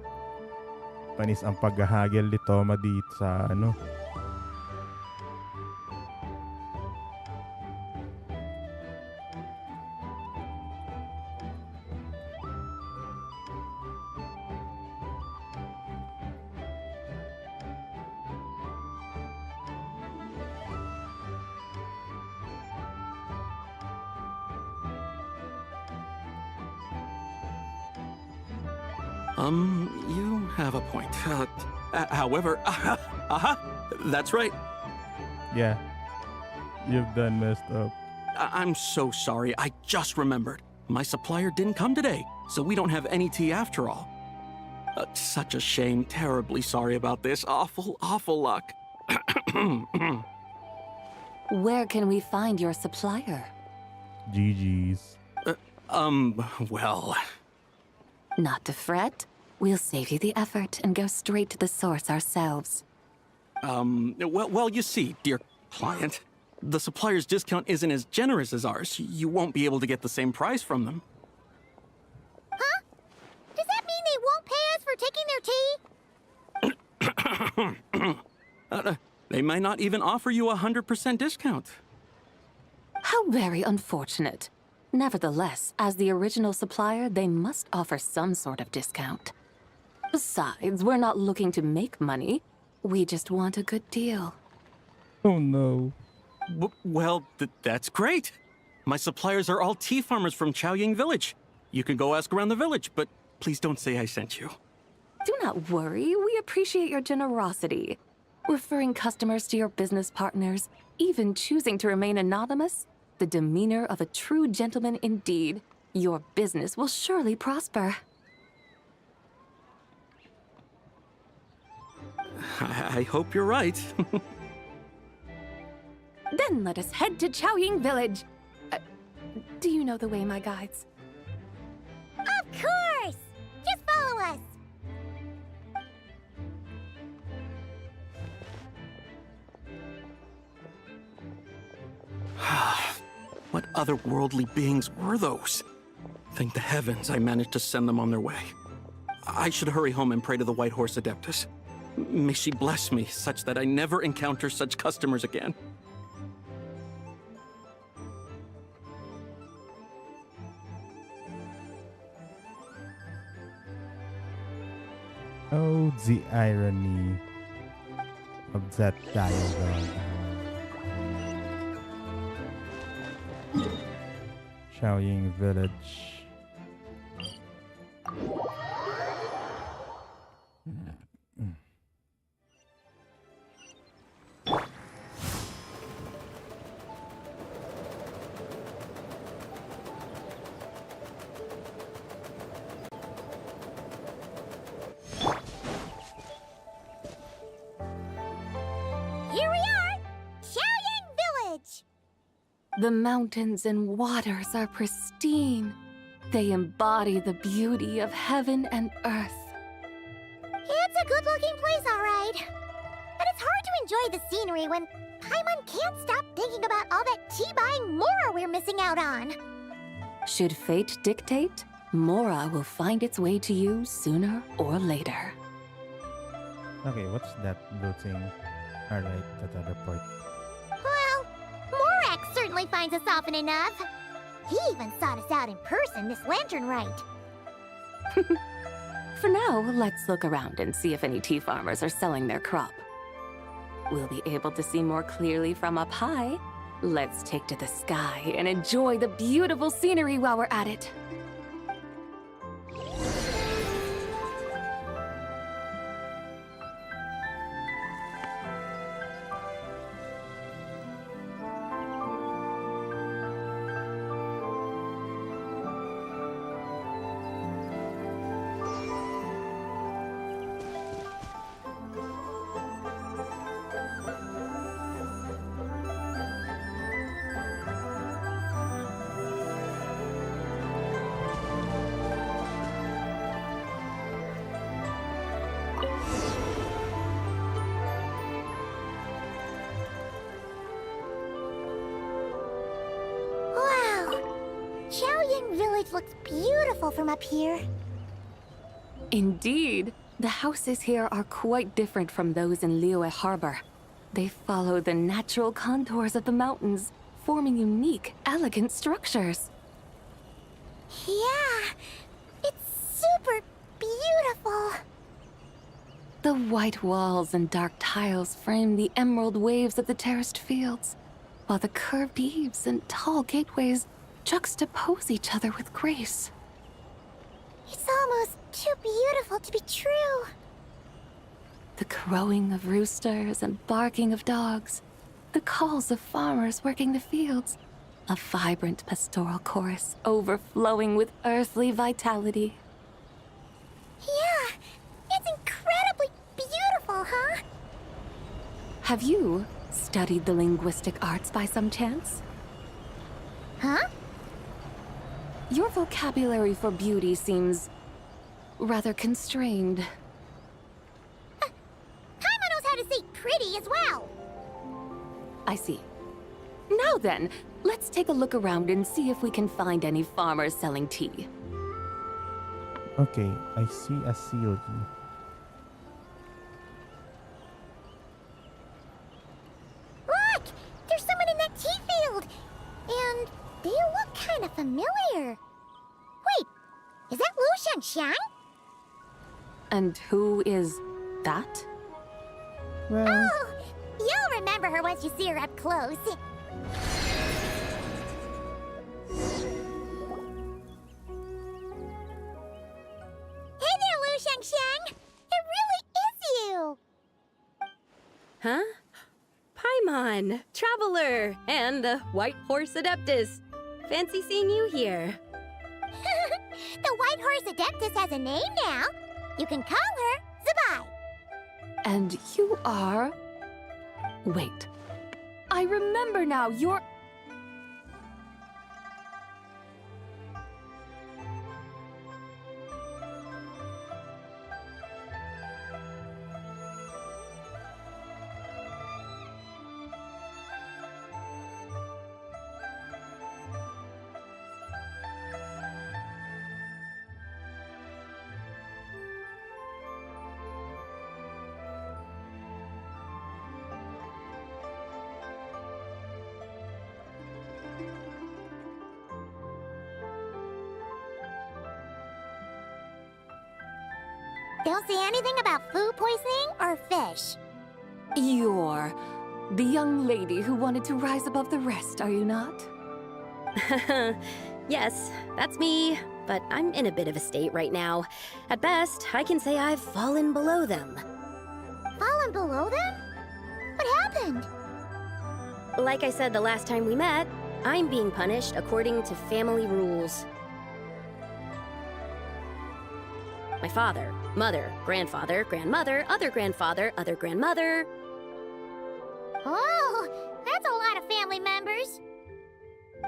Panis ang paghahagel ni Toma dito sa ano. You have a point. However, that's right. Yeah. You've done messed up. I'm so sorry. I just remembered. My supplier didn't come today, so we don't have any tea after all. Such a shame. Terribly sorry about this. Awful, awful luck. Where can we find your supplier? GG's. Well... Not to fret. We'll save you the effort and go straight to the source ourselves. Well, you see, dear client, the supplier's discount isn't as generous as ours. You won't be able to get the same price from them. Huh? Does that mean they won't pay us for taking their tea? They might not even offer you a 100% discount. How very unfortunate. Nevertheless, as the original supplier, they must offer some sort of discount. Besides, we're not looking to make money. We just want a good deal. Oh no. Well, that's great. My suppliers are all tea farmers from Chaoying Village. You can go ask around the village, but please don't say I sent you. Do not worry, we appreciate your generosity. Referring customers to your business partners, even choosing to remain anonymous, the demeanor of a true gentleman indeed. Your business will surely prosper. I hope you're right. Then let us head to Chaoying Village. Do you know the way, my guides? Of course! Just follow us! What otherworldly beings were those? Thank the heavens I managed to send them on their way. I should hurry home and pray to the White Horse Adeptus. May she bless me such that I never encounter such customers again. Oh, the irony of that dialogue. Chaoying Village. Here we are! Chaoying Village! The mountains and waters are pristine. They embody the beauty of heaven and earth. It's a good-looking place, all right. But it's hard to enjoy the scenery when Paimon can't stop thinking about all that tea-buying Mora we're missing out on. Should fate dictate, Mora will find its way to you sooner or later. Okay, what's that blue thing? Alright, that other part. Well, Morak certainly finds us often enough. He even sought us out in person, this Lanternlit. For now, let's look around and see if any tea farmers are selling their crop. We'll be able to see more clearly from up high. Let's take to the sky and enjoy the beautiful scenery while we're at it. Chaoying Village looks beautiful from up here. Indeed. The houses here are quite different from those in Liyue Harbor. They follow the natural contours of the mountains, forming unique, elegant structures. Yeah, it's super beautiful. The white walls and dark tiles frame the emerald waves of the terraced fields, while the curved eaves and tall gateways juxtapose each other with grace. It's almost too beautiful to be true. The crowing of roosters and barking of dogs, the calls of farmers working the fields, A vibrant pastoral chorus overflowing with earthly vitality. Yeah, it's incredibly beautiful, huh? Have you studied the linguistic arts by some chance? Huh? Your vocabulary for beauty seems rather constrained. Paimon knows how to say pretty as well. I see. Now then, let's take a look around and see if we can find any farmers selling tea. Okay, I see a seal. Look! There's someone in that tea field! And they look kind of familiar. Wait, is that Lu Xiangxiang? And who is that? Well... Oh, you'll remember her once you see her up close. Hey there, Lu Xiangxiang! It really is you! Huh? Paimon, Traveler, and the White Horse Adeptus. Fancy seeing you here. The White Horse Adeptus has a name now. You can call her Zabai. And you are... Wait. I remember now, you're... Don't say anything about food poisoning or fish. You're the young lady who wanted to rise above the rest, are you not? Yes, that's me, but I'm in a bit of a state right now. At best, I can say I've fallen below them. Fallen below them? What happened? Like I said the last time we met, I'm being punished according to family rules. My father, mother, grandfather, grandmother, other grandfather, other grandmother. Oh, that's a lot of family members.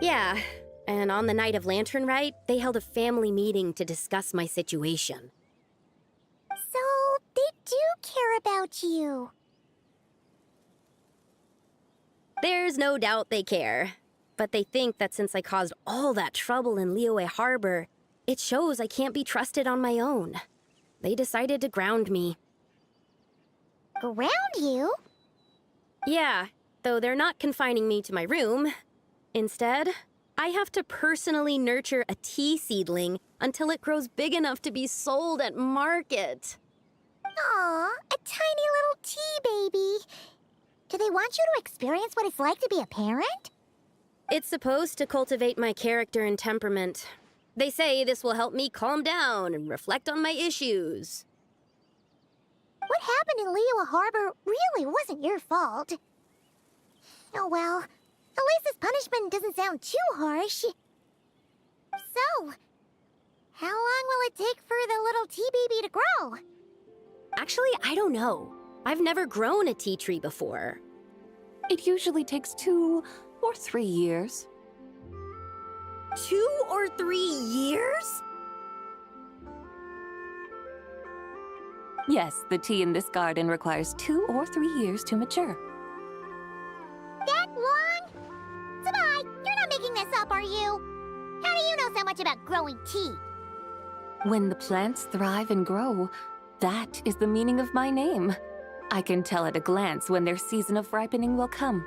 Yeah, and on the night of Lanternlit, they held a family meeting to discuss my situation. So, they do care about you. There's no doubt they care. But they think that since I caused all that trouble in Liyue Harbor, it shows I can't be trusted on my own. They decided to ground me. Ground you? Yeah, though they're not confining me to my room. Instead, I have to personally nurture a tea seedling until it grows big enough to be sold at market. Aw, a tiny little tea baby. Do they want you to experience what it's like to be a parent? It's supposed to cultivate my character and temperament. They say this will help me calm down and reflect on my issues. What happened in Liyue Harbor really wasn't your fault. Oh well, at least this punishment doesn't sound too harsh. So, how long will it take for the little tea baby to grow? Actually, I don't know. I've never grown a tea tree before. It usually takes 2 or 3 years. 2 or 3 years? Yes, the tea in this garden requires 2 or 3 years to mature. That long? Zabai, you're not making this up, are you? How do you know so much about growing tea? When the plants thrive and grow, that is the meaning of my name. I can tell at a glance when their season of ripening will come.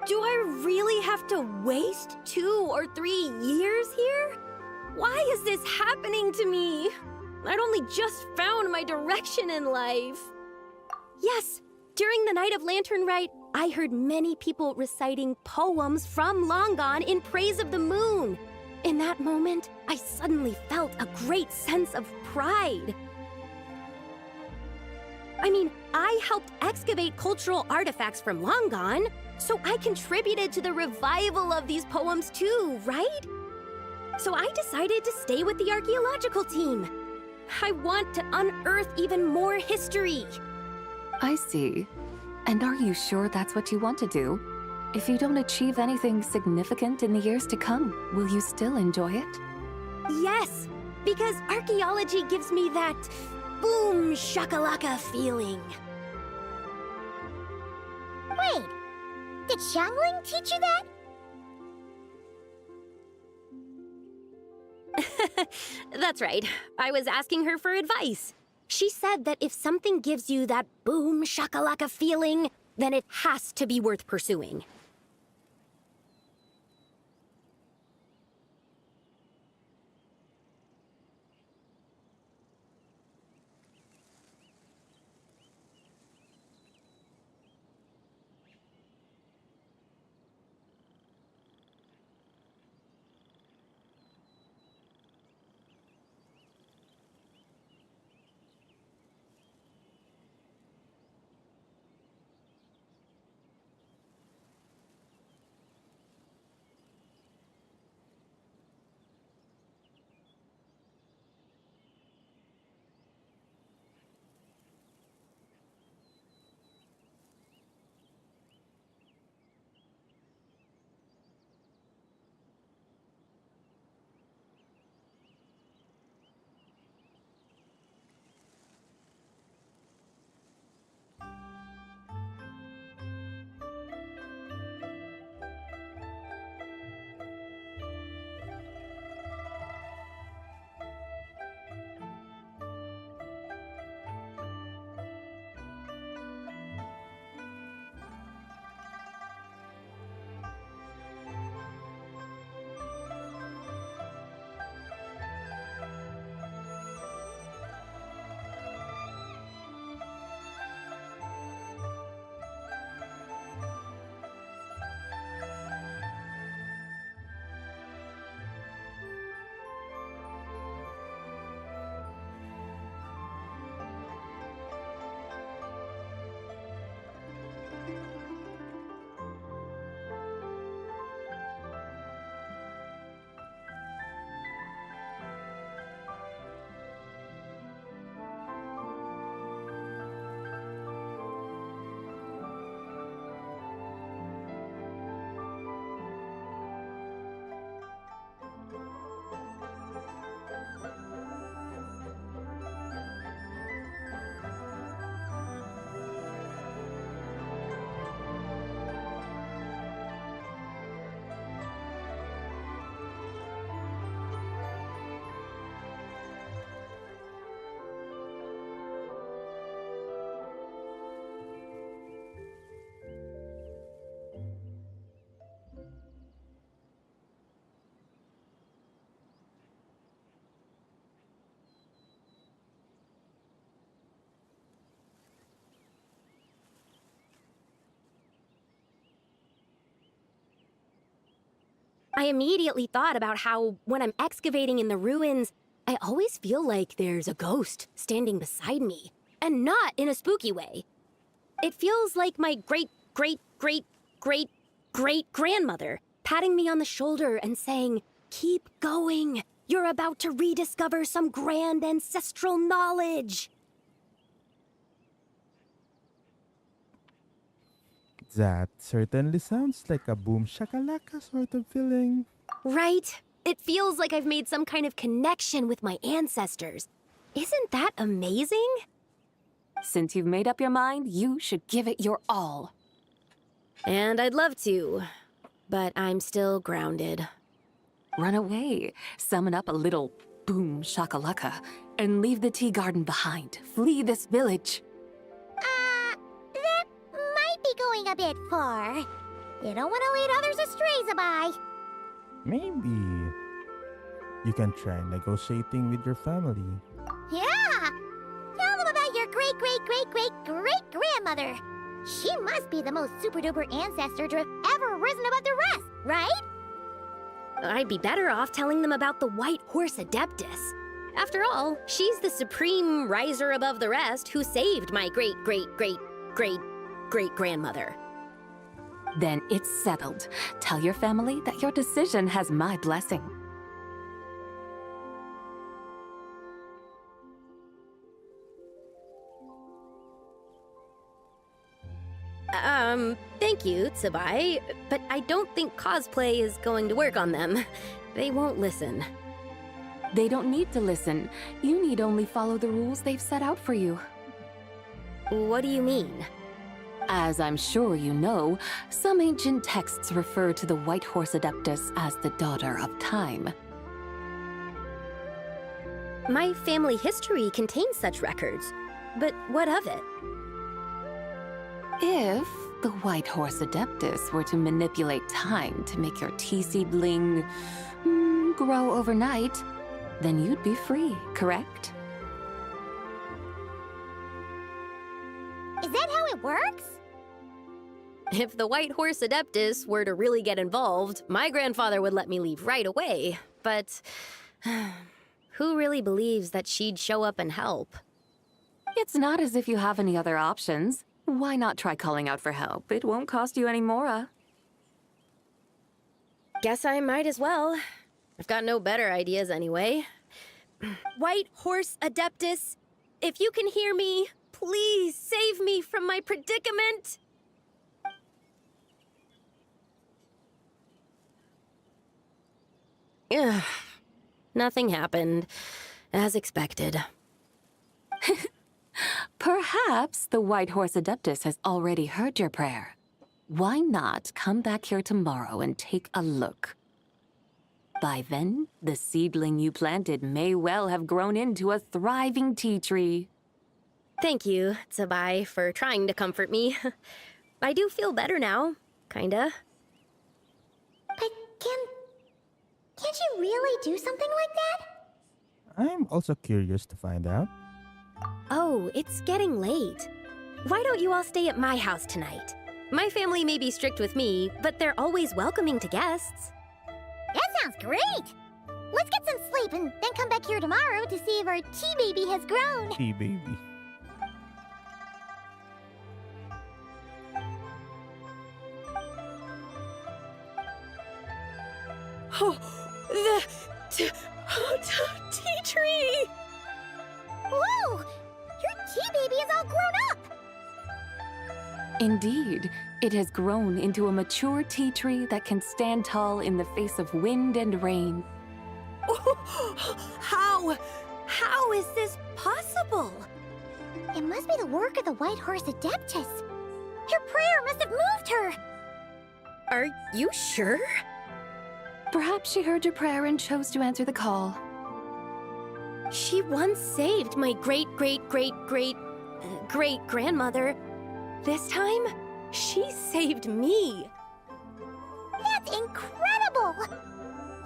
Do I really have to waste 2 or 3 years here? Why is this happening to me? I'd only just found my direction in life. Yes, during the night of Lanternlit, I heard many people reciting poems from long gone in praise of the moon. In that moment, I suddenly felt a great sense of pride. I mean, I helped excavate cultural artifacts from long gone. So I contributed to the revival of these poems too, right? So I decided to stay with the archaeological team. I want to unearth even more history. I see. And are you sure that's what you want to do? If you don't achieve anything significant in the years to come, will you still enjoy it? Yes, because archaeology gives me that boom shakalaka feeling. Wait, did Xiangling teach you that? That's right. I was asking her for advice. She said that if something gives you that boom shakalaka feeling, then it has to be worth pursuing. I immediately thought about how, when I'm excavating in the ruins, I always feel like there's a ghost standing beside me, and not in a spooky way. It feels like my great-great-great-great-great-grandmother patting me on the shoulder and saying, "Keep going. You're about to rediscover some grand ancestral knowledge." That certainly sounds like a boom shakalaka sort of feeling. Right? It feels like I've made some kind of connection with my ancestors. Isn't that amazing? Since you've made up your mind, you should give it your all. And I'd love to, but I'm still grounded. Run away, summon up a little boom shakalaka, and leave the tea garden behind. Flee this village. That might be going a bit far. You don't want to lead others astray, Zabai. Maybe you can try negotiating with your family. Yeah! Tell them about your great-great-great-great-great-grandmother. She must be the most super-duper ancestor to have ever risen above the rest, right? I'd be better off telling them about the White Horse Adeptus. After all, she's the supreme riser above the rest who saved my great-great-great-great-great-grandmother. Then it's settled. Tell your family that your decision has my blessing. Thank you, Tsubai, but I don't think cosplay is going to work on them. They won't listen. They don't need to listen. You need only follow the rules they've set out for you. What do you mean? As I'm sure you know, some ancient texts refer to the White Horse Adeptus as the Daughter of Time. My family history contains such records, but what of it? If the White Horse Adeptus were to manipulate time to make your tea seedling grow overnight, then you'd be free, correct? Is that how it works? If the White Horse Adeptus were to really get involved, my grandfather would let me leave right away. But who really believes that she'd show up and help? It's not as if you have any other options. Why not try calling out for help? It won't cost you any more. Guess I might as well. I've got no better ideas anyway. White Horse Adeptus, if you can hear me, please save me from my predicament. Ugh. Nothing happened, as expected. Perhaps the White Horse Adeptus has already heard your prayer. Why not come back here tomorrow and take a look? By then, the seedling you planted may well have grown into a thriving tea tree. Thank you, Tsubai, for trying to comfort me. I do feel better now, kinda. But can't you really do something like that? I'm also curious to find out. Oh, it's getting late. Why don't you all stay at my house tonight? My family may be strict with me, but they're always welcoming to guests. That sounds great! Let's get some sleep and then come back here tomorrow to see if our tea baby has grown. Tea baby. Oh, the tea tree! Whoa! Your tea baby is all grown up! Indeed, it has grown into a mature tea tree that can stand tall in the face of wind and rain. How is this possible? It must be the work of the White Horse Adeptus. Your prayer must have moved her! Are you sure? Perhaps she heard your prayer and chose to answer the call. She once saved my great-great-great-great-grandmother. This time, she saved me. That's incredible!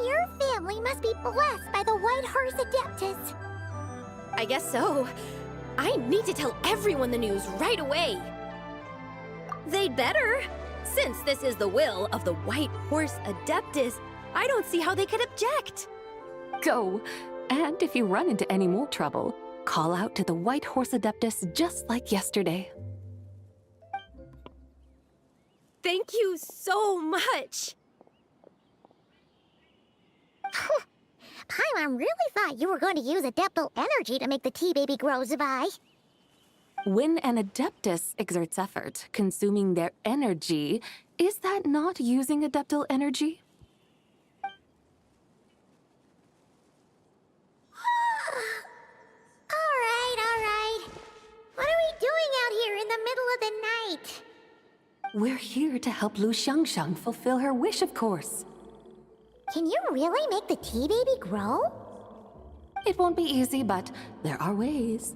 Your family must be blessed by the White Horse Adeptus. I guess so. I need to tell everyone the news right away. They'd better. Since this is the will of the White Horse Adeptus, I don't see how they could object. Go. And if you run into any more trouble, call out to the White Horse Adeptus just like yesterday. Thank you so much. Paimon really thought you were going to use Adeptal energy to make the tea baby grow, Zubai. When an Adeptus exerts effort, consuming their energy, is that not using Adeptal energy? All right. What are we doing out here in the middle of the night? We're here to help Lu Xiangxiang fulfill her wish, of course. Can you really make the tea baby grow? It won't be easy, but there are ways.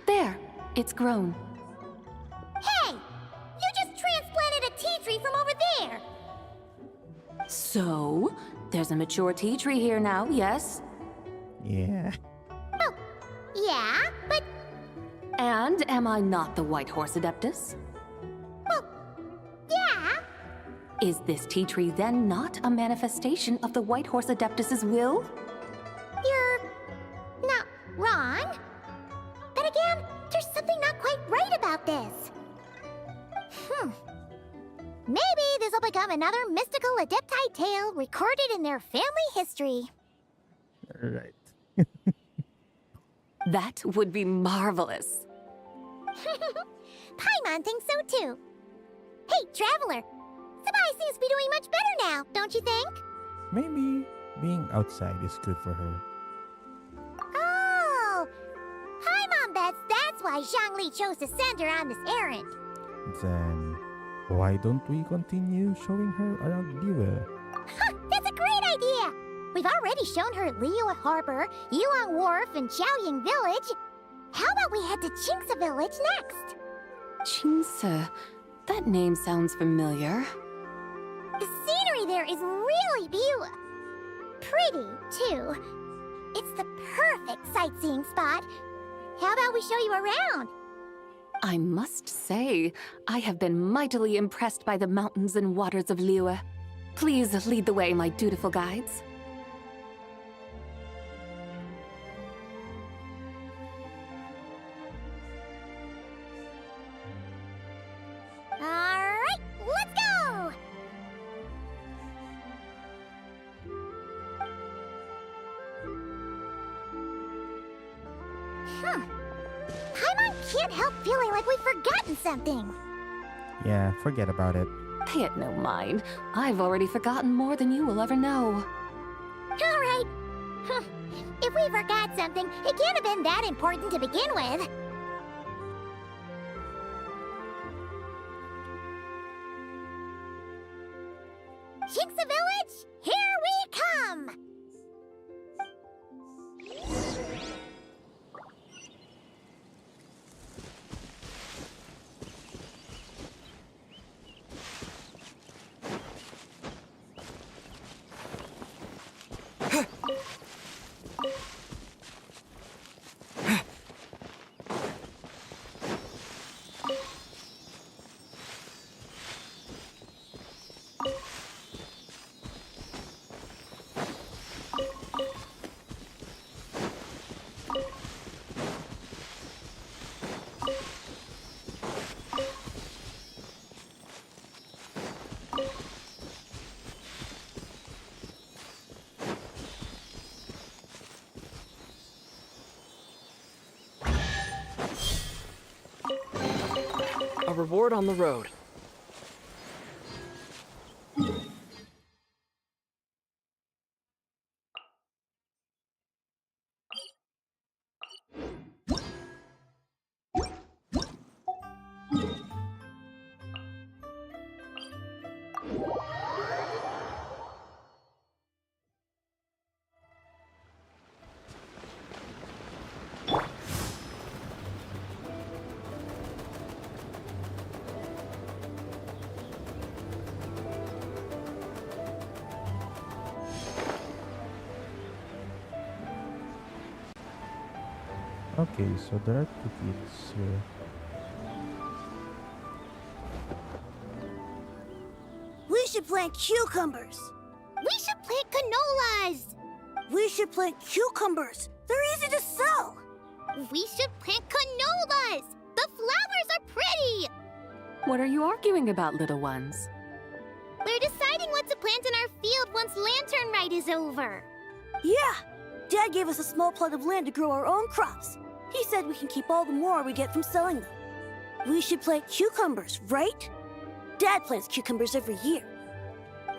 There, it's grown. Hey! You just transplanted a tea tree from over there! So, there's a mature tea tree here now, yes? Yeah. Oh, yeah, but... And am I not the White Horse Adeptus? Well, yeah. Is this tea tree then not a manifestation of the White Horse Adeptus's will? You're something not quite right about this. Maybe this will become another mystical Adepti tale recorded in their family history. Right. That would be marvelous. Paimon thinks so too. Hey, Traveler! Sabai seems to be doing much better now, don't you think? Maybe being outside is good for her. Oh! Paimon bets that's why Zhongli chose to send her on this errand. Then, why don't we continue showing her around Liyue? That's a great idea! We've already shown her Liyue Harbor, Yuan Wharf, and Xiaoying Village. How about we head to Qingce Village next? Qingce. That name sounds familiar. The scenery there is really pretty, too. It's the perfect sightseeing spot. How about we show you around? I must say, I have been mightily impressed by the mountains and waters of Liyue. Please lead the way, my dutiful guides. Alright, let's go! Paimon can't help feeling like we've forgotten something. Yeah, forget about it. Pay it no mind. I've already forgotten more than you will ever know. Alright. If we forgot something, it can't have been that important to begin with. Qingce Village, here we come! A reward on the road. Okay, so there are two kids here. We should plant cucumbers. We should plant canolas. We should plant cucumbers. They're easy to sell. We should plant canolas. The flowers are pretty. What are you arguing about, little ones? We're deciding what to plant in our field once Lanternlit is over. Yeah. Dad gave us a small plot of land to grow our own crops. He said we can keep all the more we get from selling them. We should plant cucumbers, right? Dad plants cucumbers every year.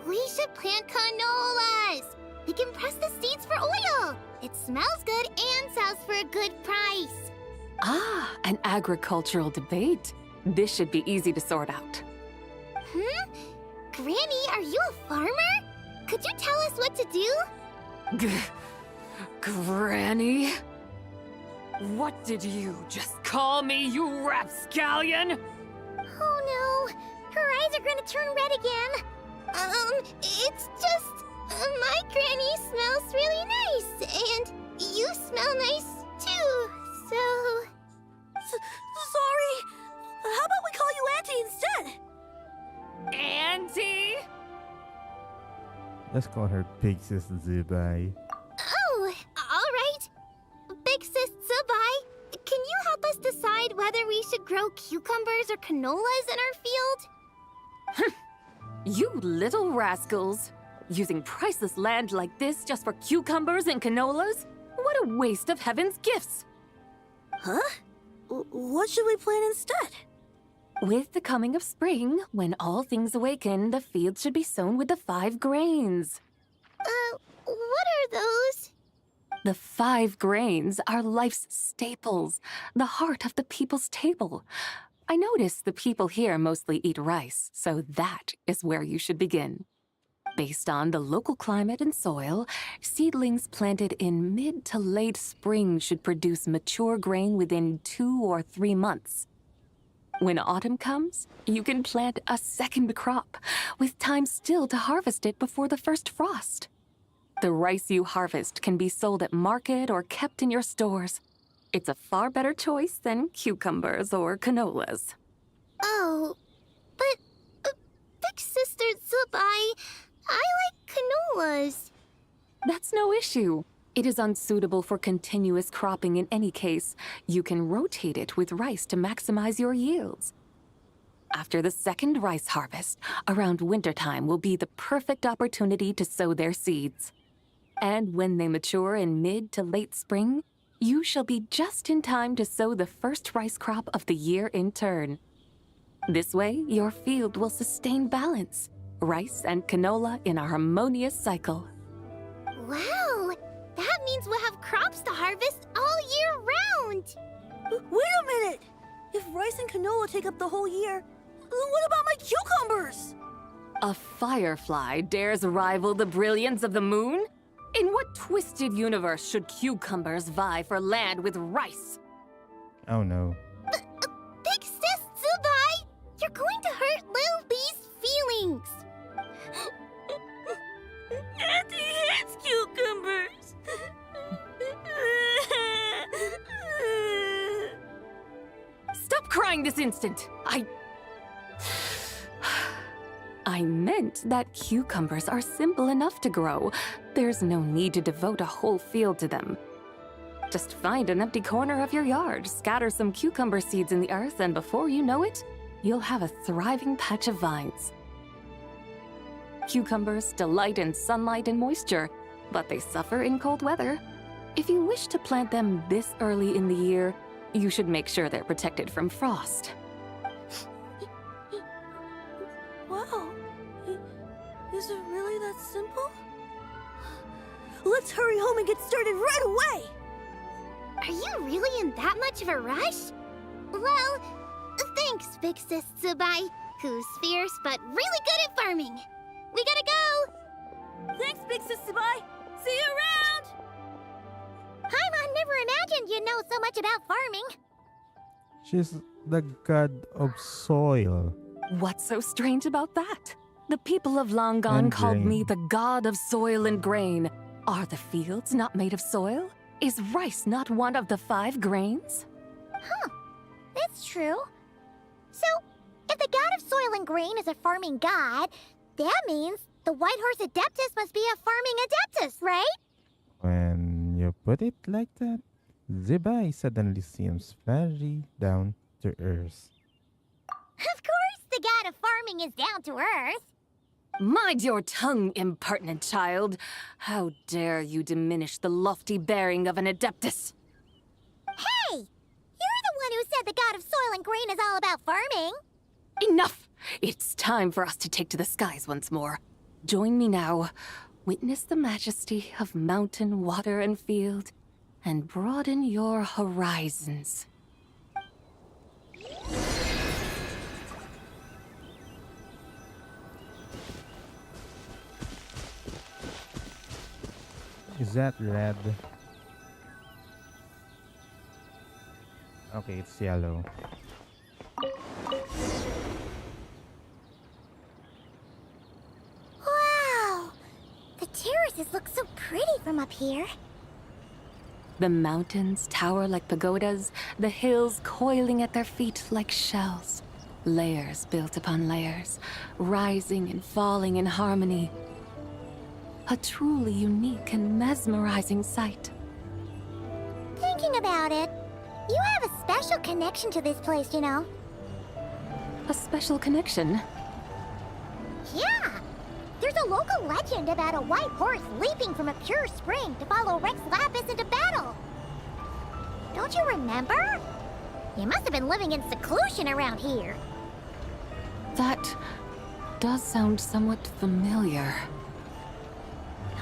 We should plant canolas. We can press the seeds for oil. It smells good and sells for a good price. Ah, an agricultural debate. This should be easy to sort out. Granny, are you a farmer? Could you tell us what to do? Granny? What did you just call me, you rapscallion? Oh no, her eyes are gonna turn red again. It's just, my granny smells really nice, and you smell nice too, so... Sorry. How about we call you Auntie instead? Auntie? Let's call her Big Sis Zubai. Oh, alright. Big Sis Zubai, can you help us decide whether should grow cucumbers or canolas in our field? You little rascals! Using priceless land like this just for cucumbers and canolas? What a waste of heaven's gifts! Huh? What should we plant instead? With the coming of spring, when all things awaken, the field should be sown with the 5 grains. What are those? The 5 grains are life's staples, the heart of the people's table. I notice the people here mostly eat rice, so that is where you should begin. Based on the local climate and soil, seedlings planted in mid to late spring should produce mature grain within 2 or 3 months. When autumn comes, you can plant a second crop, with time still to harvest it before the first frost. The rice you harvest can be sold at market or kept in your stores. It's a far better choice than cucumbers or canolas. Oh, but Big Sister Zubai, I like canolas. That's no issue. It is unsuitable for continuous cropping in any case. You can rotate it with rice to maximize your yields. After the second rice harvest, around wintertime will be the perfect opportunity to sow their seeds. And when they mature in mid to late spring, you shall be just in time to sow the first rice crop of the year in turn. This way, your field will sustain balance, rice and canola in a harmonious cycle. Wow, that means we'll have crops to harvest all year round. Wait a minute! If rice and canola take up the whole year, what about my cucumbers? A firefly dares rival the brilliance of the moon? In what twisted universe should cucumbers vie for land with rice? Oh no. Big Sis Zubai, you're going to hurt Lil Bee's feelings. Auntie hates cucumbers. Stop crying this instant! I meant that cucumbers are simple enough to grow. There's no need to devote a whole field to them. Just find an empty corner of your yard, scatter some cucumber seeds in the earth, and before you know it, you'll have a thriving patch of vines. Cucumbers delight in sunlight and moisture, but they suffer in cold weather. If you wish to plant them this early in the year, you should make sure they're protected from frost. Wow. Is it really that simple? Let's hurry home and get started right away! Are you really in that much of a rush? Well, thanks, Big Sis Zubai, who's fierce but really good at farming. We gotta go! Thanks, Big Sis Zubai! See you around! Paimon never imagined you'd know so much about farming. She's the god of soil. What's so strange about that? The people of long gone called me the god of soil and grain. Are the fields not made of soil? Is rice not one of the 5 grains? Huh, that's true. So, if the god of soil and grain is a farming god, that means the White Horse Adeptus must be a farming adeptus, right? When you put it like that, Zubai suddenly seems very down to earth. Of course the god of farming is down to earth. Mind your tongue, impertinent child. How dare you diminish the lofty bearing of an adeptus? Hey! You're the one who said the god of soil and grain is all about farming. Enough! It's time for us to take to the skies once more. Join me now. Witness the majesty of mountain, water, and field, and broaden your horizons. Is that red? Okay, it's yellow. Wow! The terraces look so pretty from up here. The mountains tower like pagodas, the hills coiling at their feet like shells. Layers built upon layers, rising and falling in harmony. A truly unique and mesmerizing sight. Thinking about it, You have a special connection to this place, you know. A special connection? Yeah! There's a local legend about a white horse leaping from a pure spring to follow Rex Lapis into battle. Don't you remember? You must have been living in seclusion around here. That does sound somewhat familiar.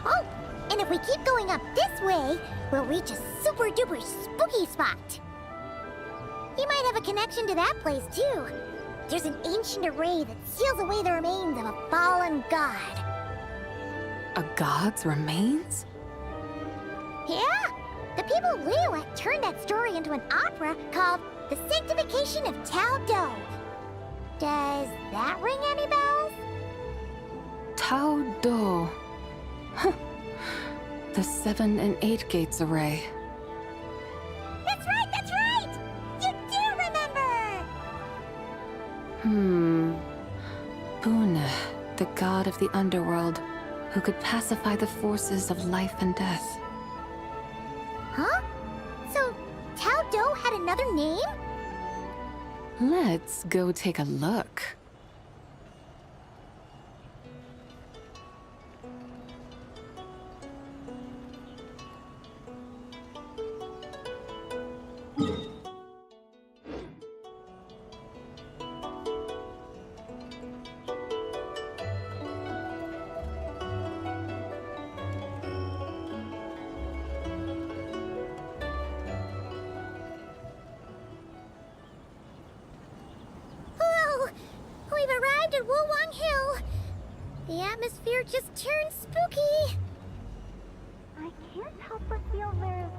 Oh, and if we keep going up this way, we'll reach a super duper spooky spot. You might have a connection to that place too. There's an ancient array that seals away the remains of a fallen god. A god's remains? Yeah, the people of Liyue turned that story into an opera called The Sanctification of Tao Do. Does that ring any bells? Tao Do. Huh. The 7 and 8 gates array. That's right, that's right! You do remember! Buna, the god of the underworld, who could pacify the forces of life and death. Huh? So, Tao Do had another name? Let's go take a look. We've arrived at Wulwang Hill. The atmosphere just turned spooky. I can't help but feel there's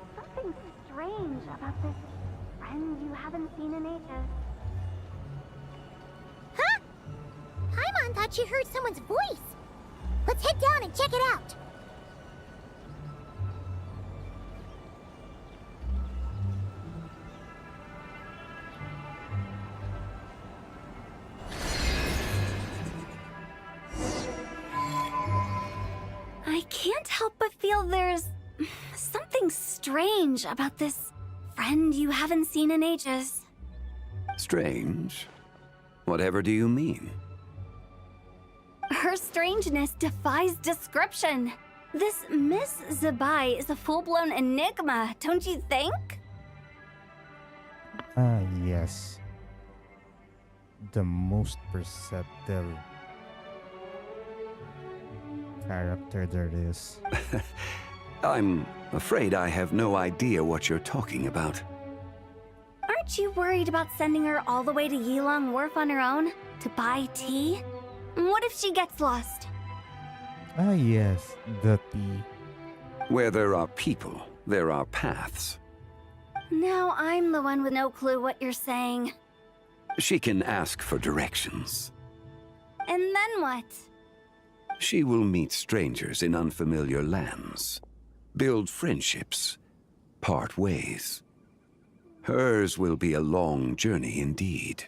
something strange about this friend you haven't seen in ages. Huh? Paimon thought she heard someone's voice. Let's head down and check it out. I can't help but feel there's something strange about this friend you haven't seen in ages. Strange? Whatever do you mean? Her strangeness defies description. This Miss Zabai is a full-blown enigma, don't you think? Yes. The most perceptive character there is. I'm afraid I have no idea what you're talking about. Aren't you worried about sending her all the way to Yilong Wharf on her own to buy tea? What if she gets lost? Yes, the tea. Where there are people, there are paths. Now I'm the one with no clue what you're saying. She can ask for directions. And then what? She will meet strangers in unfamiliar lands, build friendships, part ways. Hers will be a long journey indeed.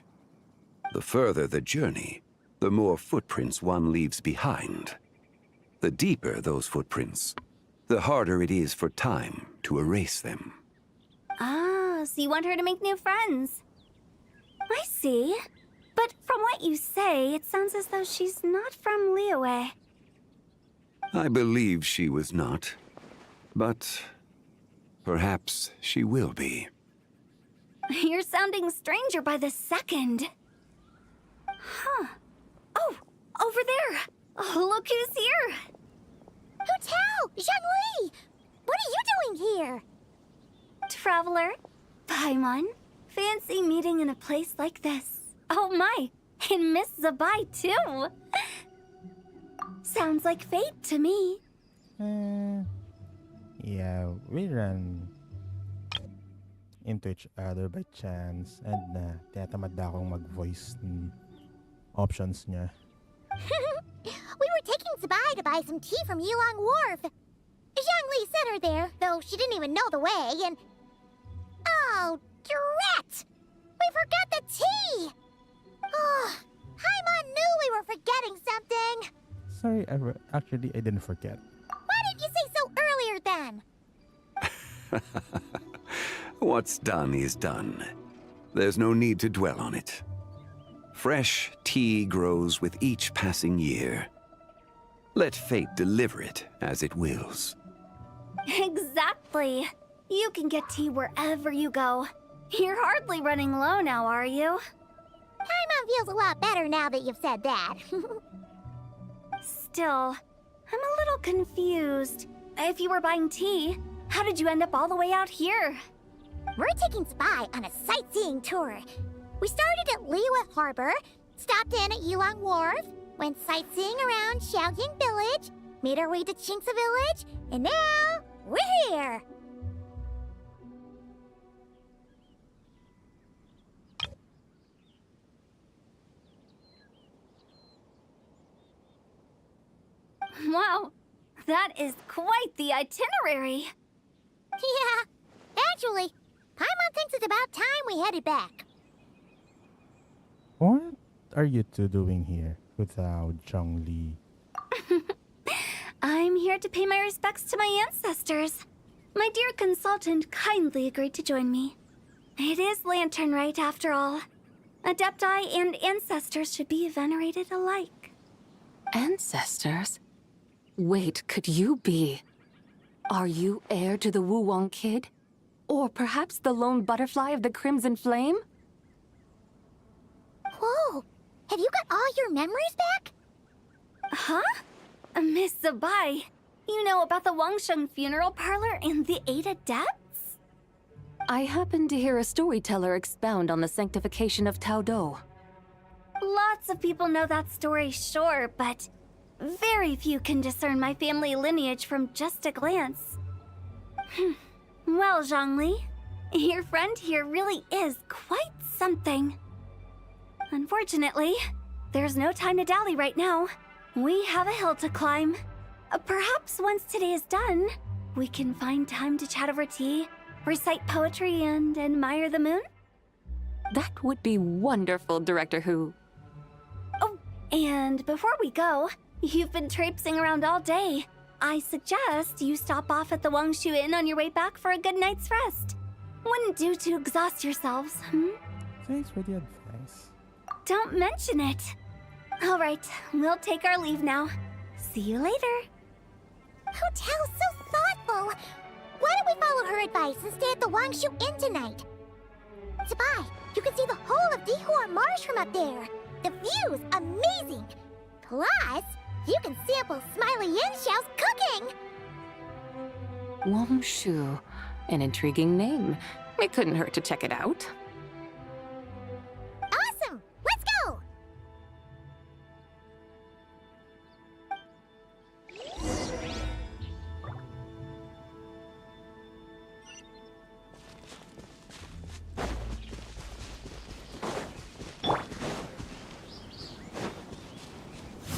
The further the journey, the more footprints one leaves behind. The deeper those footprints, the harder it is for time to erase them. Ah, so you want her to make new friends. I see. But from what you say, it sounds as though she's not from Liyue. I believe she was not, but perhaps she will be. You're sounding stranger by the second. Huh. Oh, over there. Oh, look who's here. Hu Tao! Zhongli! What are you doing here? Traveler, Paimon, fancy meeting in a place like this. Oh my, and Miss Zabai too. Sounds like fate to me. Yeah, we ran into each other by chance and tinatamad na akong mag-voice options niya. We were taking Zabai to buy some tea from Yilong Wharf. Zhongli sent her there, though she didn't even know the way, and... Oh, drat! We forgot the tea! Oh, Paimon knew we were forgetting something! Sorry, actually, I didn't forget. Why didn't you say so earlier then? What's done is done. There's no need to dwell on it. Fresh tea grows with each passing year. Let fate deliver it as it wills. Exactly. You can get tea wherever you go. You're hardly running low now, are you? Paimon feels a lot better now that you've said that. Still, I'm a little confused. If you were buying tea, how did you end up all the way out here? We're taking Spy on a sightseeing tour. We started at Liyue Harbor, stopped in at Yulong Wharf, went sightseeing around Xiaoying Village, made our way to Qingce Village, and now we're here! Wow, that is quite the itinerary. Yeah, actually, Paimon thinks it's about time we headed back. What are you two doing here without Zhongli? I'm here to pay my respects to my ancestors. My dear consultant kindly agreed to join me. It is Lanternlit after all. Adepti and ancestors should be venerated alike. Ancestors? Wait, could you be? Are you heir to the Wuwang kid? Or perhaps the lone butterfly of the Crimson Flame? Whoa, have you got all your memories back? Huh? Miss Zabai, you know about the Wangsheng funeral parlor and the 8 adepts? I happened to hear a storyteller expound on the sanctification of Taodo. Lots of people know that story, sure, but very few can discern my family lineage from just a glance. Well, Zhongli, your friend here really is quite something. Unfortunately, there's no time to dally right now. We have a hill to climb. Perhaps once today is done, we can find time to chat over tea, recite poetry, and admire the moon? That would be wonderful, Director Hu. Oh, and before we go, you've been traipsing around all day. I suggest you stop off at the Wangshu Inn on your way back for a good night's rest. Wouldn't do to exhaust yourselves, Thanks for the advice. Don't mention it. All right, we'll take our leave now. See you later. Hotel's so thoughtful. Why don't we follow her advice and stay at the Wangshu Inn tonight? Zabai, you can see the whole of Dihua Marsh from up there. The view's amazing. Plus, you can sample Smiley Yin-Xiao's cooking. Wangshu, an intriguing name. It couldn't hurt to check it out. Awesome! Let's go!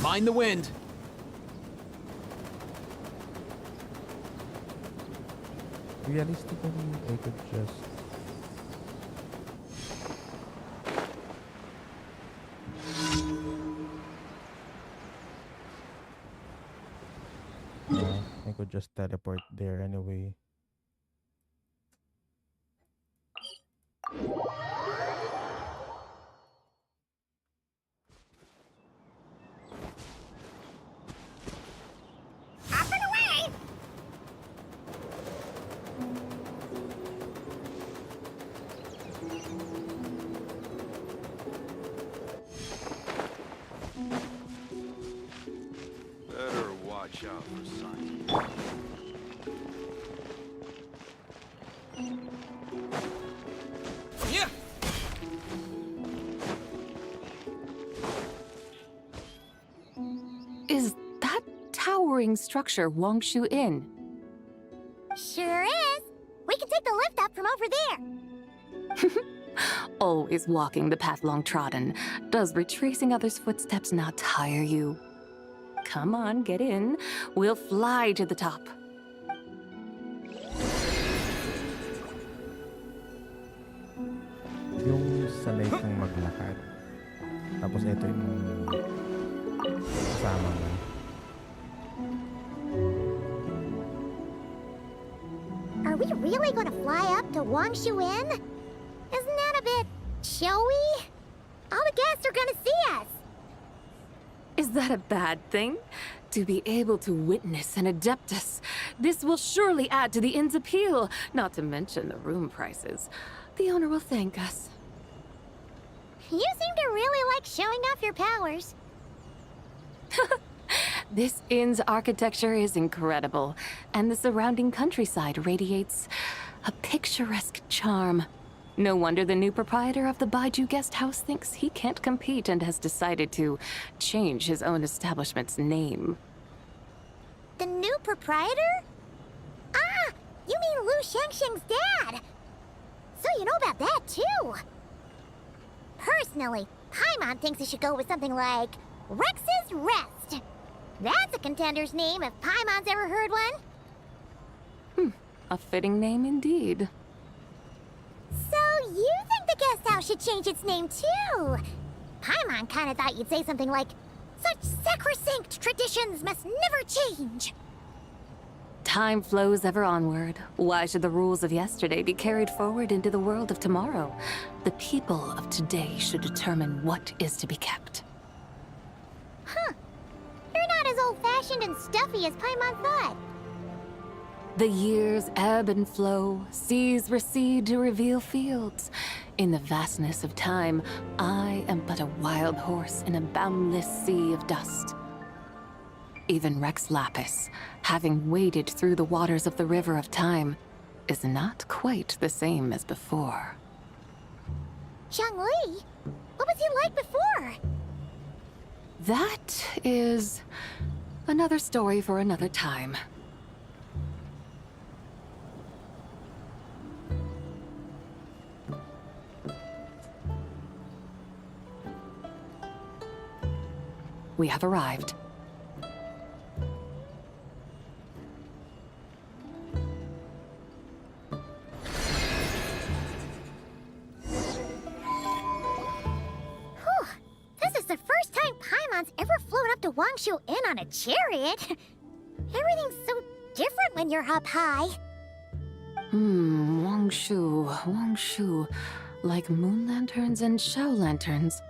Mind the wind. Realistically, I could just... I could just teleport there anyway. Up and away! Better watch out for Simon. Yeah. Is that towering structure Wangshu Inn? Sure is. We can take the lift up from over there. Always walking the path long trodden. Does retracing others' footsteps not tire you? Come on, get in. We'll fly to the top. Yung sanay kong maglakad. Tapos ito yung kasama mo. Are we really going to fly up to Wangshu Inn? Isn't that a bit showy? All the guests are gonna see us. Is that a bad thing? To be able to witness an Adeptus. This will surely add to the inn's appeal, not to mention the room prices. The owner will thank us. You seem to really like showing off your powers. This inn's architecture is incredible, and the surrounding countryside radiates a picturesque charm. No wonder the new proprietor of the Baiju guest house thinks he can't compete and has decided to change his own establishment's name. The new proprietor? Ah, you mean Lu Shengsheng's dad. So you know about that, too. Personally, Paimon thinks it should go with something like Rex's Rest. That's a contender's name if Paimon's ever heard one. A fitting name indeed. So you think the guest house should change its name, too? Paimon kinda thought you'd say something like, such sacrosanct traditions must never change. Time flows ever onward. Why should the rules of yesterday be carried forward into the world of tomorrow? The people of today should determine what is to be kept. Huh. You're not as old-fashioned and stuffy as Paimon thought. The years ebb and flow, seas recede to reveal fields. In the vastness of time, I am but a wild horse in a boundless sea of dust. Even Rex Lapis, having waded through the waters of the river of time, is not quite the same as before. Xiangli? What was he like before? That is another story for another time. We have arrived. This is the first time Paimon's ever flown up to Wangshu Inn on a chariot. Everything's so different when you're up high. Wangshu. Like moon lanterns and Shao lanterns.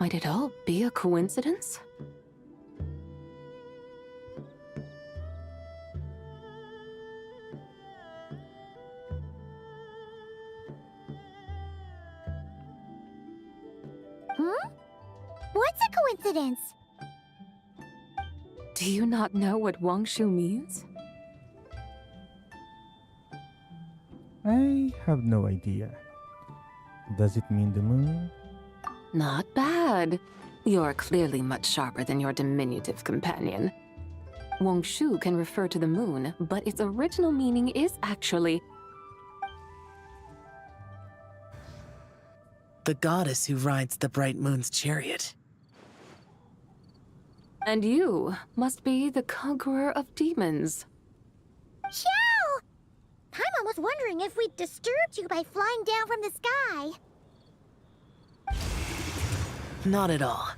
Might it all be a coincidence? What's a coincidence? Do you not know what Wangshu means? I have no idea. Does it mean the moon? Not bad. You're clearly much sharper than your diminutive companion. Wangshu can refer to the moon, but its original meaning is actually the goddess who rides the bright moon's chariot. And you must be the conqueror of demons. Xiao! Paimon was wondering if we'd disturbed you by flying down from the sky. Not at all.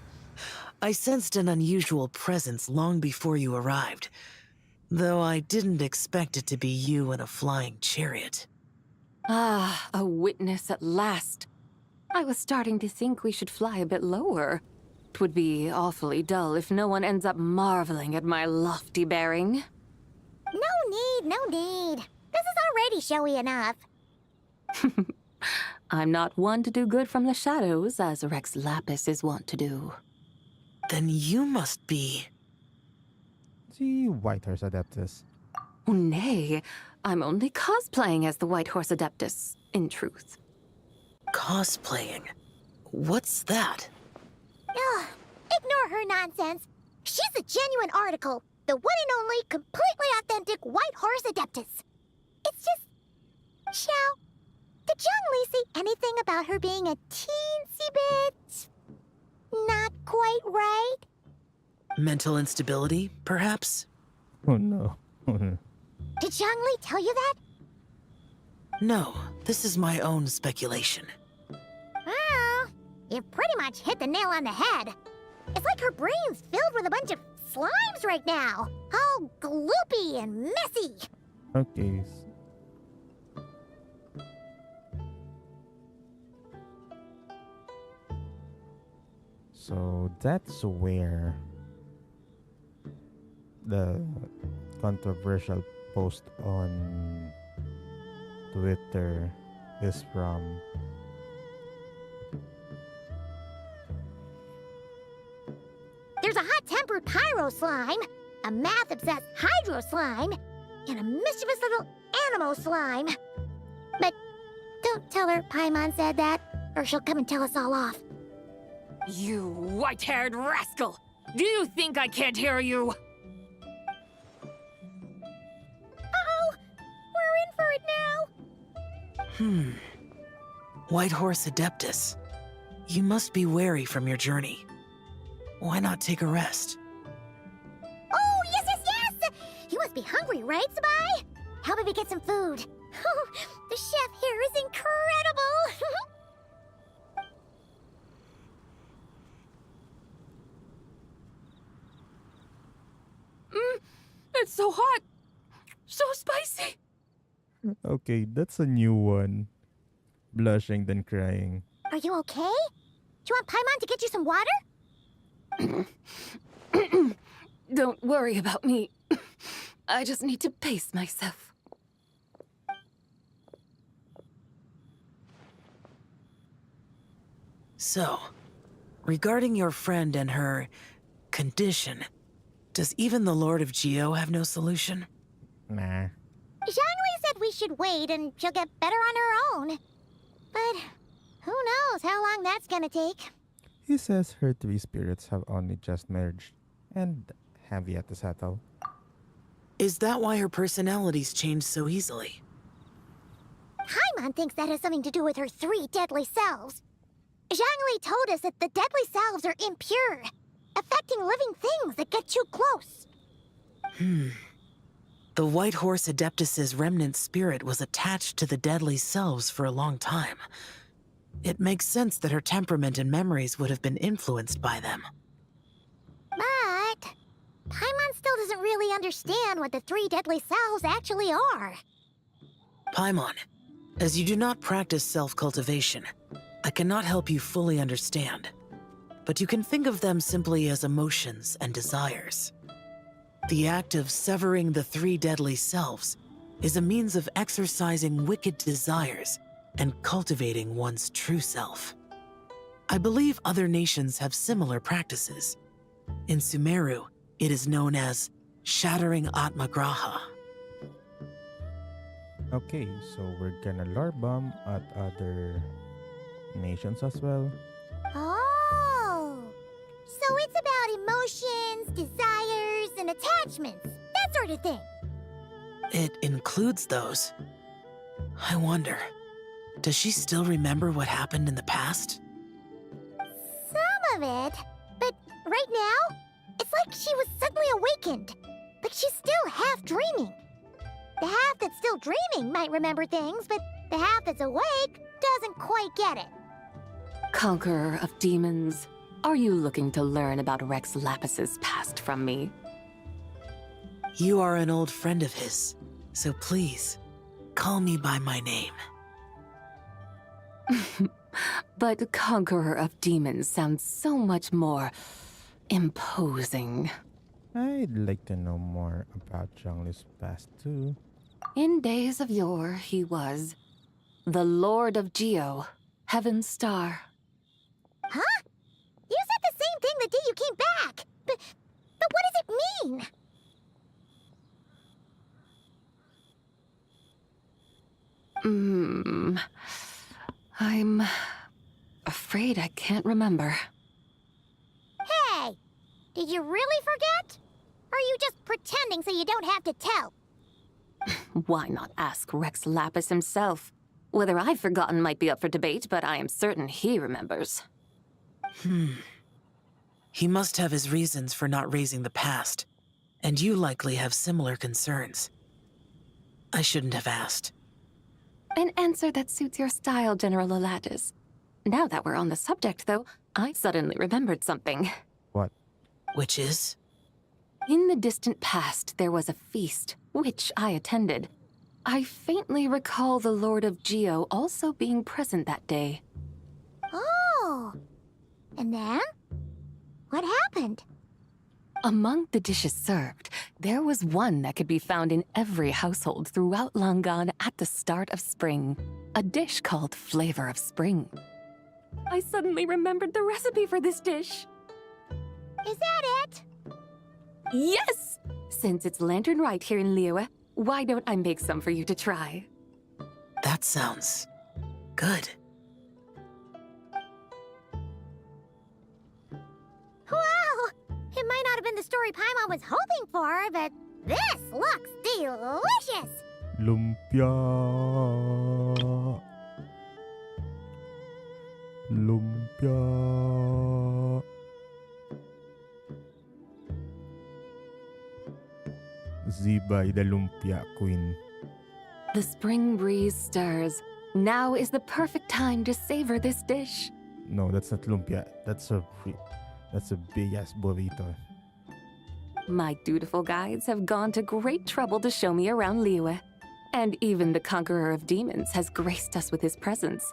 I sensed an unusual presence long before you arrived, though I didn't expect it to be you in a flying chariot. Ah, a witness at last. I was starting to think we should fly a bit lower. It would be awfully dull if no one ends up marveling at my lofty bearing. No need. This is already showy enough. I'm not one to do good from the shadows, as Rex Lapis is wont to do. Then you must be... the White Horse Adeptus. Nay, I'm only cosplaying as the White Horse Adeptus, in truth. Cosplaying? What's that? Ugh, ignore her nonsense. She's a genuine article. The one and only, completely authentic White Horse Adeptus. It's just... Xiao, did Zhongli say anything about her being a teensy bit... not quite right? Mental instability, perhaps? Oh no. Did Zhongli tell you that? No, this is my own speculation. Well, you pretty much hit the nail on the head. It's like her brain's filled with a bunch of slimes right now. All gloopy and messy. Okay. So that's where the controversial post on Twitter is from. There's a hot-tempered pyro slime, a math-obsessed hydro slime, and a mischievous little animal slime. But don't tell her Paimon said that, or she'll come and tell us all off. You white-haired rascal! Do you think I can't hear you? Uh-oh! We're in for it now! White Horse Adeptus. You must be weary from your journey. Why not take a rest? Oh, yes, yes, yes! You must be hungry, right, Sabai? How about we get some food? The chef here is incredible! It's so hot! So spicy! Okay, that's a new one. Blushing then crying. Are you okay? Do you want Paimon to get you some water? Don't worry about me. I just need to pace myself. So, regarding your friend and her condition, does even the Lord of Geo have no solution? Nah. Zhangli said we should wait and she'll get better on her own. But who knows how long that's gonna take. He says her three spirits have only just merged and have yet to settle. Is that why her personalities change so easily? Paimon thinks that has something to do with her three deadly selves. Zhangli told us that the deadly selves are impure, affecting living things that get too close. The White Horse Adeptus' remnant spirit was attached to the deadly selves for a long time. It makes sense that her temperament and memories would have been influenced by them. But Paimon still doesn't really understand what the three deadly selves actually are. Paimon, as you do not practice self-cultivation, I cannot help you fully understand. But you can think of them simply as emotions and desires. The act of severing the three deadly selves is a means of exercising wicked desires and cultivating one's true self. I believe other nations have similar practices. In Sumeru, it is known as shattering Atmagraha. Okay, so we're gonna lore bomb at other nations as well. Oh! So it's about emotions, desires, and attachments, that sort of thing. It includes those. I wonder, does she still remember what happened in the past? Some of it, but right now, it's like she was suddenly awakened. Like she's still half dreaming. The half that's still dreaming might remember things, but the half that's awake doesn't quite get it. Conqueror of demons, are you looking to learn about Rex Lapis's past from me? You are an old friend of his, so please, call me by my name. But Conqueror of Demons sounds so much more imposing. I'd like to know more about Zhangli's past too. In days of yore, he was the Lord of Geo, Heaven's Star. Huh? You said the same thing the day you came back. But what does it mean? I'm afraid I can't remember. Hey! Did you really forget? Or are you just pretending so you don't have to tell? Why not ask Rex Lapis himself? Whether I've forgotten might be up for debate, but I am certain he remembers. He must have his reasons for not raising the past, and you likely have similar concerns. I shouldn't have asked. An answer that suits your style, General Elatis. Now that we're on the subject, though, I suddenly remembered something. What? Which is? In the distant past, there was a feast, which I attended. I faintly recall the Lord of Geo also being present that day. Oh! And then? What happened? Among the dishes served, there was one that could be found in every household throughout Langan at the start of spring. A dish called Flavor of Spring. I suddenly remembered the recipe for this dish. Is that it? Yes! Since it's Lanternlit here in Liyue, why don't I make some for you to try? That sounds good. Wow! It might not have been the story Paimon was hoping for, but this looks delicious! Lumpia. Lumpia. Zibai, the lumpia queen. The spring breeze stirs. Now is the perfect time to savor this dish. No, that's not lumpia. That's a big ass burrito. My dutiful guides have gone to great trouble to show me around Liyue. And even the conqueror of demons has graced us with his presence.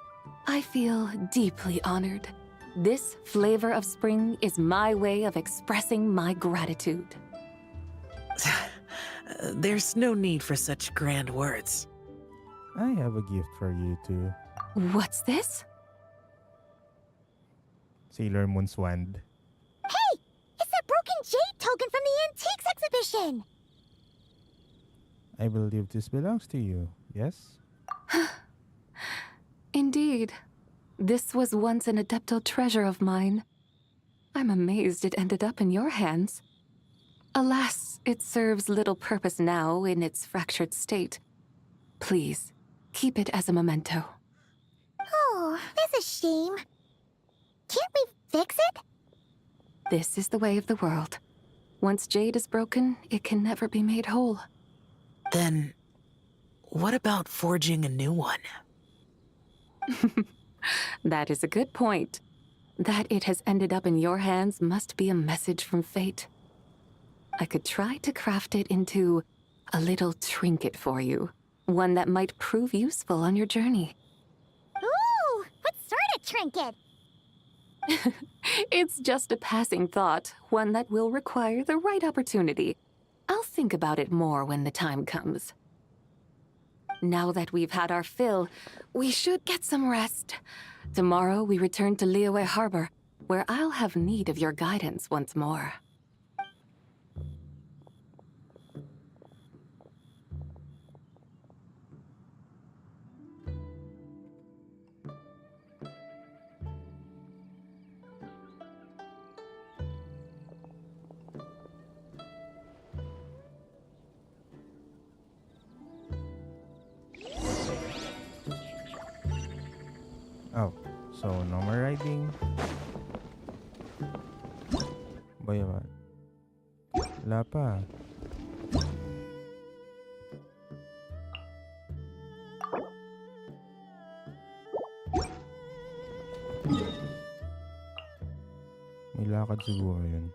I feel deeply honored. This flavor of spring is my way of expressing my gratitude. There's no need for such grand words. I have a gift for you too. What's this? Sailor Moon's wand. Hey! It's that broken jade token from the antiques exhibition! I believe this belongs to you, yes? Indeed. This was once an Adeptal treasure of mine. I'm amazed it ended up in your hands. Alas, it serves little purpose now in its fractured state. Please, keep it as a memento. Oh, that's a shame. Can't we fix it? This is the way of the world. Once jade is broken, it can never be made whole. Then, what about forging a new one? That is a good point. That it has ended up in your hands must be a message from fate. I could try to craft it into a little trinket for you. One that might prove useful on your journey. Ooh, what sort of trinket? It's just a passing thought, one that will require the right opportunity. I'll think about it more when the time comes. Now that we've had our fill, we should get some rest. Tomorrow we return to Liyue Harbor, where I'll have need of your guidance once more. Oh, so no more riding. Boy, what? Wala pa. May lakad siguro yun.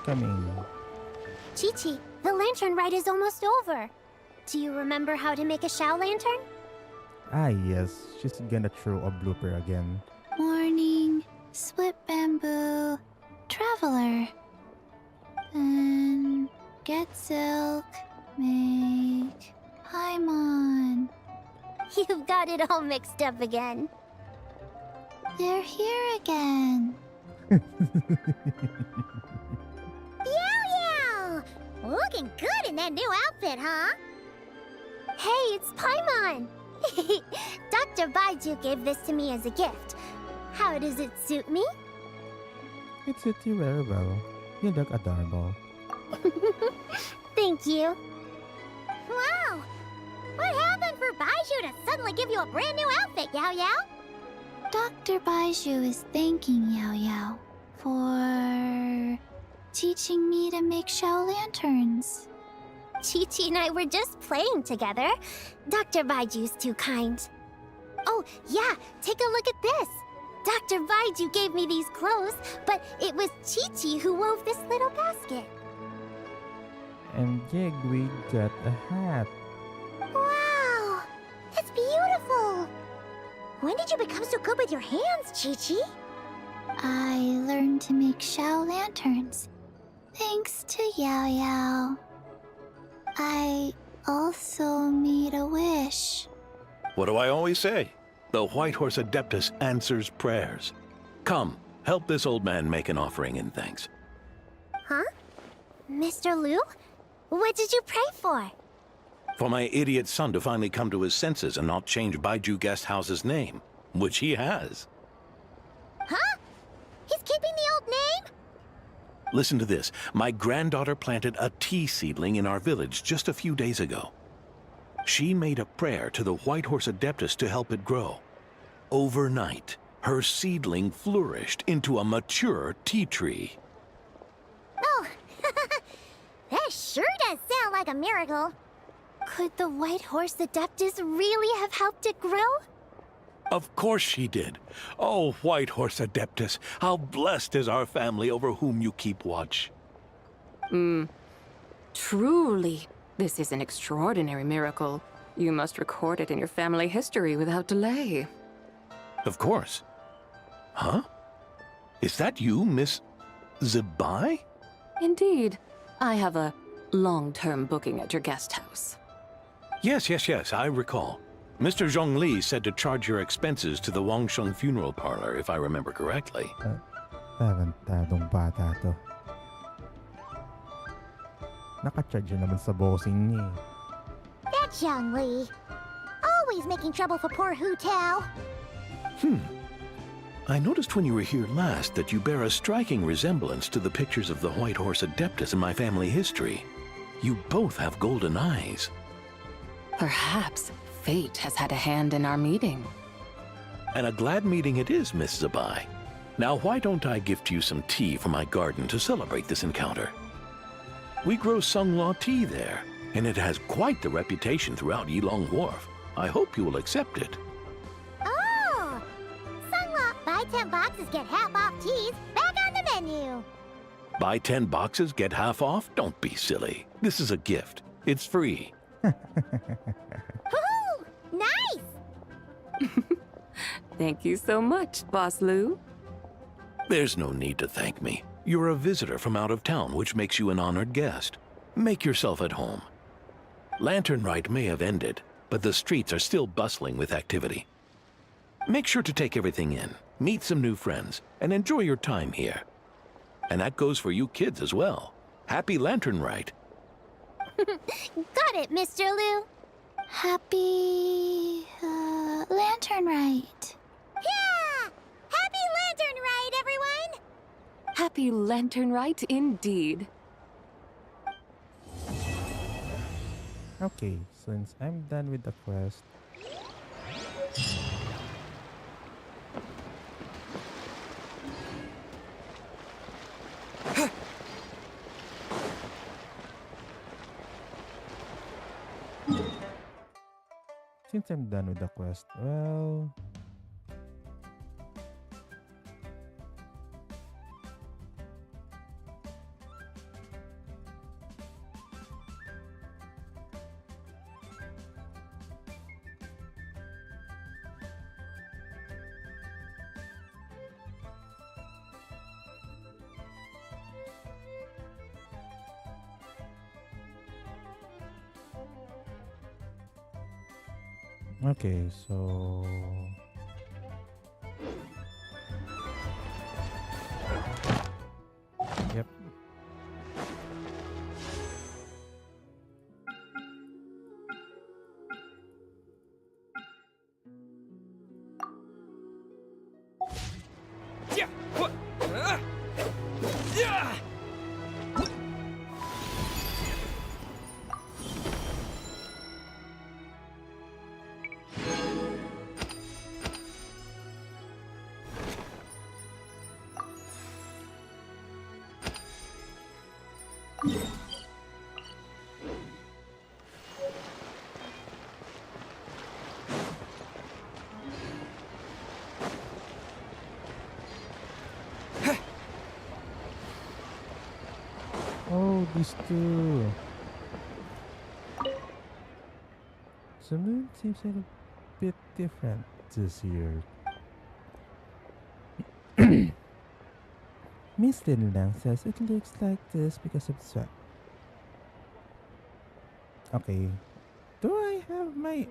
Coming. Chi-Chi, the lantern ride is almost over. Do you remember how to make a Shao lantern? Ah, yes. She's gonna throw a blooper again. Morning, split bamboo, traveler. And get silk, make Paimon. You've got it all mixed up again. They're here again. Yow! Looking good in that new outfit, huh? Hey, it's Paimon! Dr. Baiju gave this to me as a gift. How does it suit me? It suits you very well. You look adorable. Thank you. Wow! What happened for Baiju to suddenly give you a brand new outfit, Yao Yao? Dr. Baiju is thanking Yao Yao for teaching me to make Shao lanterns. Chi-Chi and I were just playing together. Dr. Baiju's too kind. Oh, yeah, take a look at this. Dr. Baiju gave me these clothes, but it was Chi-Chi who wove this little basket. And Jigwe got a hat. Wow! That's beautiful! When did you become so good with your hands, Chi-Chi? I learned to make Shao lanterns, thanks to Yao Yao. I also made a wish. What do I always say? The White Horse Adeptus answers prayers. Come, help this old man make an offering in thanks. Huh? Mr. Liu? What did you pray for? For my idiot son to finally come to his senses and not change Baiju Guest House's name, which he has. Huh? He's keeping the old name? Listen to this. My granddaughter planted a tea seedling in our village just a few days ago. She made a prayer to the White Horse Adeptus to help it grow. Overnight, her seedling flourished into a mature tea tree. Oh, that sure does sound like a miracle. Could the White Horse Adeptus really have helped it grow? Of course she did. Oh, White Horse Adeptus, how blessed is our family over whom you keep watch. Truly, this is an extraordinary miracle. You must record it in your family history without delay. Of course. Huh? Is that you, Miss Zibai? Indeed. I have a long-term booking at your guest house. Yes, I recall. Mr. Zhongli said to charge your expenses to the Wangsheng funeral parlor, if I remember correctly. Tarantadong bata to. Nakacharge naman sa bossing niya. That's Young Li. Always making trouble for poor Hu Tao. I noticed when you were here last that you bear a striking resemblance to the pictures of the White Horse Adeptus in my family history. You both have golden eyes. Perhaps fate has had a hand in our meeting. And a glad meeting it is, Miss Zibai. Now why don't I gift you some tea from my garden to celebrate this encounter? We grow Sunglaw tea there, and it has quite the reputation throughout Yilong Wharf. I hope you will accept it. Oh! Sunglaw, buy 10 boxes, get half off teas. Back on the menu. Buy 10 boxes, get half off? Don't be silly. This is a gift. It's free. Woohoo! Nice! Thank you so much, Boss Liu. There's no need to thank me. You're a visitor from out of town, which makes you an honored guest. Make yourself at home. Lanternlit may have ended, but the streets are still bustling with activity. Make sure to take everything in, meet some new friends, and enjoy your time here. And that goes for you kids as well. Happy Lanternlit. Got it, Mr. Liu. Happy... Lanternlit. Yeah! Happy Lanternlit, everyone! Happy Lanternlit indeed. Okay, since I'm done with the quest, well, okay, so yep. Yeah. What? Yeah. these two. The moon seems a bit different this year. Miss Linlang says it looks like this because of sweat. Okay. Do I have my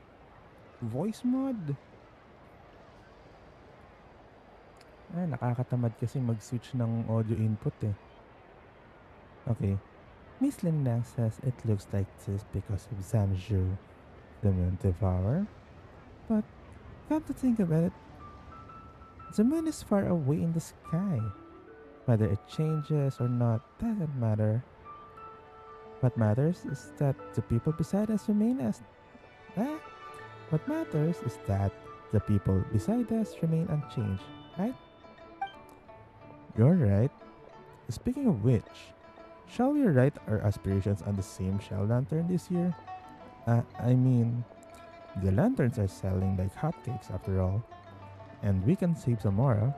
voice mod? Nakakatamad kasi mag-switch ng audio input eh. Okay. Miss Linlang says it looks like this because of Zamzhu, the moon devourer. But come to think about it, the moon is far away in the sky. Whether it changes or not doesn't matter. What matters is that the people beside us remain as... What matters is that the people beside us remain unchanged, right? You're right. Speaking of which, shall we write our aspirations on the same shell lantern this year? I mean, the lanterns are selling like hotcakes after all, and we can save some more.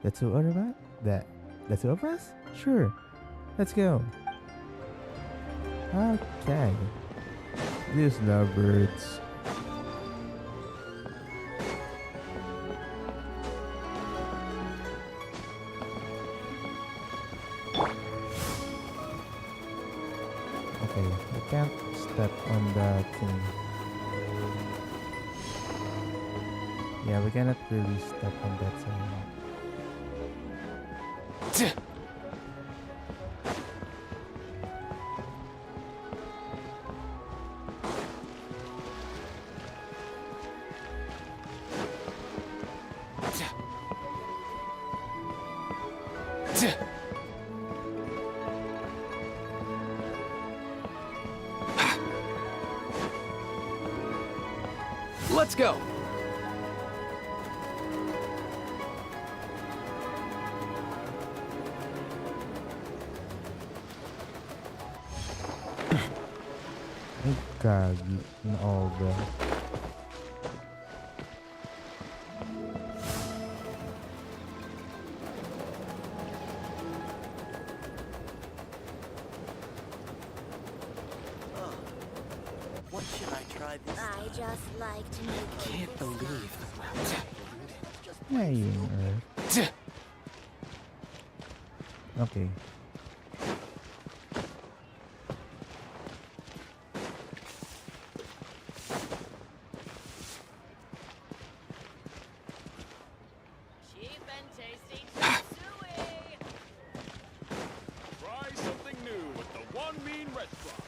The two of us? Sure. Let's go. Okay. These lovebirds. Okay, I can't step on the thing. Yeah, we cannot really step on that thing. Let's go! Ay, gagi. Na-over. What should I try this time? I just like to make Can't believe Flying Earth. Okay. Cheap and tasty suey. Try something new with the one mean restaurant.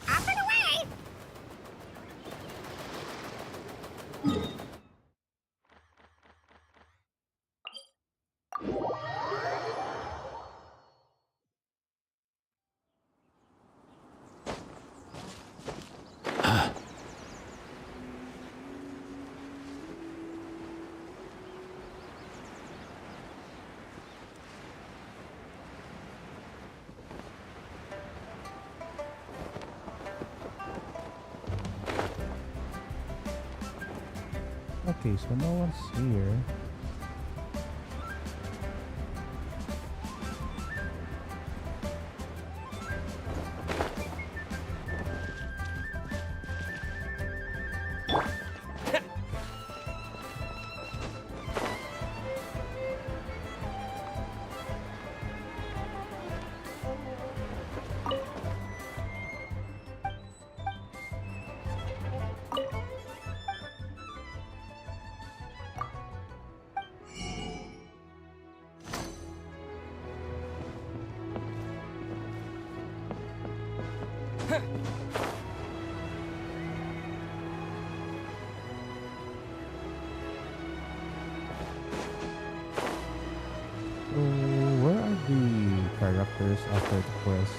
Up and away! Okay, so no one's here. So, where are the characters after the quest?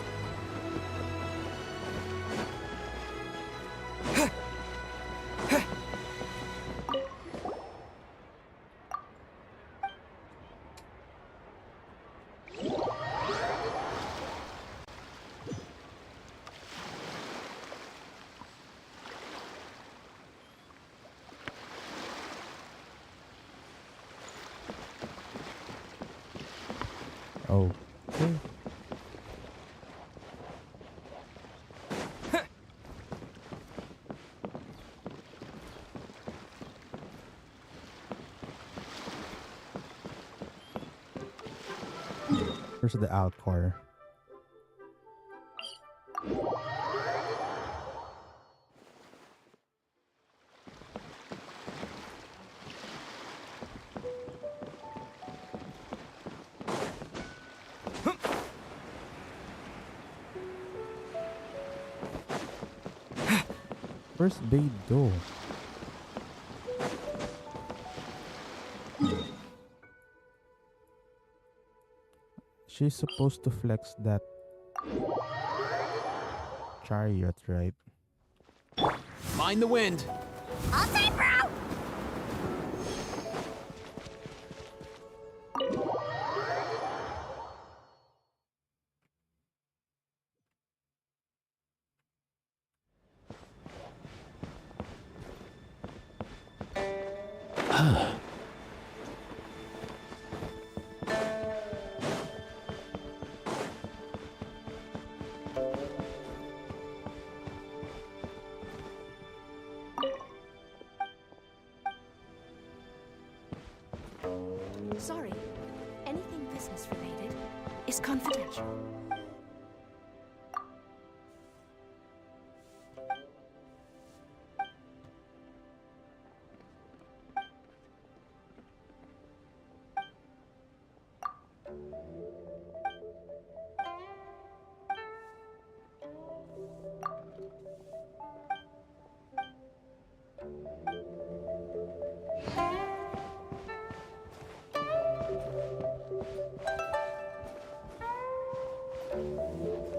Okay. Where's the Alcor? Where's Beidou? She's supposed to flex that chariot, right? Mind the wind. All time, bro! Sorry, anything business related is confidential.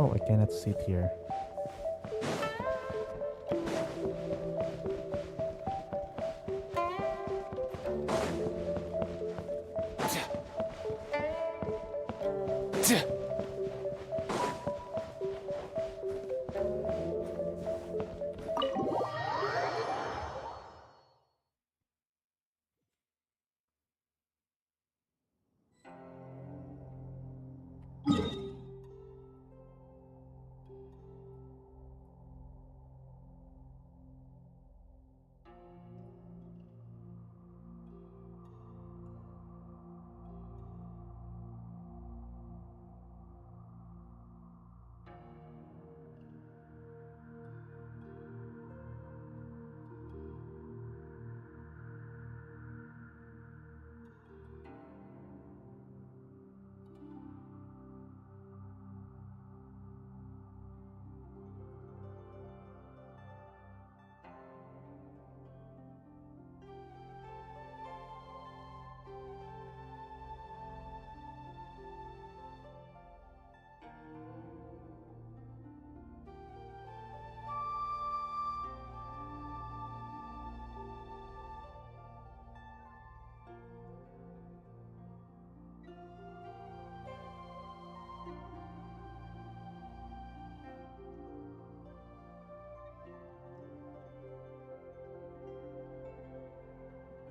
Oh, I cannot sit here.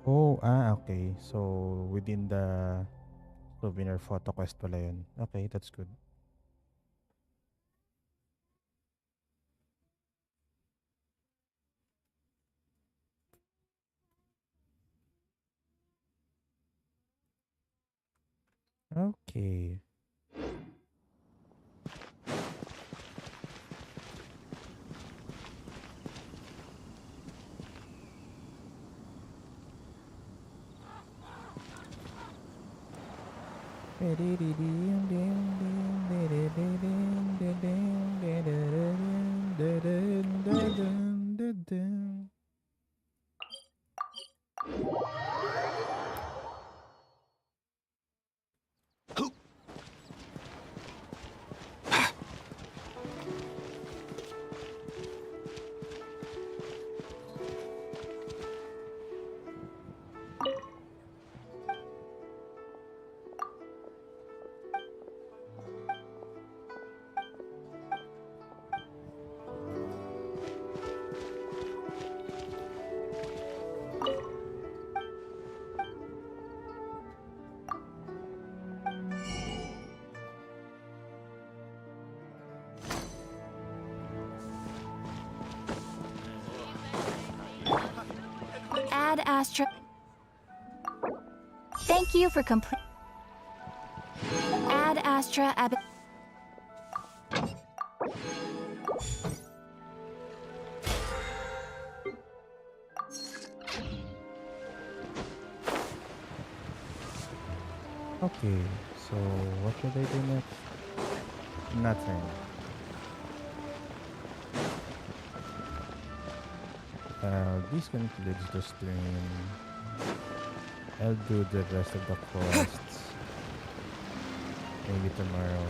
Oh, okay. So, within the souvenir photo quest pala yun. Okay, that's good. Okay. Ad Astra. Thank you for complete. Ad Astra Ab. Okay, so what should I do next? Nothing. This concludes the stream. I'll do the rest of the quests maybe tomorrow.